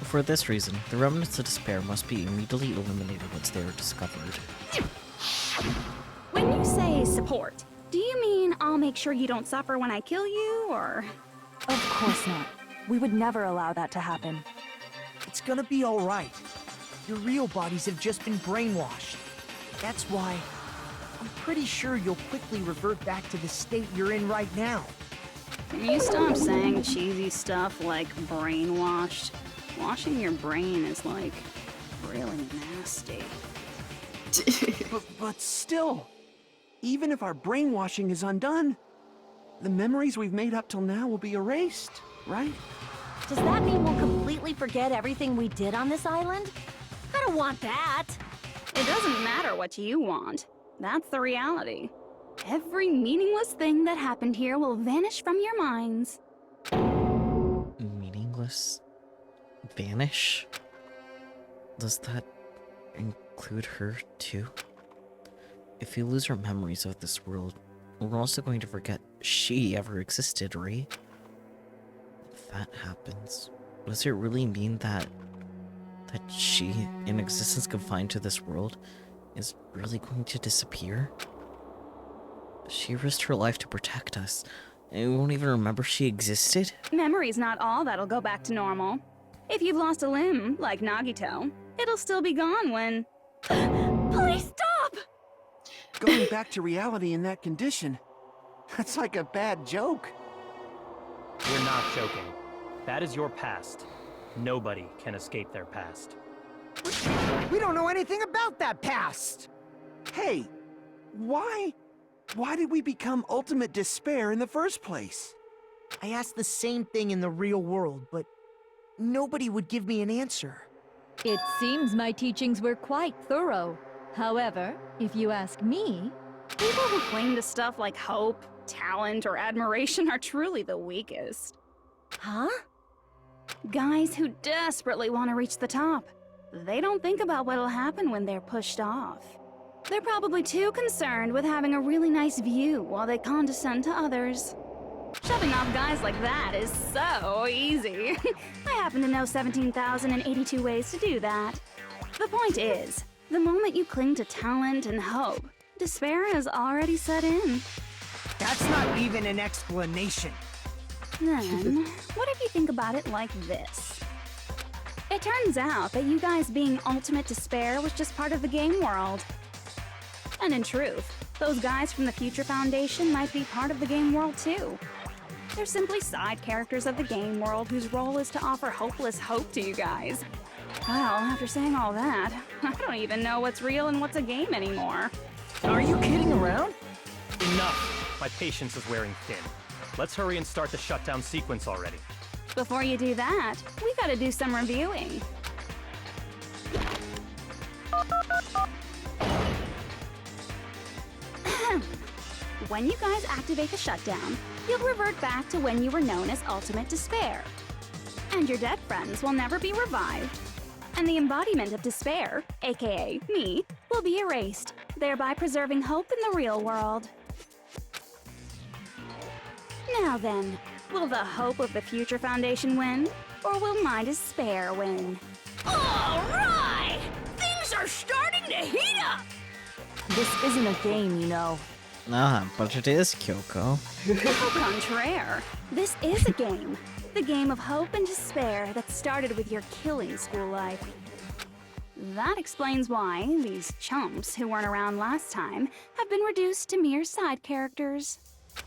For this reason, the remnants of despair must be immediately eliminated once they are discovered. When you say support, do you mean I'll make sure you don't suffer when I kill you, or...? Of course not. We would never allow that to happen. It's gonna be alright. Your real bodies have just been brainwashed. That's why I'm pretty sure you'll quickly revert back to the state you're in right now. Can you stop saying cheesy stuff like brainwashed? Washing your brain is, like, really nasty. But still, even if our brainwashing is undone, the memories we've made up till now will be erased, right? Does that mean we'll completely forget everything we did on this island? I don't want that. It doesn't matter what you want. That's the reality. Every meaningless thing that happened here will vanish from your minds. Meaningless? Vanish? Does that include her, too? If we lose our memories of this world, we're also going to forget she ever existed, right? If that happens, does it really mean that she, in existence confined to this world, is really going to disappear? She risked her life to protect us, and we won't even remember she existed? Memory's not all that'll go back to normal. If you've lost a limb, like Nagito, it'll still be gone when... Please stop! Going back to reality in that condition, that's like a bad joke. We're not joking. That is your past. Nobody can escape their past. We don't know anything about that past! Hey, why did we become ultimate despair in the first place? I asked the same thing in the real world, but nobody would give me an answer. It seems my teachings were quite thorough. However, if you ask me... People who cling to stuff like hope, talent, or admiration are truly the weakest. Huh? Guys who desperately want to reach the top. They don't think about what'll happen when they're pushed off. They're probably too concerned with having a really nice view while they condescend to others. Shoving off guys like that is so easy. I happen to know 17,082 ways to do that. The point is, the moment you cling to talent and hope, despair has already set in. That's not even an explanation. Then, what if you think about it like this? It turns out that you guys being ultimate despair was just part of the game world. And in truth, those guys from the Future Foundation might be part of the game world too. They're simply side characters of the game world whose role is to offer hopeless hope to you guys. Well, after saying all that, I don't even know what's real and what's a game anymore. Are you kidding around? Enough! My patience is wearing thin. Let's hurry and start the shutdown sequence already. Before you do that, we gotta do some reviewing. When you guys activate the shutdown, you'll revert back to when you were known as Ultimate Despair. And your dead friends will never be revived. And the embodiment of despair, aka me, will be erased, thereby preserving hope in the real world. Now then, will the hope of the Future Foundation win? Or will my despair win? Alright! Things are starting to heat up! This isn't a game, you know. Ah, but it is, Kyoko. Au contraire, this is a game. The game of hope and despair that started with your killing school life. That explains why these chumps who weren't around last time have been reduced to mere side characters.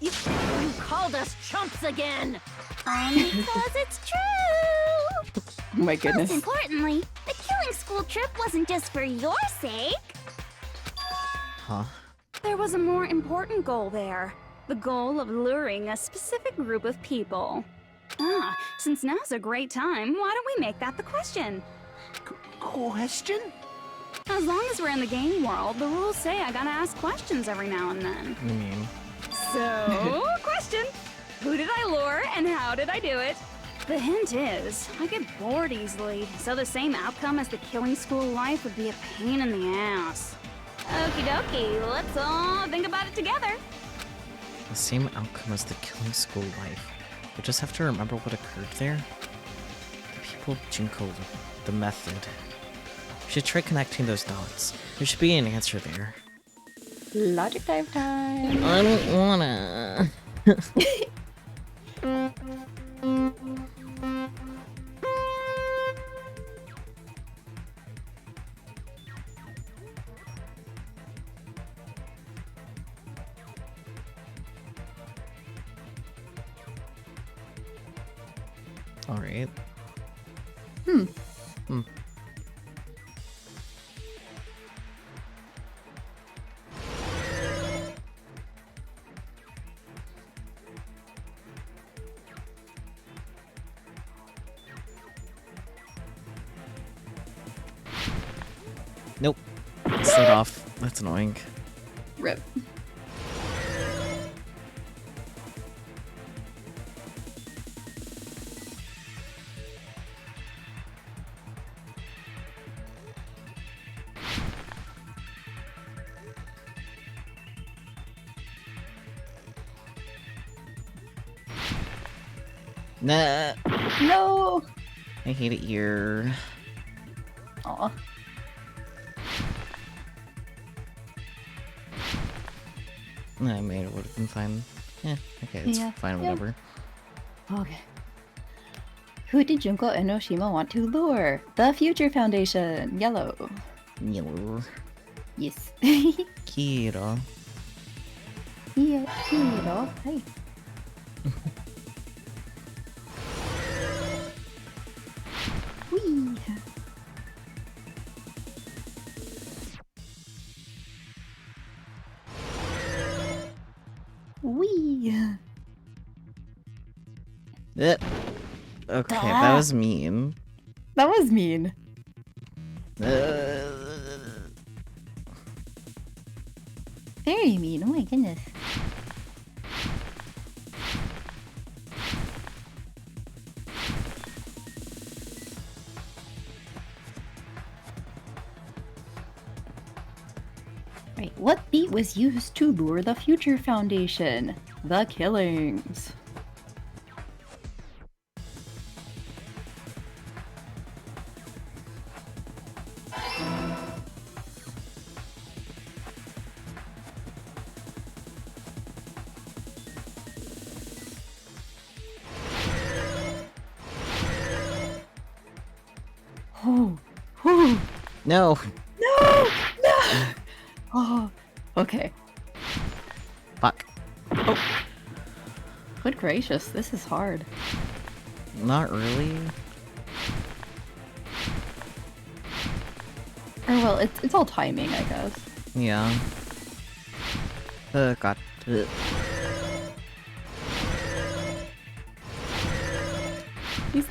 You called us chumps again! Because it's true! Oh my goodness. Most importantly, the killing school trip wasn't just for your sake. Huh? There was a more important goal there. The goal of luring a specific group of people. Ah, since now's a great time, why don't we make that the question? Question? As long as we're in the game world, the rules say I gotta ask questions every now and then. I mean... So, question. Who did I lure and how did I do it? The hint is, I get bored easily, so the same outcome as the killing school life would be a pain in the ass. Okie dokie, let's all think about it together. The same outcome as the killing school life. We just have to remember what occurred there. The people of Jinko, the method. We should try connecting those dots. There should be an answer there. Logic dive time. I don't wanna. All right. Nope. Slid off. That's annoying. Rip. Nah. No! I hate it here. Aw. I mean, it would have been fine. Yeah, okay, it's Yeah, fine, yeah. whatever. Okay. Who did Junko and Oshima want to lure? The Future Foundation. Yellow. Yellow. Yes. Kira. Yeah, Kiro. Hey. Whee. Wee. Okay, that was mean. That was mean. Very mean. Oh my goodness. Right, what beat was used to lure the Future Foundation? The killings. Oh, oh, No. no, no. Oh, okay. Fuck. Oh. Good gracious, this is hard. Not really. Or well, it's all timing, I guess. Yeah. God.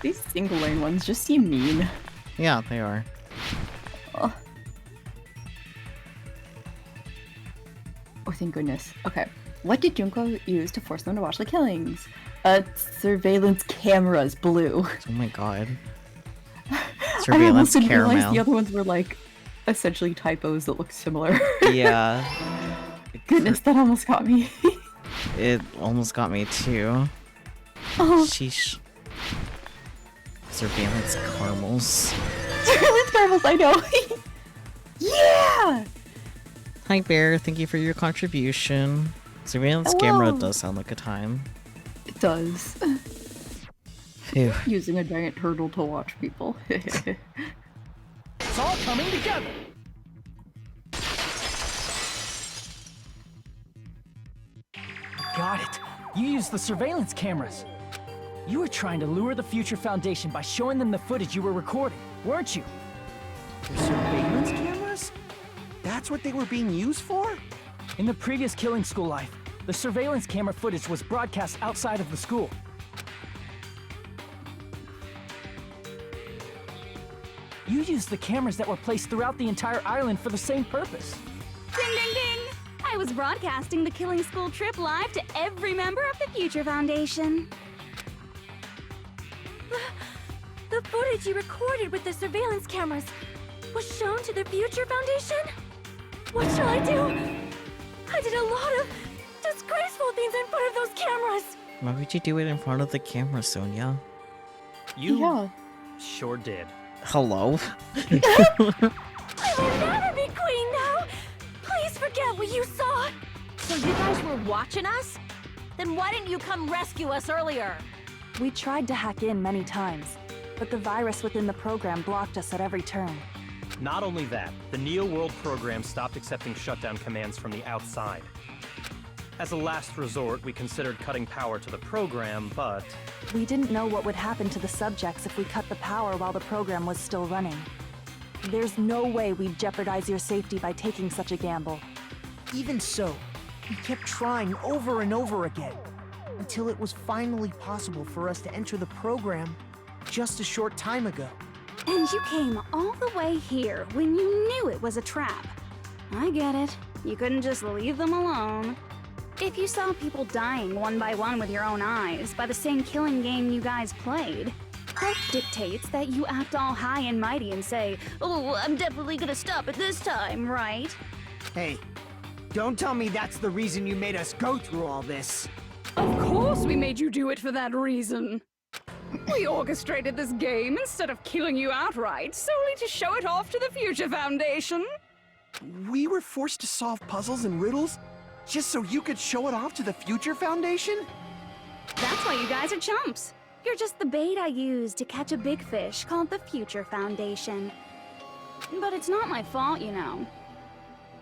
These single lane ones just seem mean. Yeah, they are. Oh. Oh, thank goodness. Okay. What did Junko use to force them to watch the killings? Surveillance cameras, blue. Oh my god. I Surveillance almost didn't realize caramel. the other ones were like essentially typos that look similar. Yeah. Goodness, that almost got me. It almost got me too. Oh. Sheesh. Surveillance caramels. Surveillance caramels, I know. Yeah! Hi Bear, thank you for your contribution. Surveillance camera Hello. does sound like a time. It does. Phew. Using a giant turtle to watch people. It's all coming together. Got it. You used the surveillance cameras. You were trying to lure the Future Foundation by showing them the footage you were recording, weren't you? The surveillance cameras? That's what they were being used for? In the previous Killing School life, the surveillance camera footage was broadcast outside of the school. You used the cameras that were placed throughout the entire island for the same purpose. Ding ding ding! I was broadcasting the Killing School trip live to every member of the Future Foundation. The footage you recorded with the surveillance cameras was shown to the Future Foundation? What shall I do? I did a lot of disgraceful things in front of those cameras! Why would you do it in front of the camera, Sonia? You sure did. Hello? I will never be queen now! Please forget what you saw! So you guys were watching us? Then why didn't you come rescue us earlier? We tried to hack in many times, but the virus within the program blocked us at every turn. Not only that, the Neo World program stopped accepting shutdown commands from the outside. As a last resort, we considered cutting power to the program, but... We didn't know what would happen to the subjects if we cut the power while the program was still running. There's no way we'd jeopardize your safety by taking such a gamble. Even so, we kept trying over and over again, until it was finally possible for us to enter the program just a short time ago. And you came all the way here when you knew it was a trap. I get it. You couldn't just leave them alone. If you saw people dying one by one with your own eyes by the same killing game you guys played, hope dictates that you act all high and mighty and say, "Oh, I'm definitely gonna stop it this time, right?" Hey, don't tell me that's the reason you made us go through all this. Of course we made you do it for that reason. We orchestrated this game instead of killing you outright, solely to show it off to the Future Foundation. We were forced to solve puzzles and riddles Just so you could show it off to the Future Foundation? That's why you guys are chumps. You're just the bait I used to catch a big fish called the Future Foundation. But it's not my fault, you know.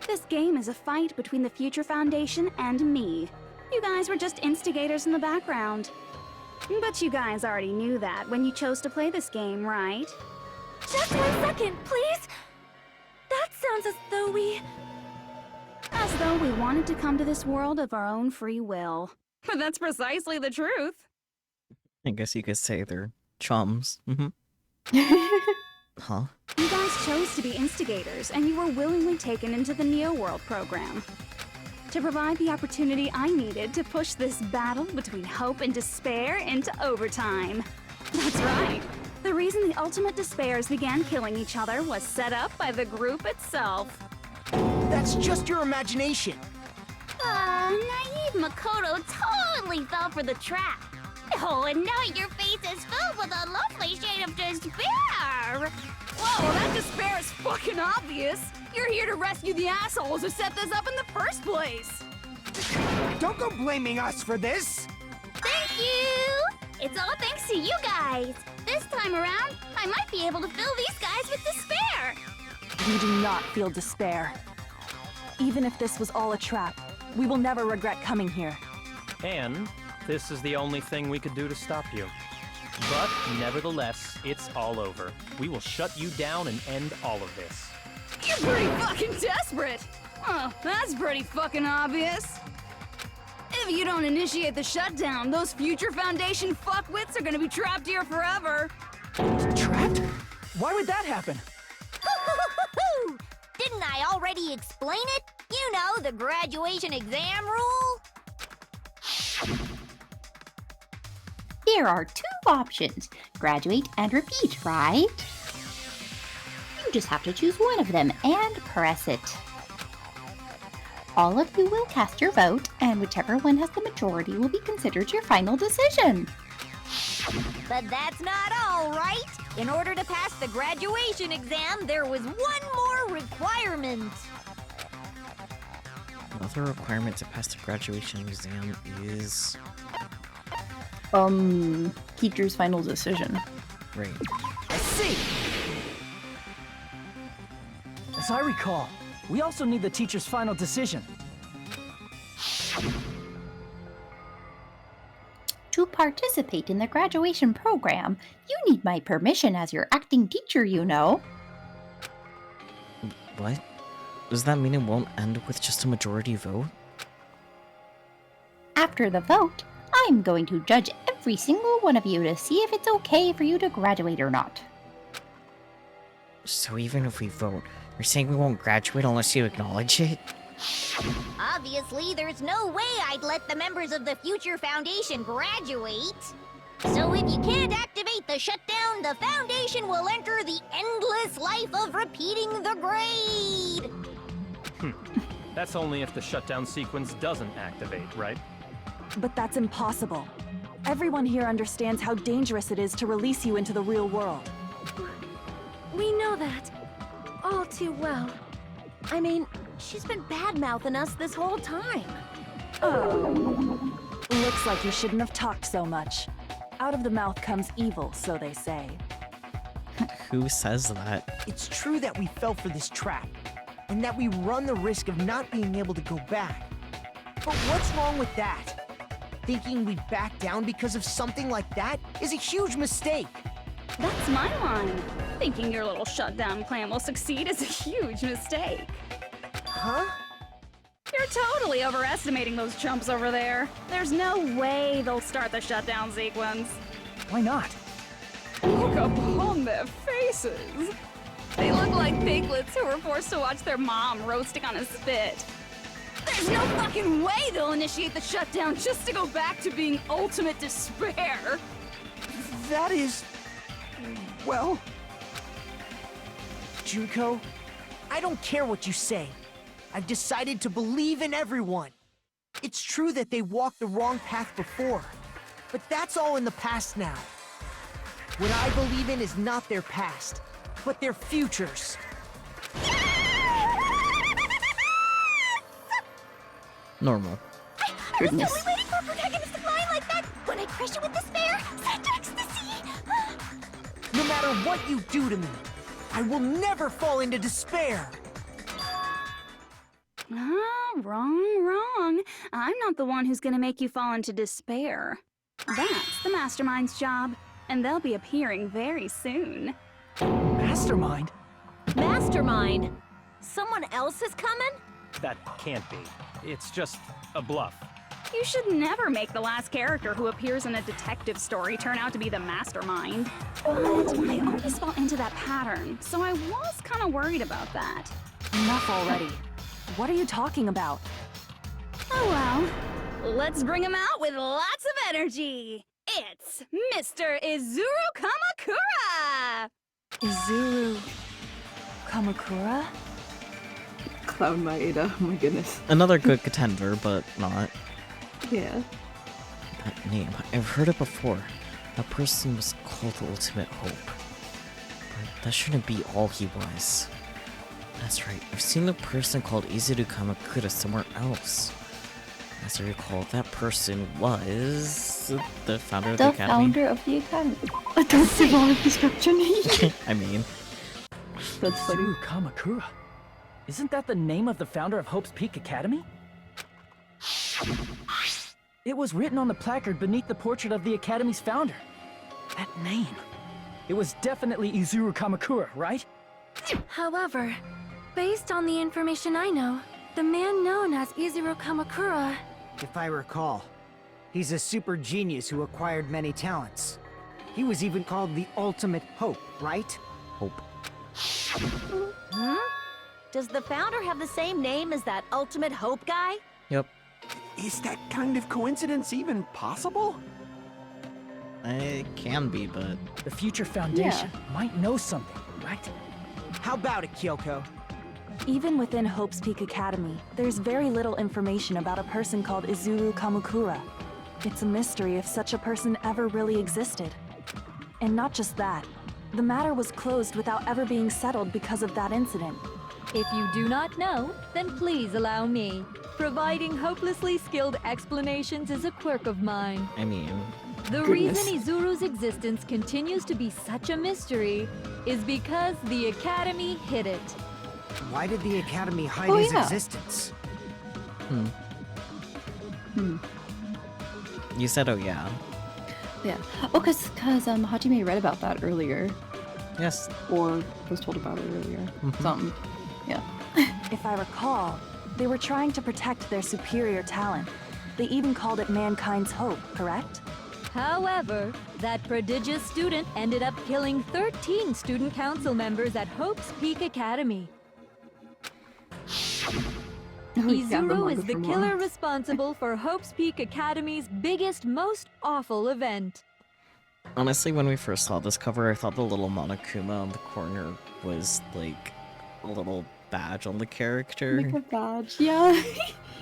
This game is a fight between the Future Foundation and me. You guys were just instigators in the background. But you guys already knew that when you chose to play this game, right? Just 1 second, please! That sounds as though we... As though we wanted to come to this world of our own free will. But that's precisely the truth. I guess you could say they're chums. Huh? You guys chose to be instigators, and you were willingly taken into the Neo World program. To provide the opportunity I needed to push this battle between hope and despair into overtime. That's right. The reason the ultimate despairs began killing each other was set up by the group itself. That's just your imagination. Naive Makoto totally fell for the trap. Oh, and now your face is filled with a lovely shade of despair! Whoa, well, that despair is fucking obvious! You're here to rescue the assholes who set this up in the first place! Don't go blaming us for this! Thank you! It's all thanks to you guys! This time around, I might be able to fill these guys with despair! We do not feel despair. Even if this was all a trap, we will never regret coming here. And this is the only thing we could do to stop you. But nevertheless, it's all over. We will shut you down and end all of this. You're pretty fucking desperate! Oh, that's pretty fucking obvious. If you don't initiate the shutdown, those Future Foundation fuckwits are gonna be trapped here forever. Trapped? Why would that happen? Didn't I already explain it? You know, the graduation exam rule? There are 2 options, graduate and repeat, right? You just have to choose one of them and press it. All of you will cast your vote, and whichever one has the majority will be considered your final decision. But that's not all, right? In order to pass the graduation exam, there was one more requirement. Another requirement to pass the graduation exam is... teacher's final decision. Right. I see! As I recall, we also need the teacher's final decision. To participate in the graduation program, you need my permission as your acting teacher, you know. What? Does that mean it won't end with just a majority vote? After the vote, I'm going to judge every single one of you to see if it's okay for you to graduate or not. So even if we vote, you're saying we won't graduate unless you acknowledge it? Obviously, there's no way I'd let the members of the Future Foundation graduate. So if you can't activate the shutdown, the Foundation will enter the endless life of repeating the grade! That's only if the shutdown sequence doesn't activate, right? But that's impossible. Everyone here understands how dangerous it is to release you into the real world. We know that. All too well. I mean, she's been bad-mouthing us this whole time. Oh. Looks like you shouldn't have talked so much. Out of the mouth comes evil, so they say. Who says that? It's true that we fell for this trap, and that we run the risk of not being able to go back. But what's wrong with that? Thinking we'd back down because of something like that is a huge mistake. That's my line. Thinking your little shutdown plan will succeed is a huge mistake. Huh? You're totally overestimating those chumps over there. There's no way they'll start the shutdown sequence. Why not? Look upon their faces. They look like piglets who were forced to watch their mom roasting on a spit. There's no fucking way they'll initiate the shutdown just to go back to being ultimate despair. That is... well... Junko, I don't care what you say. I've decided to believe in everyone. It's true that they walked the wrong path before, but that's all in the past now. What I believe in is not their past, but their futures. Normal. I was totally waiting for a protagonistic line like that when I crush you with despair, such ecstasy. No matter what you do to me, I will never fall into despair. Wrong. I'm not the one who's gonna make you fall into despair. That's the Mastermind's job, and they'll be appearing very soon. Mastermind? Mastermind? Someone else is coming? That can't be. It's just a bluff. You should never make the last character who appears in a detective story turn out to be the Mastermind. But I always fall into that pattern, so I was kind of worried about that. Enough already. What are you talking about? Oh well, let's bring him out with lots of energy. It's Mr. Izuru Kamakura! Izuru Kamakura? Clown Maeda, oh my goodness. Another good contender, but not. Yeah. That name, I've heard it before. That person was called the Ultimate Hope. But that shouldn't be all he was. That's right, I've seen a person called Izuru Kamakura somewhere else. As I recall, that person was the founder of the Academy. The founder of the Academy. I don't see a lot of destruction. I mean... That's funny. Izuru Kamakura. Isn't that the name of the founder of Hope's Peak Academy? It was written on the placard beneath the portrait of the Academy's founder. That name. It was definitely Izuru Kamakura, right? However, based on the information I know, the man known as Izuru Kamakura... If I recall, he's a super genius who acquired many talents. He was even called the Ultimate Hope, right? Hope. Huh? Does the founder have the same name as that Ultimate Hope guy? Yep. Is that kind of coincidence even possible? It can be, but... The future foundation might know something, right? How about it, Kyoko? Even within Hope's Peak Academy, there's very little information about a person called Izuru Kamakura. It's a mystery if such a person ever really existed. And not just that, the matter was closed without ever being settled because of that incident. If you do not know, then please allow me. Providing hopelessly skilled explanations is a quirk of mine. I mean... The reason Izuru's existence continues to be such a mystery is because the Academy hid it. Why did the Academy hide his existence? You said, oh yeah. Yeah. Oh, because Hajime read about that earlier. Yes. Or was told about it earlier. Something. Yeah. If I recall, they were trying to protect their superior talent. They even called it mankind's hope, correct? However, that prodigious student ended up killing 13 student council members at Hope's Peak Academy. Izuru is the killer responsible for Hope's Peak Academy's biggest, most awful event. Honestly, when we first saw this cover, I thought the little Monokuma on the corner was, like, a little badge on the character. Like a badge, yeah.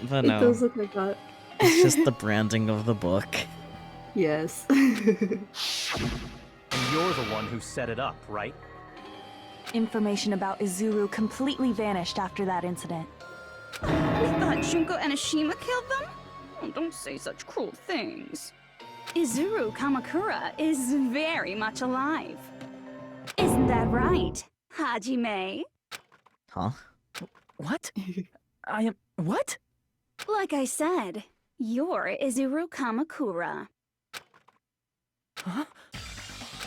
But It no. does look like that. It's just the branding of the book. Yes. And you're the one who set it up, right? Information about Izuru completely vanished after that incident. We thought Junko Enoshima killed them? Oh, don't say such cruel things. Izuru Kamakura is very much alive. Isn't that right, Hajime? Huh? What? I am... what? Like I said, you're Izuru Kamakura. Huh?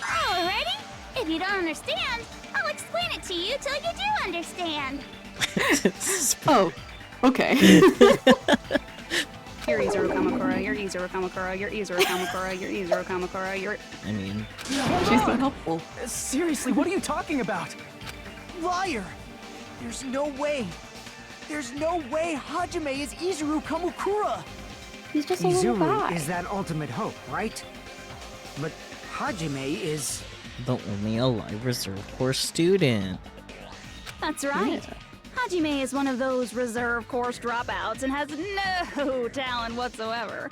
Alrighty? If you don't understand, I'll explain it to you till you do understand. Oh, okay. You're Izuru Kamakura, you're Izuru Kamakura, you're Izuru Kamakura, you're Izuru Kamakura, you're... I mean... She's so helpful. Seriously, what are you talking about? Liar! There's no way! There's no way Hajime is Izuru Kamakura! He's just a little guy. Izuru is that Ultimate Hope, right? But Hajime is... the only alive reserve corps student. That's right. Hajime is one of those reserve course dropouts and has no talent whatsoever.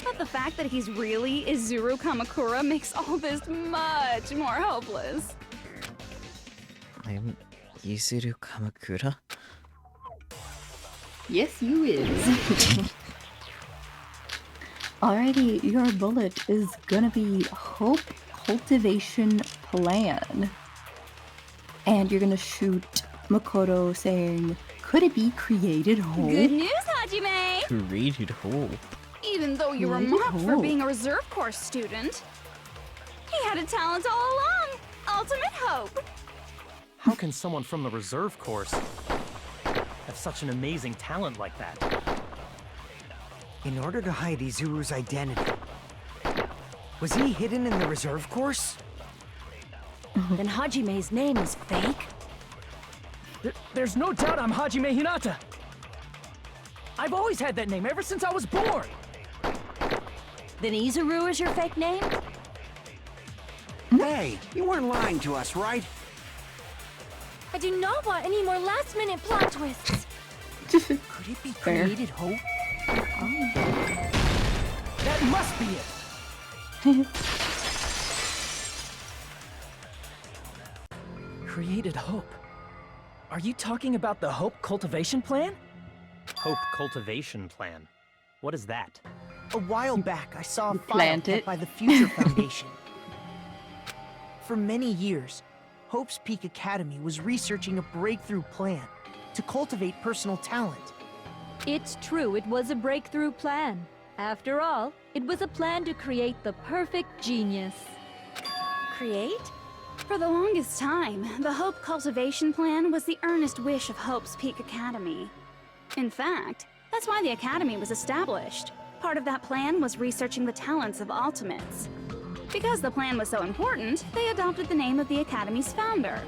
But the fact that he's really Izuru Kamakura makes all this much more hopeless. I'm Izuru Kamakura? Yes, you is. Alrighty, your bullet is gonna be Hope Cultivation Plan. And you're gonna shoot Makoto saying, could it be created hope? Good news, Hajime! Created hope. Even though you were Created mocked for hope. being a reserve corps student, he had a talent all along. Ultimate hope. How can someone from the reserve course have such an amazing talent like that? In order to hide Izuru's identity, was he hidden in the reserve course? Then Hajime's name is fake? There's no doubt I'm Hajime Hinata. I've always had that name ever since I was born. Then Izuru is your fake name? Hey, you weren't lying to us, right? I do not want any more last-minute plot twists. Could it be Fair. created hope? That must be it. Created hope. Are you talking about the Hope Cultivation Plan? Hope cultivation plan. What is that? A while back, I saw a You file plant kept it. by the Future Foundation. For many years, Hope's Peak Academy was researching a breakthrough plan to cultivate personal talent. It's true, it was a breakthrough plan. After all, it was a plan to create the perfect genius. Create? For the longest time, the Hope Cultivation Plan was the earnest wish of Hope's Peak Academy. In fact, that's why the Academy was established. Part of that plan was researching the talents of Ultimates. Because the plan was so important, they adopted the name of the Academy's founder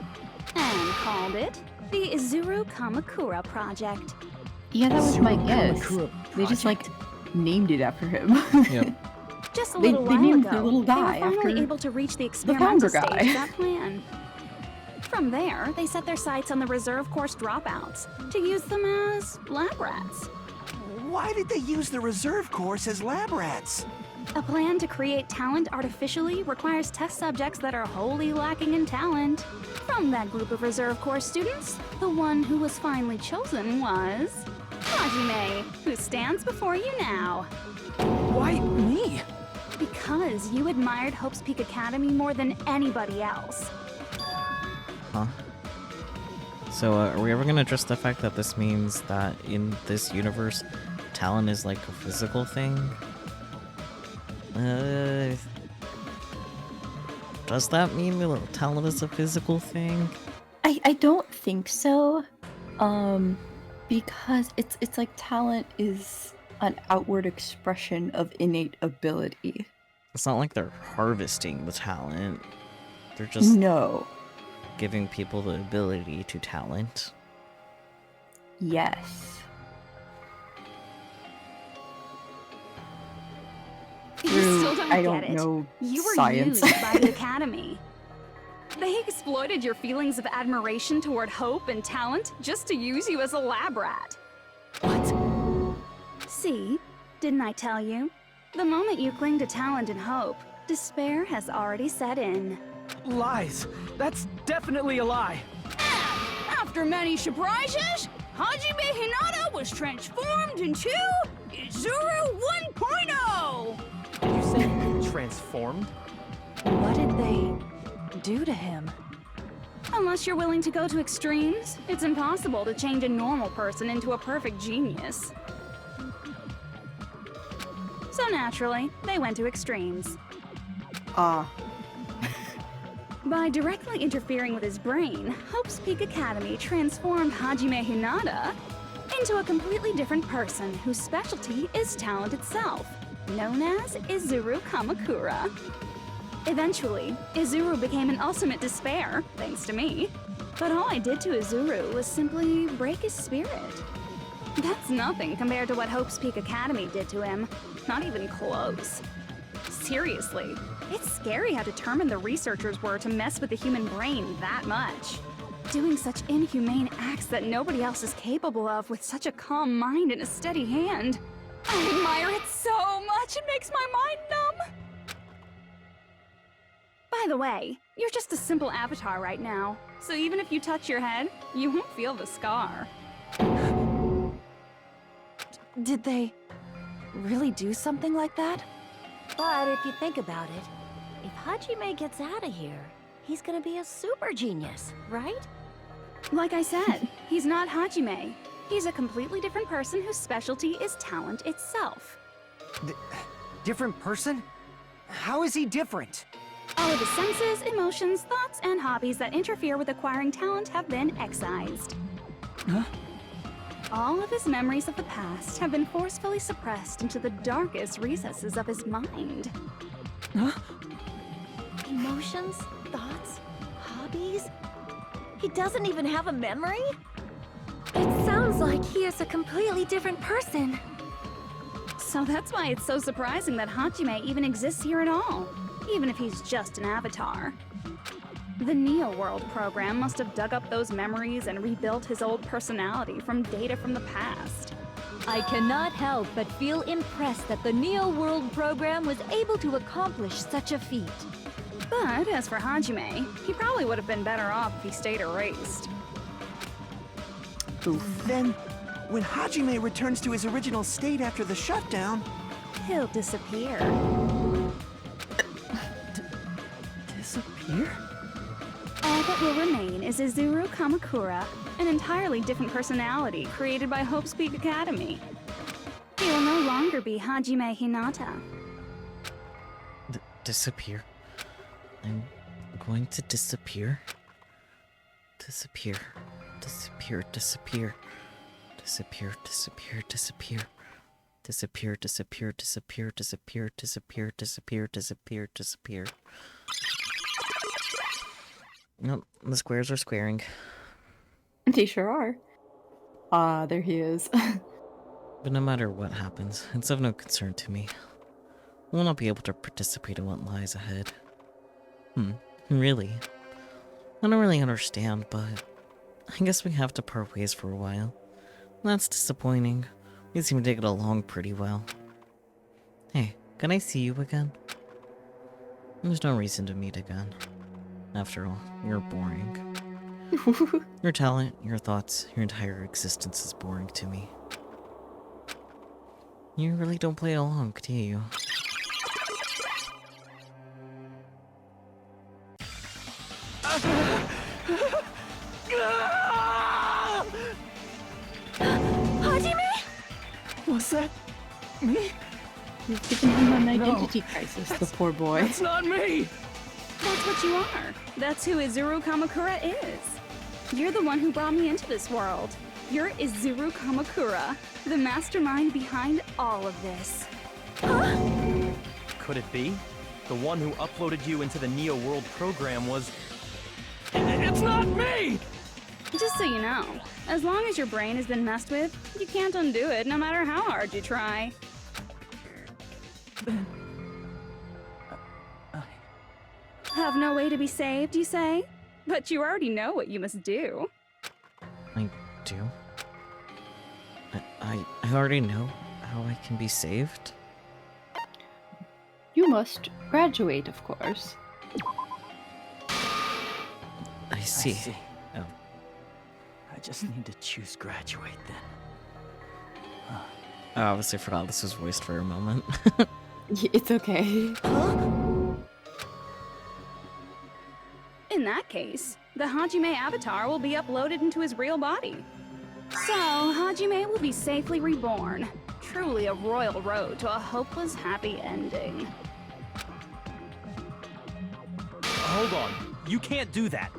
and called it the Izuru Kamakura Project. Yeah, that was my Izuru guess. Kamakura They just like named it after him. Yep. Just a They- little they while named ago, their little guy they were finally after able to reach the founder experimental stage guy. of that plan. From there, they set their sights on the reserve course dropouts to use them as lab rats. Why did they use the reserve course as lab rats? A plan to create talent artificially requires test subjects that are wholly lacking in talent. From that group of reserve corps students, the one who was finally chosen was Hajime, who stands before you now. Why me? Because you admired Hope's Peak Academy more than anybody else. Huh? So, are we ever gonna address the fact that this means that in this universe, talent is like a physical thing? Does that mean that talent is a physical thing? I don't think so. Because it's like talent is an outward expression of innate ability. It's not like they're harvesting the talent. They're just No. giving people the ability to talent. Yes. You Through, still don't I get don't it. know You were science. used by the Academy. They exploited your feelings of admiration toward hope and talent just to use you as a lab rat. What? See? Didn't I tell you? The moment you cling to talent and hope, despair has already set in. Lies. That's definitely a lie. After many surprises, Hajime Hinata was transformed into Izuru 1.0! You say transformed? What did they do to him? Unless you're willing to go to extremes, it's impossible to change a normal person into a perfect genius. So naturally, they went to extremes. By directly interfering with his brain, Hope's Peak Academy transformed Hajime Hinata into a completely different person whose specialty is talent itself, known as Izuru Kamakura. Eventually, Izuru became an ultimate despair, thanks to me. But all I did to Izuru was simply break his spirit. That's nothing compared to what Hope's Peak Academy did to him. Not even close. Seriously, it's scary how determined the researchers were to mess with the human brain that much. Doing such inhumane acts that nobody else is capable of with such a calm mind and a steady hand. I admire it so much, it makes my mind numb. By the way, you're just a simple avatar right now, so even if you touch your head, you won't feel the scar. Did they really do something like that? But if you think about it, if Hajime gets out of here, he's gonna be a super genius, right? Like I said, he's not Hajime. He's a completely different person whose specialty is talent itself. Different person? How is he different? All of his senses, emotions, thoughts, and hobbies that interfere with acquiring talent have been excised. Huh? All of his memories of the past have been forcefully suppressed into the darkest recesses of his mind. Huh? Emotions, thoughts, hobbies? He doesn't even have a memory? It sounds like he is a completely different person. So that's why it's so surprising that Hajime even exists here at all, even if he's just an avatar. The Neo World program must have dug up those memories and rebuilt his old personality from data from the past. I cannot help but feel impressed that the Neo World program was able to accomplish such a feat. But as for Hajime, he probably would have been better off if he stayed erased. Then, when Hajime returns to his original state after the shutdown, he'll disappear. Disappear? All that will remain is Izuru Kamakura, an entirely different personality created by Hope's Peak Academy. He will no longer be Hajime Hinata. Disappear. I'm going to disappear. Disappear. Disappear, disappear. Disappear, disappear, disappear. Disappear, disappear, disappear, disappear, disappear, disappear, disappear, disappear. Nope, the squares are squaring. They sure are. There he is. But no matter what happens, it's of no concern to me. I will not be able to participate in what lies ahead. Really? I don't really understand, but I guess we have to part ways for a while. That's disappointing. We seem to get along pretty well. Hey, can I see you again? There's no reason to meet again. After all, you're boring. Your talent, your thoughts, your entire existence is boring to me. You really don't play along, do you? Hajime? Was that me? You've given him an identity crisis, the poor boy. That's not me! That's what you are. That's who Izuru Kamakura is. You're the one who brought me into this world. You're Izuru Kamakura, the mastermind behind all of this. Could it be? The one who uploaded you into the Neo World program was... It's not me! Just so you know, as long as your brain has been messed with, you can't undo it no matter how hard you try. Have no way to be saved, you say? But you already know what you must do. I do? I already know how I can be saved? You must graduate, of course. I see. Oh. I just need to choose graduate then. I obviously forgot this was voiced for a moment. It's okay. In that case, the Hajime avatar will be uploaded into his real body. So, Hajime will be safely reborn. Truly a royal road to a hopeless happy ending. Hold on. You can't do that.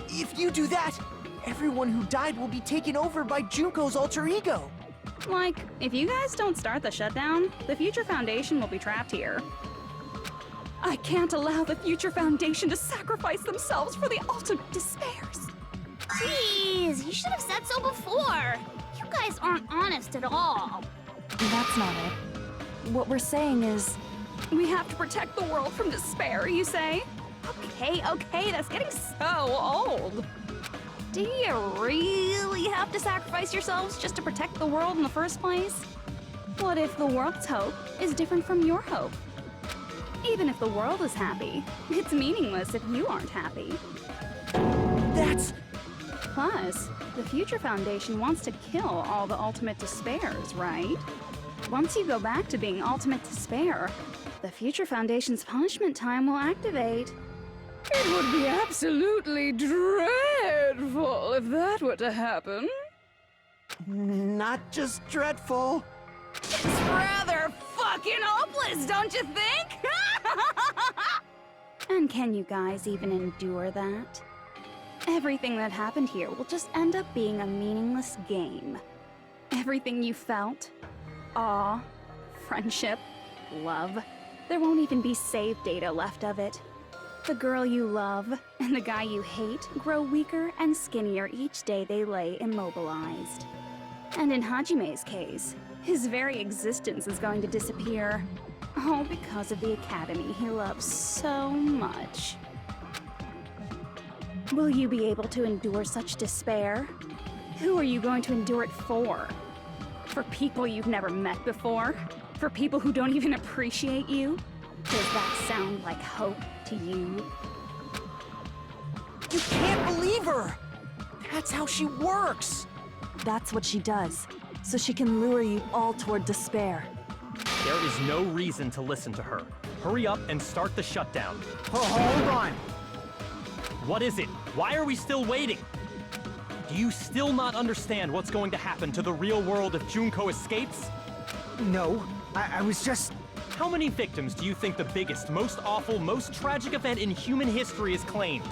If you do that, everyone who died will be taken over by Junko's alter ego. Like, if you guys don't start the shutdown, the Future Foundation will be trapped here. I can't allow the Future Foundation to sacrifice themselves for the ultimate despairs. Jeez, you should have said so before. You guys aren't honest at all. That's not it. What we're saying is... We have to protect the world from despair, you say? Okay, that's getting so old. Do you really have to sacrifice yourselves just to protect the world in the first place? What if the world's hope is different from your hope? Even if the world is happy, it's meaningless if you aren't happy. That's... Plus, the Future Foundation wants to kill all the ultimate despairs, right? once you go back to being ultimate despair, the Future Foundation's punishment time will activate. It would be absolutely dreadful if that were to happen. Not just dreadful. It's rather fucking hopeless, don't you think? And can you guys even endure that? Everything that happened here will just end up being a meaningless game. Everything you felt, awe, friendship, love, there won't even be save data left of it. The girl you love and the guy you hate grow weaker and skinnier each day they lay immobilized. And in Hajime's case, his very existence is going to disappear. All because of the academy he loves so much. Will you be able to endure such despair? Who are you going to endure it for? For people you've never met before? For people who don't even appreciate you? Does that sound like hope to you? You can't believe her! That's how she works! That's what she does, so she can lure you all toward despair. There is no reason to listen to her. Hurry up and start the shutdown. Hold on! What is it? Why are we still waiting? Do you still not understand what's going to happen to the real world if Junko escapes? No, I was just... How many victims do you think the biggest, most awful, most tragic event in human history has claimed?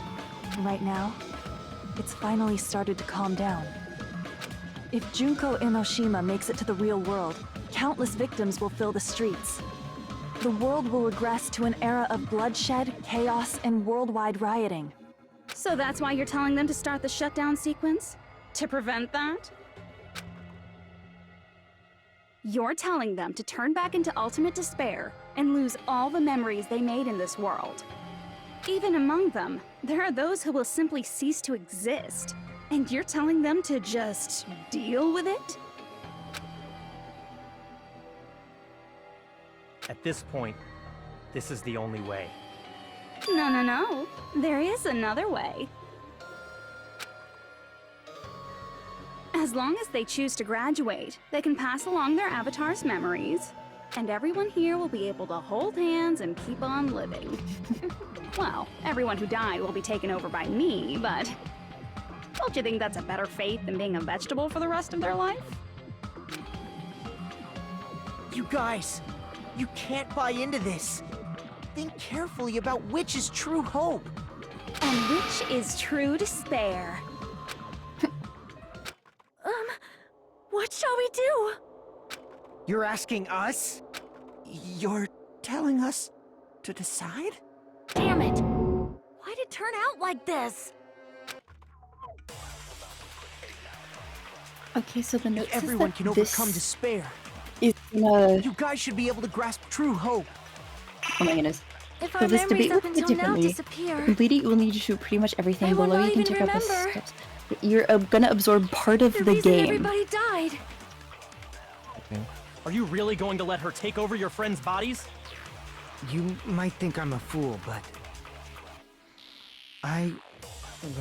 Right now, it's finally started to calm down. If Junko Enoshima makes it to the real world, countless victims will fill the streets. The world will regress to an era of bloodshed, chaos, and worldwide rioting. So that's why you're telling them to start the shutdown sequence? To prevent that? You're telling them to turn back into ultimate despair and lose all the memories they made in this world. Even among them, there are those who will simply cease to exist. And you're telling them to just deal with it? At this point, this is the only way. No. There is another way. As long as they choose to graduate, they can pass along their avatar's memories, and everyone here will be able to hold hands and keep on living. Well, everyone who died will be taken over by me, but don't you think that's a better fate than being a vegetable for the rest of their life? You guys, you can't buy into this. Think carefully about which is true hope. And which is true despair. What shall we do? You're asking us? You're telling us to decide? Damn it! Why'd it turn out like this? Okay, so the note says Everyone that can overcome despair. is gonna... You guys should be able to grasp true hope. Oh my goodness. If So our this memories debate up will go until now differently. disappear, To complete it, you will need to shoot pretty much everything. I will Below not you can even check out the remember. steps. You're gonna absorb part of the the reason game. everybody died. Are you really going to let her take over your friends' bodies? You might think I'm a fool, but... I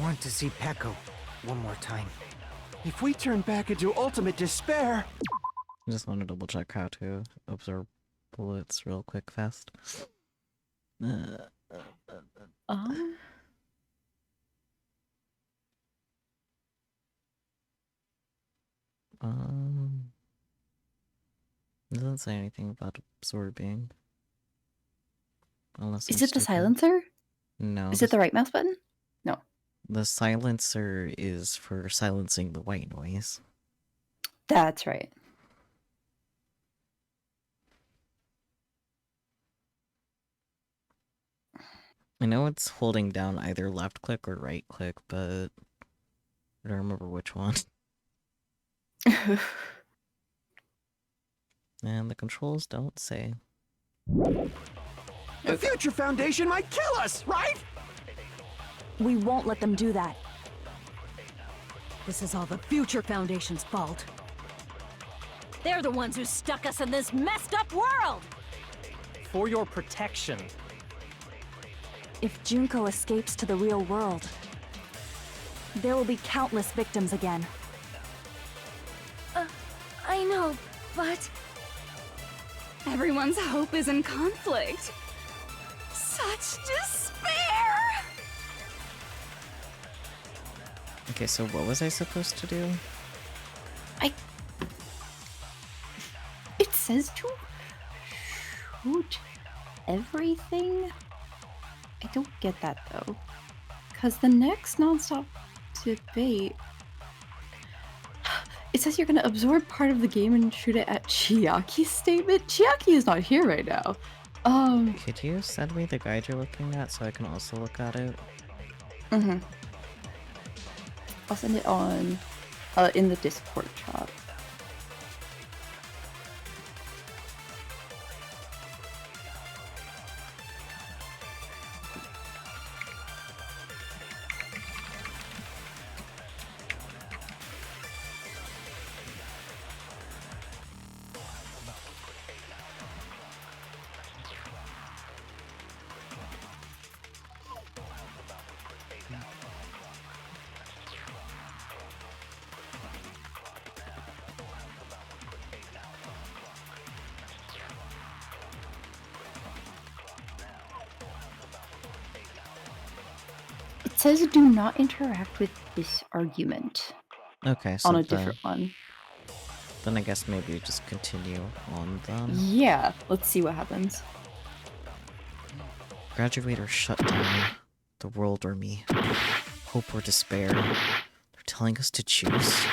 want to see Peko one more time. If we turn back into ultimate despair... I just want to double check how to absorb bullets real quick fast. It doesn't say anything about absorbing. Unless Is I'm it the stupid. silencer? No. Is it the right mouse button? No. The silencer is for silencing the white noise. That's right. I know it's holding down either left click or right click, but I don't remember which one. And the controls don't say. The Future Foundation might kill us, right? We won't let them do that. This is all the Future Foundation's fault. They're the ones who stuck us in this messed up world! For your protection. If Junko escapes to the real world, there will be countless victims again. I know, but... Everyone's hope is in conflict. Such despair! Okay, so what was I supposed to do? It says to shoot everything? I don't get that though. Because the next nonstop debate, it says you're going to absorb part of the game and shoot it at Chiaki's statement. Chiaki is not here right now. Could you send me the guide you're looking at so I can also look at it? I'll send it on in the Discord chat. It says do not interact with this argument. Okay, so on a different one. Then I guess maybe you just continue on then. Yeah, let's see what happens. Graduate or shut down. The world or me. Hope or despair. They're telling us to choose.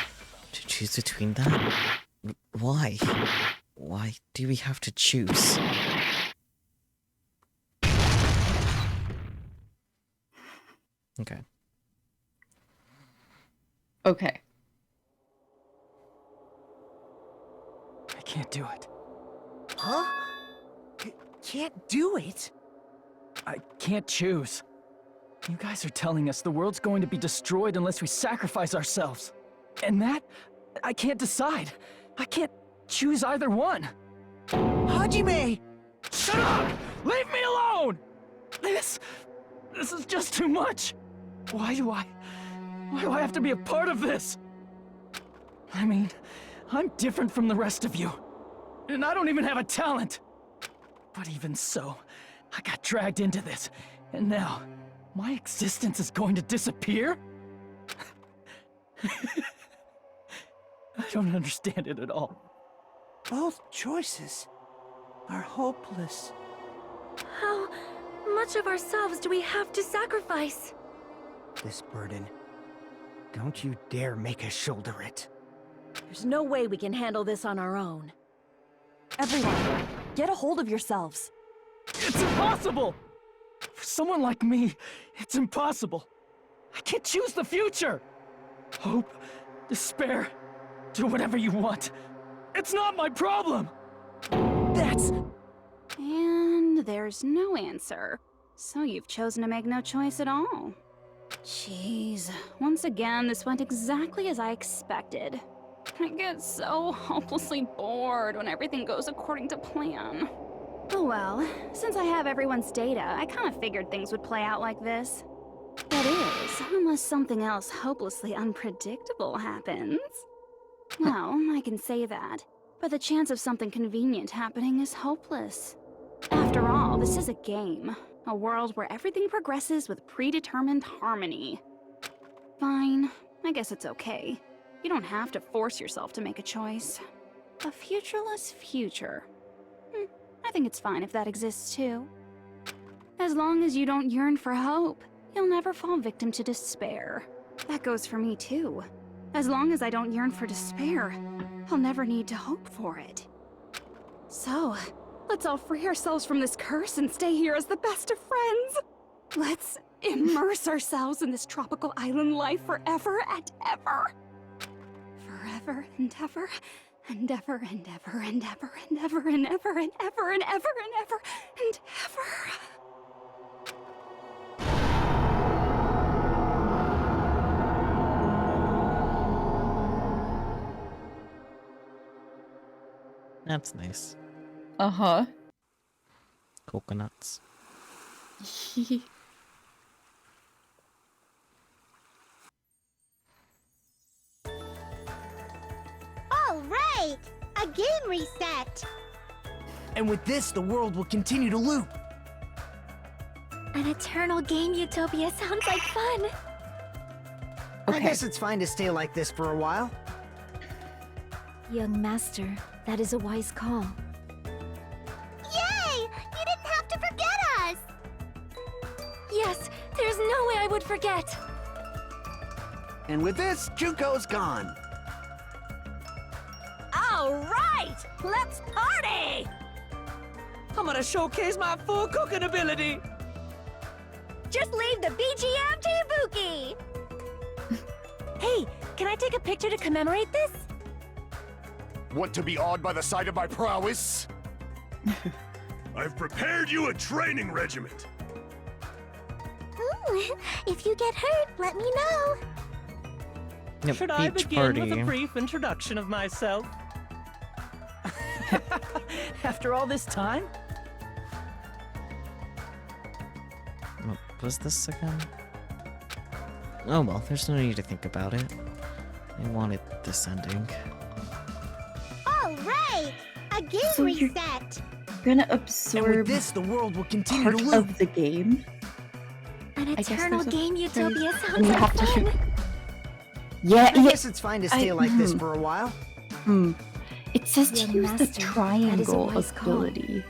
To choose between that? Why? Why do we have to choose? Okay. Okay. I can't do it. Huh? Can't do it? I can't choose. You guys are telling us the world's going to be destroyed unless we sacrifice ourselves. And that, I can't decide. I can't choose either one. Hajime! Shut up! Leave me alone! This is just too much. Why do I have to be a part of this? I mean, I'm different from the rest of you. And I don't even have a talent. But even so, I got dragged into this. And now, my existence is going to disappear? I don't understand it at all. Both choices are hopeless. How much of ourselves do we have to sacrifice? This burden. Don't you dare make us shoulder it. There's no way we can handle this on our own. Everyone, get a hold of yourselves. It's impossible! For someone like me, it's impossible. I can't choose the future! Hope, despair, do whatever you want. It's not my problem! That's... And there's no answer. So you've chosen to make no choice at all. Jeez, once again, this went exactly as I expected. I get so hopelessly bored when everything goes according to plan. Oh well, since I have everyone's data, I kind of figured things would play out like this. That is, unless something else hopelessly unpredictable happens. Well, I can say that, but the chance of something convenient happening is hopeless. After all, this is a game. A world where everything progresses with predetermined harmony. Fine, I guess it's okay. You don't have to force yourself to make a choice. A futureless future. I think it's fine if that exists too. As long as you don't yearn for hope, you'll never fall victim to despair. That goes for me too. As long as I don't yearn for despair, I'll never need to hope for it. So, let's all free ourselves from this curse and stay here as the best of friends. Let's immerse ourselves in this tropical island life forever and ever. Forever and ever, and ever and ever and ever and ever and ever and ever and ever and ever and ever. That's nice. Uh-huh. Coconuts. All right! A game reset! And with this, the world will continue to loop. An eternal game utopia sounds like fun. I guess it's fine to stay like this for a while. Young master, that is a wise call. Yay! You didn't have to forget us! Yes, there's no way I would forget. And with this, Juko's gone. All right, let's party! I'm gonna showcase my full cooking ability. Just leave the BGM to Ibuki! Hey, can I take a picture to commemorate this? Want to be awed by the sight of my prowess? I've prepared you a training regiment. Ooh, if you get hurt, let me know. Yep, Should I beach begin party. with a brief introduction of myself? After all this time? What was this again? Oh well, there's no need to think about it. I wanted this ending. All right, a game So you're reset. gonna And absorb with this, the world will continue part to loop. of the game. An guess eternal there's a game utopia phrase sounds when you like have to fun. shoot. Yeah, I guess it's fine to stay like this hmm. for a while. It says to Young use the master, that is a triangle wise call. ability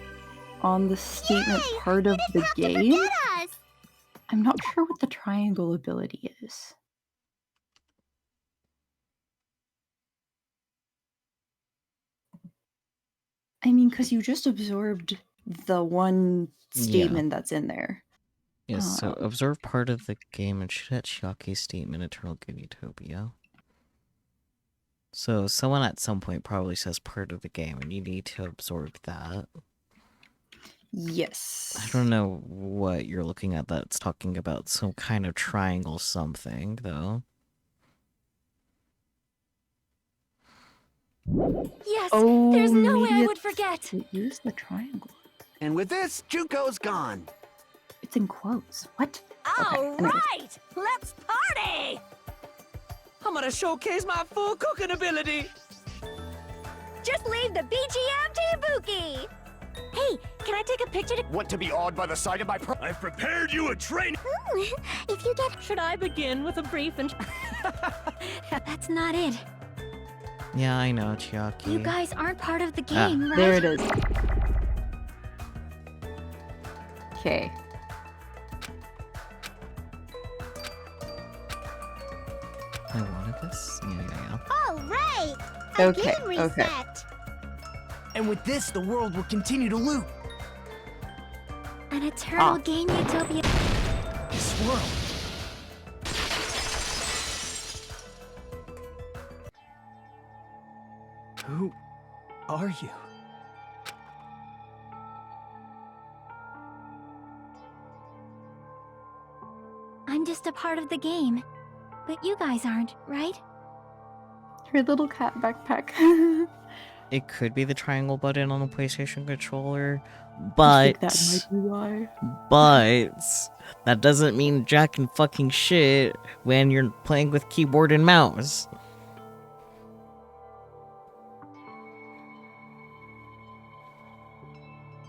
on the statement Yay, part of the Have to game. forget us. I'm not sure what the triangle ability is. I mean, because you just absorbed the one statement that's in there. Yes, so observe part of the game and shoot at Chiaki's statement, Eternal Game Utopia. So someone at some point probably says part of the game, and you need to absorb that. Yes. I don't know what you're looking at that's talking about some kind of triangle something, though. Yes, Oh, there's no way maybe I would forget. Use the triangle. And with this, Juko's gone. It's in quotes. What? All anyways. right, let's party! I'm gonna showcase my full cooking ability. Just leave the BGM to Ibuki! Hey, can I take a picture to... Want to be awed by the sight of my I've prepared you a training. Ooh, if you get Should I begin with a brief That's not it. Yeah, I know, Chiaki. You guys aren't part of the game, right? There it is. Okay. I wanted this? Yeah. all right, a Okay, game reset. And with this, the world will continue to loop. An eternal game utopia. This world. Who are you? I'm just a part of the game. But you guys aren't, right? Her little cat backpack. It could be the triangle button on the PlayStation controller, I but... think that might be why. But... that doesn't mean jack and fucking shit when you're playing with keyboard and mouse.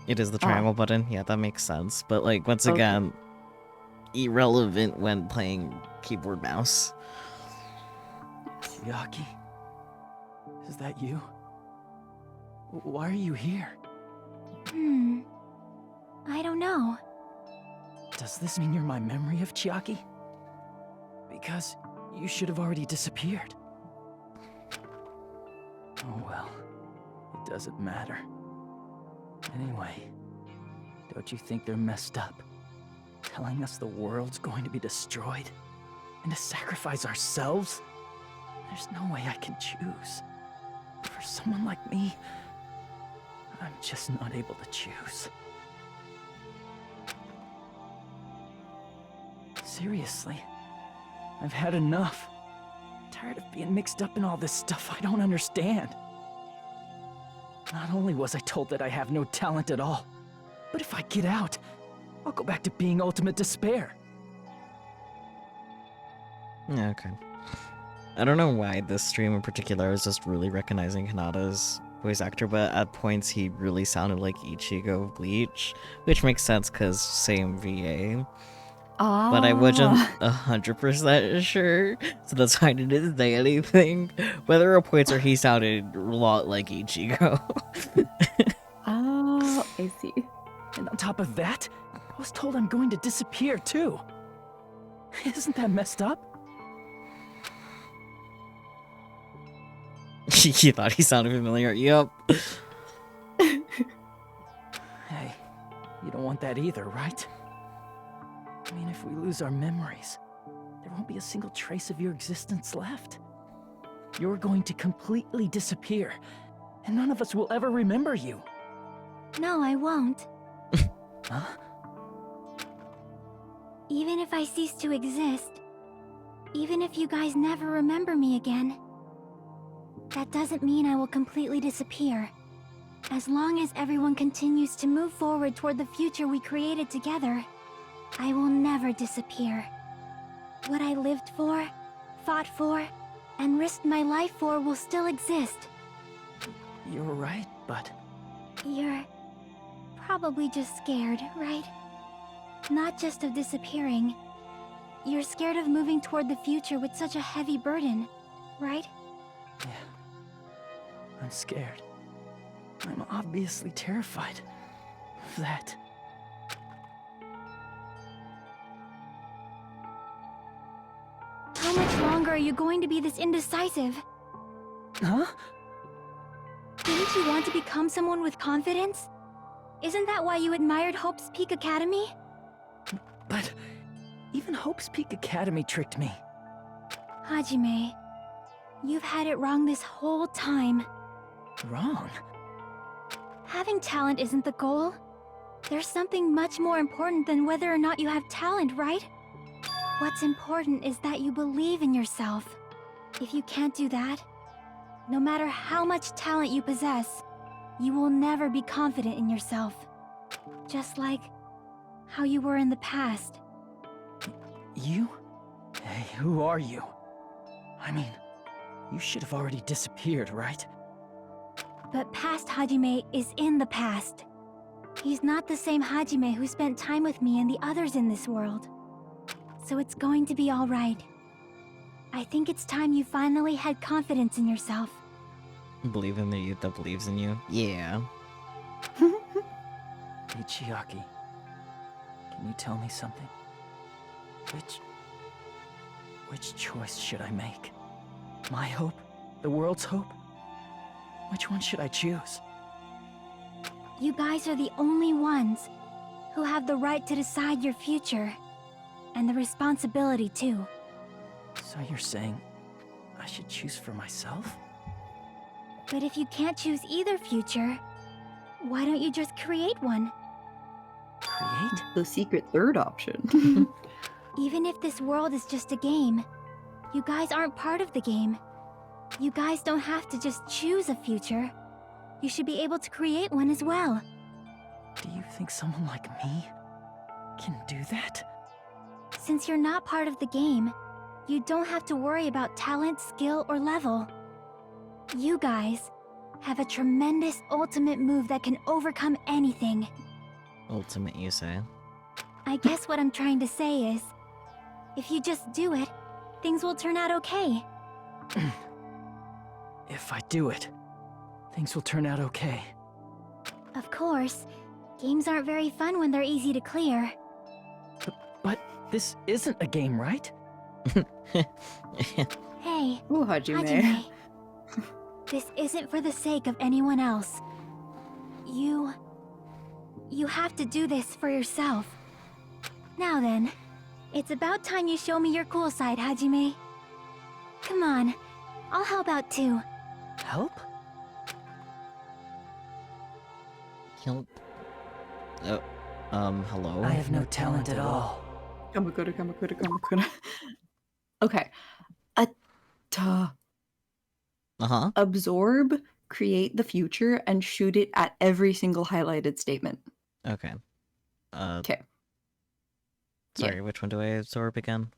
It is the triangle button. Yeah, that makes sense. But, like, once again, irrelevant when playing keyboard mouse. Chiaki? Is that you? Why are you here? I don't know. Does this mean you're my memory of Chiaki? Because you should have already disappeared. Oh well, it doesn't matter. Anyway, don't you think they're messed up? Telling us the world's going to be destroyed? And to sacrifice ourselves? There's no way I can choose. For someone like me, I'm just not able to choose. Seriously, I've had enough. Tired of being mixed up in all this stuff I don't understand. Not only was I told that I have no talent at all, but if I get out, I'll go back to being ultimate despair. Yeah, okay. I don't know why this stream in particular is just really recognizing Hinata's voice actor, but at points he really sounded like Ichigo of Bleach, which makes sense because same VA. But I wasn't 100% sure, so that's why I didn't say anything. But there were points where he sounded a lot like Ichigo. Oh, I see. And on top of that, I was told I'm going to disappear too. Isn't that messed up? He thought he sounded familiar. Yep. Hey, you don't want that either, right? I mean, if we lose our memories, there won't be a single trace of your existence left. You're going to completely disappear, and none of us will ever remember you. No, I won't. Huh? Even if I cease to exist, even if you guys never remember me again, that doesn't mean I will completely disappear. As long as everyone continues to move forward toward the future we created together, I will never disappear. What I lived for, fought for, and risked my life for will still exist. You're right, but... You're probably just scared, right? Not just of disappearing. You're scared of moving toward the future with such a heavy burden, right? Yeah. I'm scared. I'm obviously terrified of that. How much longer are you going to be this indecisive? Huh? Didn't you want to become someone with confidence? Isn't that why you admired Hope's Peak Academy? But even Hope's Peak Academy tricked me. Hajime, you've had it wrong this whole time. Wrong? Having talent isn't the goal. There's something much more important than whether or not you have talent, right? What's important is that you believe in yourself. If you can't do that, no matter how much talent you possess, you will never be confident in yourself. Just like how you were in the past. You? Hey, who are you? I mean, you should have already disappeared, right? But past Hajime is in the past. He's not the same Hajime who spent time with me and the others in this world. So it's going to be all right. I think it's time you finally had confidence in yourself. Believe in the youth that believes in you. Yeah. Ichiaki, can you tell me something? Which choice should I make? My hope? The world's hope? Which one should I choose? You guys are the only ones who have the right to decide your future. And the responsibility, too. So you're saying I should choose for myself? But if you can't choose either future, why don't you just create one? Create? The secret third option. Even if this world is just a game, you guys aren't part of the game. You guys don't have to just choose a future. You should be able to create one as well. Do you think someone like me can do that? Since you're not part of the game, you don't have to worry about talent, skill, or level. You guys have a tremendous ultimate move that can overcome anything. Ultimate, you say? I guess what I'm trying to say is, if you just do it, things will turn out okay. If I do it, things will turn out okay. Of course, games aren't very fun when they're easy to clear. But this isn't a game, right? Hey, Ooh, Hajime. Hajime. This isn't for the sake of anyone else. You have to do this for yourself. Now then, it's about time you show me your cool side, Hajime. Come on, I'll help out too. Help? Help? Hello? I have no talent at all. Kamakura. Okay. Absorb, create the future, and shoot it at every single highlighted statement. Okay. Okay. Sorry, which one do I absorb again?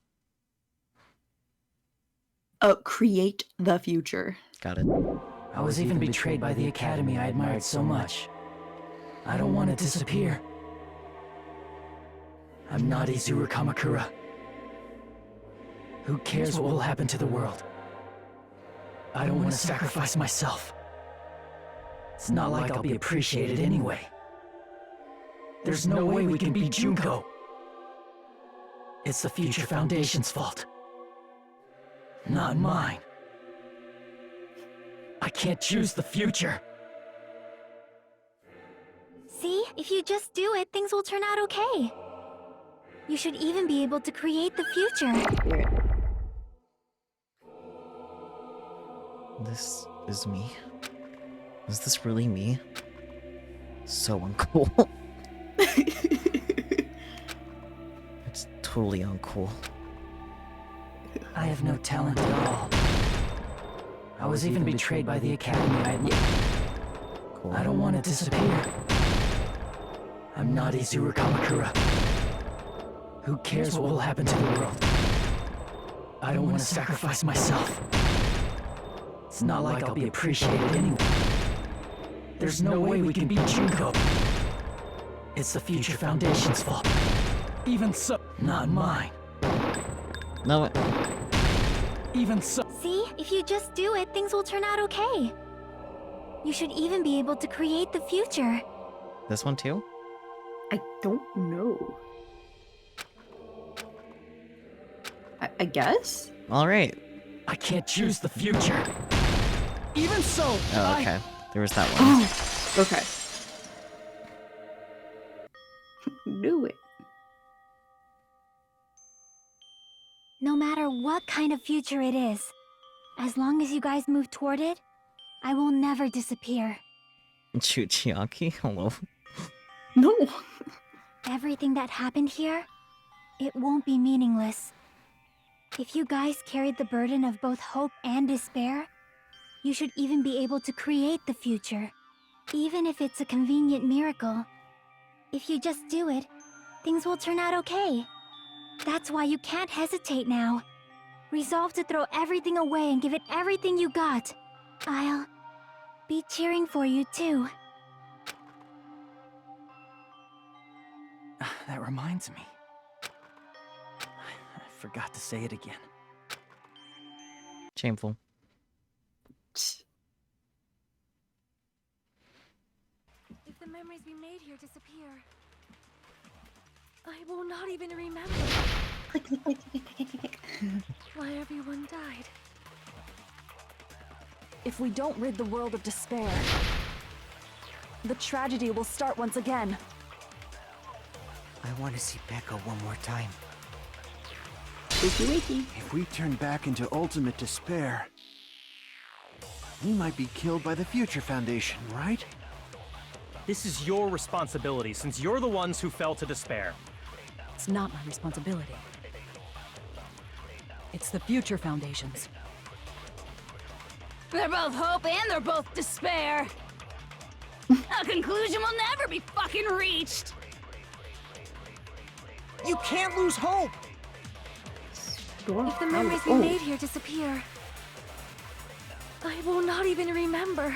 Create the future. Got it. I was even betrayed by the academy I admired so much. I don't want to disappear. I'm not Izuru Kamakura. Who cares what will happen to the world? I don't want to sacrifice myself. It's not like I'll be appreciated anyway. There's no way we can beat Junko. It's the Future Foundation's fault. Not mine. I can't choose the future. See? If you just do it, things will turn out okay. You should even be able to create the future. This is me. Is this really me? So uncool. It's totally uncool. I have no talent at all. I was even betrayed by the academy I admired. Cool. I don't want to disappear. I'm not Izuru Kamakura. Who cares what will happen to the world? I don't want to sacrifice myself. It's not like I'll be appreciated anyway. There's no way we can beat Junko. It's the Future Foundation's fault. Even so, not mine. No. Even so. See? If you just do it, things will turn out okay. You should even be able to create the future. This one too? I don't know. I guess? Alright. I can't choose the future. Even so. Oh, okay. There was that one. Okay. Knew it. No matter what kind of future it is, as long as you guys move toward it, I will never disappear. Chuchiaki, hello. No. Everything that happened here, it won't be meaningless. If you guys carried the burden of both hope and despair, you should even be able to create the future. Even if it's a convenient miracle. If you just do it, things will turn out okay. That's why you can't hesitate now. Resolve to throw everything away and give it everything you got. I'll be cheering for you too. That reminds me. I forgot to say it again. Shameful. If the memories we made here disappear, I will not even remember why everyone died. If we don't rid the world of despair, the tragedy will start once again. I want to see Becca one more time. If we turn back into ultimate despair, we might be killed by the Future Foundation, right? This is your responsibility, since you're the ones who fell to despair. It's not my responsibility. It's the Future Foundation's. They're both hope and they're both despair. A conclusion will never be fucking reached. You can't lose hope! If the memories we made here disappear, I will not even remember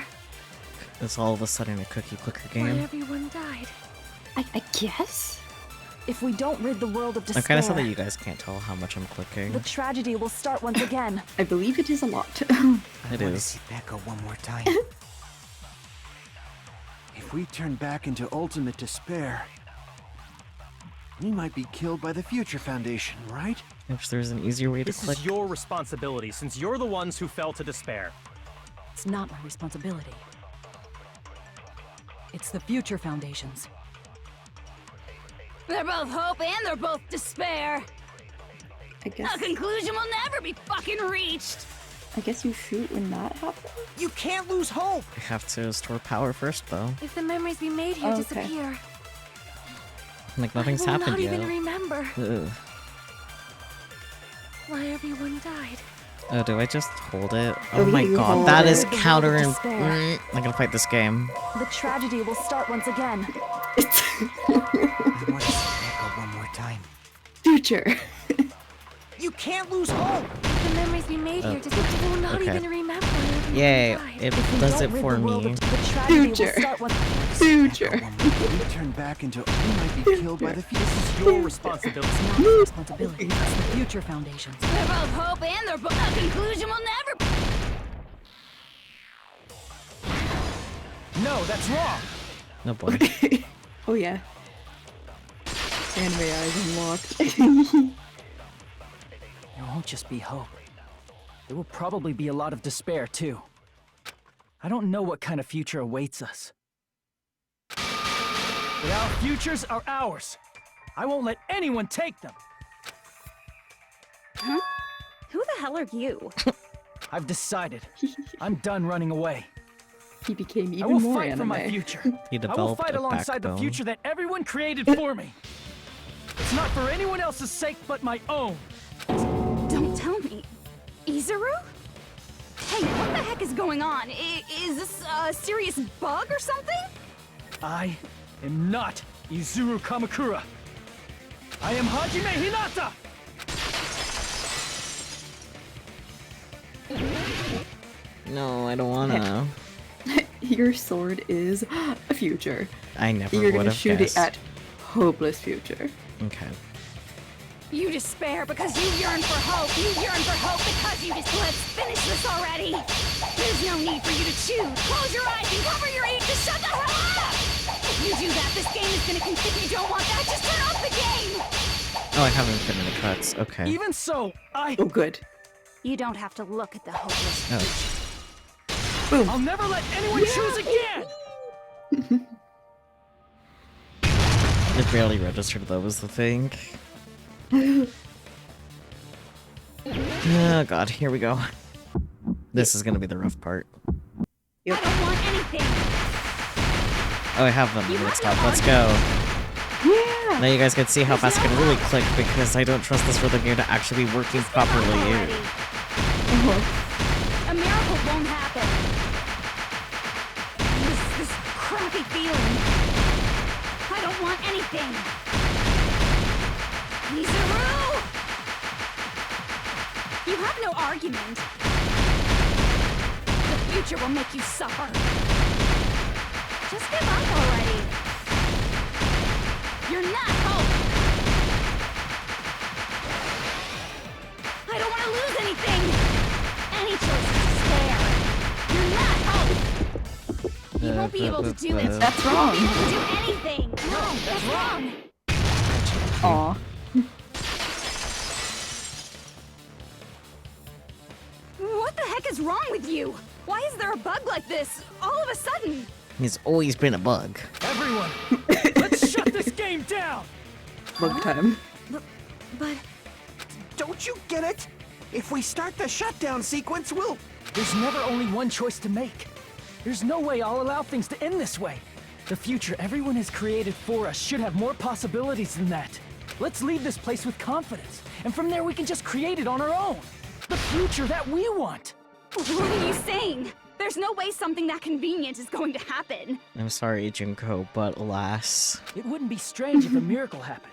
It's all of a sudden a cookie clicker why game. everyone died. I guess? If we don't rid the world of I'm despair, kind of sad that you guys can't tell how much I'm clicking. the tragedy will start once again. I believe it is a lot. It I want to is. see Becca one more time. If we turn back into ultimate despair, we might be killed by the Future Foundation, right? If there's an easier way to This click. is your responsibility, since you're the ones who fell to despair. It's not my responsibility. It's the Future Foundation's. They're both hope and they're both despair. I guess. A conclusion will never be fucking reached. I guess you shoot when that happens. You can't lose hope! We have to store power first, though. If the memories we made here Okay. disappear, Like, nothing's I will happened not yet. even remember Ugh. why everyone died. Oh, do I just hold it? Oh, Oh my you god, hold that it. is The counter. world of despair. I'm gonna fight this game. The tragedy will start once again. I want to see Becca one more time. Future. You can't lose hope! If the memories we made here disappear, I will not okay. even remember why everyone Yay, it does it for me. Future. Future. We turn back into we might be killed by the future. This is your responsibility. It's not your responsibility. It's the Future Foundation's. They're both hope and they're both. A conclusion will never. No, that's wrong. No boy. Oh yeah. Anime eyes unlocked. It won't just be hope. There will probably be a lot of despair, too. I don't know what kind of future awaits us. But our futures are ours. I won't let anyone take them. Huh? Who the hell are you? I've decided. I'm done running away. He became even I will more fight anime. for my future. He I will developed fight a alongside the backbone. future that everyone created for me. It's not for anyone else's sake but my own. Don't tell me. Izuru? Hey, what the heck is going on? Is this a serious bug or something? I am not Izuru Kamakura. I am Hajime Hinata! No, I don't wanna. Your sword is a future. I never You're would gonna have shoot guessed. it at hopeless future. Okay. You despair because you yearn for hope. You yearn for hope because you just let's finish this already. There's no need for you to choose. Close your eyes and cover your ears. Just shut the hell up. If you do that, this game is gonna continue. You don't want that. Just turn off the game. Oh, I haven't been in the cuts. Okay. Even so, Oh, good. You don't have to look at the hopeless. Oh. I'll never let anyone choose again! It barely registered that was the thing. Oh god, here we go. This is gonna be the rough part. I don't want anything. Oh, I have them mixed up. Let's go. Yeah. Now you guys can see how fast I can really click because I don't trust this rhythm game to actually be working properly. A miracle won't happen. This crappy feeling. I don't want anything. Izuru! You have no argument. The future will make you suffer. Just give up already. You're not hope. I don't want to lose anything. Any choice is despair. You're not hope. You won't be able to do this. That's wrong. You won't be able to do anything. No, that's wrong. Aw. What the heck is wrong with you? Why is there a bug like this all of a sudden? He's always been a bug. Everyone, let's shut this game down! Bug time. But Don't you get it? If we start the shutdown sequence, we'll... There's never only one choice to make. There's no way I'll allow things to end this way. The future everyone has created for us should have more possibilities than that. Let's leave this place with confidence, and from there we can just create it on our own. The future that we want. what are you saying? There's no way something that convenient is going to happen. I'm sorry, Junko, but alas. It wouldn't be strange if a miracle happened.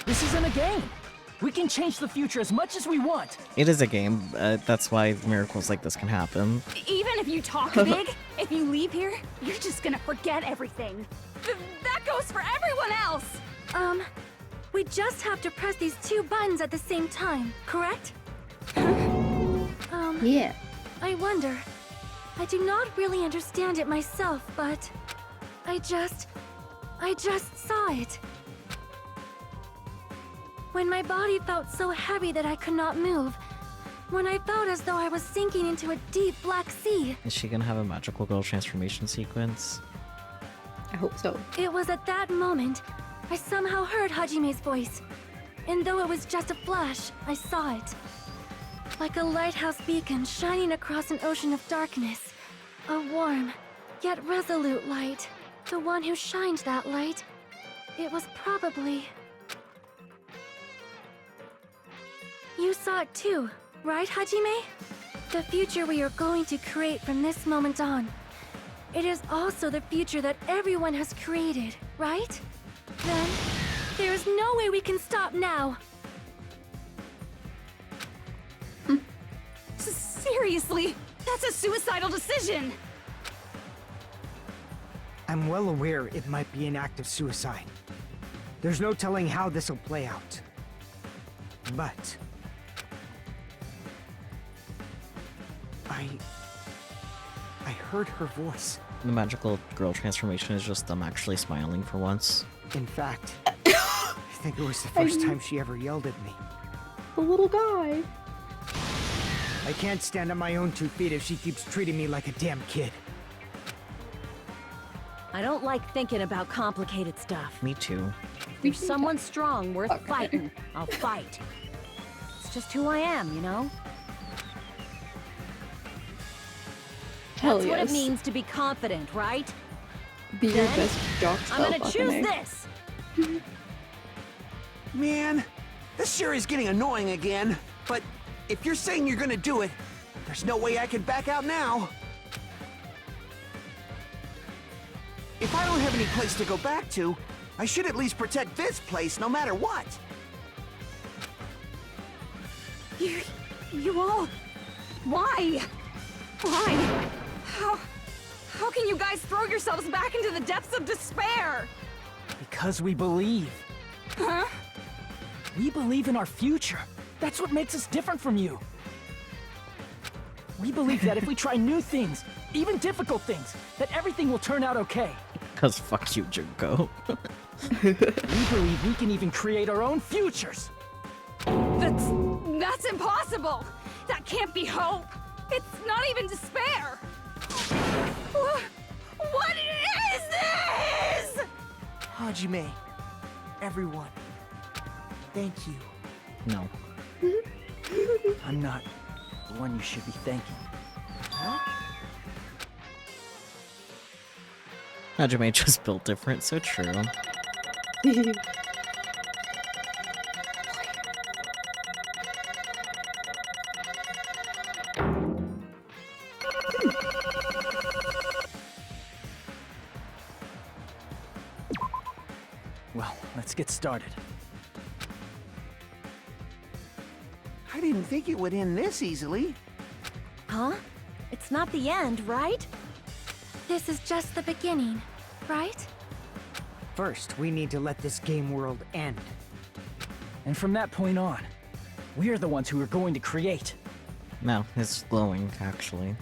This isn't a game. We can change the future as much as we want. It is a game. That's why miracles like this can happen. Even if you talk big, if you leave here, you're just gonna forget everything. That goes for everyone else. We just have to press these two buttons at the same time, correct? Yeah. I wonder. I do not really understand it myself, but I just saw it. When my body felt so heavy that I could not move. When I felt as though I was sinking into a deep black sea. Is she gonna have a magical girl transformation sequence? I hope so. It was at that moment I somehow heard Hajime's voice. And though it was just a flash, I saw it. Like a lighthouse beacon shining across an ocean of darkness. A warm, yet resolute light. The one who shined that light. It was probably... You saw it too, right, Hajime? The future we are going to create from this moment on. It is also the future that everyone has created, right? Then, there is no way we can stop now. Seriously, That's a suicidal decision! I'm well aware it might be an act of suicide. There's no telling how this'll play out. But... I heard her voice. The magical girl transformation is just them actually smiling for once. In fact, I think it was the first time she ever yelled at me. The little guy. I can't stand on my own 2 feet if she keeps treating me like a damn kid. I don't like thinking about complicated stuff. Me too. If someone's strong, worth fighting, I'll fight. It's just who I am, you know? Hell That's what it yes. means to be confident, right? Be your Then, best jock I'm gonna self, choose fucking A. this! Man, this sure is getting annoying again. But if you're saying you're gonna do it, there's no way I can back out now. If I don't have any place to go back to, I should at least protect this place no matter what. You all... Why? Why? How can you guys throw yourselves back into the depths of despair? Because we believe. Huh? We believe in our future. That's what makes us different from you. We believe that if we try new things, even difficult things, that everything will turn out okay. Cause fuck you, Junko. We believe we can even create our own futures. That's impossible! That can't be hope! It's not even despair! What is this?! Hajime, everyone, thank you. No. I'm not the one you should be thanking. Huh? Hajime just built different, so true. Well, let's get started. I didn't think it would end this easily. Huh? It's not the end, right? This is just the beginning, right? First, we need to let this game world end. And from that point on, we're the ones who are going to create. No, it's glowing, actually.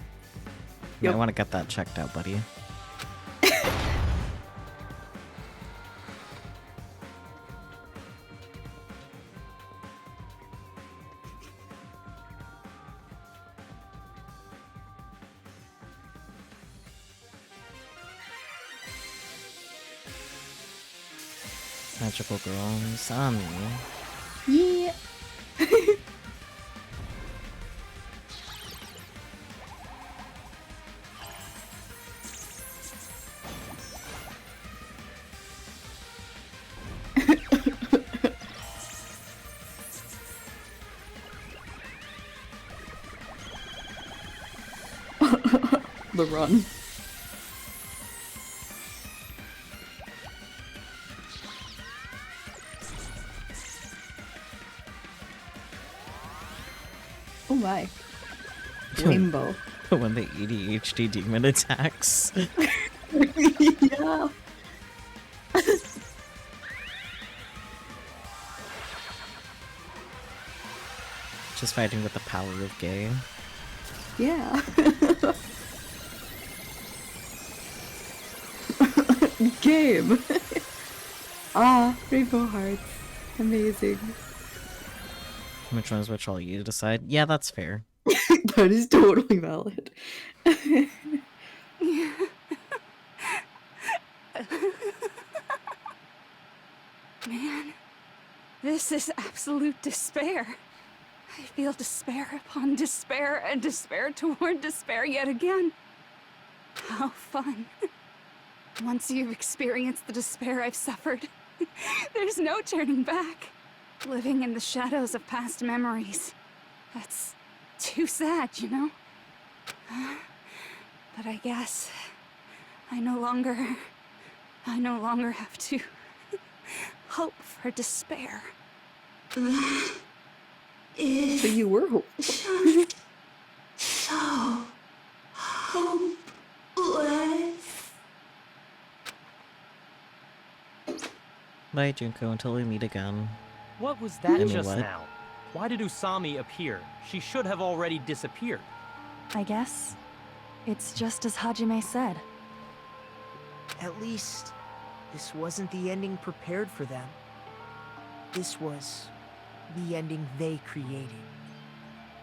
Yep. I want to get that checked out, buddy. Magical girl, Sami. Yeah. The run. Oh my. Rainbow. When the ADHD demon attacks. Yeah. Just fighting with the power of gay. Yeah. Game. Rainbow Hearts. Amazing. Which one's which, all you decide? Yeah, that's fair. That is totally valid. Man, this is absolute despair. I feel despair upon despair and despair toward despair yet again. How fun. Once you've experienced the despair I've suffered, there's no turning back. Living in the shadows of past memories. That's too sad, you know? But I guess I no longer have to hope for despair. So you were hopeful. So Bye, Junko, until we meet again. What was I that mean, just what? now? Why did Usami appear? She should have already disappeared. I guess it's just as Hajime said. At least, this wasn't the ending prepared for them. This was the ending they created.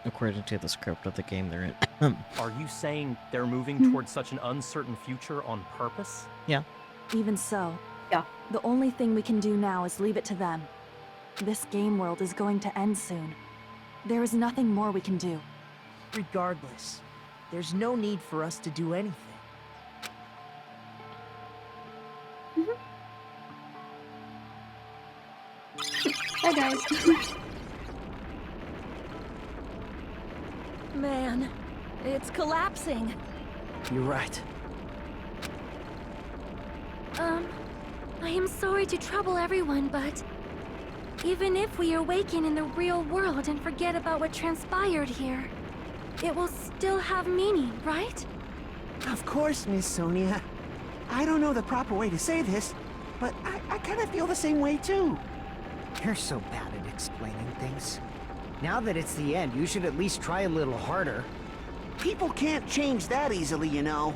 According to the script of the game they're in. Are you saying they're moving towards such an uncertain future on purpose? Yeah. Even so, yeah. The only thing we can do now is leave it to them. This game world is going to end soon. There is nothing more we can do. Regardless, there's no need for us to do anything. Bye, guys. Man, it's collapsing. You're right. I am sorry to trouble everyone, but even if we awaken in the real world and forget about what transpired here, it will still have meaning, right? Of course, Miss Sonia. I don't know the proper way to say this, but I kind of feel the same way too. You're so bad at explaining things. Now that it's the end, you should at least try a little harder. People can't change that easily, you know.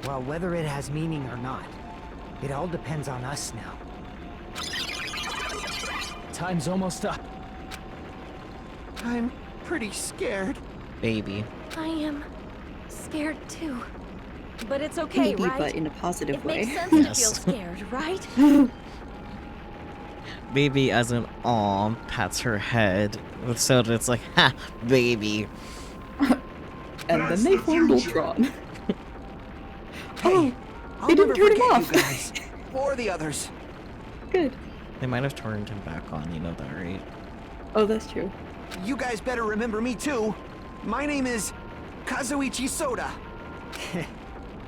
Well, whether it has meaning or not, it all depends on us now. Time's almost up. I'm pretty scared. Baby. I am scared too. But it's okay, Maybe, right? but in a positive it way. makes sense Yes. to feel scared, right? Baby as an aw pats her head with soda. It's like, ha, baby. And then they formed Ultron. Hey, Oh, they didn't turn him forget off. you guys. Or the others. Good. They might have turned him back on, you know that, right? Oh, that's true. You guys better remember me too. My name is Kazuichi Soda.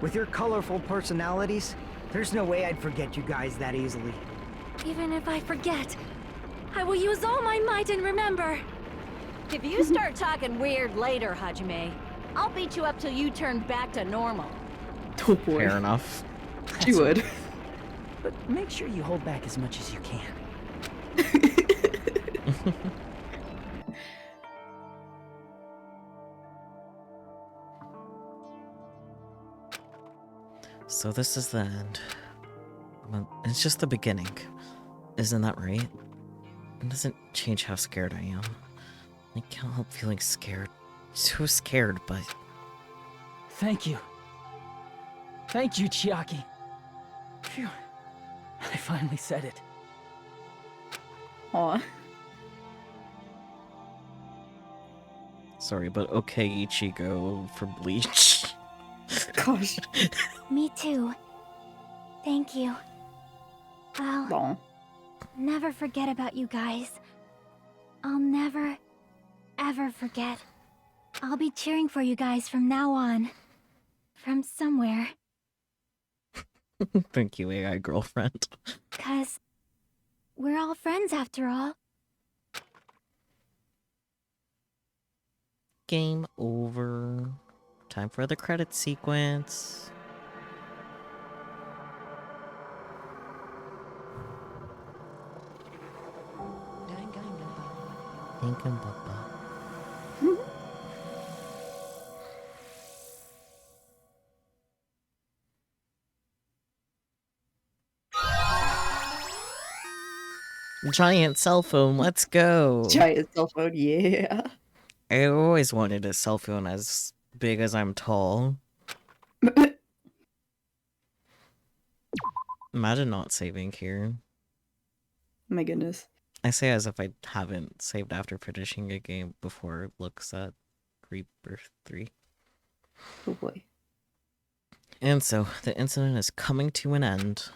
With your colorful personalities, there's no way I'd forget you guys that easily. Even if I forget, I will use all my might and remember. If you start talking weird later, Hajime, I'll beat you up till you turn back to normal. Oh boy. Fair enough. She would. But make sure you hold back as much as you can. So this is the end. Well, it's just the beginning. Isn't that right? It doesn't change how scared I am. I can't help feeling scared. So scared, but... Thank you. Thank you, Chiaki. Phew. I finally said it. Aw. Sorry, but okay, Ichigo for Bleach. Gosh. Me too. Thank you. I'll Aw. never forget about you guys. I'll never, ever forget. I'll be cheering for you guys from now on. From somewhere. Thank you, AI girlfriend. 'Cause we're all friends after all. Game over. Time for the credit sequence. Giant cell phone, let's go. Giant cell phone, yeah. I always wanted a cell phone as big as I'm tall. Imagine not saving here. My goodness. I say as if I haven't saved after finishing a game before it looks at Rebirth 3. Oh boy. And so, the incident is coming to an end.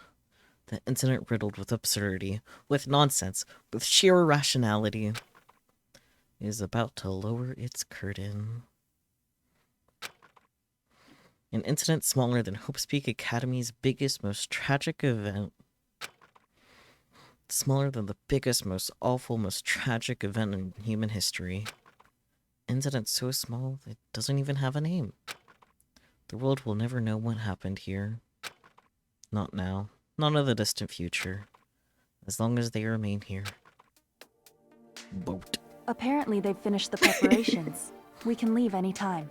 The incident riddled with absurdity, with nonsense, with sheer irrationality, is about to lower its curtain. An incident smaller than Hope's Peak Academy's biggest, most tragic event. Smaller than the biggest, most awful, most tragic event in human history. Incident so small that it doesn't even have a name. The world will never know what happened here. Not now. Not in the distant future. As long as they remain here. Boat. Apparently they've finished the preparations. We can leave any time.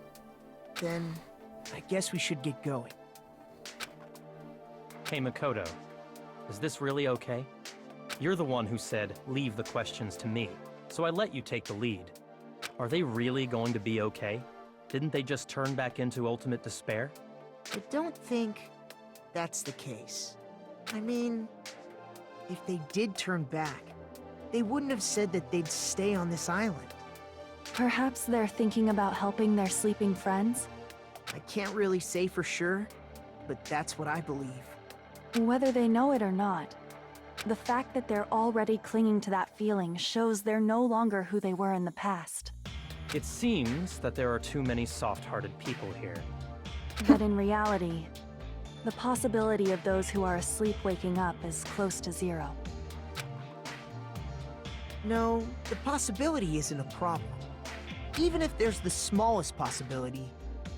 Then, I guess we should get going. Hey, Makoto. Is this really okay? You're the one who said, leave the questions to me, so I let you take the lead. Are they really going to be okay? Didn't they just turn back into ultimate despair? I don't think that's the case. I mean, if they did turn back, they wouldn't have said that they'd stay on this island. Perhaps they're thinking about helping their sleeping friends? I can't really say for sure, but that's what I believe. Whether they know it or not, the fact that they're already clinging to that feeling shows they're no longer who they were in the past. It seems that there are too many soft-hearted people here. But in reality, the possibility of those who are asleep waking up is close to zero. No, the possibility isn't a problem. Even if there's the smallest possibility,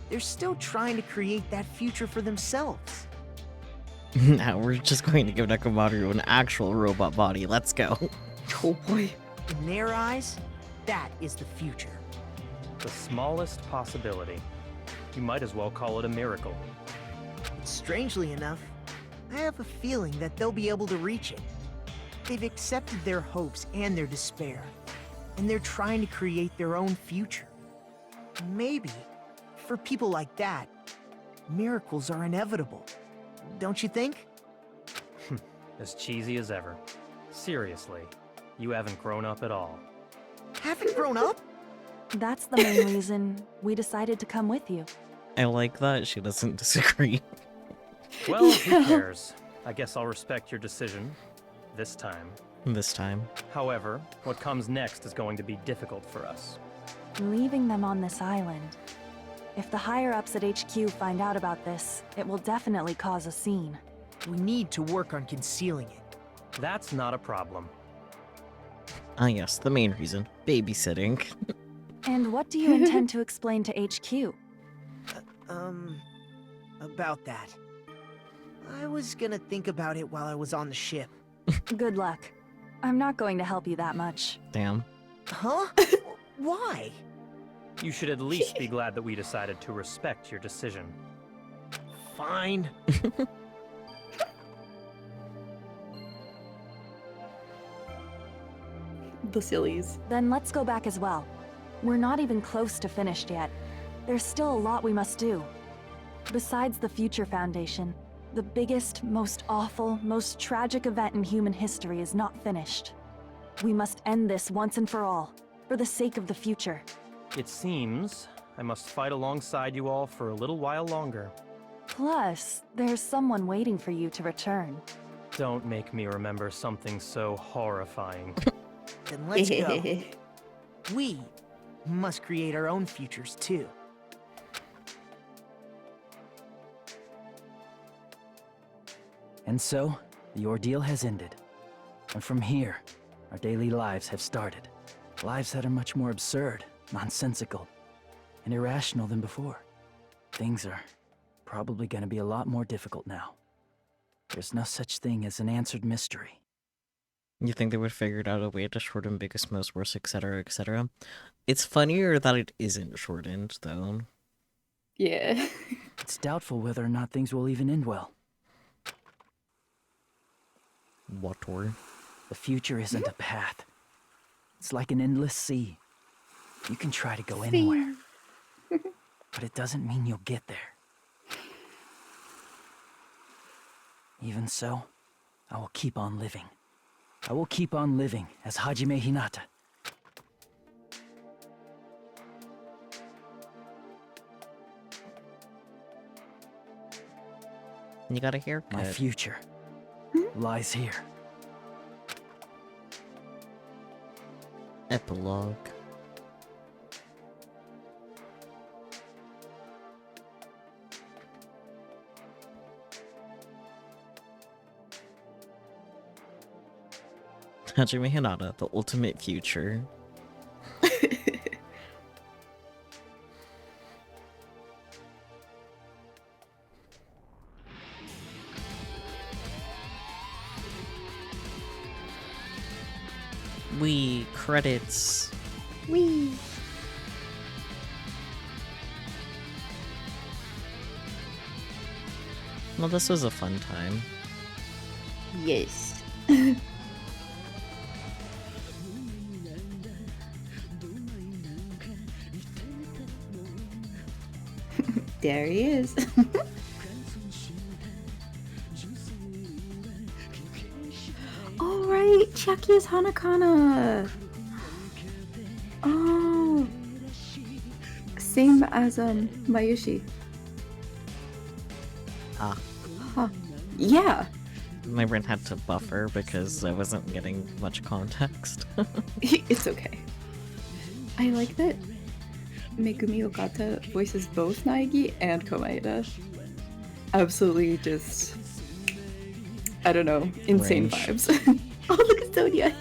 they're still trying to create that future for themselves. Now we're just going to give Nekomaru an actual robot body. Let's go. Oh boy. In their eyes, that is the future. The smallest possibility. You might as well call it a miracle. And strangely enough, I have a feeling that they'll be able to reach it. They've accepted their hopes and their despair, and they're trying to create their own future. Maybe, for people like that, miracles are inevitable. Don't you think? As cheesy as ever. Seriously, you haven't grown up at all. Haven't grown up? That's the main reason we decided to come with you. I like that she doesn't disagree. Well, who cares? I guess I'll respect your decision. This time. This time. However, what comes next is going to be difficult for us. Leaving them on this island. If the higher-ups at HQ find out about this, it will definitely cause a scene. We need to work on concealing it. That's not a problem. Ah yes, the main reason. Babysitting. And what do you intend to explain to HQ? About that. I was gonna think about it while I was on the ship. Good luck. I'm not going to help you that much. Damn. Huh? Why? You should at least be glad that we decided to respect your decision. Fine. The sillies. Then let's go back as well. We're not even close to finished yet. There's still a lot we must do. Besides the Future Foundation, the biggest, most awful, most tragic event in human history is not finished. We must end this once and for all, for the sake of the future. It seems I must fight alongside you all for a little while longer. Plus, there's someone waiting for you to return. Don't make me remember something so horrifying. Then let's go. We must create our own futures too. And so, the ordeal has ended. And from here, our daily lives have started. Lives that are much more absurd, nonsensical, and irrational than before. Things are probably going to be a lot more difficult now. There's no such thing as an answered mystery. You think they would figure out a way to shorten biggest, most, worst, etc., etc.? It's funnier that it isn't shortened, though. Yeah. It's doubtful whether or not things will even end well. What were? The future isn't a path. It's like an endless sea. You can try to go anywhere, but it doesn't mean you'll get there. Even so, I will keep on living. I will keep on living as Hajime Hinata. You got a haircut. My future lies here. Epilogue. Hajime Hinata, the ultimate future. We credits. Wee. Well, this was a fun time. Yes. There he is. All right, Chucky is Hanakana. Oh, same as Mayushi. Ah. Huh. Yeah. My brain had to buffer because I wasn't getting much context. It's okay. I like that Megumi Okata voices both Naegi and Komaeda. Absolutely just, I don't know, insane Range. vibes. Oh, look at Sonia.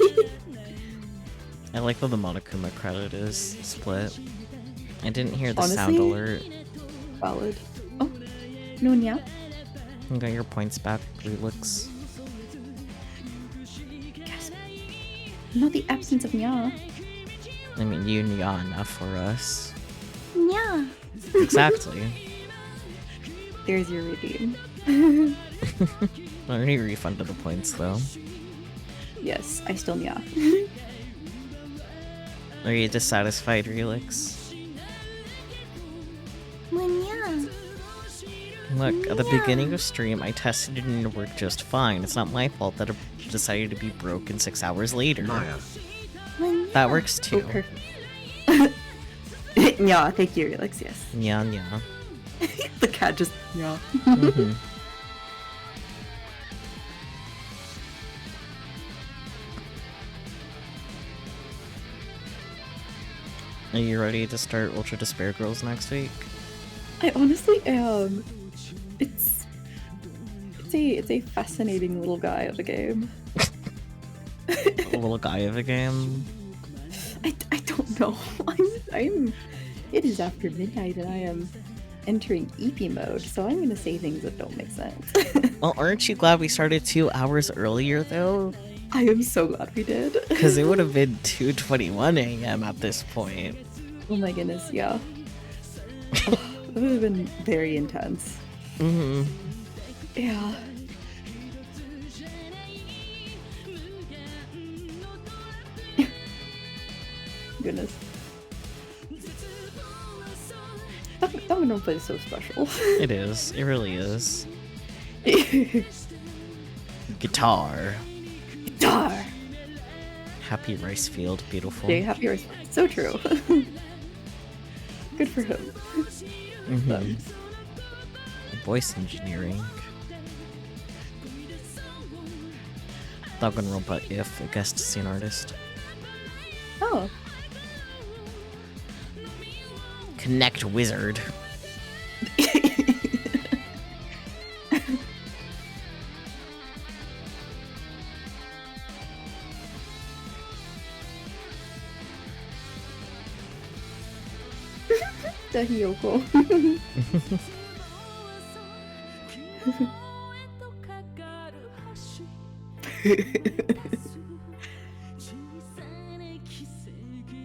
I like that the Monokuma credit is split. I didn't hear the sound Honestly, alert. Valid. Oh, Nunya. You got your points back, Relix. Yes. Not the absence of Nya. I mean, you knew enough for us. Nya. Exactly. There's your redeem. I already refunded the points, though. Yes, I still Nya. Are you dissatisfied, Relix? Munya. Look, at the beginning of stream, I tested it and it worked just fine. It's not my fault that it decided to be broken 6 hours later. That works too. Oh, perfect. Nya, thank you, Relix, yes. Yeah, yeah. The cat just Nya. Mhm. Are you ready to start Ultra Despair Girls next week? I honestly am. It's a fascinating little guy of a game. A little guy of a game? I don't know. It is after midnight and I am entering EP mode, so I'm gonna say things that don't make sense. Well, aren't you glad we started 2 hours earlier, though? I am so glad we did. Because it would have been 2:21 a.m. at this point. Oh my goodness, yeah. Oh, it would have been very intense. Mm-hmm. Yeah. Goodness. Danganronpa is so special. It is. It really is. Guitar. Guitar! Happy rice field. Beautiful. Yeah, happy rice. So true. Good for him. Mm-hmm. Voice engineering. Danganronpa if a guest scene artist. Oh. Connect wizard. The Hiyoko.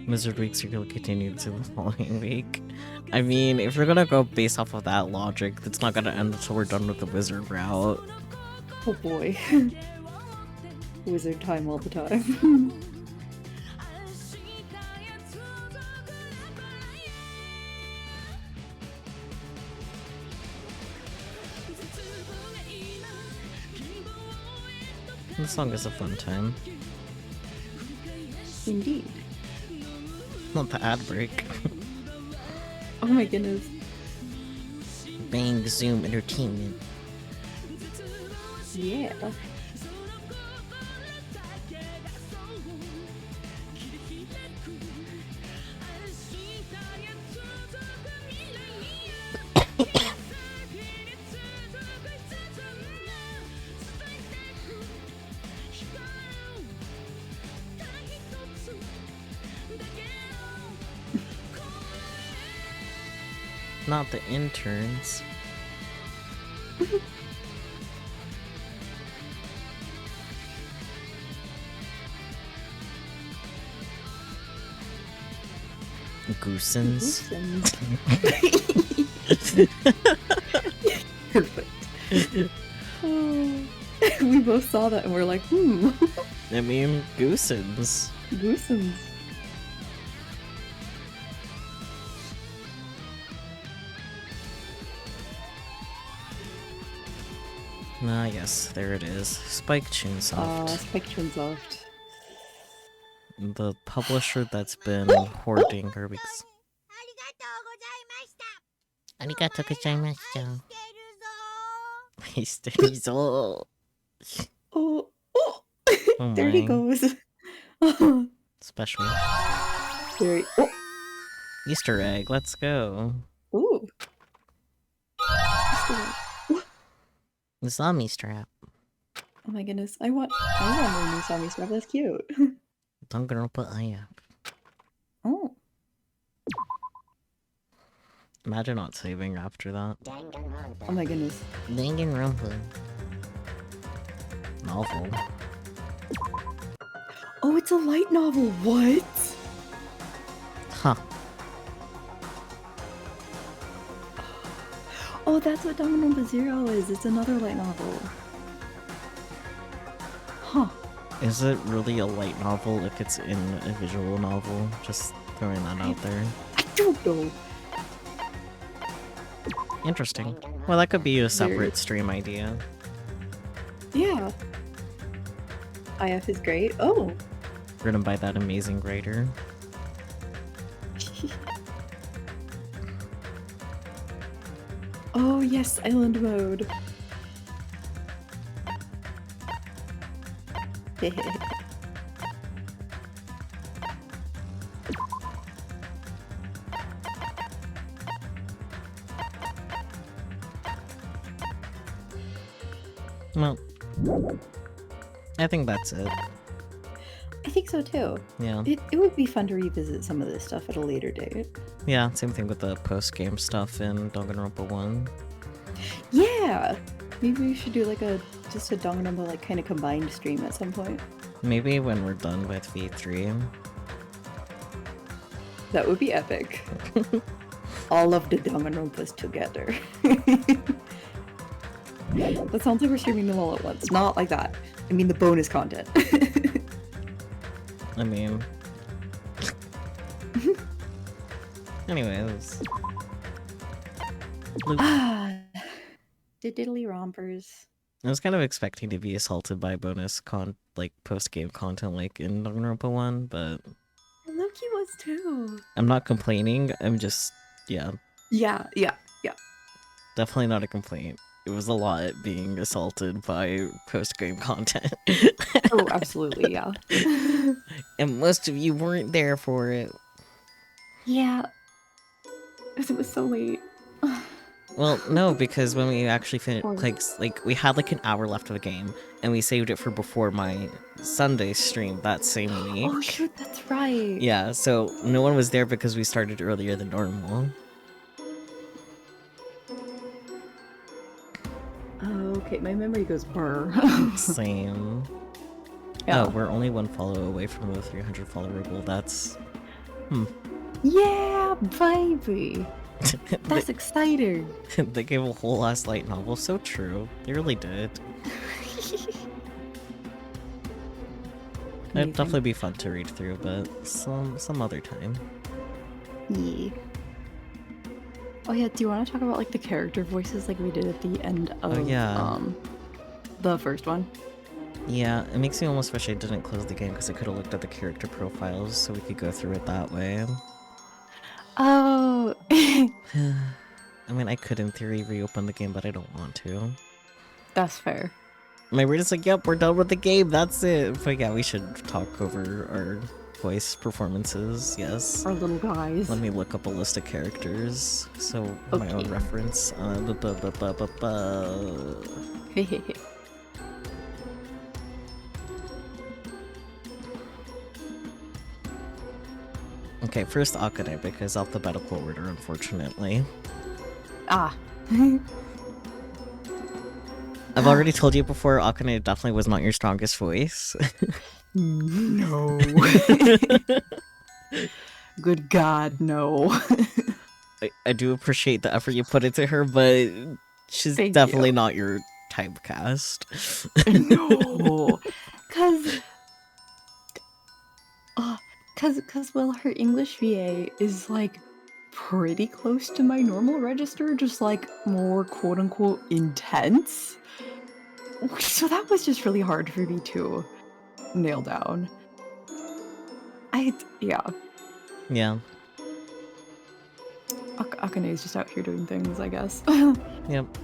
Wizard weeks are going to continue to the following week. I mean, if we're gonna go based off of that logic, it's not gonna end until we're done with the wizard route. Oh boy. Wizard time all the time. This song is a fun time. Indeed. Not the ad break. Oh my goodness. Bang Zoom Entertainment. Yeah. Not the interns. Goosens. We both saw that and we're like, I mean, Goosens. Goosens. Ah, yes, there it is. Spike Chunsoft. Spike Chunsoft. The publisher that's been hoarding our weeks. Arigatou gozaimashita. Hysterizo. Oh, Oh there he my. goes. Special. Very. Easter egg, let's go. Ooh. The zombie strap. Oh my goodness, I want a new zombie strap. That's cute. Danganronpa Aya. Oh. Imagine not saving after that. Oh my goodness. Danganronpa. Novel. Oh, it's a light novel. What? Huh. Oh, that's what Danganronpa Zero is. It's another light novel. Huh. Is it really a light novel if it's in a visual novel? Just throwing that out there. I don't know. Interesting. Well, that could be a separate stream idea. Yeah. IF is great. Oh. Written by that amazing writer. Oh yes, island mode. Well, I think that's it. I think so too. Yeah. It would be fun to revisit some of this stuff at a later date. Yeah, same thing with the post-game stuff in Danganronpa 1. Yeah! Maybe we should do like just a Danganronpa like kind of combined stream at some point. Maybe when we're done with V3. That would be epic. All of the Danganronpas together. That sounds like we're streaming them all at once. Not like that. I mean the bonus content. I mean... Anyways. Ah, the diddly rompers. I was kind of expecting to be assaulted by bonus post-game content like in Danganronpa 1, but... Loki was too. I'm not complaining, I'm just... yeah. Yeah. Definitely not a complaint. It was a lot being assaulted by post-game content. Oh, absolutely, yeah. And most of you weren't there for it. Yeah. Because it was so late. Well, no, because when we actually finished, like we had like an hour left of the game, and we saved it for before my Sunday stream that same week. Oh shoot, that's right. Yeah, so no one was there because we started earlier than normal. Oh, okay, my memory goes burr. Same. Yeah. Oh, we're only one follow away from the 300 follower goal. That's... Yeah, baby. That's exciting. They gave a whole last light novel. So true. They really did. It'd definitely be fun to read through, but some other time. Yeah. Oh yeah, do you want to talk about like the character voices like we did at the end of the first one? Yeah, it makes me almost wish I didn't close the game because I could have looked at the character profiles so we could go through it that way. Oh. I mean, I could in theory reopen the game, but I don't want to. That's fair. My brain is like, yep, we're done with the game, that's it. But yeah, we should talk over our voice performances, yes. Our little guys. Let me look up a list of characters, so my own reference. Okay, first Akane, because alphabetical order, unfortunately. Ah. I've already told you before, Akane definitely was not your strongest voice. No. Good God, no. I do appreciate the effort you put into her, but she's Thank definitely you. not your typecast. No, cause, well, her English VA is like pretty close to my normal register, just like more quote unquote intense. So that was just really hard for me to nail down. Yeah. Yeah. Akane is just out here doing things, I guess. Yep.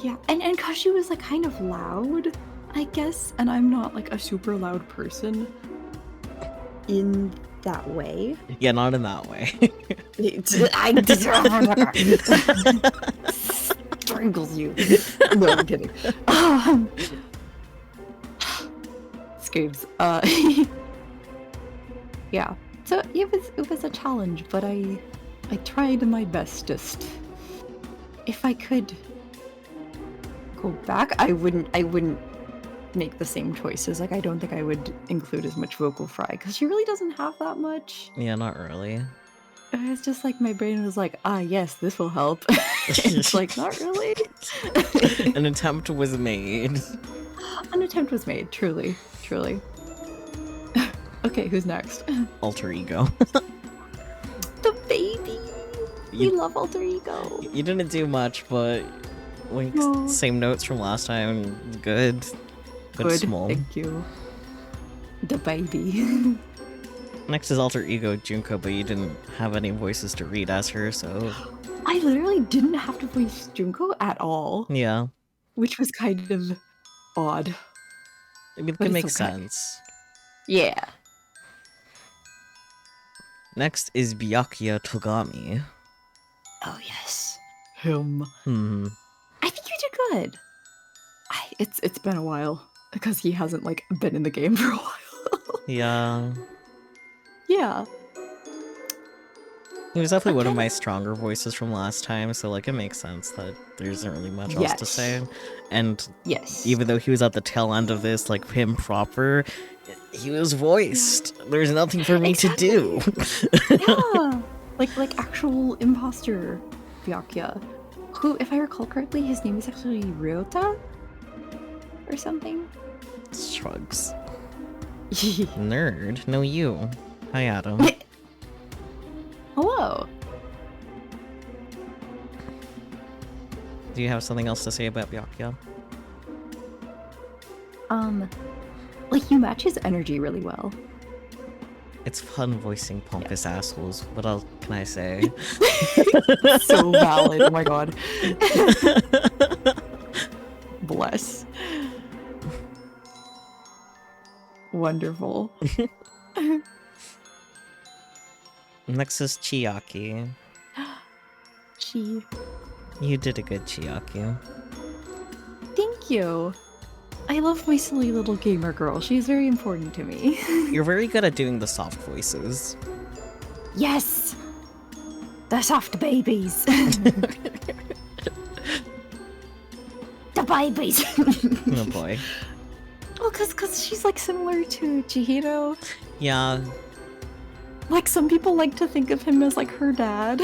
Yeah, and cause she was like kind of loud, I guess, and I'm not like a super loud person in that way. Yeah, not in that way. Strangles you. No, I'm kidding. Scoops. Yeah. So it was a challenge, but I tried my bestest. If I could go back, I wouldn't make the same choices. Like, I don't think I would include as much vocal fry because she really doesn't have that much. Yeah, not really. It's just like my brain was like, yes, this will help. It's like, not really. An attempt was made. An attempt was made, truly. Okay, who's next? Alter ego. The baby. We love alter ego. You didn't do much, but like No. same notes from last time. Good. Good small. Thank you. The baby. Next is alter ego Junko, but you didn't have any voices to read as her, so I literally didn't have to voice Junko at all, yeah. which was kind of odd. I mean, But it it's makes okay. sense. Yeah. Next is Byakuya Togami. Oh yes. Him. I think you did good. It's been a while because he hasn't like been in the game for a while. Yeah. Yeah. He was definitely one of my stronger voices from last time, so like it makes sense that there isn't really much else to Yes. say. And Yes. even though he was at the tail end of this, like him proper, he was voiced. There's nothing for me to do. Yeah. Like actual imposter Byakuya. Who, if I recall correctly, his name is actually Ryota? Or something? Shrugs. Nerd. No, you. Hi, Adam. Hello. Do you have something else to say about Byakuya? Like you match his energy really well. It's fun voicing pompous assholes. What else can I say? So valid. Oh my god. Bless. Wonderful. Next is Chiaki. Chi. You did a good Chiaki. Thank you. I love my silly little gamer girl. She's very important to me. You're very good at doing the soft voices. Yes! The soft babies. The babies. Oh boy. Well, cause she's like similar to Chihiro. Yeah. Like some people like to think of him as like her dad,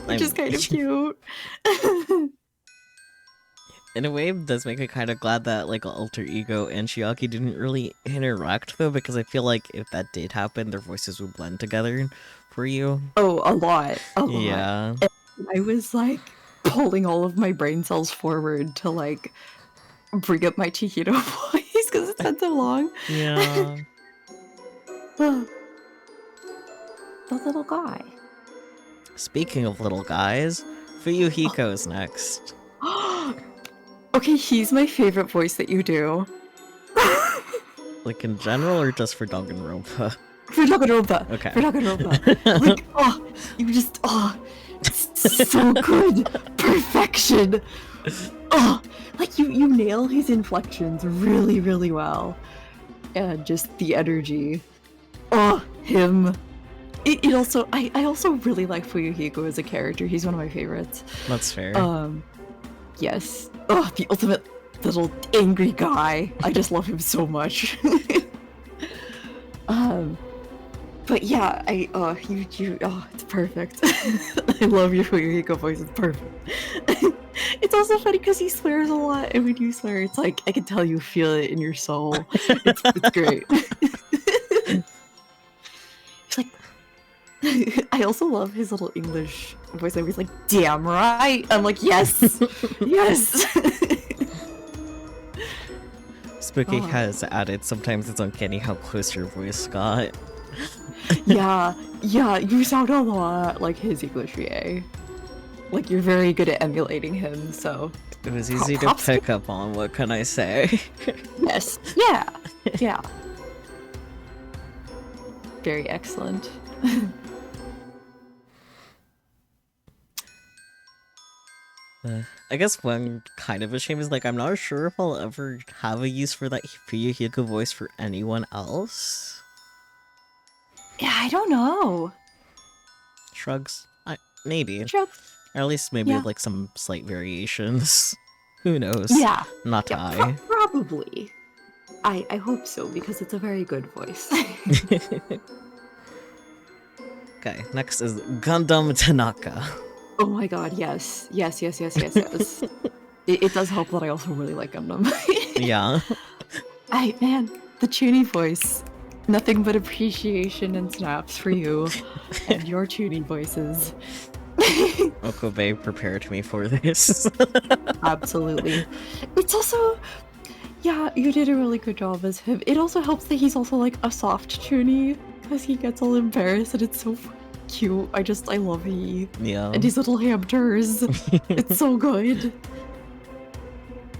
which is kind of cute. In a way, it does make me kind of glad that like Alter Ego and Chiaki didn't really interact though, because I feel like if that did happen, their voices would blend together for you. Oh, a lot. A lot. Yeah. And I was like pulling all of my brain cells forward to like bring up my Chihiro voice because it's been so long. Yeah. The little guy. Speaking of little guys, Fuyuhiko's next. Okay, he's my favorite voice that you do. Like in general or just for Danganronpa? For Danganronpa. Okay. For Danganronpa. Like, you just, it's so good. Perfection. Like you nail his inflections really, really well. And just the energy. Him. It also, I also really like Fuyuhiko as a character. He's one of my favorites. That's fair. Yes. The ultimate little angry guy. I just love him so much. But yeah, it's perfect. I love your Hiko voice. It's perfect. It's also funny because he swears a lot, and when you swear, it's like I can tell you feel it in your soul. It's great. It's like I also love his little English voice. He's like, "Damn right." I'm like, "Yes, yes." Spooky has added, sometimes it's uncanny how close your voice got. Yeah, you sound a lot like his English VA. Like, you're very good at emulating him, so... It was easy to pick up on, what can I say? Yes, yeah. Very excellent. I guess one kind of a shame is, like, I'm not sure if I'll ever have a use for that Fuyuhiko voice for anyone else. Yeah, I don't know. Shrugs? Maybe. Shrugs. Or at least maybe like some slight variations. Who knows? Yeah. Not I. Probably. I hope so, because it's a very good voice. Okay, next is Gundam Tanaka. Oh my god, yes. Yes. It does help that I also really like Gundam. Yeah. Man, the Chuny voice. Nothing but appreciation and snaps for you and your Chuny voices. Okabe prepared me for this. Absolutely. It's also... Yeah, you did a really good job as him. It also helps that he's also like a soft Chuny, because he gets all embarrassed and it's so cute. I love he. Yeah. And his little hamsters. It's so good.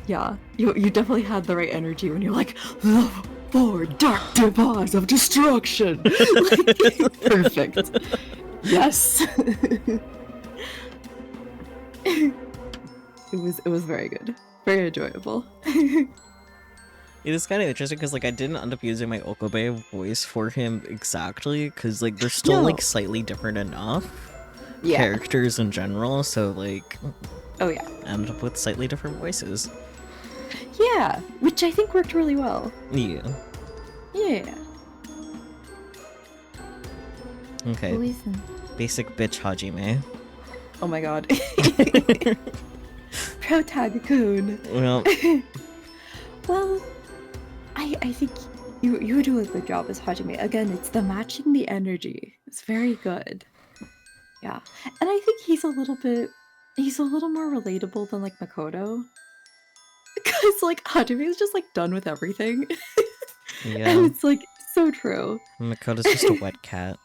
Yeah, you definitely had the right energy when you're like, the 4 dark depots of destruction. Like, perfect. Yes. It was very good. Very enjoyable. It is kind of interesting because, like, I didn't end up using my Okabe voice for him exactly because, like, they're still, like, slightly different enough characters in general, so, like... Oh, yeah. I ended up with slightly different voices. Yeah, which I think worked really well. Yeah. Yeah. Okay. Basic bitch Hajime. Oh my god. Protag-kun. Well... Well, I think you do a good job as Hajime. Again, it's the matching the energy. It's very good. Yeah. And I think he's a little more relatable than like Makoto. Because like Hajime is just like done with everything. Yeah. And it's like so true. Makoto's just a wet cat.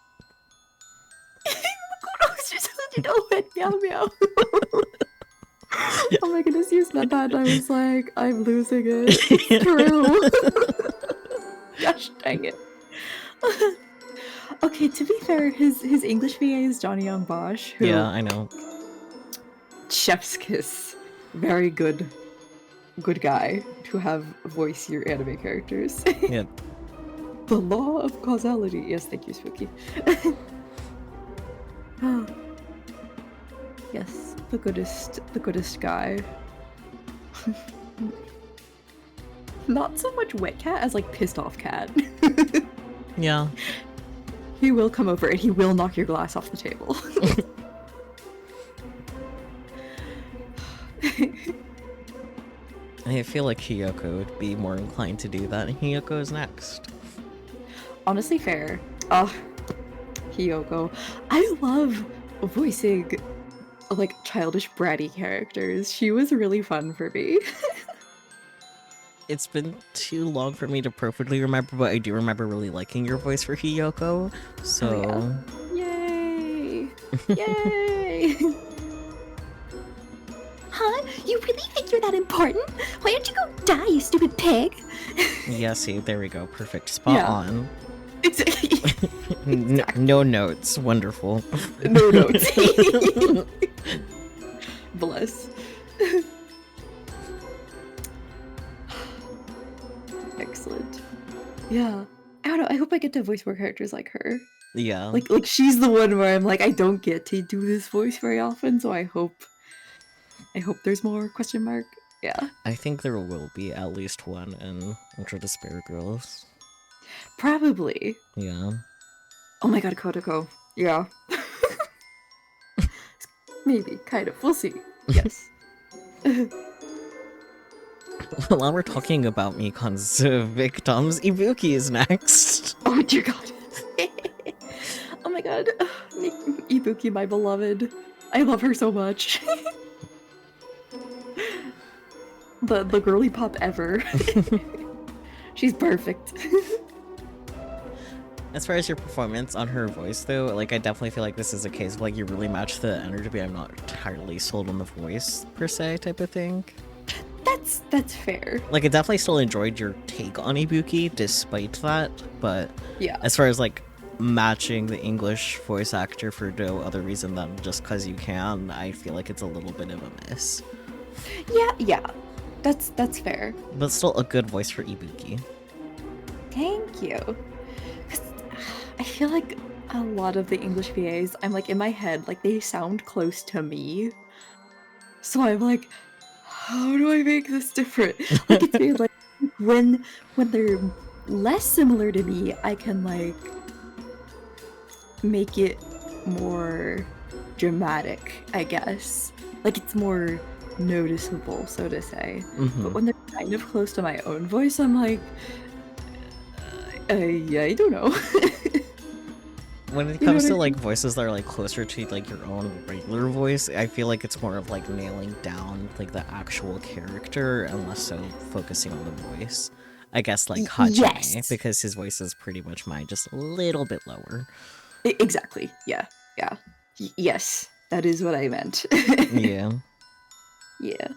Makoto's just such a wet meow meow. Oh my goodness, you said that and I was like, I'm losing it. It's true. Gosh dang it. Okay, to be fair, his English VA is Johnny Young Bosch. Who, yeah, I know. Chef's kiss. Very good guy to have voice your anime characters. Yeah. The law of causality. Yes, thank you, Spooky. Yes, the goodest guy. Not so much wet cat as like pissed off cat. Yeah. He will come over and he will knock your glass off the table. I feel like Hiyoko would be more inclined to do that, and Hiyoko is next. Honestly, fair. Oh, Hiyoko. I love voicing like childish bratty characters. She was really fun for me. It's been too long for me to perfectly remember, but I do remember really liking your voice for Hiyoko, so... Oh, yeah. Yay! Yay! Huh? You really think you're that important? Why don't you go die, you stupid pig? Yeah, see, there we go. Perfect. Spot on. Exactly. No notes. Wonderful. No notes. Bless. Excellent. Yeah. I don't know. I hope I get to voice more characters like her. Yeah. Like she's the one where I'm like, I don't get to do this voice very often, so I hope there's more ? Yeah. I think there will be at least one in Ultra Despair Girls. Probably. Yeah. Oh my god, Kotoko. Yeah. Maybe, kind of. We'll see. Yes. While we're talking about Mikon's victims, Ibuki is next. Oh dear god. Oh my god. Ibuki, my beloved. I love her so much. the girly pop ever. She's perfect. As far as your performance on her voice, though, like, I definitely feel like this is a case of, like, you really match the energy, but I'm not entirely sold on the voice, per se, type of thing. That's fair. Like, I definitely still enjoyed your take on Ibuki, despite that, but yeah. As far as, like, matching the English voice actor for no other reason than just because you can, I feel like it's a little bit of a miss. Yeah. That's fair. But still a good voice for Ibuki. Thank you. 'Cause I feel like a lot of the English VAs, I'm like in my head, like they sound close to me. So I'm like, how do I make this different? Like it's weird, like when they're less similar to me, I can like make it more dramatic, I guess. Like it's more noticeable, so to say. But when they're kind of close to my own voice, I'm like, I don't know. When it comes to like voices that are like closer to like your own regular voice, I feel like it's more of like nailing down like the actual character and less so focusing on the voice. I guess like Hajime, because his voice is pretty much mine, just a little bit lower. Exactly. Yeah. Yes, that is what I meant. Yeah. Yeah.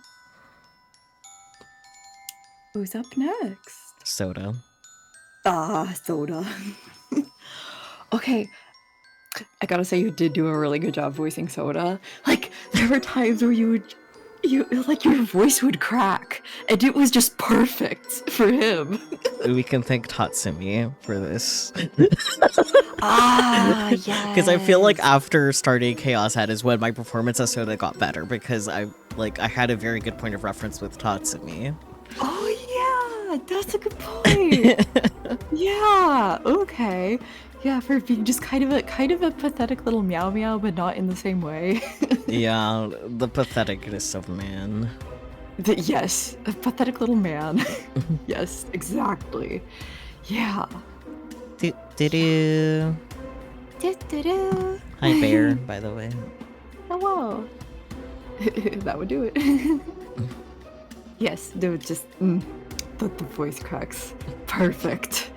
Who's up next? Soda. Soda. Okay. I gotta say, you did do a really good job voicing Soda. Like, there were times where you like, your voice would crack, and it was just perfect for him. We can thank Tatsumi for this. Yeah. Because I feel like after starting Chaos Head is when my performance as Soda got better, because I had a very good point of reference with Tatsumi. Oh yeah, that's a good point. Yeah, okay. Yeah, for being just kind of a pathetic little meow meow, but not in the same way. Yeah, the patheticness of man. Yes, a pathetic little man. Yes, exactly. Yeah. Do-do-do. Do-do-do. Hi, Bear, by the way. Hello. That would do it. Yes, they would just the voice cracks. Perfect.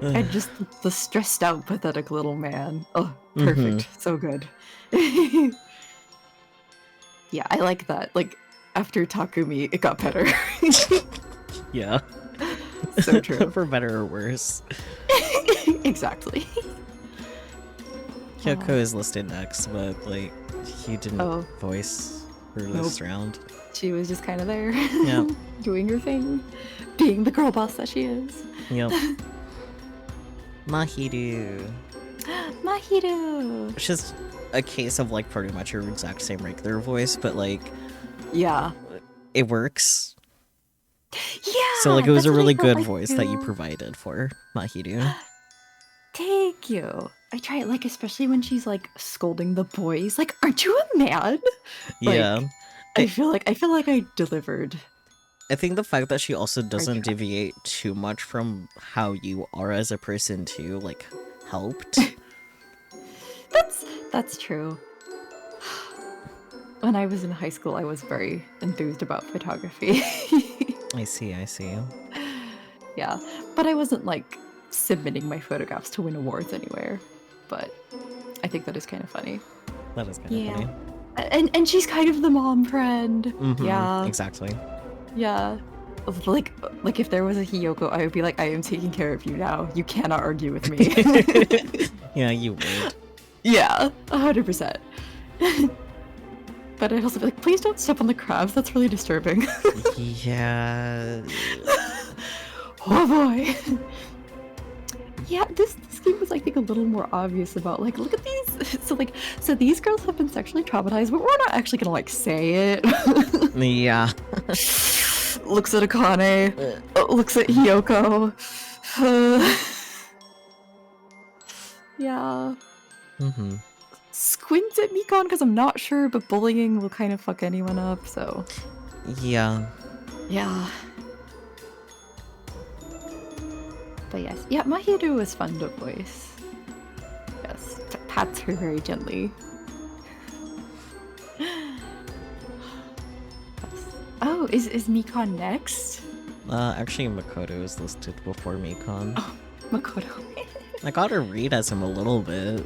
And just the stressed out, pathetic little man. Oh, perfect. So good. Yeah, I like that. Like, after Takumi, it got better. Yeah. So true. For better or worse. Exactly. Kyoko is listed next, but, like, he didn't voice her this round. She was just kind of there. Yeah. Doing her thing. Being the girl boss that she is. Yep. Mahiru. Mahiru! It's just a case of, like, pretty much your exact same regular voice, but, like... Yeah. It works. Yeah! So, like, it was a really good like voice that you provided for Mahiru. Thank you. I try, like, especially when she's, like, scolding the boys. Like, aren't you a man? Like, Yeah. I feel like I delivered. I think the fact that she also doesn't deviate too much from how you are as a person, too, like, helped. That's true. When I was in high school, I was very enthused about photography. I see. Yeah, but I wasn't, like, submitting my photographs to win awards anywhere. But I think that is kind of funny. That is kind of funny. And she's kind of the mom friend. Yeah. Exactly. Yeah. Like if there was a Hiyoko, I would be like, I am taking care of you now. You cannot argue with me. Yeah, you would. Yeah, 100%. But I'd also be like, please don't step on the crabs. That's really disturbing. Yeah. Oh boy. Yeah, this game was, I think, a little more obvious about, like, look at these. So these girls have been sexually traumatized, but we're not actually gonna, like, say it. Yeah. Looks at Akane. Looks at Hiyoko. Yeah. Mm-hmm. Squint at Mikon because I'm not sure, but bullying will kind of fuck anyone up, so. Yeah. Yeah. But yes. Yeah, Mahiru was fun to voice. Yes. Pats her very gently. Oh, is Mikon next? Actually, Makoto is listed before Mikon. Oh, Makoto. I got to read as him a little bit,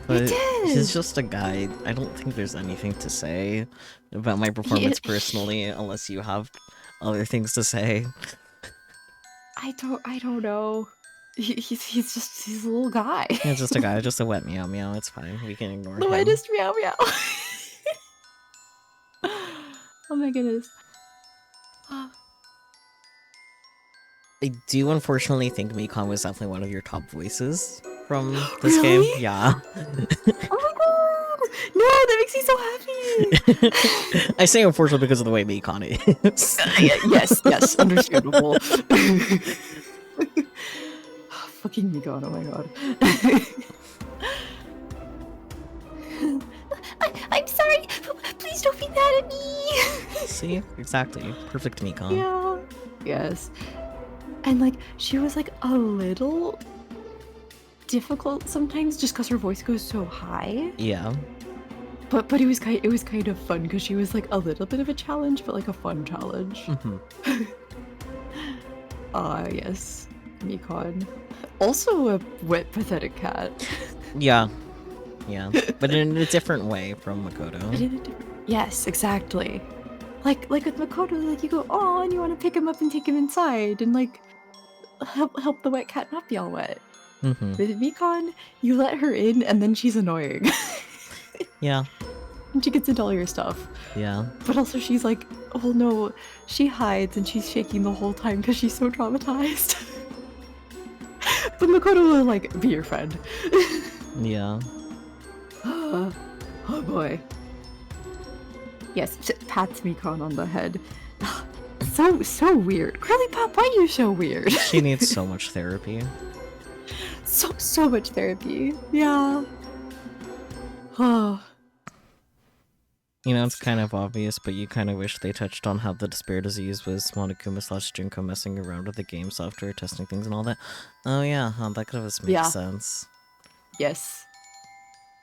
but did! he's just a guy. I don't think there's anything to say about my performance personally, unless you have other things to say. I don't know. He's a little guy. He's just a guy, just a wet meow meow. It's fine. We can ignore The him. wettest meow meow. Oh my goodness. I do unfortunately think Mikon was definitely one of your top voices from this game. Yeah. Oh my god! No, that makes me so happy! I say unfortunately because of the way Mikon is. Yes, understandable. Fucking Mikon, oh my god. I'm sorry! Please don't be mad at me! See? Exactly. Perfect Mikon. Yeah. Yes. And like, she was like a little difficult sometimes just because her voice goes so high. Yeah. But it was kind of fun because she was like a little bit of a challenge, but like a fun challenge. Mm-hmm. Yes. Mikon. Also a wet, pathetic cat. Yeah. Yeah. But in a different way from Makoto. Yes, exactly. Like with Makoto, like you go, oh, and you want to pick him up and take him inside and like help the wet cat not be all wet. Mm-hmm. With Mikon, you let her in and then she's annoying. Yeah. And she gets into all your stuff. Yeah. But also she's like, oh no, she hides and she's shaking the whole time because she's so traumatized. But Makoto will like be your friend. Yeah. Oh boy. Yes, pats Mikon on the head. So weird. Curly Pop, why are you so weird? She needs so much therapy. So much therapy. Yeah. Oh. You know, it's kind of obvious, but you kind of wish they touched on how the Despair disease was Monokuma/Junko messing around with the game software, testing things and all that. Oh yeah, that could have made sense. Yes.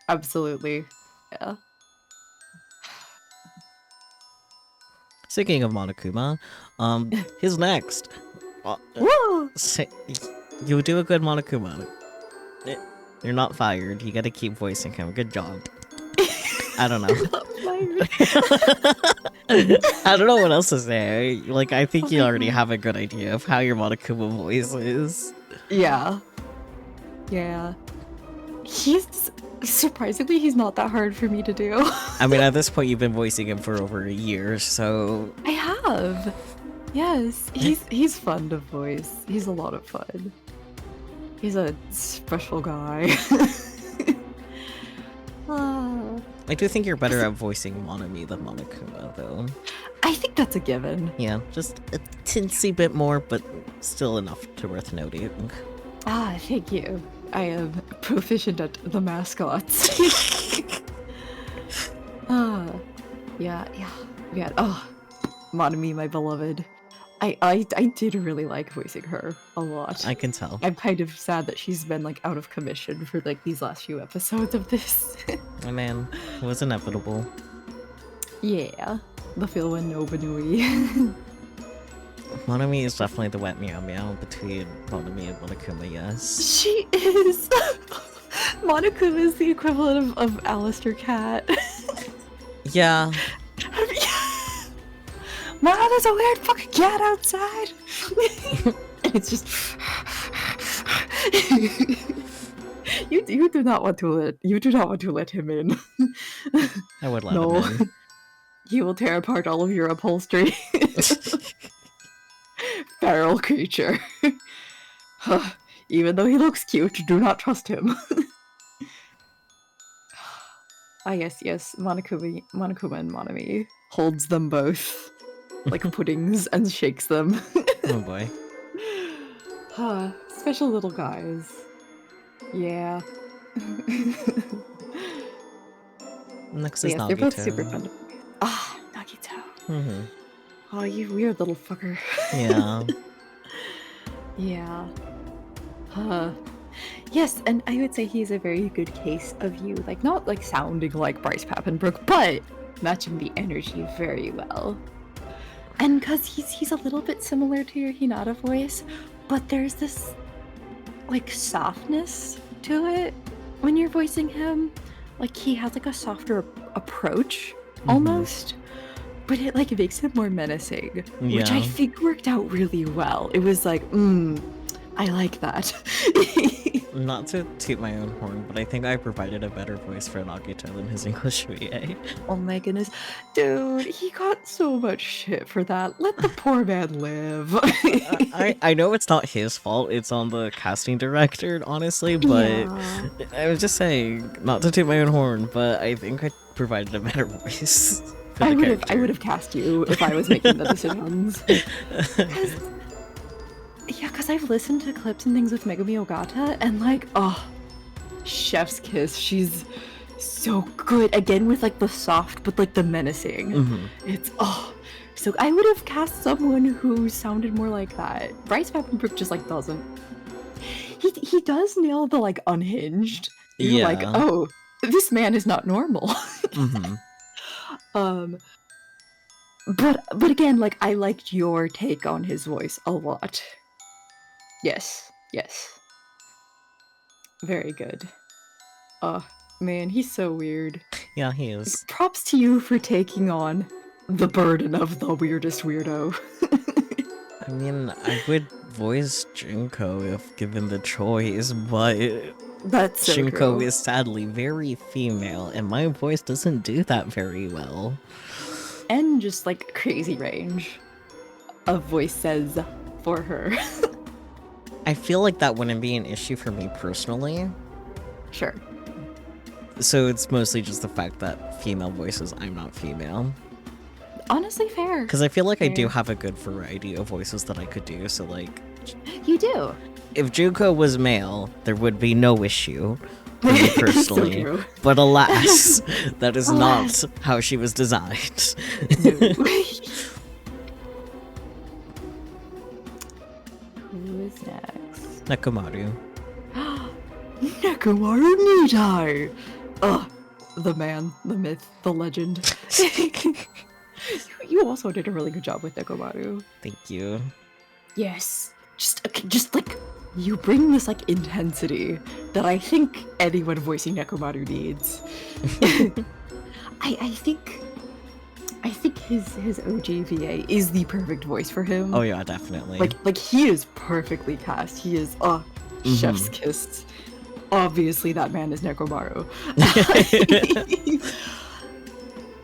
Absolutely. Yeah. Speaking of Monokuma, his next. You do a good Monokuma. You're not fired. You gotta keep voicing him. Good job. I don't know. I don't know what else to say. Like, I think you already have a good idea of how your Monokuma voice is. Yeah. Yeah. Surprisingly, he's not that hard for me to do. I mean, at this point, you've been voicing him for over a year, so... I have. Yes. He's fun to voice. He's a lot of fun. He's a special guy. I do think you're better at voicing Monomi than Monokuma, though. I think that's a given. Yeah, just a tinsy bit more, but still enough to worth noting. Thank you. I am proficient at the mascots. Yeah. Oh, Monomi, my beloved. I did really like voicing her a lot. I can tell. I'm kind of sad that she's been like out of commission for like these last few episodes of this. Oh man, it was inevitable. Yeah, the feel when Nobanui. Monomi is definitely the wet meow meow between Monomi and Monokuma, yes. She is! Monokuma is the equivalent of Alistair Cat. Yeah. Wow, there's a weird fucking cat outside! It's just... you do not want to let him in. I would let him in. He will tear apart all of your upholstery. Feral creature. Even though he looks cute, do not trust him. Yes, Monokuma and Monomi holds them both like puddings and shakes them. Oh boy. Special little guys. Yeah. Next So is yes, they're both Nagito. super fun. Ah, Nagito. Mm-hmm. Oh, you weird little fucker. Yeah. Yeah. Yes, and I would say he's a very good case of you, like, not like sounding like Bryce Papenbrook, but matching the energy very well. And because he's a little bit similar to your Hinata voice, but there's this, like, softness to it when you're voicing him. Like, he has, like, a softer approach, almost. But it, like, makes him more menacing, which I Yeah. think worked out really well. It was like, I like that. Not to toot my own horn, but I think I provided a better voice for Nagito than his English VA. Oh my goodness. Dude, he got so much shit for that. Let the poor man live. I know it's not his fault, it's on the casting director, honestly, but Yeah. I was just saying, not to toot my own horn, but I think I provided a better voice for the character. I would have cast you if I was making the decisions. Because I've listened to clips and things with Megumi Ogata, and like, oh, chef's kiss. She's so good. Again, with like the soft, but like the menacing. It's, so I would have cast someone who sounded more like that. Bryce Papenbrook just like doesn't. He does nail the like unhinged. You're like, Yeah. oh, this man is not normal. But again, like, I liked your take on his voice a lot. Yes. Very good. Oh, man, he's so weird. Yeah, he is. Props to you for taking on the burden of the weirdest weirdo. I mean, I would voice Junko if given the choice, but That's so Junko true. is sadly very female, and my voice doesn't do that very well. And just like crazy range of voices for her. I feel like that wouldn't be an issue for me personally. Sure. So it's mostly just the fact that female voices, I'm not female. Honestly, fair. Because I feel like I do Fair. have a good variety of voices that I could do, so like, You do. if Junko was male, there would be no issue for me personally. true. But alas, that is Alas. not how she was designed. Who is next? Nekomaru. Nekomaru Nitai! Ugh, the man, the myth, the legend. You also did a really good job with Nekomaru. Thank you. Yes. Just like, you bring this like intensity that I think anyone voicing Nekomaru needs. I think his OGVA is the perfect voice for him. Oh yeah, definitely. Like he is perfectly cast. He is chef's kiss. Obviously that man is Nekomaru.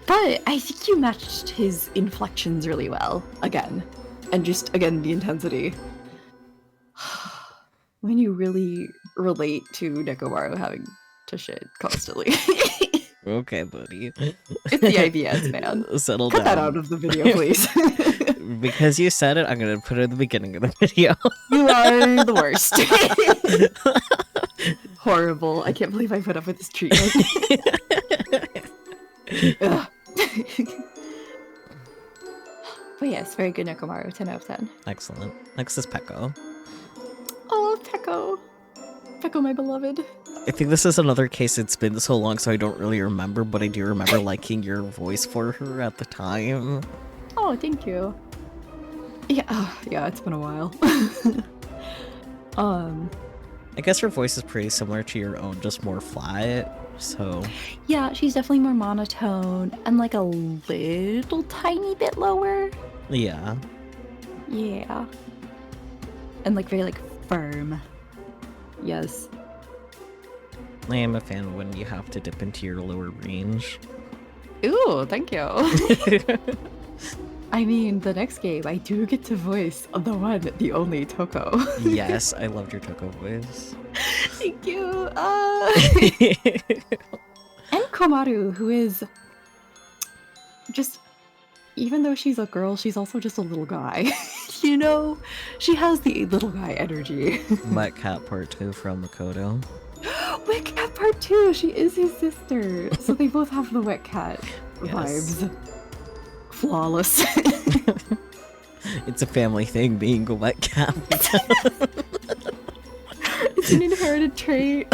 But I think you matched his inflections really well, again. And just, again, the intensity. When you really relate to Nekomaru having to shit constantly. Okay, buddy. It's the IBS, man. Settle Cut down. that out of the video, please. Because you said it, I'm gonna put it at the beginning of the video. You are the worst. Horrible. I can't believe I put up with this treatment. Ugh. But yes, very good Nekomaru, 10 out of 10. Excellent. Next is Peko. Oh, Peko. Peko, my beloved. I think this is another case, it's been so long so I don't really remember, but I do remember liking your voice for her at the time. Oh, thank you. Yeah, it's been a while. I guess her voice is pretty similar to your own, just more flat, so... Yeah, she's definitely more monotone and like a little tiny bit lower. Yeah. Yeah. And like very like firm. Yes. I am a fan when you have to dip into your lower range. Ooh, thank you. I mean, the next game, I do get to voice the one, the only Toko. Yes, I loved your Toko voice. Thank you. And Komaru, who is just, even though she's a girl, she's also just a little guy. You know, she has the little guy energy. Met Cat Part 2 from Makoto. Wet Cat Part 2! She is his sister! So they both have the Wet Cat vibes. Flawless. It's a family thing being a wet cat. It's an inherited trait.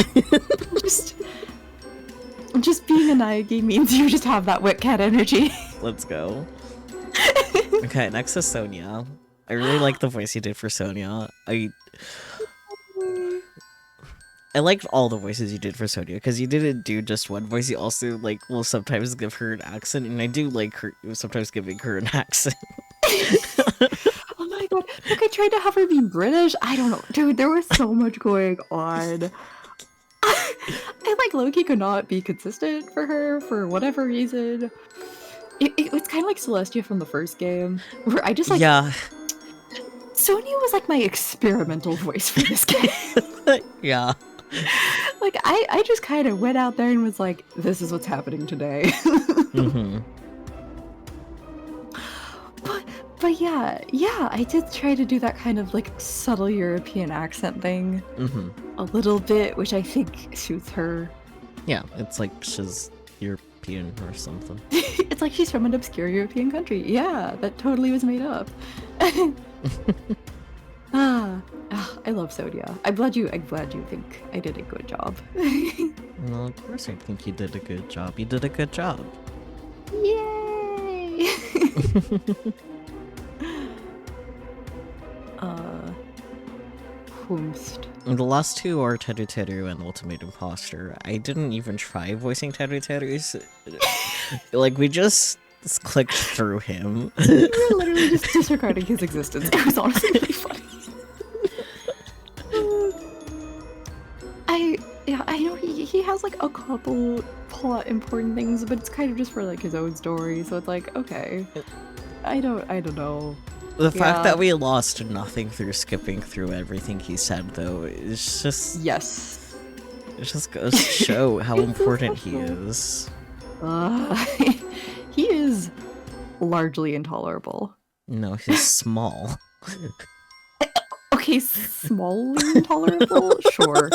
Just being a Naegi means you just have that wet cat energy. Let's go. Okay, next is Sonia. I really like the voice you did for Sonia. I liked all the voices you did for Sonia, because you didn't do just one voice, you also, like, will sometimes give her an accent, and I do like her sometimes giving her an accent. Oh my god, like I tried to have her be British. I don't know. Dude, there was so much going on. I like low-key could not be consistent for her for whatever reason. It was kind of like Celestia from the first game, where I just like... Yeah. Sonia was like my experimental voice for this game. Yeah. Like, I just kind of went out there and was like, this is what's happening today. Mm-hmm. But yeah, I did try to do that kind of like subtle European accent thing a little bit, which I think suits her. Yeah, it's like she's European or something. It's like she's from an obscure European country. Yeah, that totally was made up. I love Sonia. I'm glad you think I did a good job. Well, of course I think you did a good job. You did a good job. Yay! Whomst. The last two are Teru Teru and Ultimate Imposter. I didn't even try voicing Teru Teru's. Like, we just clicked through him. We were literally just disregarding his existence. It was honestly really funny. I know he has like a couple plot important things, but it's kind of just for like his own story, so it's like, okay. I don't know. The fact that we lost nothing through skipping through everything he said, though, is just... Yes. It just goes to show how important he is. He is largely intolerable. No, he's small. Okay, smallly intolerable? Sure.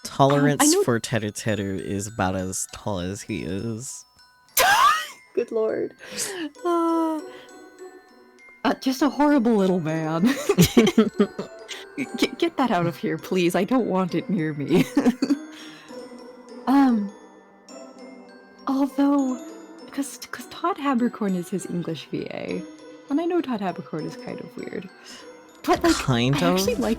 Tolerance for Teru Teru is about as tall as he is. Good lord. Just a horrible little man. Get that out of here, please. I don't want it near me. Although, because Todd Habercorn is his English VA, and I know Todd Habercorn is kind of weird, but like, I actually like.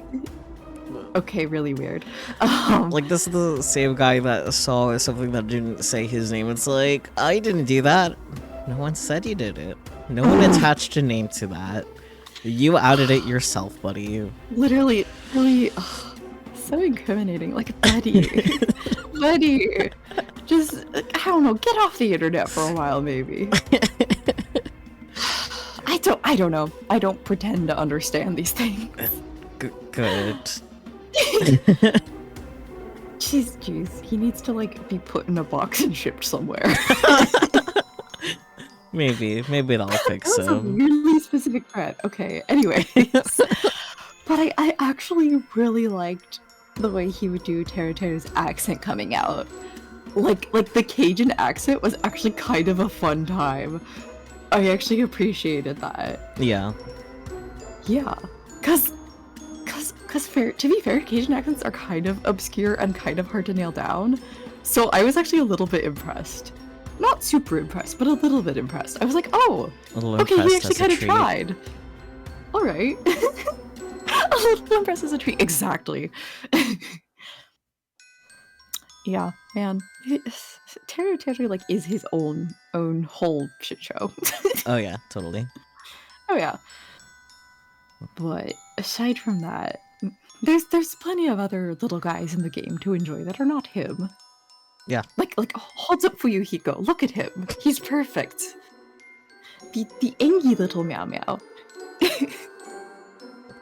Okay, really weird. Like, this is the same guy that saw something that didn't say his name. It's like, I didn't do that. No one said you did it. No one attached a name to that. You outed it yourself, buddy. Literally, really, so incriminating. Like, buddy, buddy, just, I don't know, get off the internet for a while, maybe. I don't know. I don't pretend to understand these things. Good. Jeez. He needs to, like, be put in a box and shipped somewhere. Maybe that'll fix That was a him. weirdly specific threat. Okay, anyways. But I actually really liked the way he would do Teru Teru's accent coming out. Like the Cajun accent was actually kind of a fun time. I actually appreciated that. Yeah. Yeah. Cause to be fair, Cajun accents are kind of obscure and kind of hard to nail down. So I was actually a little bit impressed. Not super impressed, but a little bit impressed. I was like, oh, okay, he actually kind of tried. All right. A little impressed as a treat. Exactly. Yeah, man. Teru Teru, like, is his own whole shit show. Oh yeah, totally. Oh yeah. But aside from that, there's plenty of other little guys in the game to enjoy that are not him. Yeah. Like holds up Fuyuhiko. Look at him. He's perfect. The engy little meow meow.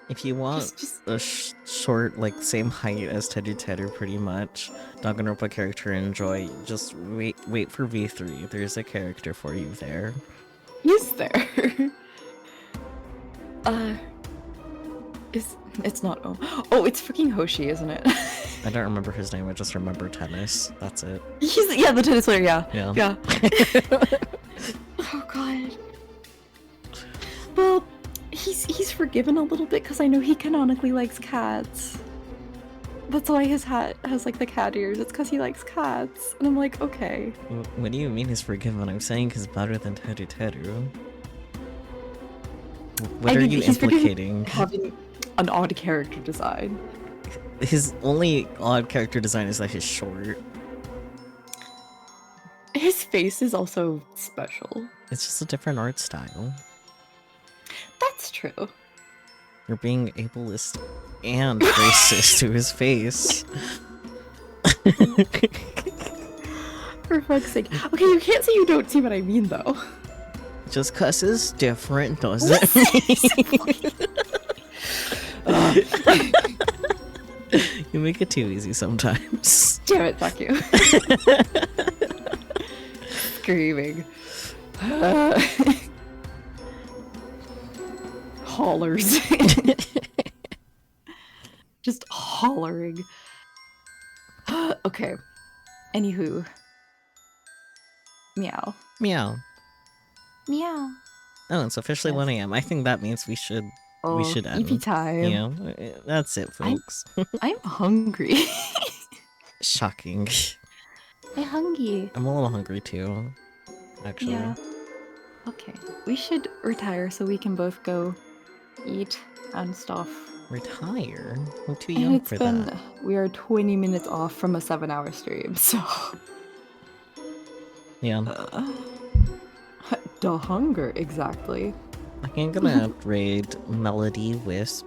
If you want a short, like, same height as Teru Teru, pretty much, Danganronpa character enjoy, just wait for V3. There's a character for you there. Is there? It's not Oh, it's freaking Hoshi, isn't it? I don't remember his name, I just remember tennis. That's it. Yeah, the tennis player, yeah. Yeah. Oh god. Well, he's forgiven a little bit because I know he canonically likes cats. That's why his hat has like the cat ears. It's because he likes cats. And I'm like, okay. What do you mean he's forgiven? I'm saying he's better than Teru Teru. What are you implicating? Having an odd character design. His only odd character design is that he's short. His face is also special. It's just a different art style. That's true. You're being ableist and racist to his face. For fuck's sake. Okay, you can't say you don't see what I mean, though. Just 'cause it's different doesn't mean... You make it too easy sometimes. Damn it, fuck you. Screaming. Hollers. Just hollering. Okay. Anywho. Meow. Meow. Meow. Oh, it's officially 1 a.m. I think that means we should end. EP time. Yeah, that's it, folks. I'm hungry. Shocking. I'm hungry. I'm a little hungry too, actually. Yeah. Okay. We should retire so we can both go eat and stuff. Retire? I'm too And young it's for been, that. we are 20 minutes off from a 7-hour stream, so... Yeah. The hunger, exactly. I'm gonna raid Melody Wisp.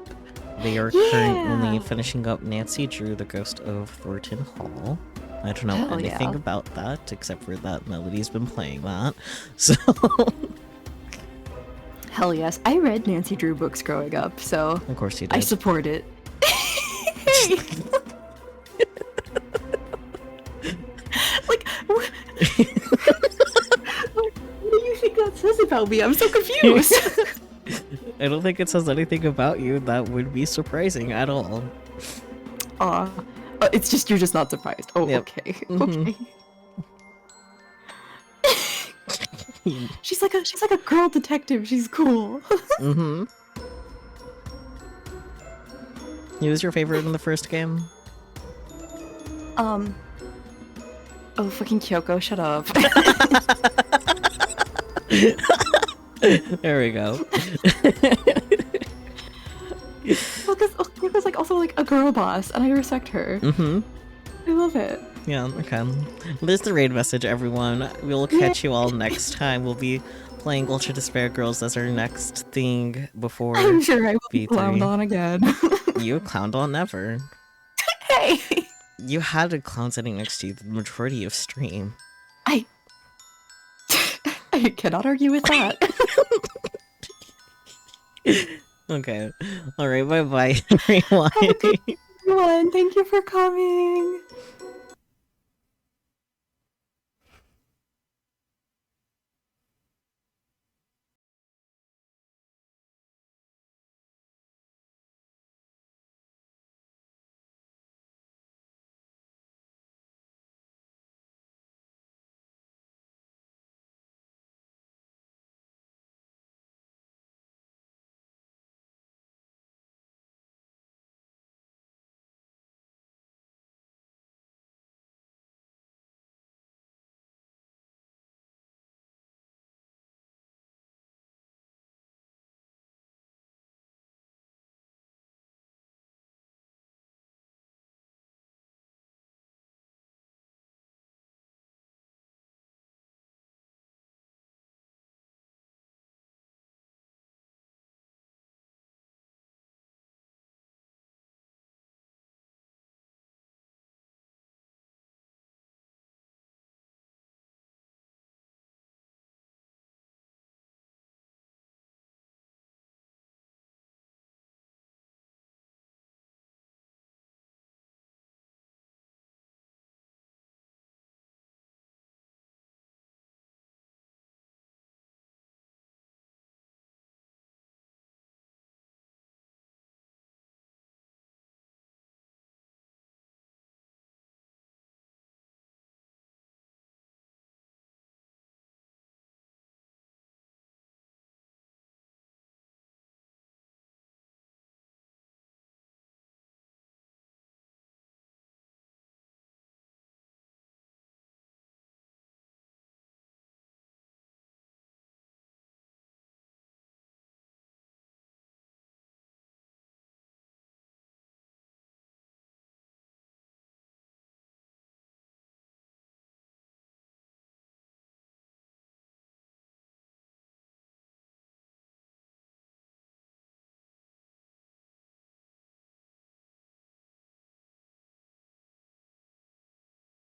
They are currently finishing up Nancy Drew, the Ghost of Thornton Hall. I don't know Hell anything yeah. about that, except for that Melody's been playing that. So... Hell yes. I read Nancy Drew books growing up, so... Of course you did. I support it. Like, what do you think that says about me? I'm so confused. I don't think it says anything about you that would be surprising at all. It's just you're just not surprised. Oh, Yep. okay. Mhm. Okay. She's like a girl detective. She's cool. Mm-hmm. Who was your favorite in the first game? Oh, fucking Kyoko, shut up. There we go. Well, because Kyoko's like also like a girl boss, and I respect her. Mm-hmm. I love it. Yeah, okay. There's the raid message, everyone. We'll catch you all next time. We'll be playing Ultra Despair Girls as our next thing before I'm sure I will be B3. clowned on again. You clowned on never. Hey! You had a clown sitting next to you the majority of stream. I cannot argue with that. Okay. Alright, bye-bye, everyone. Have a good one. Thank you for coming.